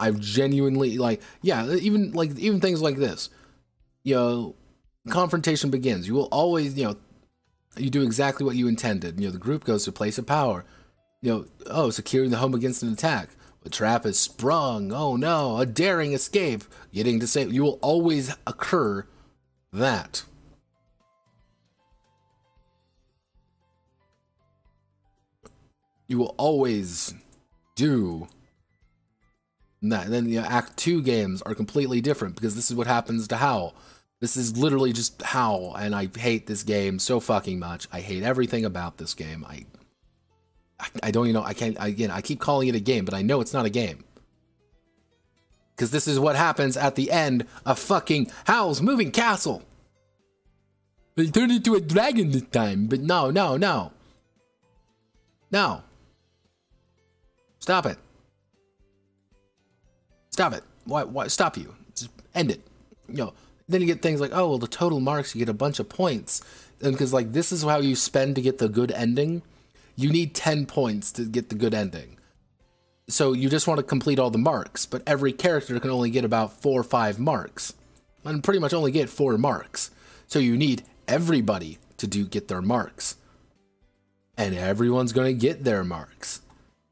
I've genuinely, like, yeah, even things like this. You know, confrontation begins. You will always, you know, you do exactly what you intended. You know, the group goes to a place of power. You know, oh, securing the home against an attack. The trap is sprung. Oh no, a daring escape. Getting to save. You will always occur that. You will always do that. And then the Act 2 games are completely different because this is what happens to Howl. This is literally just Howl, and I hate this game so fucking much. I hate everything about this game. I don't even know. I can't. Again, I keep calling it a game, but I know it's not a game. Because this is what happens at the end of fucking Howl's Moving Castle. They turned into a dragon this time, but no. No. Stop it. Stop it. Why? Stop you. Just end it. You know, then you get things like, oh, well, the total marks, you get a bunch of points. And because, like, this is how you spend to get the good ending. You need 10 points to get the good ending. So you just want to complete all the marks, but every character can only get about 4 or 5 marks. And pretty much only get 4 marks. So you need everybody to get their marks. And everyone's going to get their marks.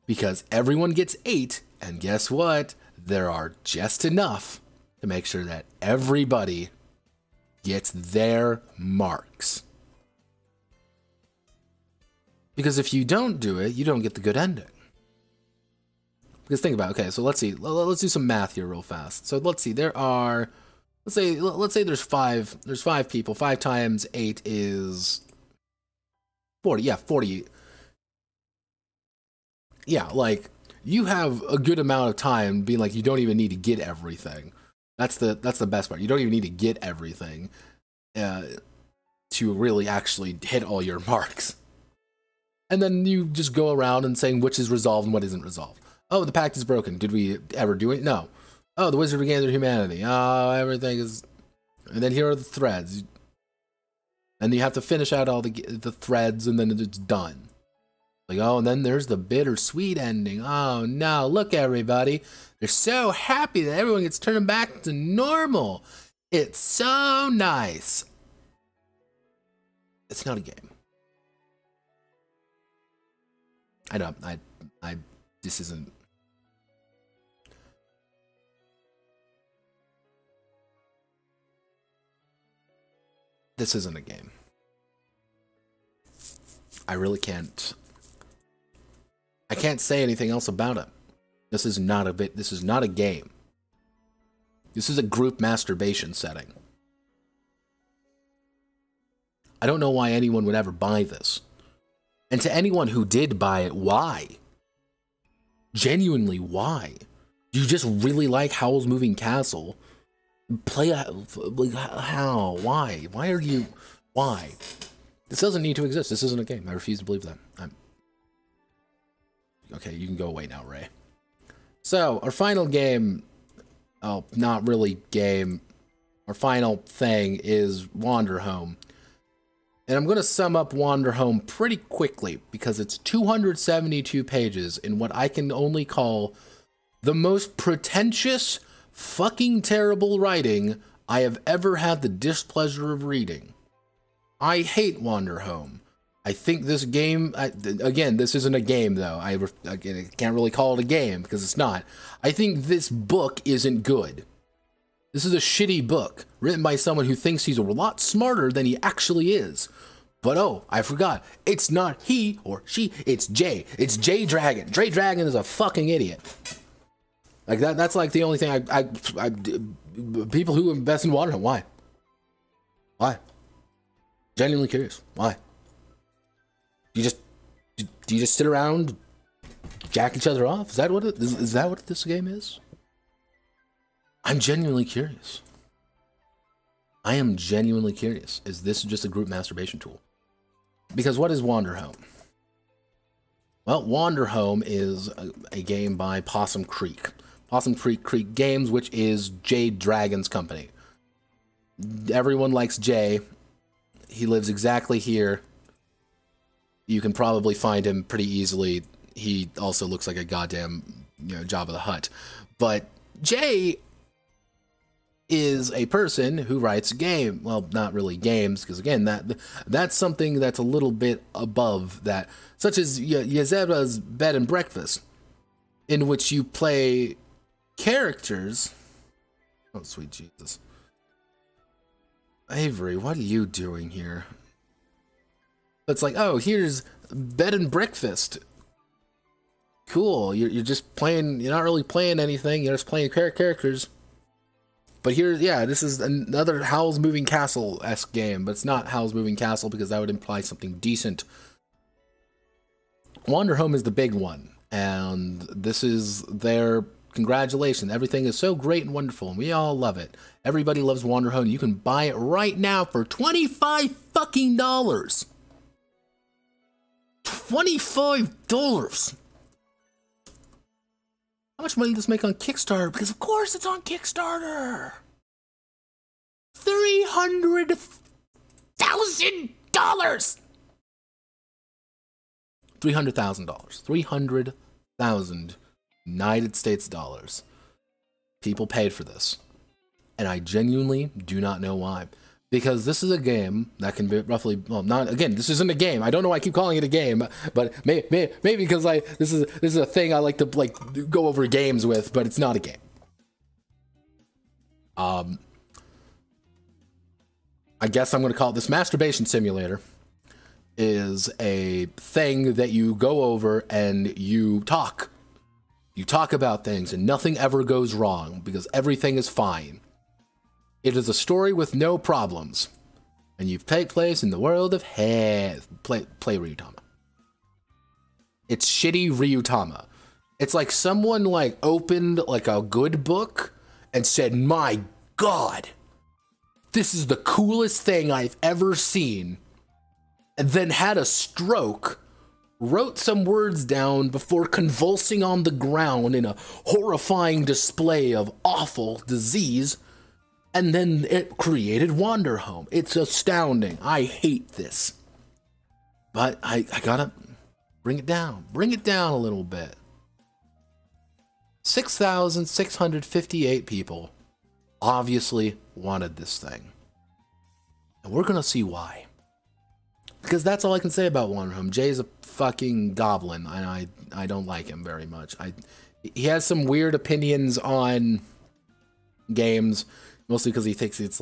Because everyone gets 8, and guess what? There are just enough to make sure that everybody gets their marks. Because if you don't do it, you don't get the good ending. Because think about it. Okay, so let's see. Let's do some math here real fast. So let's see. There are, let's say there's 5 people. 5 times 8 is 40. Yeah, 40. Yeah, like, you have a good amount of time being like, you don't even need to get everything. That's the best part. You don't even need to get everything to really actually hit all your marks. And then you just go around and saying which is resolved and what isn't resolved. Oh, the pact is broken. Did we ever do it? No. Oh, the wizard regained their humanity. Oh, everything is... And then here are the threads. And you have to finish out all the threads and then it's done. Like, oh, and then there's the bittersweet ending. Oh, no, look, everybody. They're so happy that everyone gets turned back to normal. It's so nice. It's not a game. I know, this isn't... This isn't a game. I really can't... I can't say anything else about it. This is not a bit. This is not a game. This is a group masturbation setting. I don't know why anyone would ever buy this. And to anyone who did buy it, why? Genuinely, why? Do you just really like Howl's Moving Castle? Play like how? Why? Why are you? Why? This doesn't need to exist. This isn't a game. I refuse to believe that. Okay, you can go away now, Ray. So, our final game, oh, not really game, our final thing is Wanderhome. And I'm going to sum up Wanderhome pretty quickly, because it's 272 pages in what I can only call the most pretentious, fucking terrible writing I have ever had the displeasure of reading. I hate Wanderhome. I think this game, again, this isn't a game though. I can't really call it a game because it's not. I think this book isn't good. This is a shitty book written by someone who thinks he's a lot smarter than he actually is. But oh, I forgot. It's not he or she, it's Jay. It's Jay Dragon. Jay Dragon is a fucking idiot. Like that's like the only thing I people who invest in Wanderhome, why? Why? Genuinely curious. Why? Do you just sit around, jack each other off? Is that what this game is? I'm genuinely curious. I am genuinely curious. Is this just a group masturbation tool? Because what is Wanderhome? Well, Wanderhome is a game by Possum Creek. Possum Creek Games, which is Jay Dragon's company. Everyone likes Jay. He lives exactly here. You can probably find him pretty easily. He also looks like a goddamn, Jabba the Hutt. But Jay is a person who writes a game. Well, not really games, because again, that's something that's a little bit above that. Such as Yezeba's Bed and Breakfast, in which you play characters. Oh, sweet Jesus. Avery, what are you doing here? It's like, oh, here's Bed and Breakfast. Cool. You're just playing. You're not really playing anything. You're just playing characters. But here's, this is another Howl's Moving Castle-esque game, but it's not Howl's Moving Castle because that would imply something decent. Wanderhome is the big one, and this is their congratulations. Everything is so great and wonderful, and we all love it. Everybody loves Wanderhome. You can buy it right now for $25 fucking dollars. $25. How much money does this make on Kickstarter? Because of course it's on Kickstarter. $300,000. $300,000. 300,000 United States dollars. People paid for this. And I genuinely do not know why. Because this is a game that can be roughly, well, not, again, this isn't a game. I don't know why I keep calling it a game, but maybe because this is a thing I like to go over games with, but it's not a game. I guess I'm going to call it this masturbation simulator. Is a thing that you go over and you talk. You talk about things and nothing ever goes wrong because everything is fine. It is a story with no problems, and you take place in the world of play Ryutama. It's shitty Ryutama. It's like someone opened a good book and said, "My God, this is the coolest thing I've ever seen," and then had a stroke, wrote some words down before convulsing on the ground in a horrifying display of awful disease. And then it created Wanderhome. It's astounding. I hate this. But I gotta bring it down. Bring it down a little bit. 6,658 people obviously wanted this thing. And we're gonna see why. Because that's all I can say about Wanderhome. Jay's a fucking goblin, and I don't like him very much. He has some weird opinions on games. Mostly because he thinks it's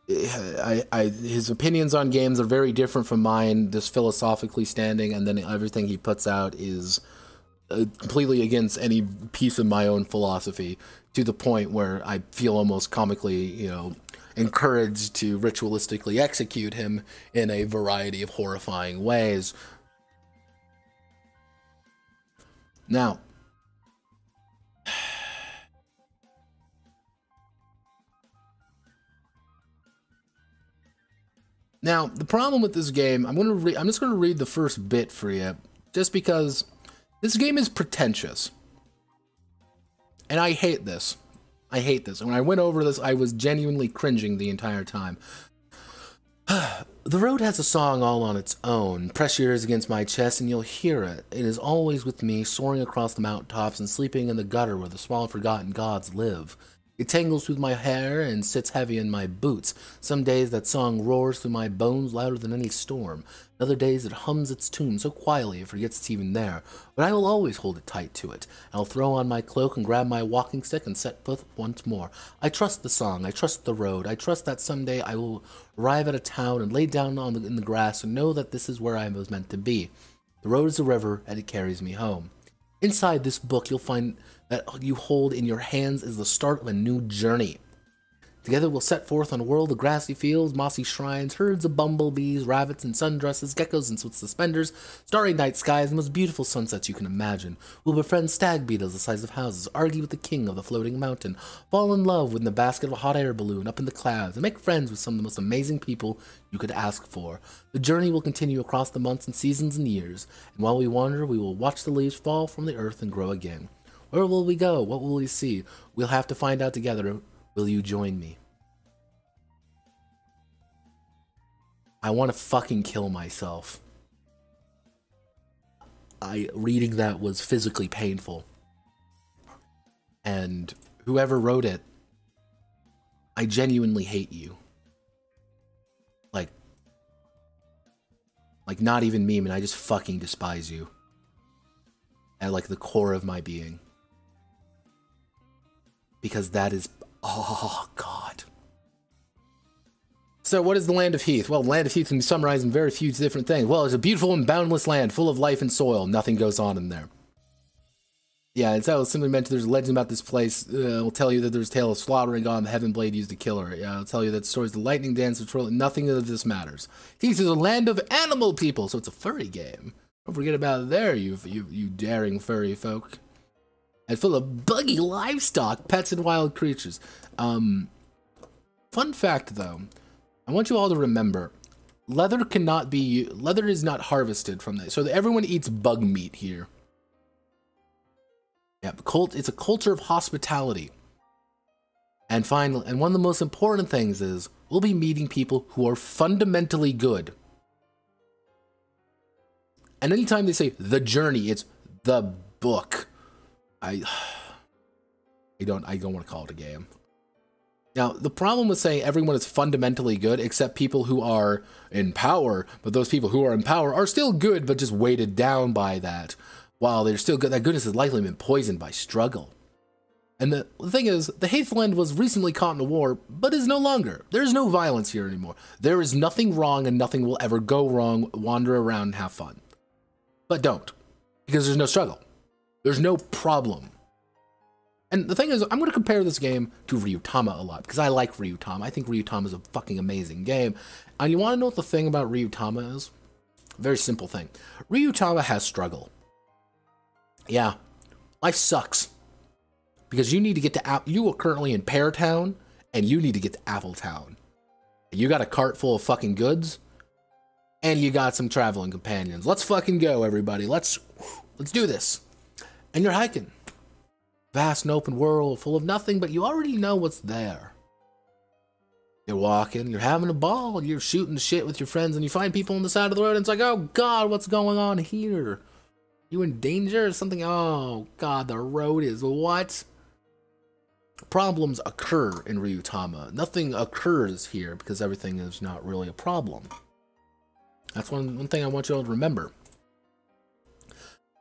his opinions on games are very different from mine, just philosophically standing, and then everything he puts out is completely against any piece of my own philosophy, to the point where I feel almost comically, encouraged to ritualistically execute him in a variety of horrifying ways. Now, Now, the problem with this game, I'm just gonna read the first bit for you, just because this game is pretentious. And I hate this. I hate this. When I went over this, I was genuinely cringing the entire time. The road has a song all on its own. Press your ears against my chest and you'll hear it. It is always with me, soaring across the mountaintops and sleeping in the gutter where the small forgotten gods live. It tangles through my hair and sits heavy in my boots. Some days that song roars through my bones louder than any storm. Other days it hums its tune so quietly it forgets it's even there. But I will always hold it tight to it. I'll throw on my cloak and grab my walking stick and set forth once more. I trust the song, I trust the road, I trust that someday I will arrive at a town and lay down in the grass and know that this is where I was meant to be. The road is a river and it carries me home. Inside this book you'll find that you hold in your hands is the start of a new journey. Together we'll set forth on a world of grassy fields, mossy shrines, herds of bumblebees, rabbits in sundresses, geckos in suspenders, starry night skies, and the most beautiful sunsets you can imagine. We'll befriend stag beetles the size of houses, argue with the king of the floating mountain, fall in love with the basket of a hot air balloon up in the clouds, and make friends with some of the most amazing people you could ask for. The journey will continue across the months and seasons and years, and while we wander, we will watch the leaves fall from the earth and grow again. Where will we go? What will we see? We'll have to find out together. Will you join me? I want to fucking kill myself. Reading that was physically painful. And whoever wrote it, I genuinely hate you. Like not even me, man, I just fucking despise you. At like the core of my being. Because that is, oh god. So what is the Land of Heath? Well, the Land of Heath can be summarized in very few different things. Well, it's a beautiful and boundless land, full of life and soil. Nothing goes on in there. Yeah, it's how it's simply meant there's a legend about this place. Will tell you that there's a tale of slaughtering God and the Heaven Blade used to kill her. It'll tell you that the stories of the lightning dance, nothing of this matters. Heath is a land of animal people, so it's a furry game. Don't forget about it there, you daring furry folk. And full of buggy livestock, pets, and wild creatures. Fun fact, though. I want you all to remember, leather is not harvested from this. So everyone eats bug meat here. Yeah, it's a culture of hospitality. And finally, and one of the most important things is, we'll be meeting people who are fundamentally good. And anytime they say the journey, it's the book. I don't want to call it a game. Now, the problem with saying everyone is fundamentally good, except people who are in power, but those people who are in power are still good, but just weighted down by that. While they're still good, that goodness has likely been poisoned by struggle. And the thing is, the Heathland was recently caught in a war, but is no longer. There is no violence here anymore. There is nothing wrong and nothing will ever go wrong. Wander around and have fun. But don't, because there's no struggle. There's no problem. And the thing is, I'm going to compare this game to Ryutama a lot, because I like Ryutama. I think Ryutama is a fucking amazing game. And you want to know what the thing about Ryutama is? Very simple thing. Ryutama has struggle. Yeah, life sucks. Because you need to get to, you are currently in Pear Town, and you need to get to Apple Town. You got a cart full of fucking goods, and you got some traveling companions. Let's fucking go, everybody. Let's do this. And you're hiking. Vast and open world full of nothing, but you already know what's there. You're walking, you're having a ball, you're shooting the shit with your friends, and you find people on the side of the road, and it's like, oh god, what's going on here? You in danger or something? Oh god, the road is what? Problems occur in Ryutama. Nothing occurs here because everything is not really a problem. That's one thing I want you all to remember.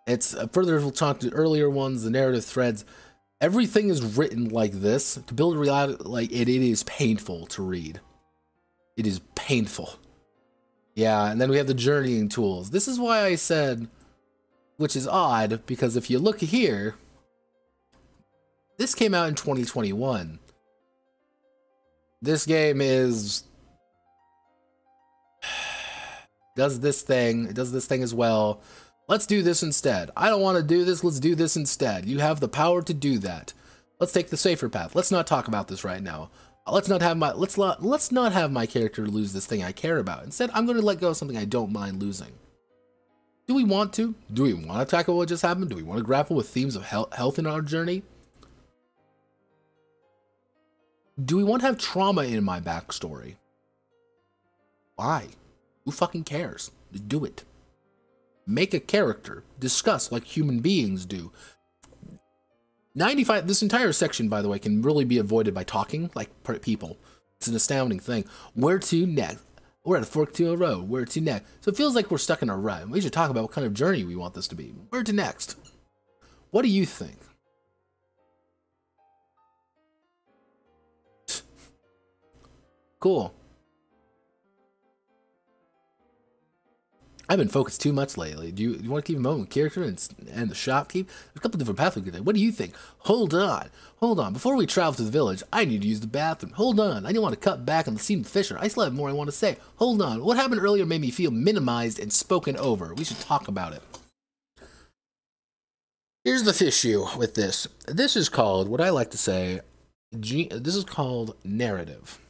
It's further, we'll talk to earlier ones, the narrative threads. Everything is written like this to build a reality. Like it is painful to read. It is painful. Yeah, and then we have the journeying tools. This is why I said, which is odd, because if you look here, this came out in 2021. This game does this thing. It does this thing as well. Let's do this instead. I don't want to do this. Let's do this instead. You have the power to do that. Let's take the safer path. Let's not talk about this right now. let's not have my character lose this thing I care about. Instead, I'm going to let go of something I don't mind losing. Do we want to? Do we want to tackle what just happened? Do we want to grapple with themes of health in our journey? Do we want to have trauma in my backstory? Why? Who fucking cares? Just do it. Make a character. Discuss like human beings do. 95, this entire section, by the way, can really be avoided by talking like people. It's an astounding thing. Where to next? We're at a fork to a road. Where to next? So it feels like we're stuck in a rut. We should talk about what kind of journey we want this to be. Where to next? What do you think? Cool. I've been focused too much lately. Do you want to keep a moment with character and the shopkeep? There's a couple different paths we could take. What do you think? Hold on. Before we travel to the village, I need to use the bathroom. Hold on. I didn't want to cut back on the scene with Fisher. I still have more I want to say. Hold on. What happened earlier made me feel minimized and spoken over. We should talk about it. Here's the issue with this. This is called, what I like to say, this is called narrative.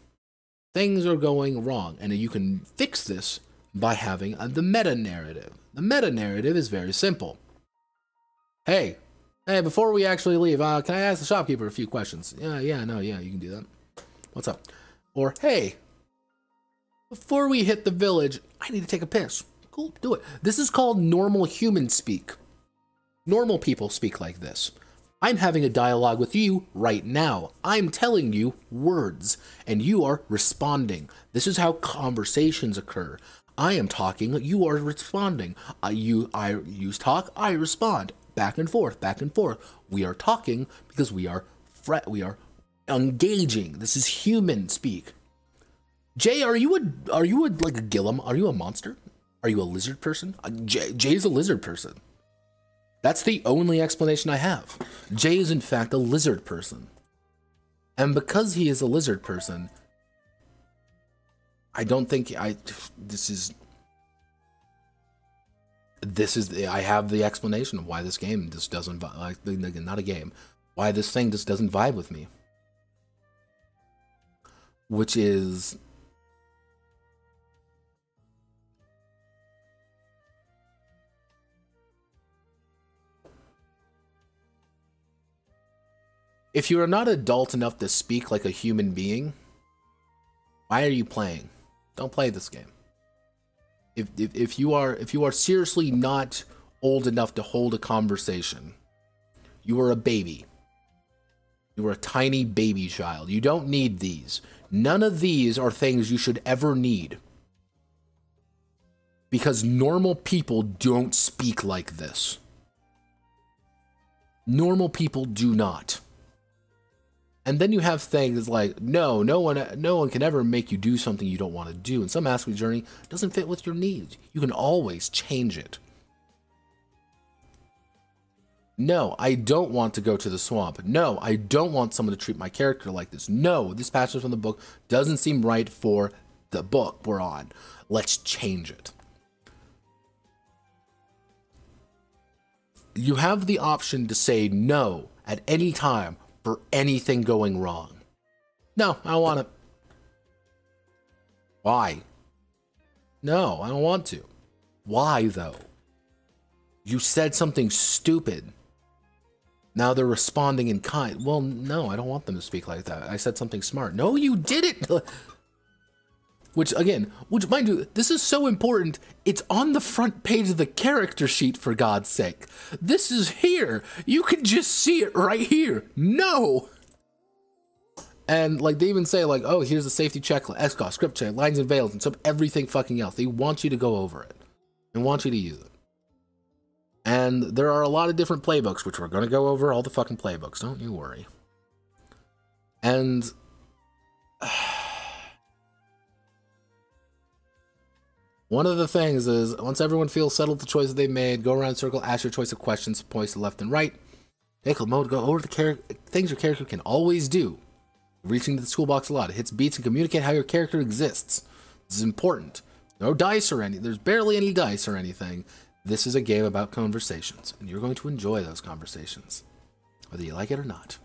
Things are going wrong, and you can fix this by having the meta-narrative. The meta-narrative is very simple. Hey, before we actually leave, can I ask the shopkeeper a few questions? Yeah, you can do that. What's up? Or, hey, before we hit the village, I need to take a piss. Cool, do it. This is called normal human speak. Normal people speak like this. I'm having a dialogue with you right now. I'm telling you words, and you are responding. This is how conversations occur. I am talking, you are responding. I use talk, I respond. Back and forth, back and forth. We are talking because we are engaging. This is human speak. Jay, are you like a Gillum? Are you a monster? Are you a lizard person? Jay's a lizard person. That's the only explanation I have. Jay is in fact a lizard person. And because he is a lizard person, I don't think I have the explanation of why this game just doesn't not a game. Why this thing just doesn't vibe with me. Which is if you are not adult enough to speak like a human being, why are you playing? Don't play this game. If you are seriously not old enough to hold a conversation, you are a baby. You are a tiny baby child. You don't need these. None of these are things you should ever need. Because normal people don't speak like this. Normal people do not. And then you have things like, no one can ever make you do something you don't want to do. And some aspect of the journey doesn't fit with your needs. You can always change it. No, I don't want to go to the swamp. No, I don't want someone to treat my character like this. No, this passage from the book doesn't seem right for the book we're on. Let's change it. You have the option to say no at any time for anything going wrong. No, I don't want to. Why? No, I don't want to. Why, though? You said something stupid. Now they're responding in kind. Well, no, I don't want them to speak like that. I said something smart. No, you didn't. Which, mind you, this is so important. It's on the front page of the character sheet, for God's sake. This is here. You can just see it right here. No. And, like, they even say, like, oh, here's the safety checklist, XCOS, script check, lines and veils, and some everything fucking else. They want you to go over it and want you to use it. And there are a lot of different playbooks, which we're going to go over all the fucking playbooks. Don't you worry. And one of the things is, once everyone feels settled the choices they made, go around in a circle, ask your choice of questions, points to left and right. Vehicle mode, go over the things your character can always do. Reaching to the school box a lot. It hits beats and communicate how your character exists. This is important. No dice or any. There's barely any dice or anything. This is a game about conversations, and you're going to enjoy those conversations, whether you like it or not.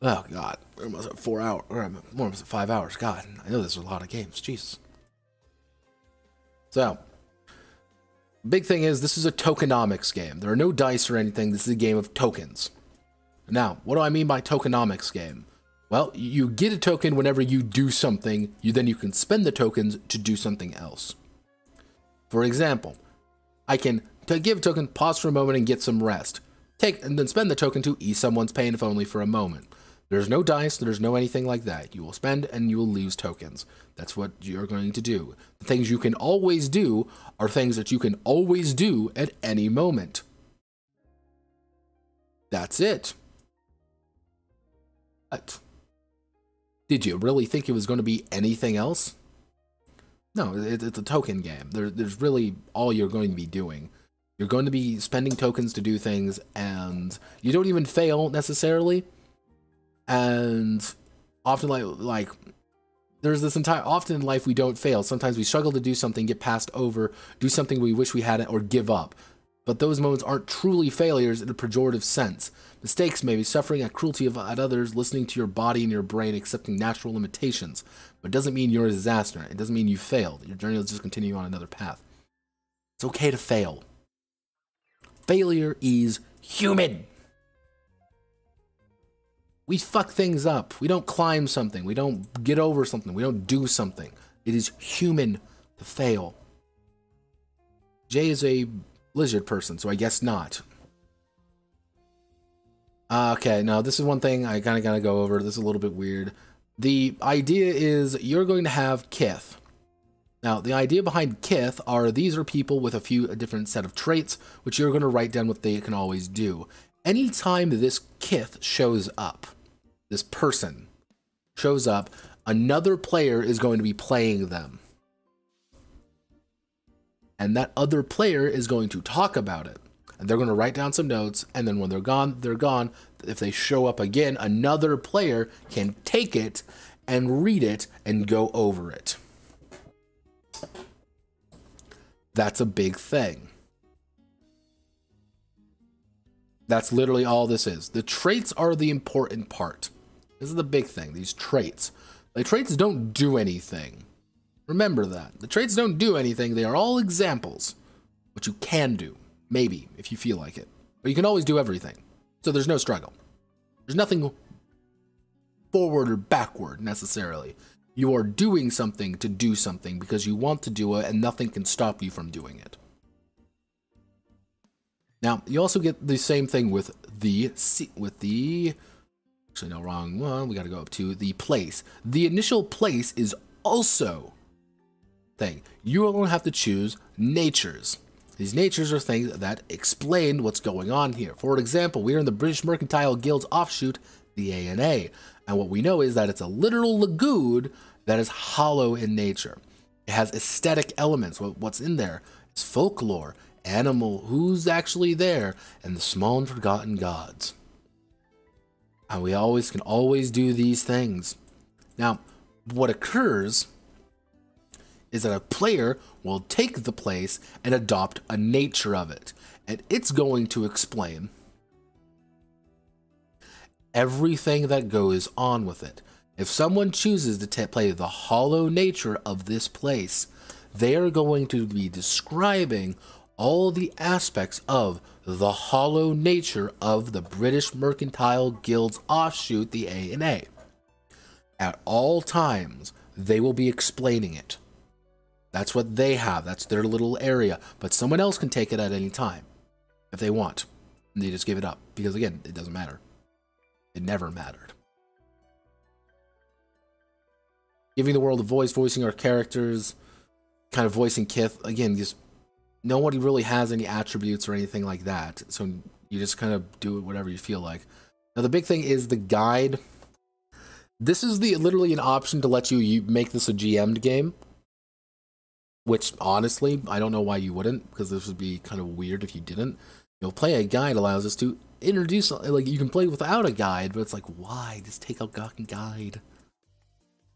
Oh god, we're almost at 4 hours, or we're almost at 5 hours. God, I know there's a lot of games. Jesus. So, big thing is this is a tokenomics game. There are no dice or anything. This is a game of tokens. Now, what do I mean by tokenomics game? Well, you get a token whenever you do something. Then you can spend the tokens to do something else. For example, I can give a token, pause for a moment, and get some rest. And then spend the token to ease someone's pain, if only for a moment. There's no dice, there's no anything like that. You will spend and you will lose tokens. That's what you're going to do. The things you can always do are things that you can always do at any moment. That's it. But did you really think it was going to be anything else? No, it's a token game. There's really all you're going to be doing. You're going to be spending tokens to do things, and you don't even fail necessarily. And often, like there's this often in life we don't fail. Sometimes we struggle to do something, get passed over, do something we wish we hadn't, or give up. But those moments aren't truly failures in a pejorative sense. Mistakes may be suffering at cruelty at others, listening to your body and your brain, accepting natural limitations. But it doesn't mean you're a disaster. It doesn't mean you failed. Your journey will just continue on another path. It's okay to fail. Failure is human. We fuck things up. We don't climb something. We don't get over something. We don't do something. It is human to fail. Jay is a lizard person, so I guess not. Okay, now this is one thing I kind of gotta go over. This is a little bit weird. The idea is you're going to have Kith. Now, the idea behind Kith are these are people with a different set of traits, which you're going to write down what they can always do. Anytime this Kith shows up, this person shows up, another player is going to be playing them. And that other player is going to talk about it. And they're going to write down some notes, and then when they're gone, they're gone. If they show up again, another player can take it and read it and go over it. That's a big thing. That's literally all this is. The traits are the important part. This is the big thing, these traits. The traits don't do anything. Remember that. The traits don't do anything. They are all examples. What you can do. Maybe, if you feel like it. But you can always do everything. So there's no struggle. There's nothing forward or backward, necessarily. You are doing something to do something because you want to do it, and nothing can stop you from doing it. Now, you also get the same thing with actually, no, wrong one. We got to go up to the place. The initial place is also thing. You are going to have to choose natures. These natures are things that explain what's going on here. For example, we are in the British Mercantile Guild's offshoot, the ANA, and what we know is that it's a literal lagoon that is hollow in nature. It has aesthetic elements. What's in there is folklore, animal, who's actually there, and the small and forgotten gods. And we can always do these things. Now, what occurs is that a player will take the place and adopt a nature of it. And it's going to explain everything that goes on with it. If someone chooses to play the hollow nature of this place, they are going to be describing all the aspects of the hollow nature of the British Mercantile Guild's offshoot, the ANA. At all times, they will be explaining it. That's what they have. That's their little area. But someone else can take it at any time if they want. And they just give it up. Because again, it doesn't matter. It never mattered. Giving the world a voice, voicing our characters, kind of voicing Kith. Again, just nobody really has any attributes or anything like that. So you just kind of do it whatever you feel like. Now the big thing is the guide. This is literally an option to let you make this a GM'd game. Which, honestly, I don't know why you wouldn't, because this would be kind of weird if you didn't. Play a guide allows us to introduce, like, you can play without a guide, but it's like, why? Just take a fucking guide.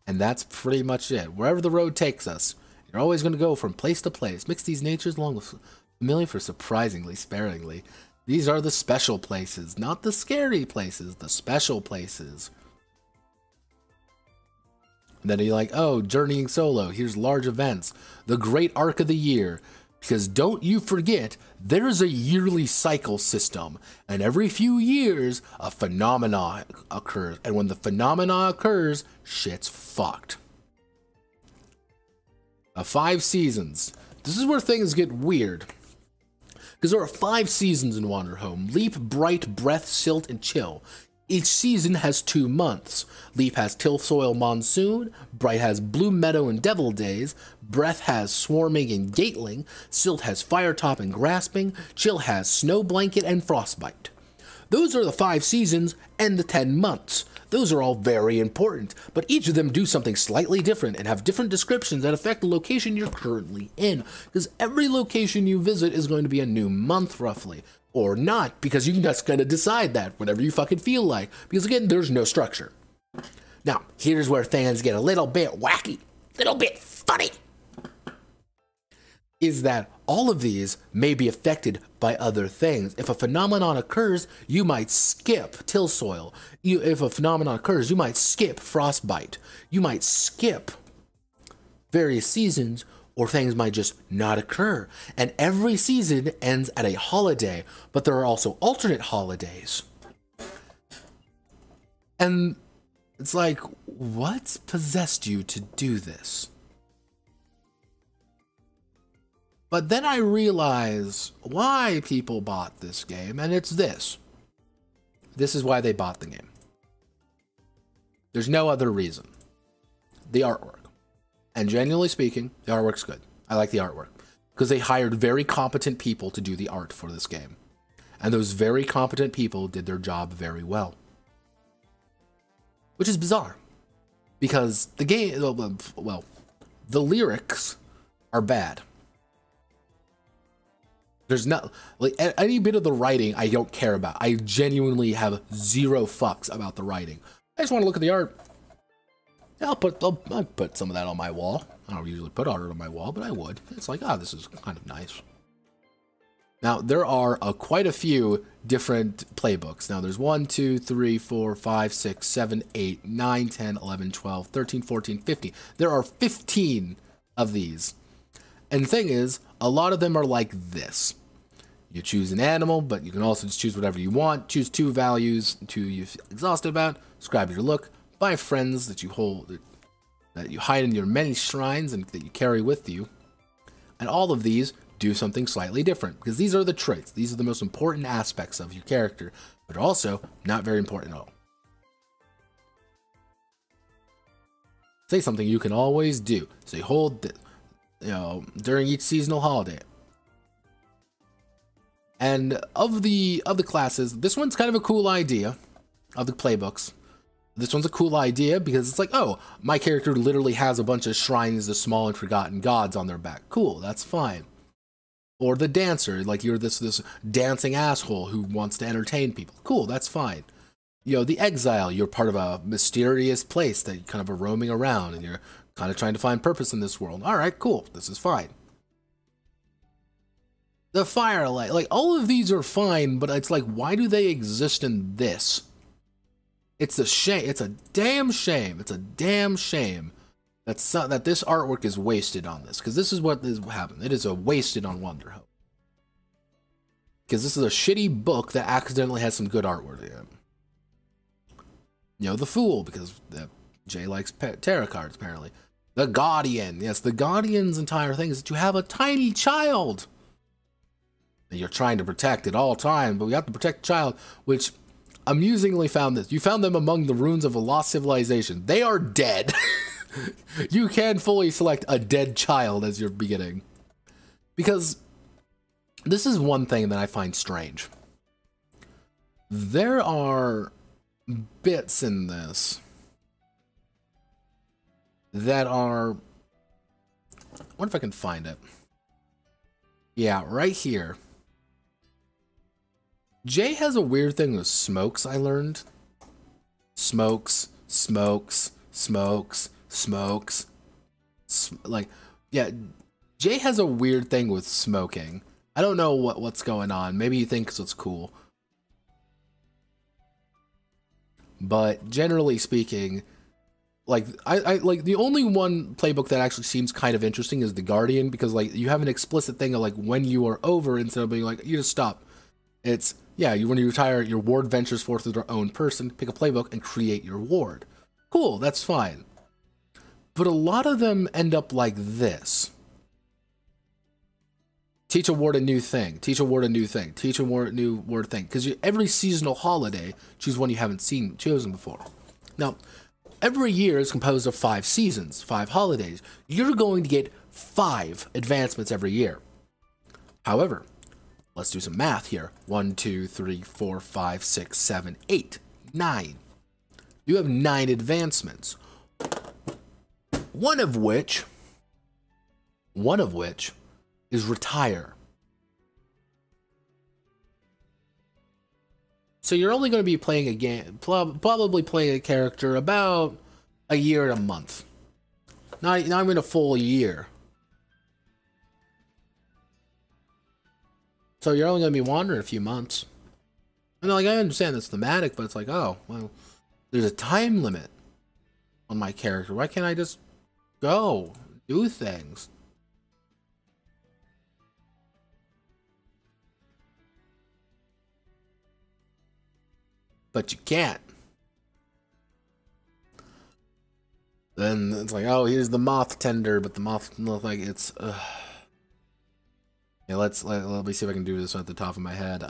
And that's pretty much it. Wherever the road takes us, you're always going to go from place to place. Mix these natures along with familiar for surprisingly sparingly. These are the special places, not the scary places, the special places. And then you're like, oh, journeying solo, here's large events, the great arc of the year. Because don't you forget, there's a yearly cycle system, and every few years, a phenomena occurs. And when the phenomena occurs, shit's fucked. 5 seasons. This is where things get weird. Because there are 5 seasons in Wanderhome: Leap, Bright, Breath, Silt, and Chill. Each season has 2 months. Leap has Till Soil Monsoon, Bright has Bloom Meadow and Devil Days, Breath has Swarming and Gatling, Silt has Firetop and Grasping, Chill has Snow Blanket and Frostbite. Those are the 5 seasons and the 10 months. Those are all very important, but each of them do something slightly different and have different descriptions that affect the location you're currently in, because every location you visit is going to be a new month roughly. Or not, because you can just kind of decide that whenever you fucking feel like. Because again, there's no structure. Now, here's where things get a little bit wacky, little bit funny. Is that all of these may be affected by other things. If a phenomenon occurs, you might skip Till Soil. If a phenomenon occurs, you might skip Frostbite. You might skip various seasons, or things might just not occur. And every season ends at a holiday, but there are also alternate holidays. And it's like, what's possessed you to do this? But then I realize why people bought this game, and it's this. This is why they bought the game. There's no other reason. The artwork. And genuinely speaking, the artwork's good. I like the artwork. Because they hired very competent people to do the art for this game. And those very competent people did their job very well. Which is bizarre. Because the game, well, the lyrics are bad. There's not, like, any bit of the writing I don't care about. I genuinely have 0 fucks about the writing. I just want to look at the art. I'll put some of that on my wall. I don't usually put art on my wall, but I would. It's like, this is kind of nice. Now, there are quite a few different playbooks. Now, there's 1, 2, 3, 4, 5, 6, 7, 8, 9, 10, 11, 12, 13, 14, 15. There are 15 of these. And the thing is, a lot of them are like this. You choose an animal, but you can also just choose whatever you want. Choose 2 values, 2 you're exhausted about. Describe your look. Buy friends that you hold, that you hide in your many shrines and that you carry with you. And all of these do something slightly different, because these are the traits. These are the most important aspects of your character, but also not very important at all. Say something you can always do. So you hold this, during each seasonal holiday. And of the classes, this one's kind of a cool idea of the playbooks. This one's a cool idea because it's like, oh, my character literally has a bunch of shrines of small and forgotten gods on their back. Cool, that's fine. Or the dancer, like you're this dancing asshole who wants to entertain people. Cool, that's fine. The exile, you're part of a mysterious place that you kind of are roaming around and you're kind of trying to find purpose in this world. All right, cool, this is fine. The firelight, like all of these are fine, but it's like, why do they exist in this? It's a shame. It's a damn shame. It's a damn shame that this artwork is wasted on this. Because this is what is happened. It is wasted on Wanderhome. Because this is a shitty book that accidentally has some good artwork in it. The Fool, because Jay likes tarot cards, apparently. The Guardian. Yes, the Guardian's entire thing is that you have a tiny child that you're trying to protect at all times. But we have to protect the child, which... amusingly found this. You found them among the ruins of a lost civilization. They are dead. You can fully select a dead child as your beginning. Because this is one thing that I find strange. There are bits in this that are... I wonder if I can find it. Yeah, right here. Jay has a weird thing with smokes, I learned. Smokes. Like, yeah, Jay has a weird thing with smoking. I don't know what's going on. Maybe he thinks it's cool. But generally speaking, like I like the only one playbook that actually seems kind of interesting is the Guardian, because like you have an explicit thing of like when you are over, instead of being like you just stop. It's yeah, when you retire, your ward ventures forth with their own person, pick a playbook and create your ward. Cool, that's fine. But a lot of them end up like this. Teach a ward a new thing. Teach a ward a new thing. Teach a new ward thing. Because every seasonal holiday, choose one you haven't chosen before. Now, every year is composed of 5 seasons, 5 holidays. You're going to get 5 advancements every year. However, let's do some math here. 1, 2, 3, 4, 5, 6, 7, 8, 9. You have 9 advancements. One of which is retire. So you're only going to be playing a game, probably playing a character about a year and a month. Not even a full year. So you're only going to be wandering a few months. And like, I understand that's thematic, but it's like, oh, well, there's a time limit on my character. Why can't I just go do things? But you can't. Then it's like, oh, here's the moth tender, but the moth, like, it's yeah, let me see if I can do this at the top of my head.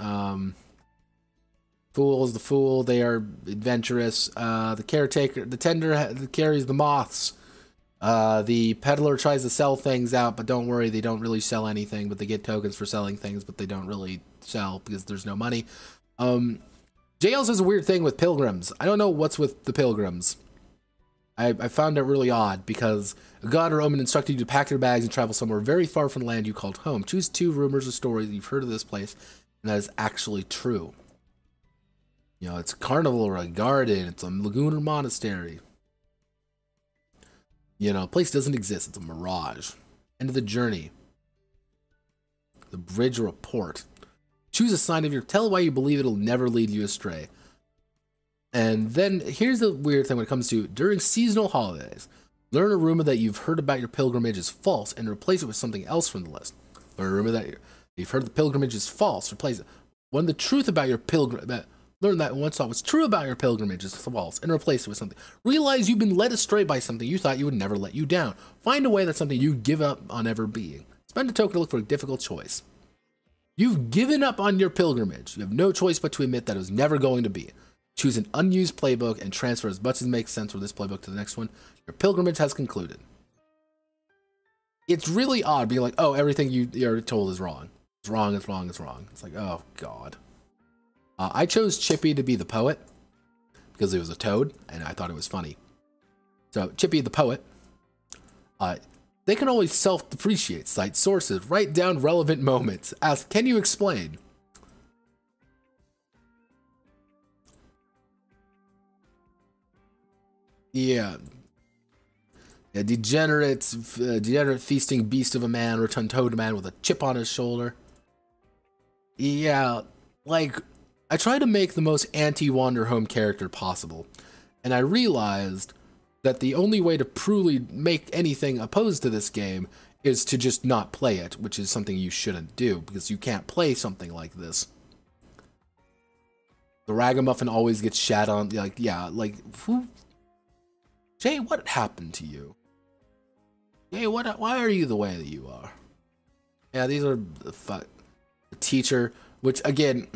Fool is the fool, they are adventurous. The caretaker, the tender carries the moths. The peddler tries to sell things out, but don't worry, they don't really sell anything, but they get tokens for selling things, but they don't really sell because there's no money. JLs has a weird thing with pilgrims. I don't know what's with the pilgrims. I found it really odd, because a god or omen instructed you to pack your bags and travel somewhere very far from the land you called home. Choose 2 rumors or stories you've heard of this place, and that is actually true. You know, it's a carnival or a garden, it's a lagoon or monastery. You know, a place doesn't exist, it's a mirage. End of the journey. The bridge or a port. Choose a sign of your, tell why you believe it'll never lead you astray. And then here's the weird thing when it comes to during seasonal holidays. Learn a rumor that you've heard about your pilgrimage is false and replace it with something else from the list. Learn a rumor that you've heard the pilgrimage is false, replace it. Learn the truth about your pilgrimage. Learn that once thought was true about your pilgrimage is false and replace it with something. Realize you've been led astray by something you thought you would never let you down. Find a way that's something you give up on ever being. Spend a token to look for a difficult choice. You've given up on your pilgrimage. You have no choice but to admit that it was never going to be. Choose an unused playbook and transfer as much as makes sense from this playbook to the next one. Your pilgrimage has concluded. It's really odd being like, oh, everything you're told is wrong. It's wrong, it's wrong, it's wrong. It's like, oh, God. I chose Chippy to be the poet because it was a toad, and I thought it was funny. So, Chippy the poet. They can always self-depreciate, cite sources, write down relevant moments, ask, can you explain? Yeah. A degenerate feasting beast of a man, returned toad man with a chip on his shoulder. Yeah, like, I tried to make the most anti-Wanderhome character possible, and I realized that the only way to truly make anything opposed to this game is to just not play it, which is something you shouldn't do, because you can't play something like this. The ragamuffin always gets shat on, like, yeah, like, who? Jay, what happened to you? Jay, why are you the way that you are? Yeah, these are the teacher, which, again,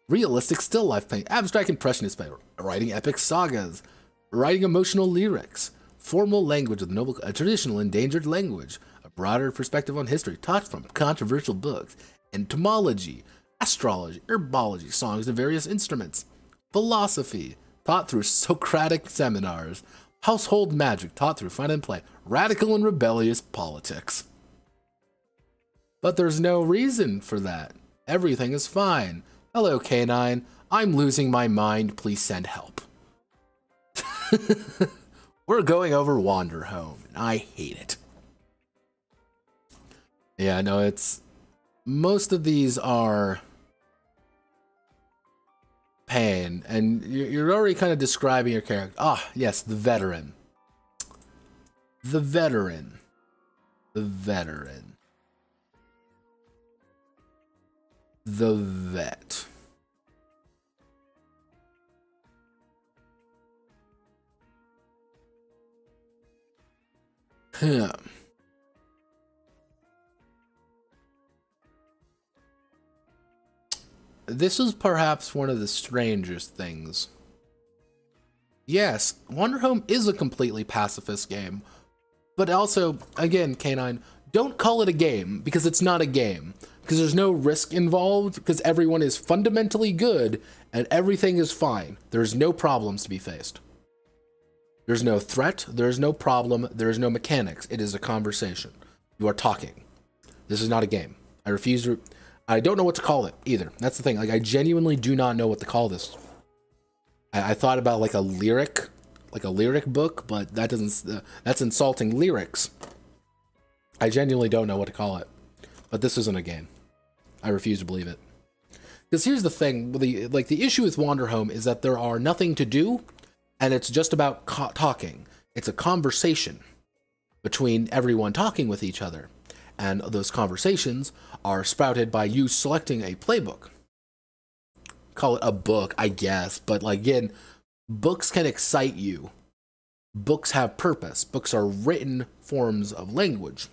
realistic still life paint, abstract impressionist paint, writing epic sagas, writing emotional lyrics, formal language with noble, a traditional endangered language, a broader perspective on history taught from controversial books, entomology, astrology, herbology, songs and various instruments, philosophy, taught through Socratic seminars, household magic taught through fun and play, radical and rebellious politics. But there's no reason for that. Everything is fine. Hello, Canine. I'm losing my mind. Please send help. We're going over Wanderhome, and I hate it. Yeah, no, it's most of these are pain, and you're already kind of describing your character. Ah, yes, the veteran. The veteran. The veteran. The vet. Huh. This is perhaps one of the strangest things. Yes, Wanderhome is a completely pacifist game. But also, again, K9, don't call it a game, because it's not a game. Because there's no risk involved, because everyone is fundamentally good, and everything is fine. There's no problems to be faced. There's no threat, there's no problem, there's no mechanics. It is a conversation. You are talking. This is not a game. I refuse to... I don't know what to call it, either. That's the thing. Like, I genuinely do not know what to call this. I thought about, like a lyric book, but that doesn't... that's insulting lyrics. I genuinely don't know what to call it. But this isn't a game. I refuse to believe it. Because here's the thing. The issue with Wanderhome is that there are nothing to do, and it's just about talking. It's a conversation between everyone talking with each other. And those conversations are sprouted by you selecting a playbook. Call it a book, I guess. But like, again, books can excite you. Books have purpose. Books are written forms of language.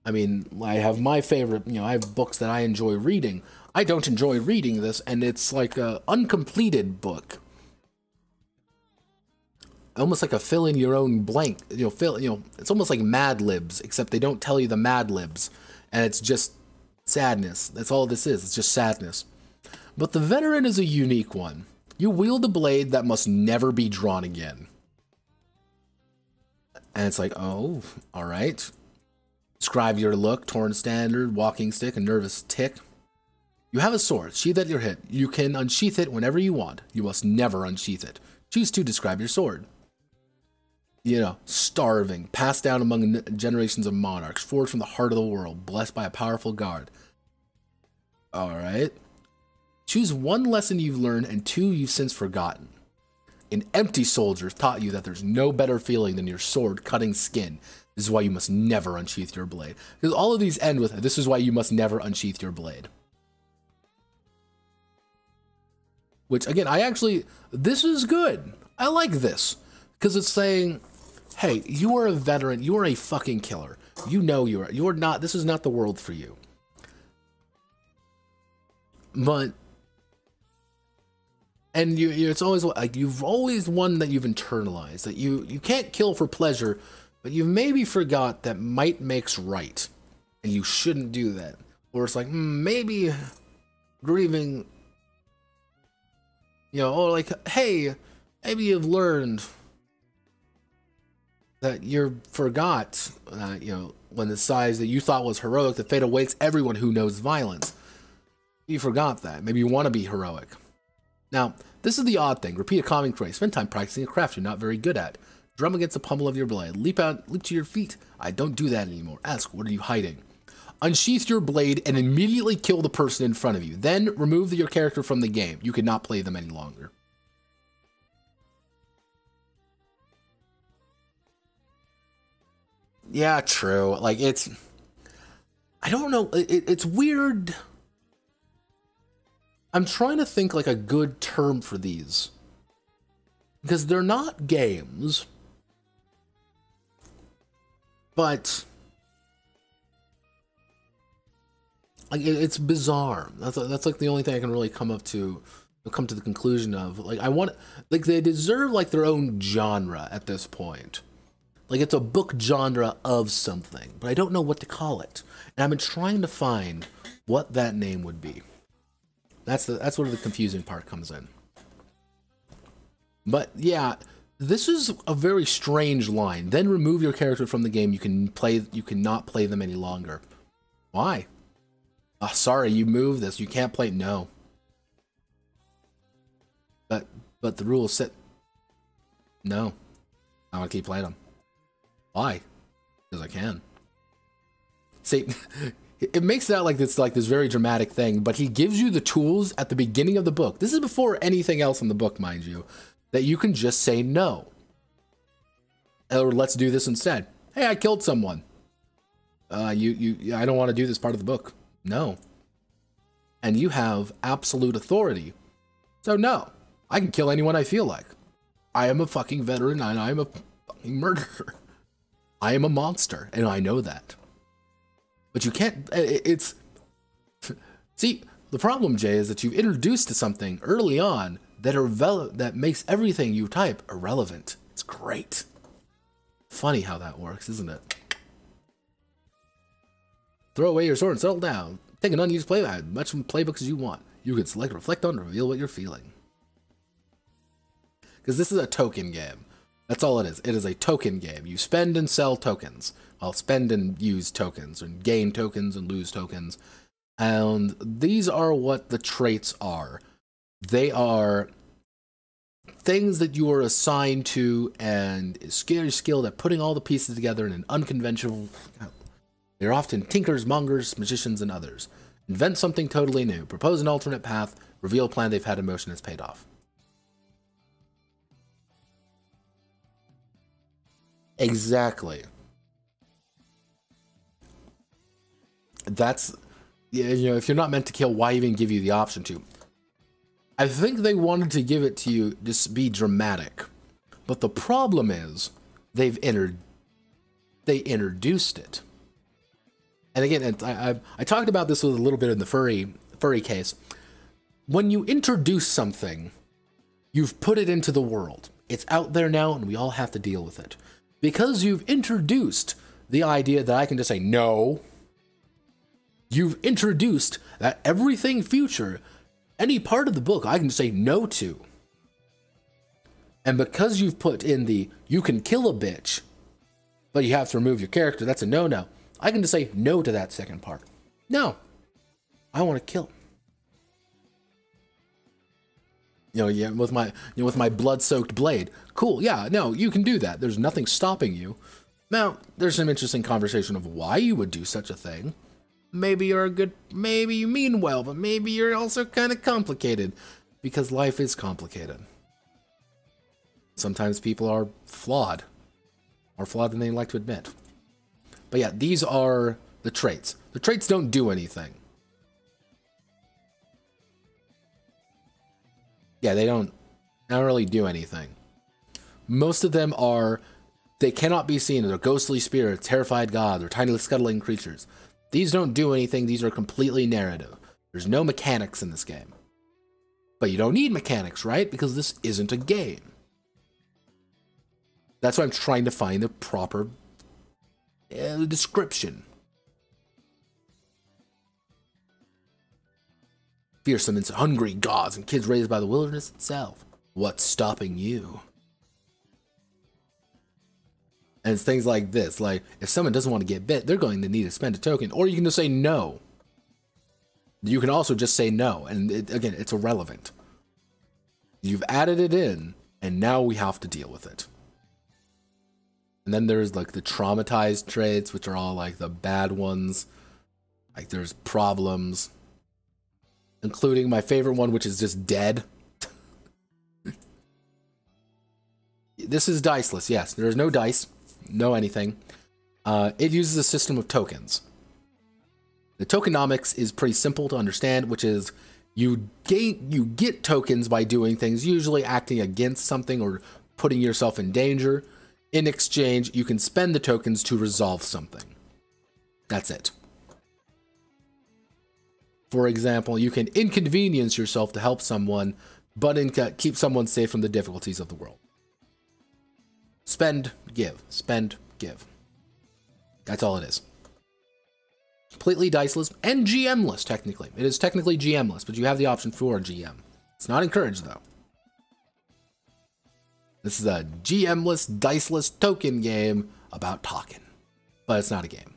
I mean, I have my favorite, I have books that I enjoy reading. I don't enjoy reading this, and it's like a uncompleted book. Almost like a fill in your own blank, it's almost like Mad Libs, except they don't tell you the Mad Libs, and it's just sadness. That's all this is. It's just sadness. But the veteran is a unique one. You wield a blade that must never be drawn again. And it's like, oh, all right. Describe your look: torn standard, walking stick, and nervous tick. You have a sword, sheathed at your hip. You can unsheath it whenever you want. You must never unsheath it. Choose to describe your sword. Starving, passed down among generations of monarchs, forged from the heart of the world, blessed by a powerful guard. Alright. Choose one lesson you've learned and two you've since forgotten. An empty soldier taught you that there's no better feeling than your sword cutting skin. This is why you must never unsheath your blade. Because all of these end with, this is why you must never unsheath your blade. Which, again, this is good. I like this. Because it's saying, hey, you are a veteran. You are a fucking killer. You're not, this is not the world for you. But, and it's always like, you've always one that you've internalized, that you can't kill for pleasure, but you've maybe forgot that might makes right, and you shouldn't do that. Or it's like, maybe grieving, or like, hey, maybe you've learned that you forgot, when the size that you thought was heroic, the fate awaits everyone who knows violence. You forgot that. Maybe you want to be heroic. Now, this is the odd thing. Repeat a common phrase. Spend time practicing a craft you're not very good at. Drum against the pummel of your blade. Leap to your feet. I don't do that anymore. Ask, what are you hiding? Unsheath your blade and immediately kill the person in front of you. Then remove your character from the game. You cannot play them any longer. Yeah, true. Like, I don't know. It's weird. I'm trying to think like a good term for these. Because they're not games. But like, it's bizarre. That's like the only thing I can really come to the conclusion of. Like, they deserve like their own genre at this point. Like, it's a book genre of something, but I don't know what to call it. And I've been trying to find what that name would be. That's where the confusing part comes in. But yeah, this is a very strange line. Then remove your character from the game. You cannot play them any longer. Why? Oh, sorry, you moved this. You can't play. No. But the rules sit. No. I want to keep playing them. Why? Because I can. say, it makes it out like this very dramatic thing, but he gives you the tools at the beginning of the book. This is before anything else in the book, mind you, that you can just say no. Or let's do this instead. Hey, I killed someone. I don't want to do this part of the book. No. And you have absolute authority. So no, I can kill anyone I feel like. I am a fucking veteran and I am a fucking murderer. I am a monster and I know that. But you can't, see, the problem, Jay, is that you've introduced to something early on that makes everything you type irrelevant. It's great. Funny how that works, isn't it? Throw away your sword and settle down. Take an unused playbook, as much playbook as you want. You can select, reflect on, reveal what you're feeling. Because this is a token game. That's all it is. It is a token game. You spend and sell tokens. Well, spend and use tokens, and gain tokens and lose tokens. And these are what the traits are. They are things that you are assigned to, and is skilled at putting all the pieces together in an unconventional. They're often tinkers, mongers, magicians, and others. Invent something totally new. Propose an alternate path. Reveal a plan they've had in motion has paid off. Exactly. That's, you know, if you're not meant to kill, why even give you the option to? I think they wanted to give it to you to be dramatic. But the problem is, they introduced it. And again, I talked about this with a little bit in the furry case. When you introduce something, you've put it into the world. It's out there now, and we all have to deal with it. Because you've introduced the idea that I can just say no, you've introduced that everything future, any part of the book, I can say no to. And because you've put in the, you can kill a bitch, but you have to remove your character, that's a no-no. I can just say no to that second part. No, I want to kill. You know, yeah, with my blood-soaked blade. Cool, yeah, no, you can do that. There's nothing stopping you. Now, there's some interesting conversation of why you would do such a thing. Maybe maybe you mean well, but maybe you're also kind of complicated. Because life is complicated. Sometimes people are flawed. More flawed than they like to admit. But yeah, these are the traits. The traits don't do anything. Yeah, they don't really do anything. Most of them are, they cannot be seen. They're ghostly spirits, terrified gods, or tiny scuttling creatures. These don't do anything. These are completely narrative. There's no mechanics in this game. But you don't need mechanics, right? Because this isn't a game. That's why I'm trying to find the proper description. Fearsome and hungry gods and kids raised by the wilderness itself. What's stopping you? And it's things like this, like if someone doesn't want to get bit, they're going to need to spend a token, or you can just say no. You can also just say no, and again, it's irrelevant. You've added it in, and now we have to deal with it. And then there's like the traumatized traits, which are all like the bad ones. Like there's problems. Including my favorite one, which is just dead. This is diceless, yes. There is no dice, no anything. It uses a system of tokens. The tokenomics is pretty simple to understand, which is you get tokens by doing things, usually acting against something or putting yourself in danger. In exchange, you can spend the tokens to resolve something. That's it. For example, you can inconvenience yourself to help someone, but keep someone safe from the difficulties of the world. Spend, give. Spend, give. That's all it is. Completely diceless and GM-less, technically. It is technically GM-less, but you have the option for a GM. It's not encouraged, though. This is a GM-less, diceless token game about talking. But it's not a game.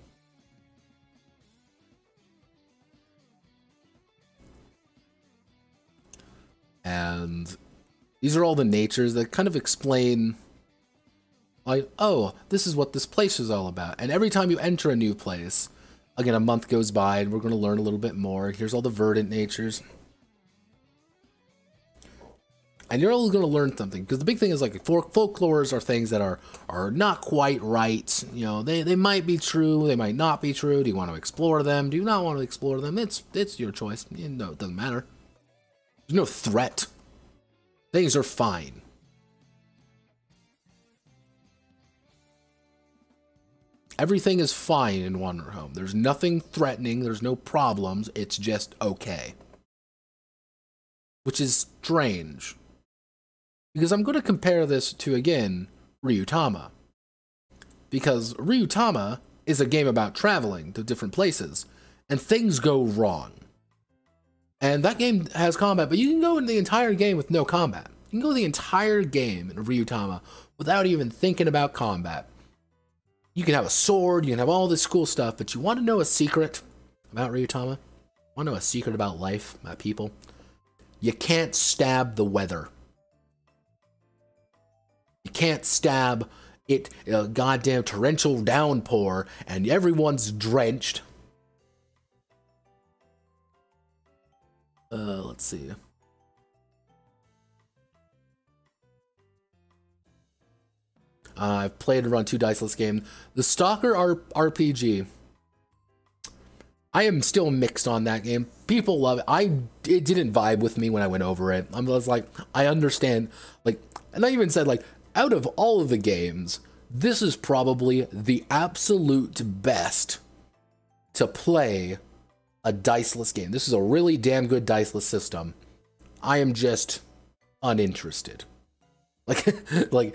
And these are all the natures that kind of explain, like, oh, this is what this place is all about. And every time you enter a new place, Again, a month goes by, and we're going to learn a little bit more. Here's all the verdant natures. And you're always going to learn something, because the big thing is, like, folklores are things that are not quite right. You know, they might be true, they might not be true. Do you want to explore them? Do you not want to explore them? It's your choice. You know, it doesn't matter. There's no threat. Things are fine. Everything is fine in Wanderhome. There's nothing threatening. There's no problems. It's just okay. Which is strange. Because I'm going to compare this to, again, Ryutama. Because Ryutama is a game about traveling to different places. And things go wrong. And that game has combat, but you can go in the entire game with no combat. You can go the entire game in Ryutama without even thinking about combat. You can have a sword, you can have all this cool stuff, but you want to know a secret about Ryutama? Want to know a secret about life, about people? You can't stab the weather. You can't stab it, a goddamn torrential downpour, and everyone's drenched. Let's see. I've played and run 2 diceless games. The Stalker RPG. I am still mixed on that game. People love it. It didn't vibe with me when I went over it. I was like, I understand. Like, and I even said, like, out of all of the games, this is probably the absolute best to play a diceless game. This is a really damn good diceless system. I am just uninterested. Like,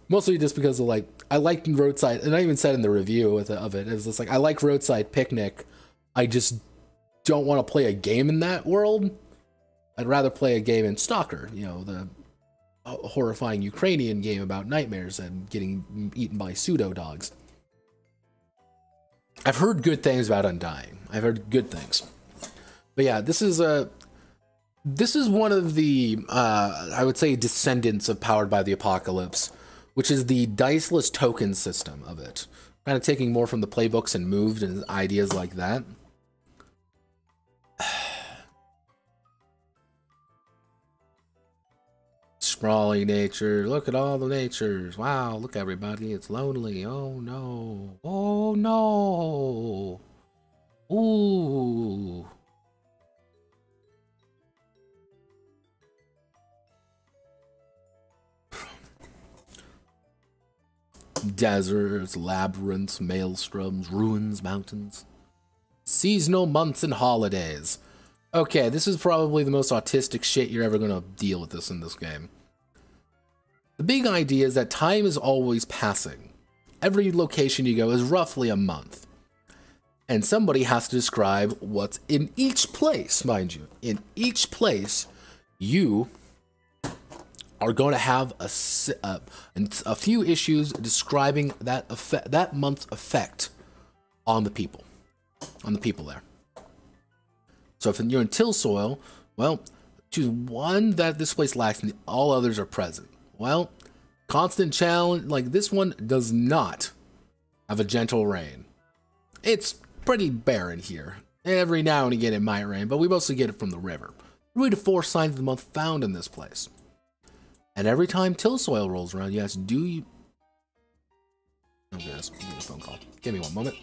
mostly just because of, like, I liked Roadside, and I even said in the review of it, it's just like, I like Roadside Picnic. I just don't want to play a game in that world. I'd rather play a game in Stalker, you know, the horrifying Ukrainian game about nightmares and getting eaten by pseudo dogs. I've heard good things about Undying. I've heard good things. But yeah, this is one of the, I would say, descendants of Powered by the Apocalypse, which is the diceless token system of it. Kind of taking more from the playbooks and moved and ideas like that. Sprawling nature. Look at all the natures. Wow, look everybody. It's lonely. Oh no. Oh no. Ooh. Deserts, labyrinths, maelstroms, ruins, mountains. Seasonal months and holidays. Okay, this is probably the most autistic shit you're ever going to deal with this in this game. The big idea is that time is always passing. Every location you go is roughly a month. And somebody has to describe what's in each place, mind you. In each place, you are going to have a few issues describing that month's effect on the people. On the people there. So if you're in till soil, well, choose one that this place lacks and all others are present. Well, constant challenge, like this one does not have a gentle rain. It's pretty barren here. Every now and again it might rain, but we mostly get it from the river. 3 to 4 signs of the month found in this place. And every time till soil rolls around, you ask, do you... Okay, let's give me a phone call. Give me one moment.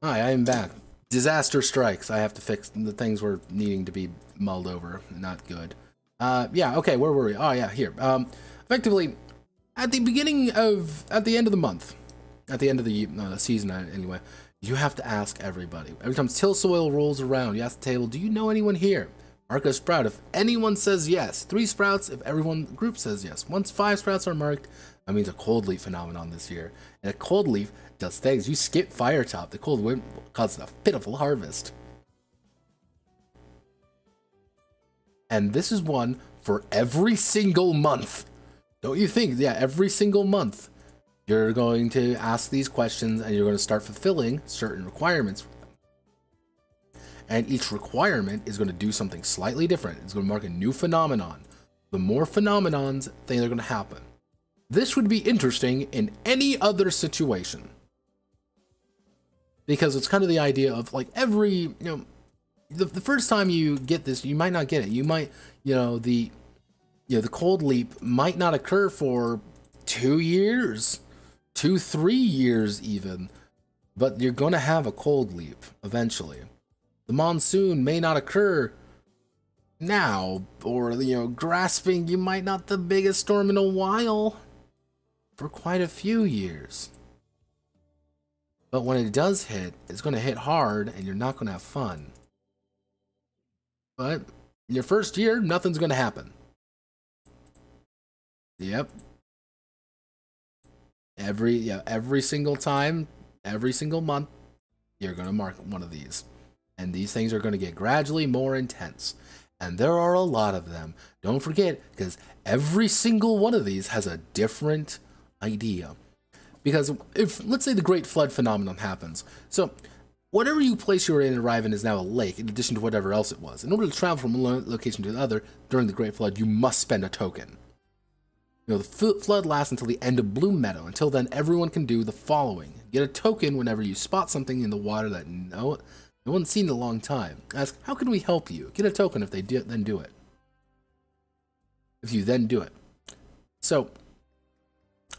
Hi, I am back. Disaster strikes. I have to fix the things we're needing to be mulled over. Not good. Yeah, okay, where were we? Oh, yeah, here. Effectively, at the end of the month, at the end of the season anyway, you have to ask everybody. Every time Tillsoil rolls around, you ask the table, do you know anyone here? Mark a sprout if anyone says yes. 3 sprouts if everyone group says yes. Once 5 sprouts are marked, that means a cold leaf phenomenon this year. And a cold leaf does things. You skip Firetop, the cold wind causes a pitiful harvest. And this is one for every single month. Don't you think? Yeah, every single month. You're going to ask these questions and you're going to start fulfilling certain requirements. And each requirement is going to do something slightly different. It's going to mark a new phenomenon. The more phenomenons, things are going to happen. This would be interesting in any other situation. Because it's kind of the idea of like every, the first time you get this, you might not get it. You might, the cold leap might not occur for 2 years, 3 years even, but you're going to have a cold leap eventually. The monsoon may not occur now, or, grasping, you might not the biggest storm in a while for quite a few years. But when it does hit, it's going to hit hard and you're not going to have fun. But in your first year, nothing's going to happen. Yep. Every single time, every single month, you're going to mark one of these. And these things are going to get gradually more intense. And there are a lot of them. Don't forget, because every single one of these has a different idea. Because if, let's say the Great Flood phenomenon happens. So, whatever you place you were in and arrive in is now a lake, in addition to whatever else it was. In order to travel from one location to the other during the Great Flood, you must spend a token. The flood lasts until the end of Bloom Meadow. Until then, everyone can do the following. Get a token whenever you spot something in the water that no one's seen in a long time. Ask, how can we help you? Get a token if they then do it. If you then do it. So,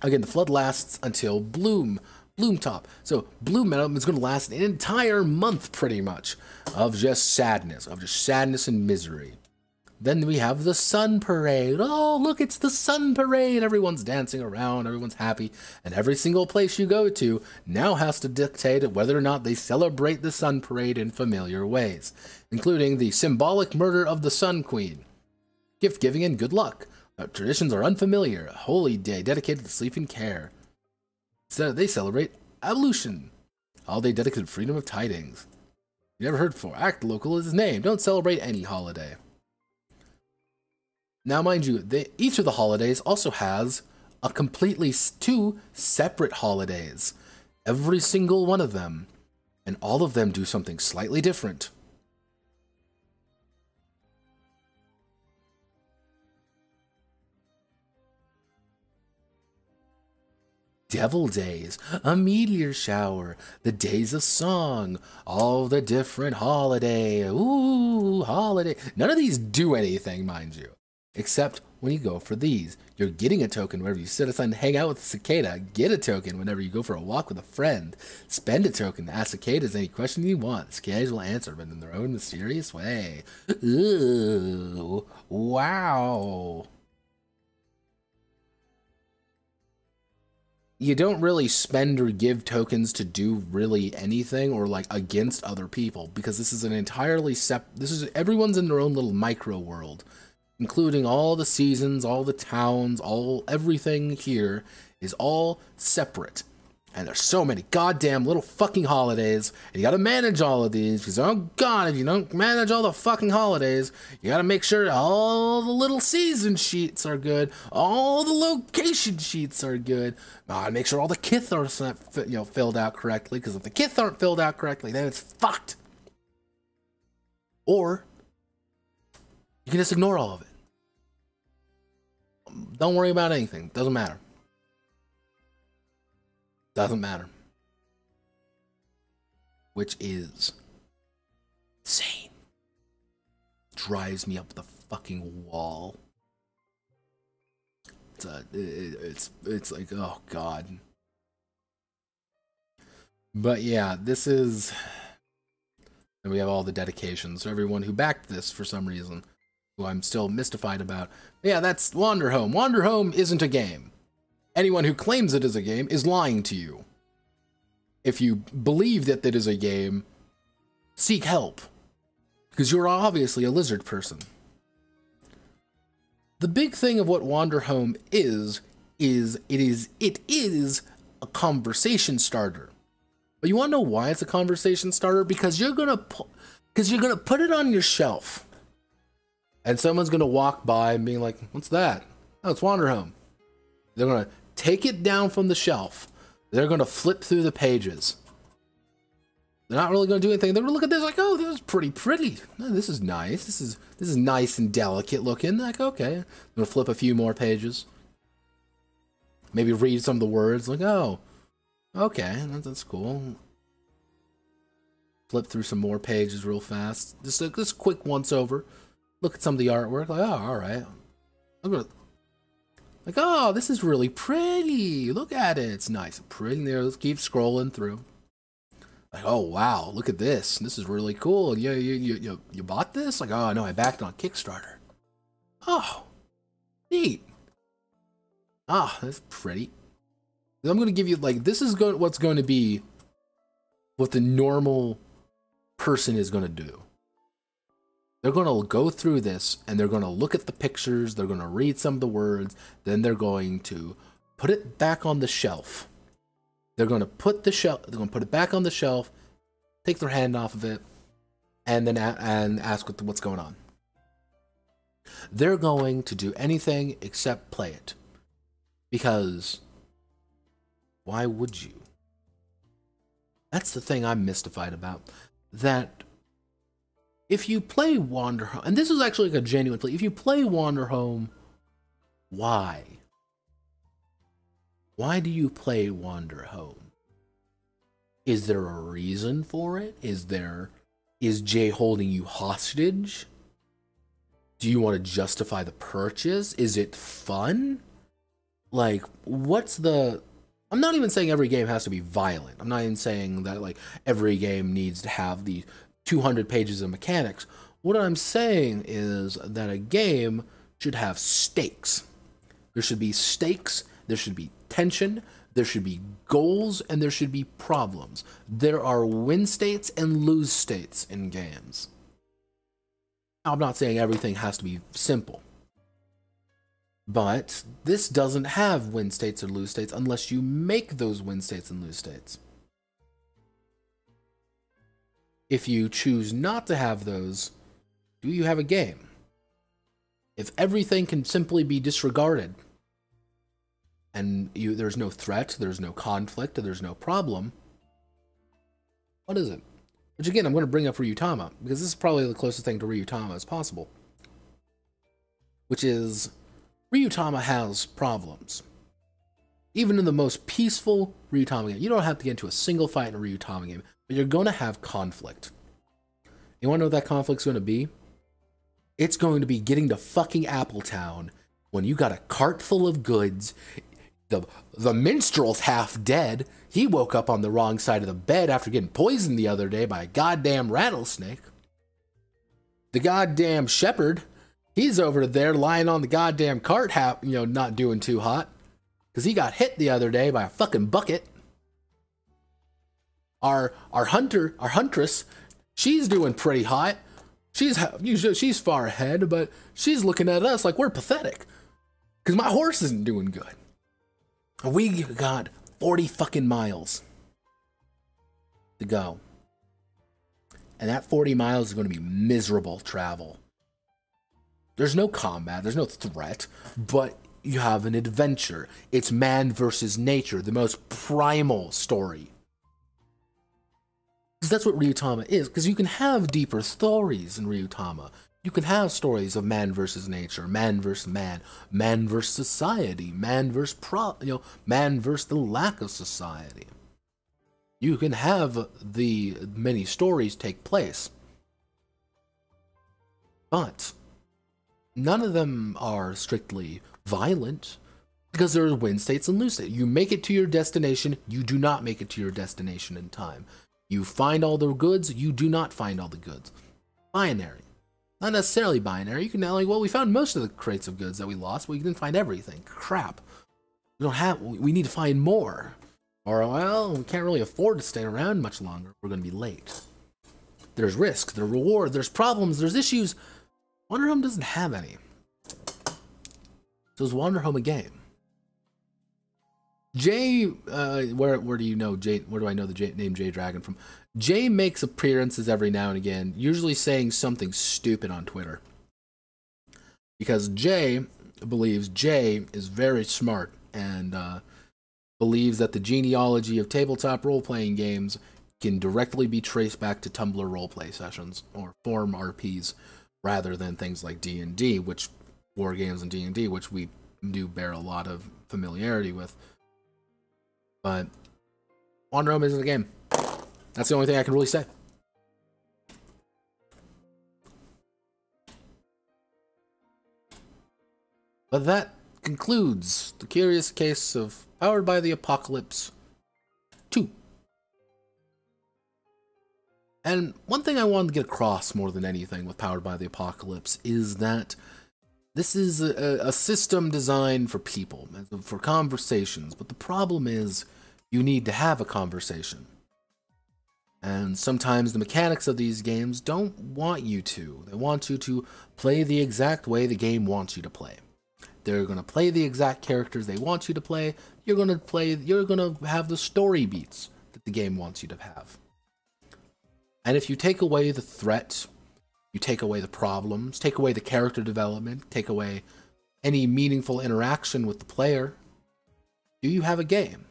again, the flood lasts until Bloom Top. So, Bloom Meadow is going to last an entire month, pretty much, of just sadness and misery. Then we have the Sun Parade. Oh, look, it's the Sun Parade. Everyone's dancing around, everyone's happy, and every single place you go to now has to dictate whether or not they celebrate the Sun Parade in familiar ways, including the symbolic murder of the Sun Queen, gift giving, and good luck. Traditions are unfamiliar, a holy day dedicated to sleep and care. Instead, they celebrate Evolution, holiday dedicated to freedom of tidings. You never heard before. Act local is his name. Don't celebrate any holiday. Now, mind you, each of the holidays also has a completely 2 separate holidays. Every single one of them. And all of them do something slightly different. Devil Days, a meteor shower, the days of song, all the different holiday. Ooh, holiday. None of these do anything, mind you. Except when you go for these. You're getting a token whenever you sit aside and hang out with a cicada. Get a token whenever you go for a walk with a friend. Spend a token to ask cicadas any question you want. Cicadas will answer, but in their own mysterious way. Ooh, wow. You don't really spend or give tokens to do really anything or like against other people, because this is an entirely everyone's in their own little micro world. Including all the seasons, all the towns, everything here is all separate. And there's so many goddamn little fucking holidays, and you gotta manage all of these, because oh god, if you don't manage all the fucking holidays, you gotta make sure all the little season sheets are good, all the location sheets are good, make sure all the kith are filled out correctly, because if the kith aren't filled out correctly, then it's fucked. Or you can just ignore all of it. Don't worry about anything. Doesn't matter. Doesn't matter. Which is insane. Drives me up the fucking wall. It's like, oh god. But yeah, this is... And we have all the dedications. So everyone who backed this for some reason, who I'm still mystified about. But yeah, that's Wanderhome. Wanderhome isn't a game. Anyone who claims it is a game is lying to you. If you believe that it is a game, seek help. Because you're obviously a lizard person. The big thing of what Wanderhome is it is a conversation starter. But you want to know why it's a conversation starter? Because you're gonna put it on your shelf, and someone's gonna walk by and be like, "What's that?" Oh, it's Wanderhome. They're gonna take it down from the shelf. They're gonna flip through the pages. They're not really gonna do anything. They're gonna look at this like, "Oh, this is pretty. Oh, this is nice. This is nice and delicate looking." Like, okay, I'm gonna flip a few more pages. Maybe read some of the words. Like, oh. Okay, that's cool. Flip through some more pages real fast. Just a quick once over. Look at some of the artwork. Like, oh, all right. I'm gonna like, oh, this is really pretty. Look at it. It's nice and pretty. There, let's keep scrolling through. Like, oh wow, look at this. This is really cool. Yeah, you bought this? Like, oh no, I backed on Kickstarter. Oh, neat. Ah, that's pretty. I'm going to give you, like, this is what's going to be what the normal person is going to do. They're going to go through this, and they're going to look at the pictures, they're going to read some of the words, then they're going to put it back on the shelf. They're going to put it back on the shelf, take their hand off of it, and then ask what's going on. They're going to do anything except play it. Because... why would you? That's the thing I'm mystified about. That if you play Wanderhome, and this is actually like a genuine play, if you play Wanderhome, why? Why do you play Wanderhome? Is there a reason for it? Is Jay holding you hostage? Do you want to justify the purchase? Is it fun? Like, what's the... I'm not even saying every game has to be violent. I'm not even saying that like every game needs to have the 200 pages of mechanics. What I'm saying is that a game should have stakes. There should be stakes, there should be tension, there should be goals, and there should be problems. There are win states and lose states in games. I'm not saying everything has to be simple. But this doesn't have win states or lose states unless you make those win states and lose states. If you choose not to have those, do you have a game? If everything can simply be disregarded, and there's no threat, there's no conflict, there's no problem, what is it? Which again, I'm going to bring up Ryutama, because this is probably the closest thing to Ryutama as possible. Which is... Ryutama has problems. Even in the most peaceful Ryutama game, you don't have to get into a single fight in a Ryutama game, but you're going to have conflict. You want to know what that conflict's going to be? It's going to be getting to fucking Appletown when you got a cart full of goods. The minstrel's half dead. He woke up on the wrong side of the bed after getting poisoned the other day by a goddamn rattlesnake. The goddamn shepherd... he's over there lying on the goddamn cart, not doing too hot. Because he got hit the other day by a fucking bucket. Our huntress, she's doing pretty hot. She's far ahead, but she's looking at us like we're pathetic. Because my horse isn't doing good. We got 40 fucking miles to go. And that 40 miles is going to be miserable travel. There's no combat, there's no threat, but you have an adventure. It's man versus nature, the most primal story. Because that's what Ryutama is, because you can have deeper stories in Ryutama. You can have stories of man versus nature, man versus man, man versus society, man versus man versus the lack of society. You can have the many stories take place. But none of them are strictly violent. Because there are win states and lose states. You make it to your destination, you do not make it to your destination in time. You find all the goods, you do not find all the goods. Binary. Not necessarily binary. You can now, like, well, we found most of the crates of goods that we lost, but we didn't find everything. Crap. We need to find more. Or, well, we can't really afford to stay around much longer. We're going to be late. There's risk, there's reward, there's problems, there's issues. Wanderhome doesn't have any. So is Wanderhome a game? Jay, where do you know Jay? Where do I know the name Jay Dragon from? Jay makes appearances every now and again, usually saying something stupid on Twitter. Because Jay believes Jay is very smart and believes that the genealogy of tabletop role-playing games can directly be traced back to Tumblr roleplay sessions or forum RPs, rather than things like D&D, which war games and D&D, which we do bear a lot of familiarity with. But Wanderhome isn't a game. That's the only thing I can really say. But that concludes the curious case of Powered by the Apocalypse 2. And one thing I wanted to get across more than anything with Powered by the Apocalypse is that this is a system designed for people, for conversations, but the problem is you need to have a conversation. And sometimes the mechanics of these games don't want you to. They want you to play the exact way the game wants you to play. They're going to play the exact characters they want you to play. You're going to have the story beats that the game wants you to have. And if you take away the threat, you take away the problems, take away the character development, take away any meaningful interaction with the player, do you have a game?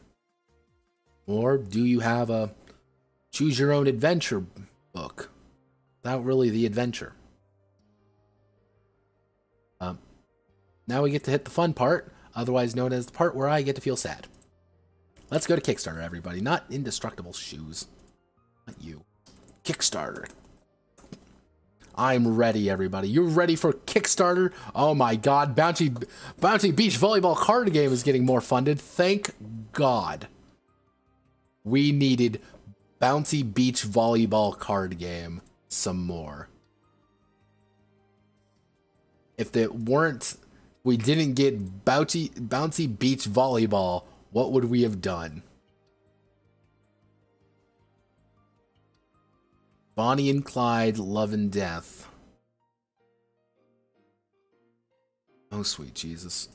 Or do you have a choose your own adventure book without really the adventure? Now we get to hit the fun part, otherwise known as the part where I get to feel sad. Let's go to Kickstarter, everybody. Not Indestructible Shoes. Not you. Kickstarter. I'm ready, everybody. You're ready for Kickstarter? Oh my god, Bounty Beach Volleyball card game is getting more funded. Thank God. We needed Bounty Beach Volleyball card game some more. If we didn't get Bouncy Beach Volleyball, what would we have done? Bonnie and Clyde, Love and Death. Oh, sweet Jesus.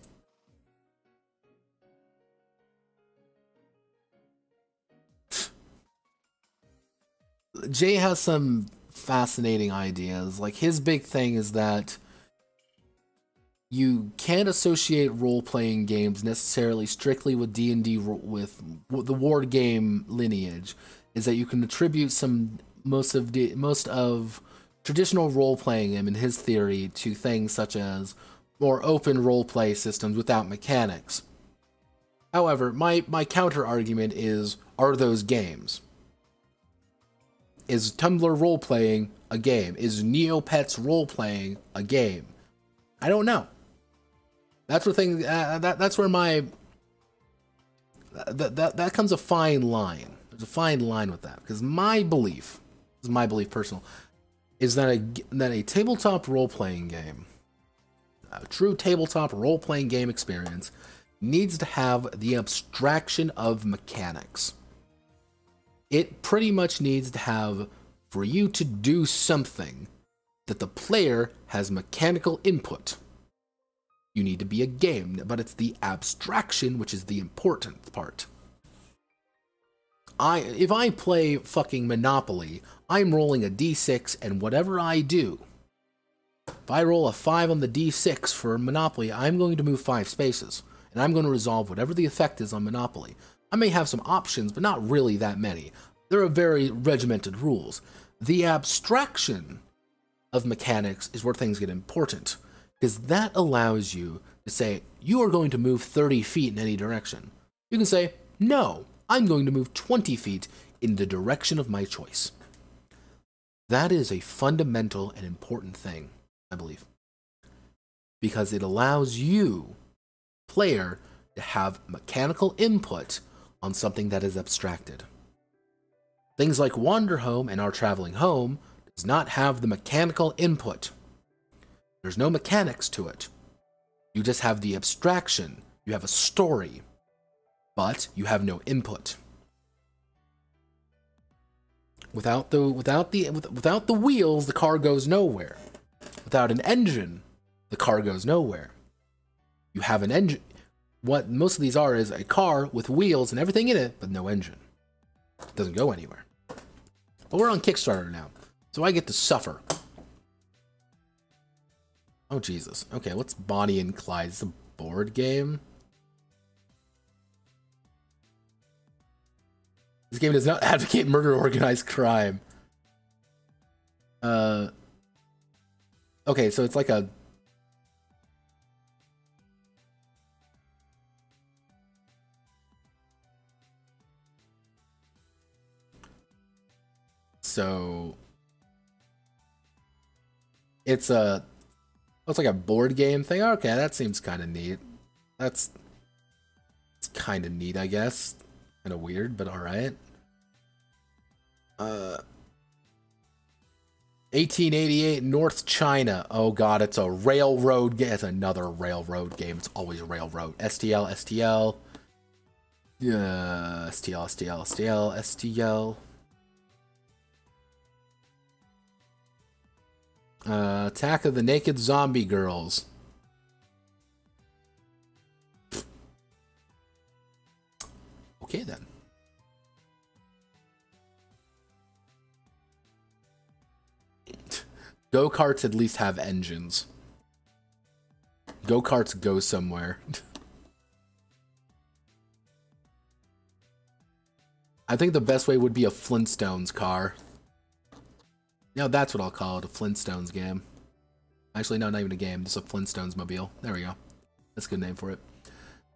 Jay has some fascinating ideas. Like, his big thing is that you can't associate role-playing games necessarily strictly with D&D, with the war game lineage. Is that you can attribute most of traditional role-playing, in his theory, to things such as more open role-play systems without mechanics. However, my counter-argument is, are those games? Is Tumblr role-playing a game? Is Neopets role-playing a game? I don't know. That's where things. That's where that comes a fine line. There's a fine line with that, because my belief, this is my belief personal, is that a tabletop role-playing game, a true tabletop role-playing game experience, needs to have the abstraction of mechanics. It pretty much needs to have, for you to do something, that the player has mechanical input. You need to be a game, but it's the abstraction which is the important part. If I play fucking Monopoly, I'm rolling a d6, and whatever I do, if I roll a 5 on the d6 for Monopoly, I'm going to move 5 spaces, and I'm going to resolve whatever the effect is on Monopoly. I may have some options, but not really that many. There are very regimented rules. The abstraction of mechanics is where things get important, because that allows you to say, you are going to move 30 feet in any direction. You can say, no, I'm going to move 20 feet in the direction of my choice. That is a fundamental and important thing, I believe, because it allows you, player, to have mechanical input on something that is abstracted. Things like Wanderhome and Our Traveling Home does not have the mechanical input. There's no mechanics to it. You just have the abstraction. You have a story, but you have no input. Without the wheels, the car goes nowhere. Without an engine, the car goes nowhere. You have an engine. What most of these are is a car with wheels and everything in it, but no engine. It doesn't go anywhere. But we're on Kickstarter now, so I get to suffer. Oh, Jesus. Okay, what's Bonnie and Clyde? It's a board game? This game does not advocate murder or organized crime. Okay, so it's like a... So... It's a... It's like a board game thing? Okay, that seems kind of neat. It's kind of neat, I guess. Kind of weird, but alright. 1888 North China. Oh god, it's a railroad game. It's another railroad game. It's always a railroad. STL, STL. Yeah, STL, STL, STL, STL. Attack of the Naked Zombie Girls. Okay then. Go-karts at least have engines. Go-karts go somewhere. I think the best way would be a Flintstones car. No, that's what I'll call it, a Flintstones game. Actually, no, not even a game, just a Flintstones mobile. There we go. That's a good name for it.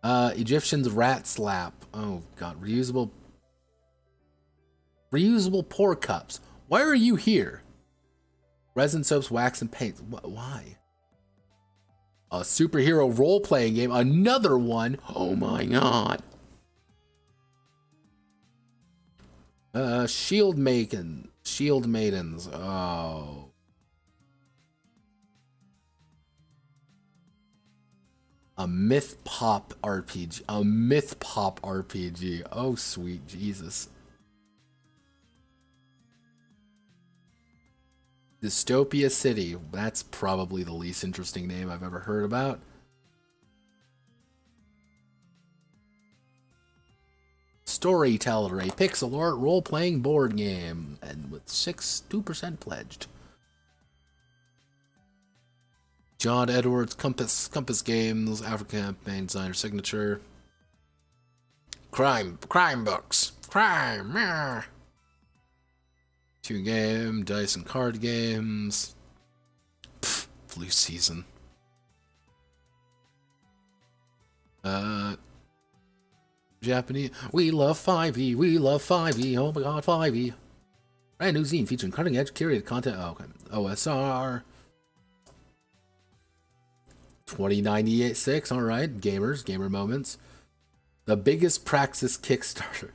Egyptian's Rat Slap. Oh, God. Reusable pour cups. Why are you here? Resin soaps, wax, and paint. Why? A superhero role-playing game. Another one. Oh, my God. Shield Maidens. Oh. A myth pop RPG. A myth pop RPG. Oh, sweet Jesus. Dystopia City. That's probably the least interesting name I've ever heard about. Storyteller, a pixel art role-playing board game, and with 2% pledged. John Edwards, Compass Games, African campaign designer signature. Crime books, crime. Yeah. 2 game, dice and card games. Pfft, flu season. Japanese. We love 5e. We love 5e. Oh my god, 5e. Brand new zine featuring cutting edge curated content. Oh, okay. OSR. 2098.6. Alright. Gamers. Gamer moments. The biggest Praxis Kickstarter.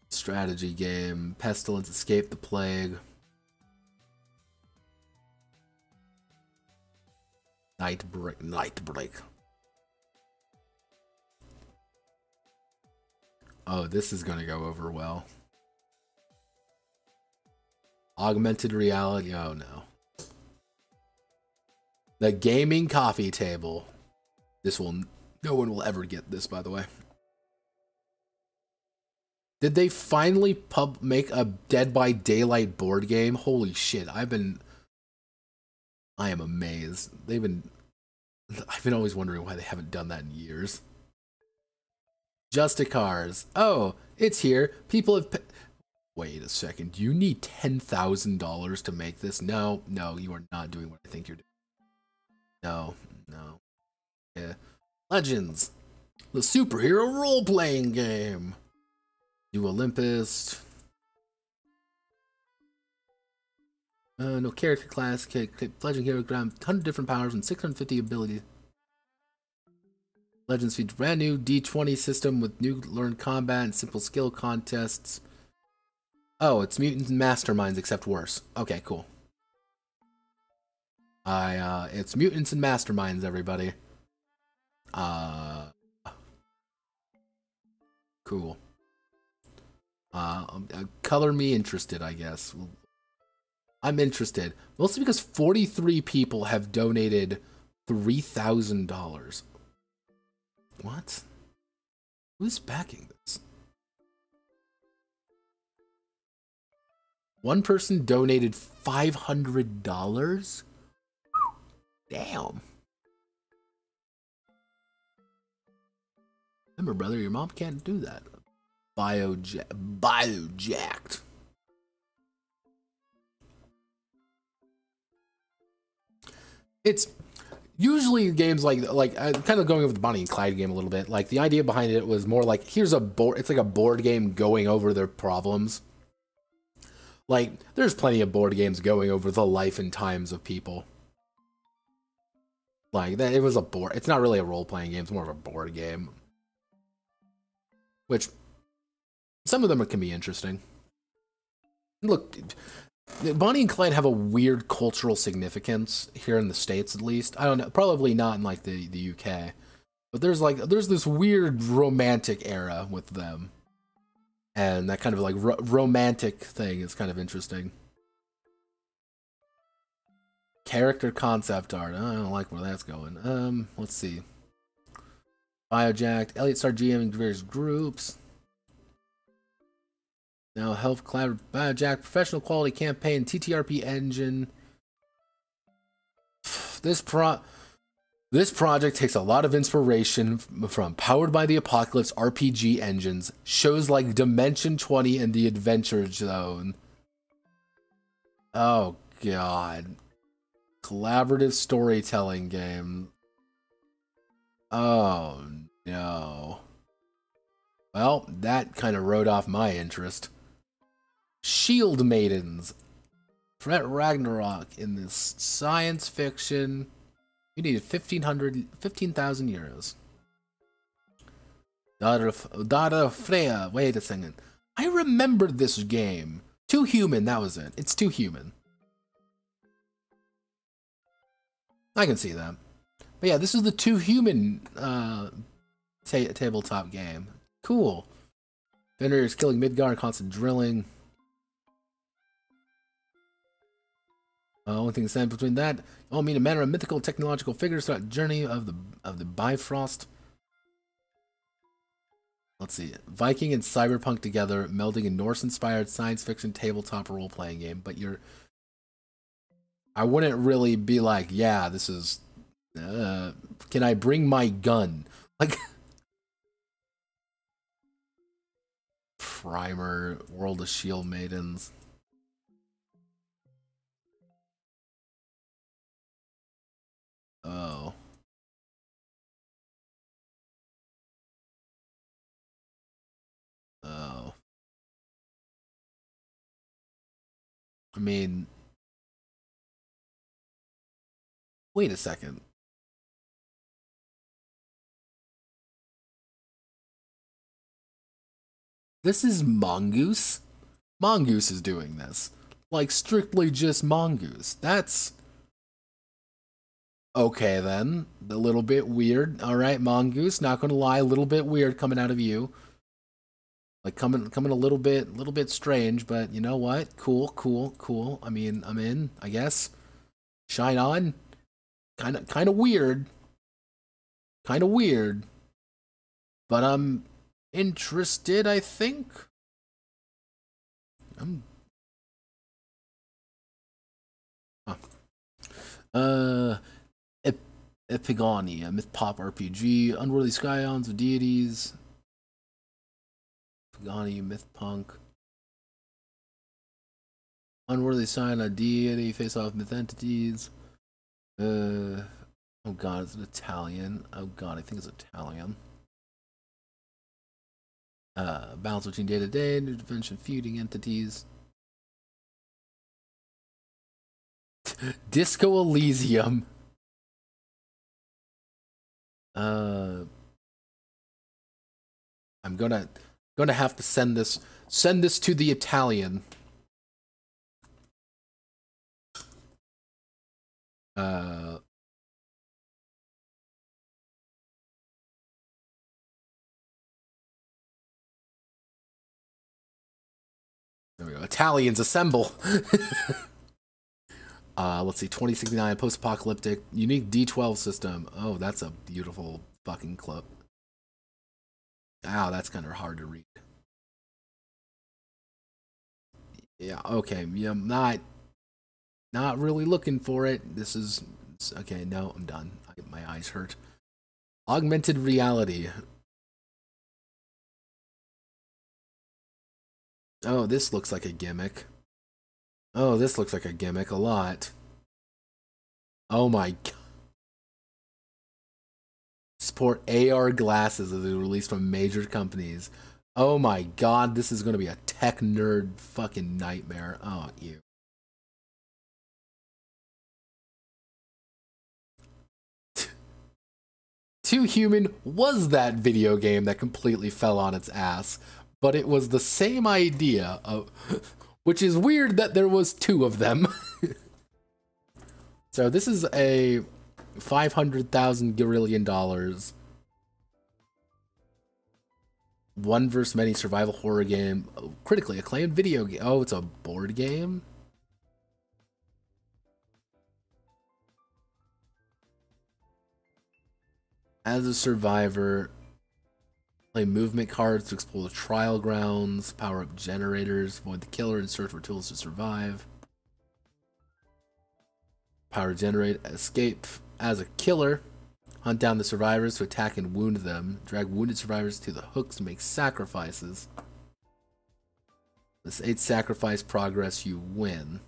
Strategy game. Pestilence. Escape the Plague. Nightbreak. Oh, this is gonna go over well. Augmented reality. Oh no. The gaming coffee table. No one will ever get this, by the way. Did they finally make a Dead by Daylight board game? Holy shit! I am amazed. I've been always wondering why they haven't done that in years. Justicars. Oh, it's here. People have... Wait a second. Do you need $10,000 to make this? No, you are not doing what I think you're doing. No. Yeah. Legends. The superhero role-playing game. New Olympus. No character class, Legend Hero Ground, 100 different powers and 650 abilities. Legends features brand new D20 system with new learned combat and simple skill contests. Oh, it's mutants and masterminds except worse. Okay, cool. It's mutants and masterminds, everybody. Cool. Color me interested, I guess. I'm interested. Mostly because 43 people have donated $3,000. What? Who's backing this? One person donated $500? Damn. Remember, brother, your mom can't do that. Biojacked. It's usually games like kind of going over the Bonnie and Clyde game a little bit. Like the idea behind it was more like here's a board. It's like a board game going over their problems. Like there's plenty of board games going over the life and times of people. Like that, it was a board. It's not really a role-playing game. It's more of a board game, which some of them can be interesting. Look, Bonnie and Clyde have a weird cultural significance here in the States, at least. I don't know, probably not in like the UK, but there's this weird romantic era with them, and that kind of like romantic thing is kind of interesting. Character concept art. I don't like where that's going. Let's see. Biojacked. Elliot started GMing various groups. Now help collaborate Biojack professional quality campaign TTRP engine. This project takes a lot of inspiration from Powered by the Apocalypse RPG engines, shows like Dimension 20 and The Adventure Zone. Oh god. Collaborative storytelling game. Oh no. Well, that kind of wrote off my interest. Shield Maidens. Fret Ragnarok in this science fiction. You needed 15,000 euros. Daughter of Freya. Wait a second. I remembered this game. Too Human, that was it. It's Too Human. I can see that. But yeah, this is the Too Human tabletop game. Cool. Fenrir is killing Midgard, constant drilling. Only thing stand between that, all mean a manner of mythical technological figures throughout the journey of the Bifrost. Let's see. Viking and cyberpunk together, melding a Norse-inspired science fiction tabletop role-playing game. But I wouldn't really be like, yeah, this is... can I bring my gun? Like... Primer, World of Shield Maidens. Oh. Oh. I mean... Wait a second. This is Mongoose? Mongoose is doing this. Like, strictly just Mongoose. That's... Okay, then. A little bit weird. Alright, Mongoose. Not gonna lie, a little bit weird coming out of you. Like, coming a little bit strange, but you know what? Cool. I mean, I'm in, I guess. Shine on. Kinda weird. Kinda weird. But I'm interested, I think. Agony, a myth pop RPG, Unworthy Scions of Deities. Agony, myth punk. Unworthy Scion, a deity, face off myth entities. Oh god, it's an Italian. Oh god, I think it's Italian. Balance between day to day, new dimension feuding entities. Disco Elysium. I'm gonna have to send this to the Italian. There we go. Italians assemble. Let's see, 2069 post-apocalyptic unique D12 system. Oh, that's a beautiful fucking clip. Ow, that's kind of hard to read. Yeah, okay. Yeah, I'm not really looking for it. This is okay. No, I'm done. My eyes hurt. Augmented reality. Oh, this looks like a gimmick. Oh, this looks like a gimmick a lot. Oh my god. Support AR glasses as they released from major companies. Oh my god, this is gonna be a tech nerd fucking nightmare. Oh, you. Too Human was that video game that completely fell on its ass, but it was the same idea of, which is weird that there was two of them. So this is a $500,000 guerrillion one versus many survival horror game, critically acclaimed video game. Oh, it's a board game. As a survivor, play movement cards to explore the trial grounds, power up generators, avoid the killer, and search for tools to survive. Power generate, escape as a killer, hunt down the survivors to attack and wound them, drag wounded survivors to the hooks to make sacrifices. This 8 sacrifice progress, you win.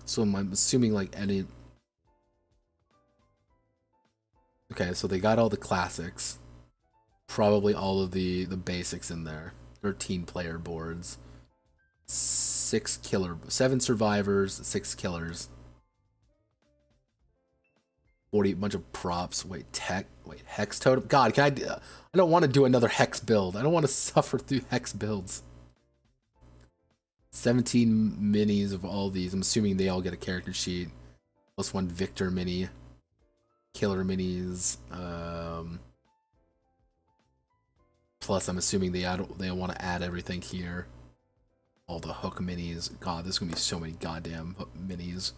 So I'm assuming like any. Okay, so they got all the classics. Probably all of the basics in there. 13 player boards. 7 survivors, 6 killers. 40 bunch of props. Wait, hex totem. God, can I don't want to do another hex build. I don't want to suffer through hex builds. 17 minis of all these. I'm assuming they all get a character sheet. Plus 1 Victor mini. Killer minis. Plus, I'm assuming they want to add everything here. All the hook minis. God, there's gonna be so many goddamn hook minis.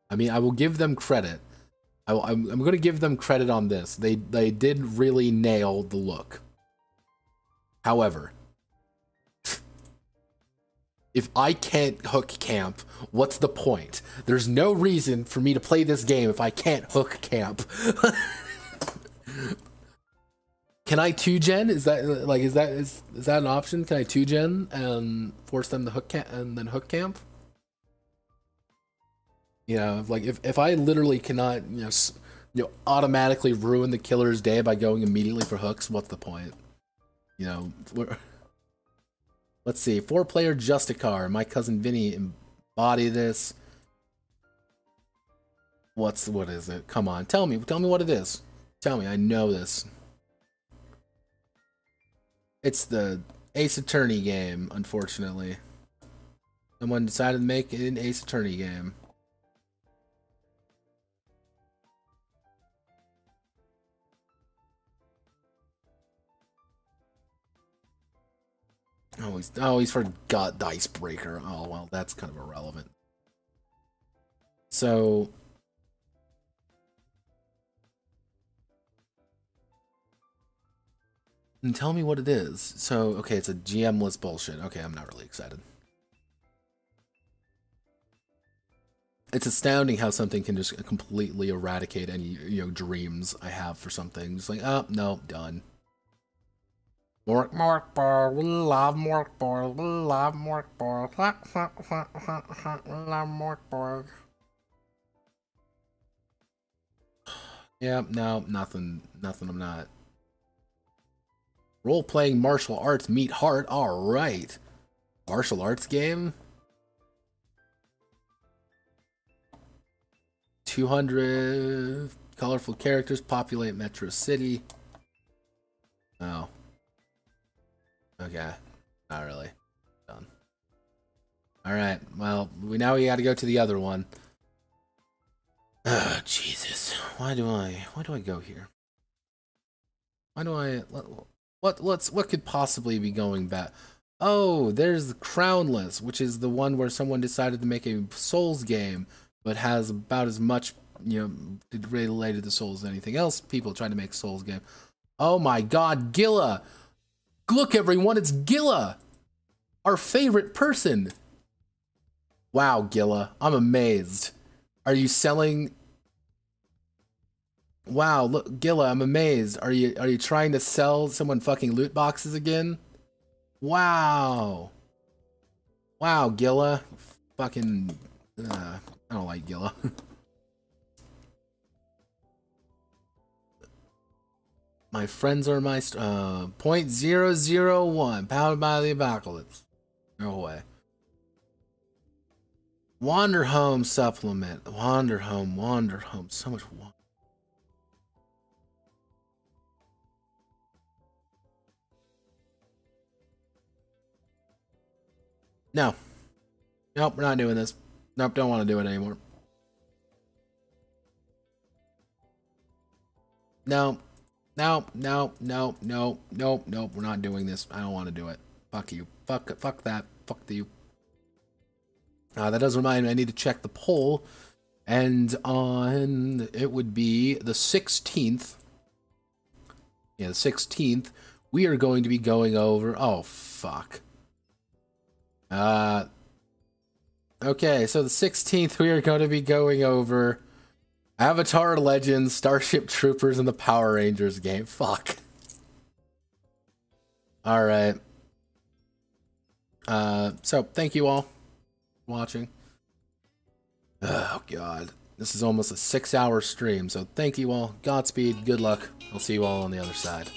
I mean, I will give them credit. I'm going to give them credit on this. They did really nail the look. However, if I can't hook camp, what's the point? There's no reason for me to play this game if I can't hook camp. Can I 2-gen? Is that an option? Can I 2-gen and force them to hook camp and then hook camp? You know, like if I literally cannot, automatically ruin the killer's day by going immediately for hooks, what's the point? You know, let's see, 4-player Justicar. My cousin Vinny embody this. What is it? Come on, tell me what it is. Tell me, I know this. It's the Ace Attorney game, unfortunately. Someone decided to make an Ace Attorney game. Oh, he's forgot the icebreaker. Oh, well, that's kind of irrelevant. So, and tell me what it is. So, okay, it's a GM-less bullshit. Okay, I'm not really excited. It's astounding how something can just completely eradicate any, dreams I have for something. Just like, oh, no, done. Morkborg, we love Morkborg, we love Morkborg, we love Morkborg. Yeah, no, nothing, I'm not. Role-playing martial arts meet heart, alright. Martial arts game? 200 colorful characters populate Metro City. Oh. Okay. Not really. Done. Alright, well, now we gotta go to the other one. Oh, Jesus. Why do I go here? Why do I... What could possibly be going bad? Oh, there's the Crownless, which is the one where someone decided to make a Souls game, but has about as much, related to Souls as anything else. People trying to make Souls game. Oh my god, Gilla! Look, everyone, it's Gilla! Our favorite person! Wow, Gilla, I'm amazed. Are you selling... Wow, look, Gilla, I'm amazed. Are you trying to sell someone fucking loot boxes again? Wow. Wow, Gilla. Fucking... I don't like Gilla. My friends are my... .001. Powered by the apocalypse. No way. Wanderhome supplement. Wanderhome. So much water. No. Nope, we're not doing this. Nope, don't want to do it anymore. No. No, we're not doing this. I don't want to do it. Fuck you. Fuck that. Fuck you. That does remind me, I need to check the poll. And on, it would be the 16th. Yeah, the 16th. We are going to be going over, oh, fuck. Okay, so the 16th, we are going to be going over Avatar Legends, Starship Troopers, and the Power Rangers game. Fuck. Alright. So, thank you all for watching. Oh, God. This is almost a 6-hour stream, so thank you all. Godspeed, good luck. I'll see you all on the other side.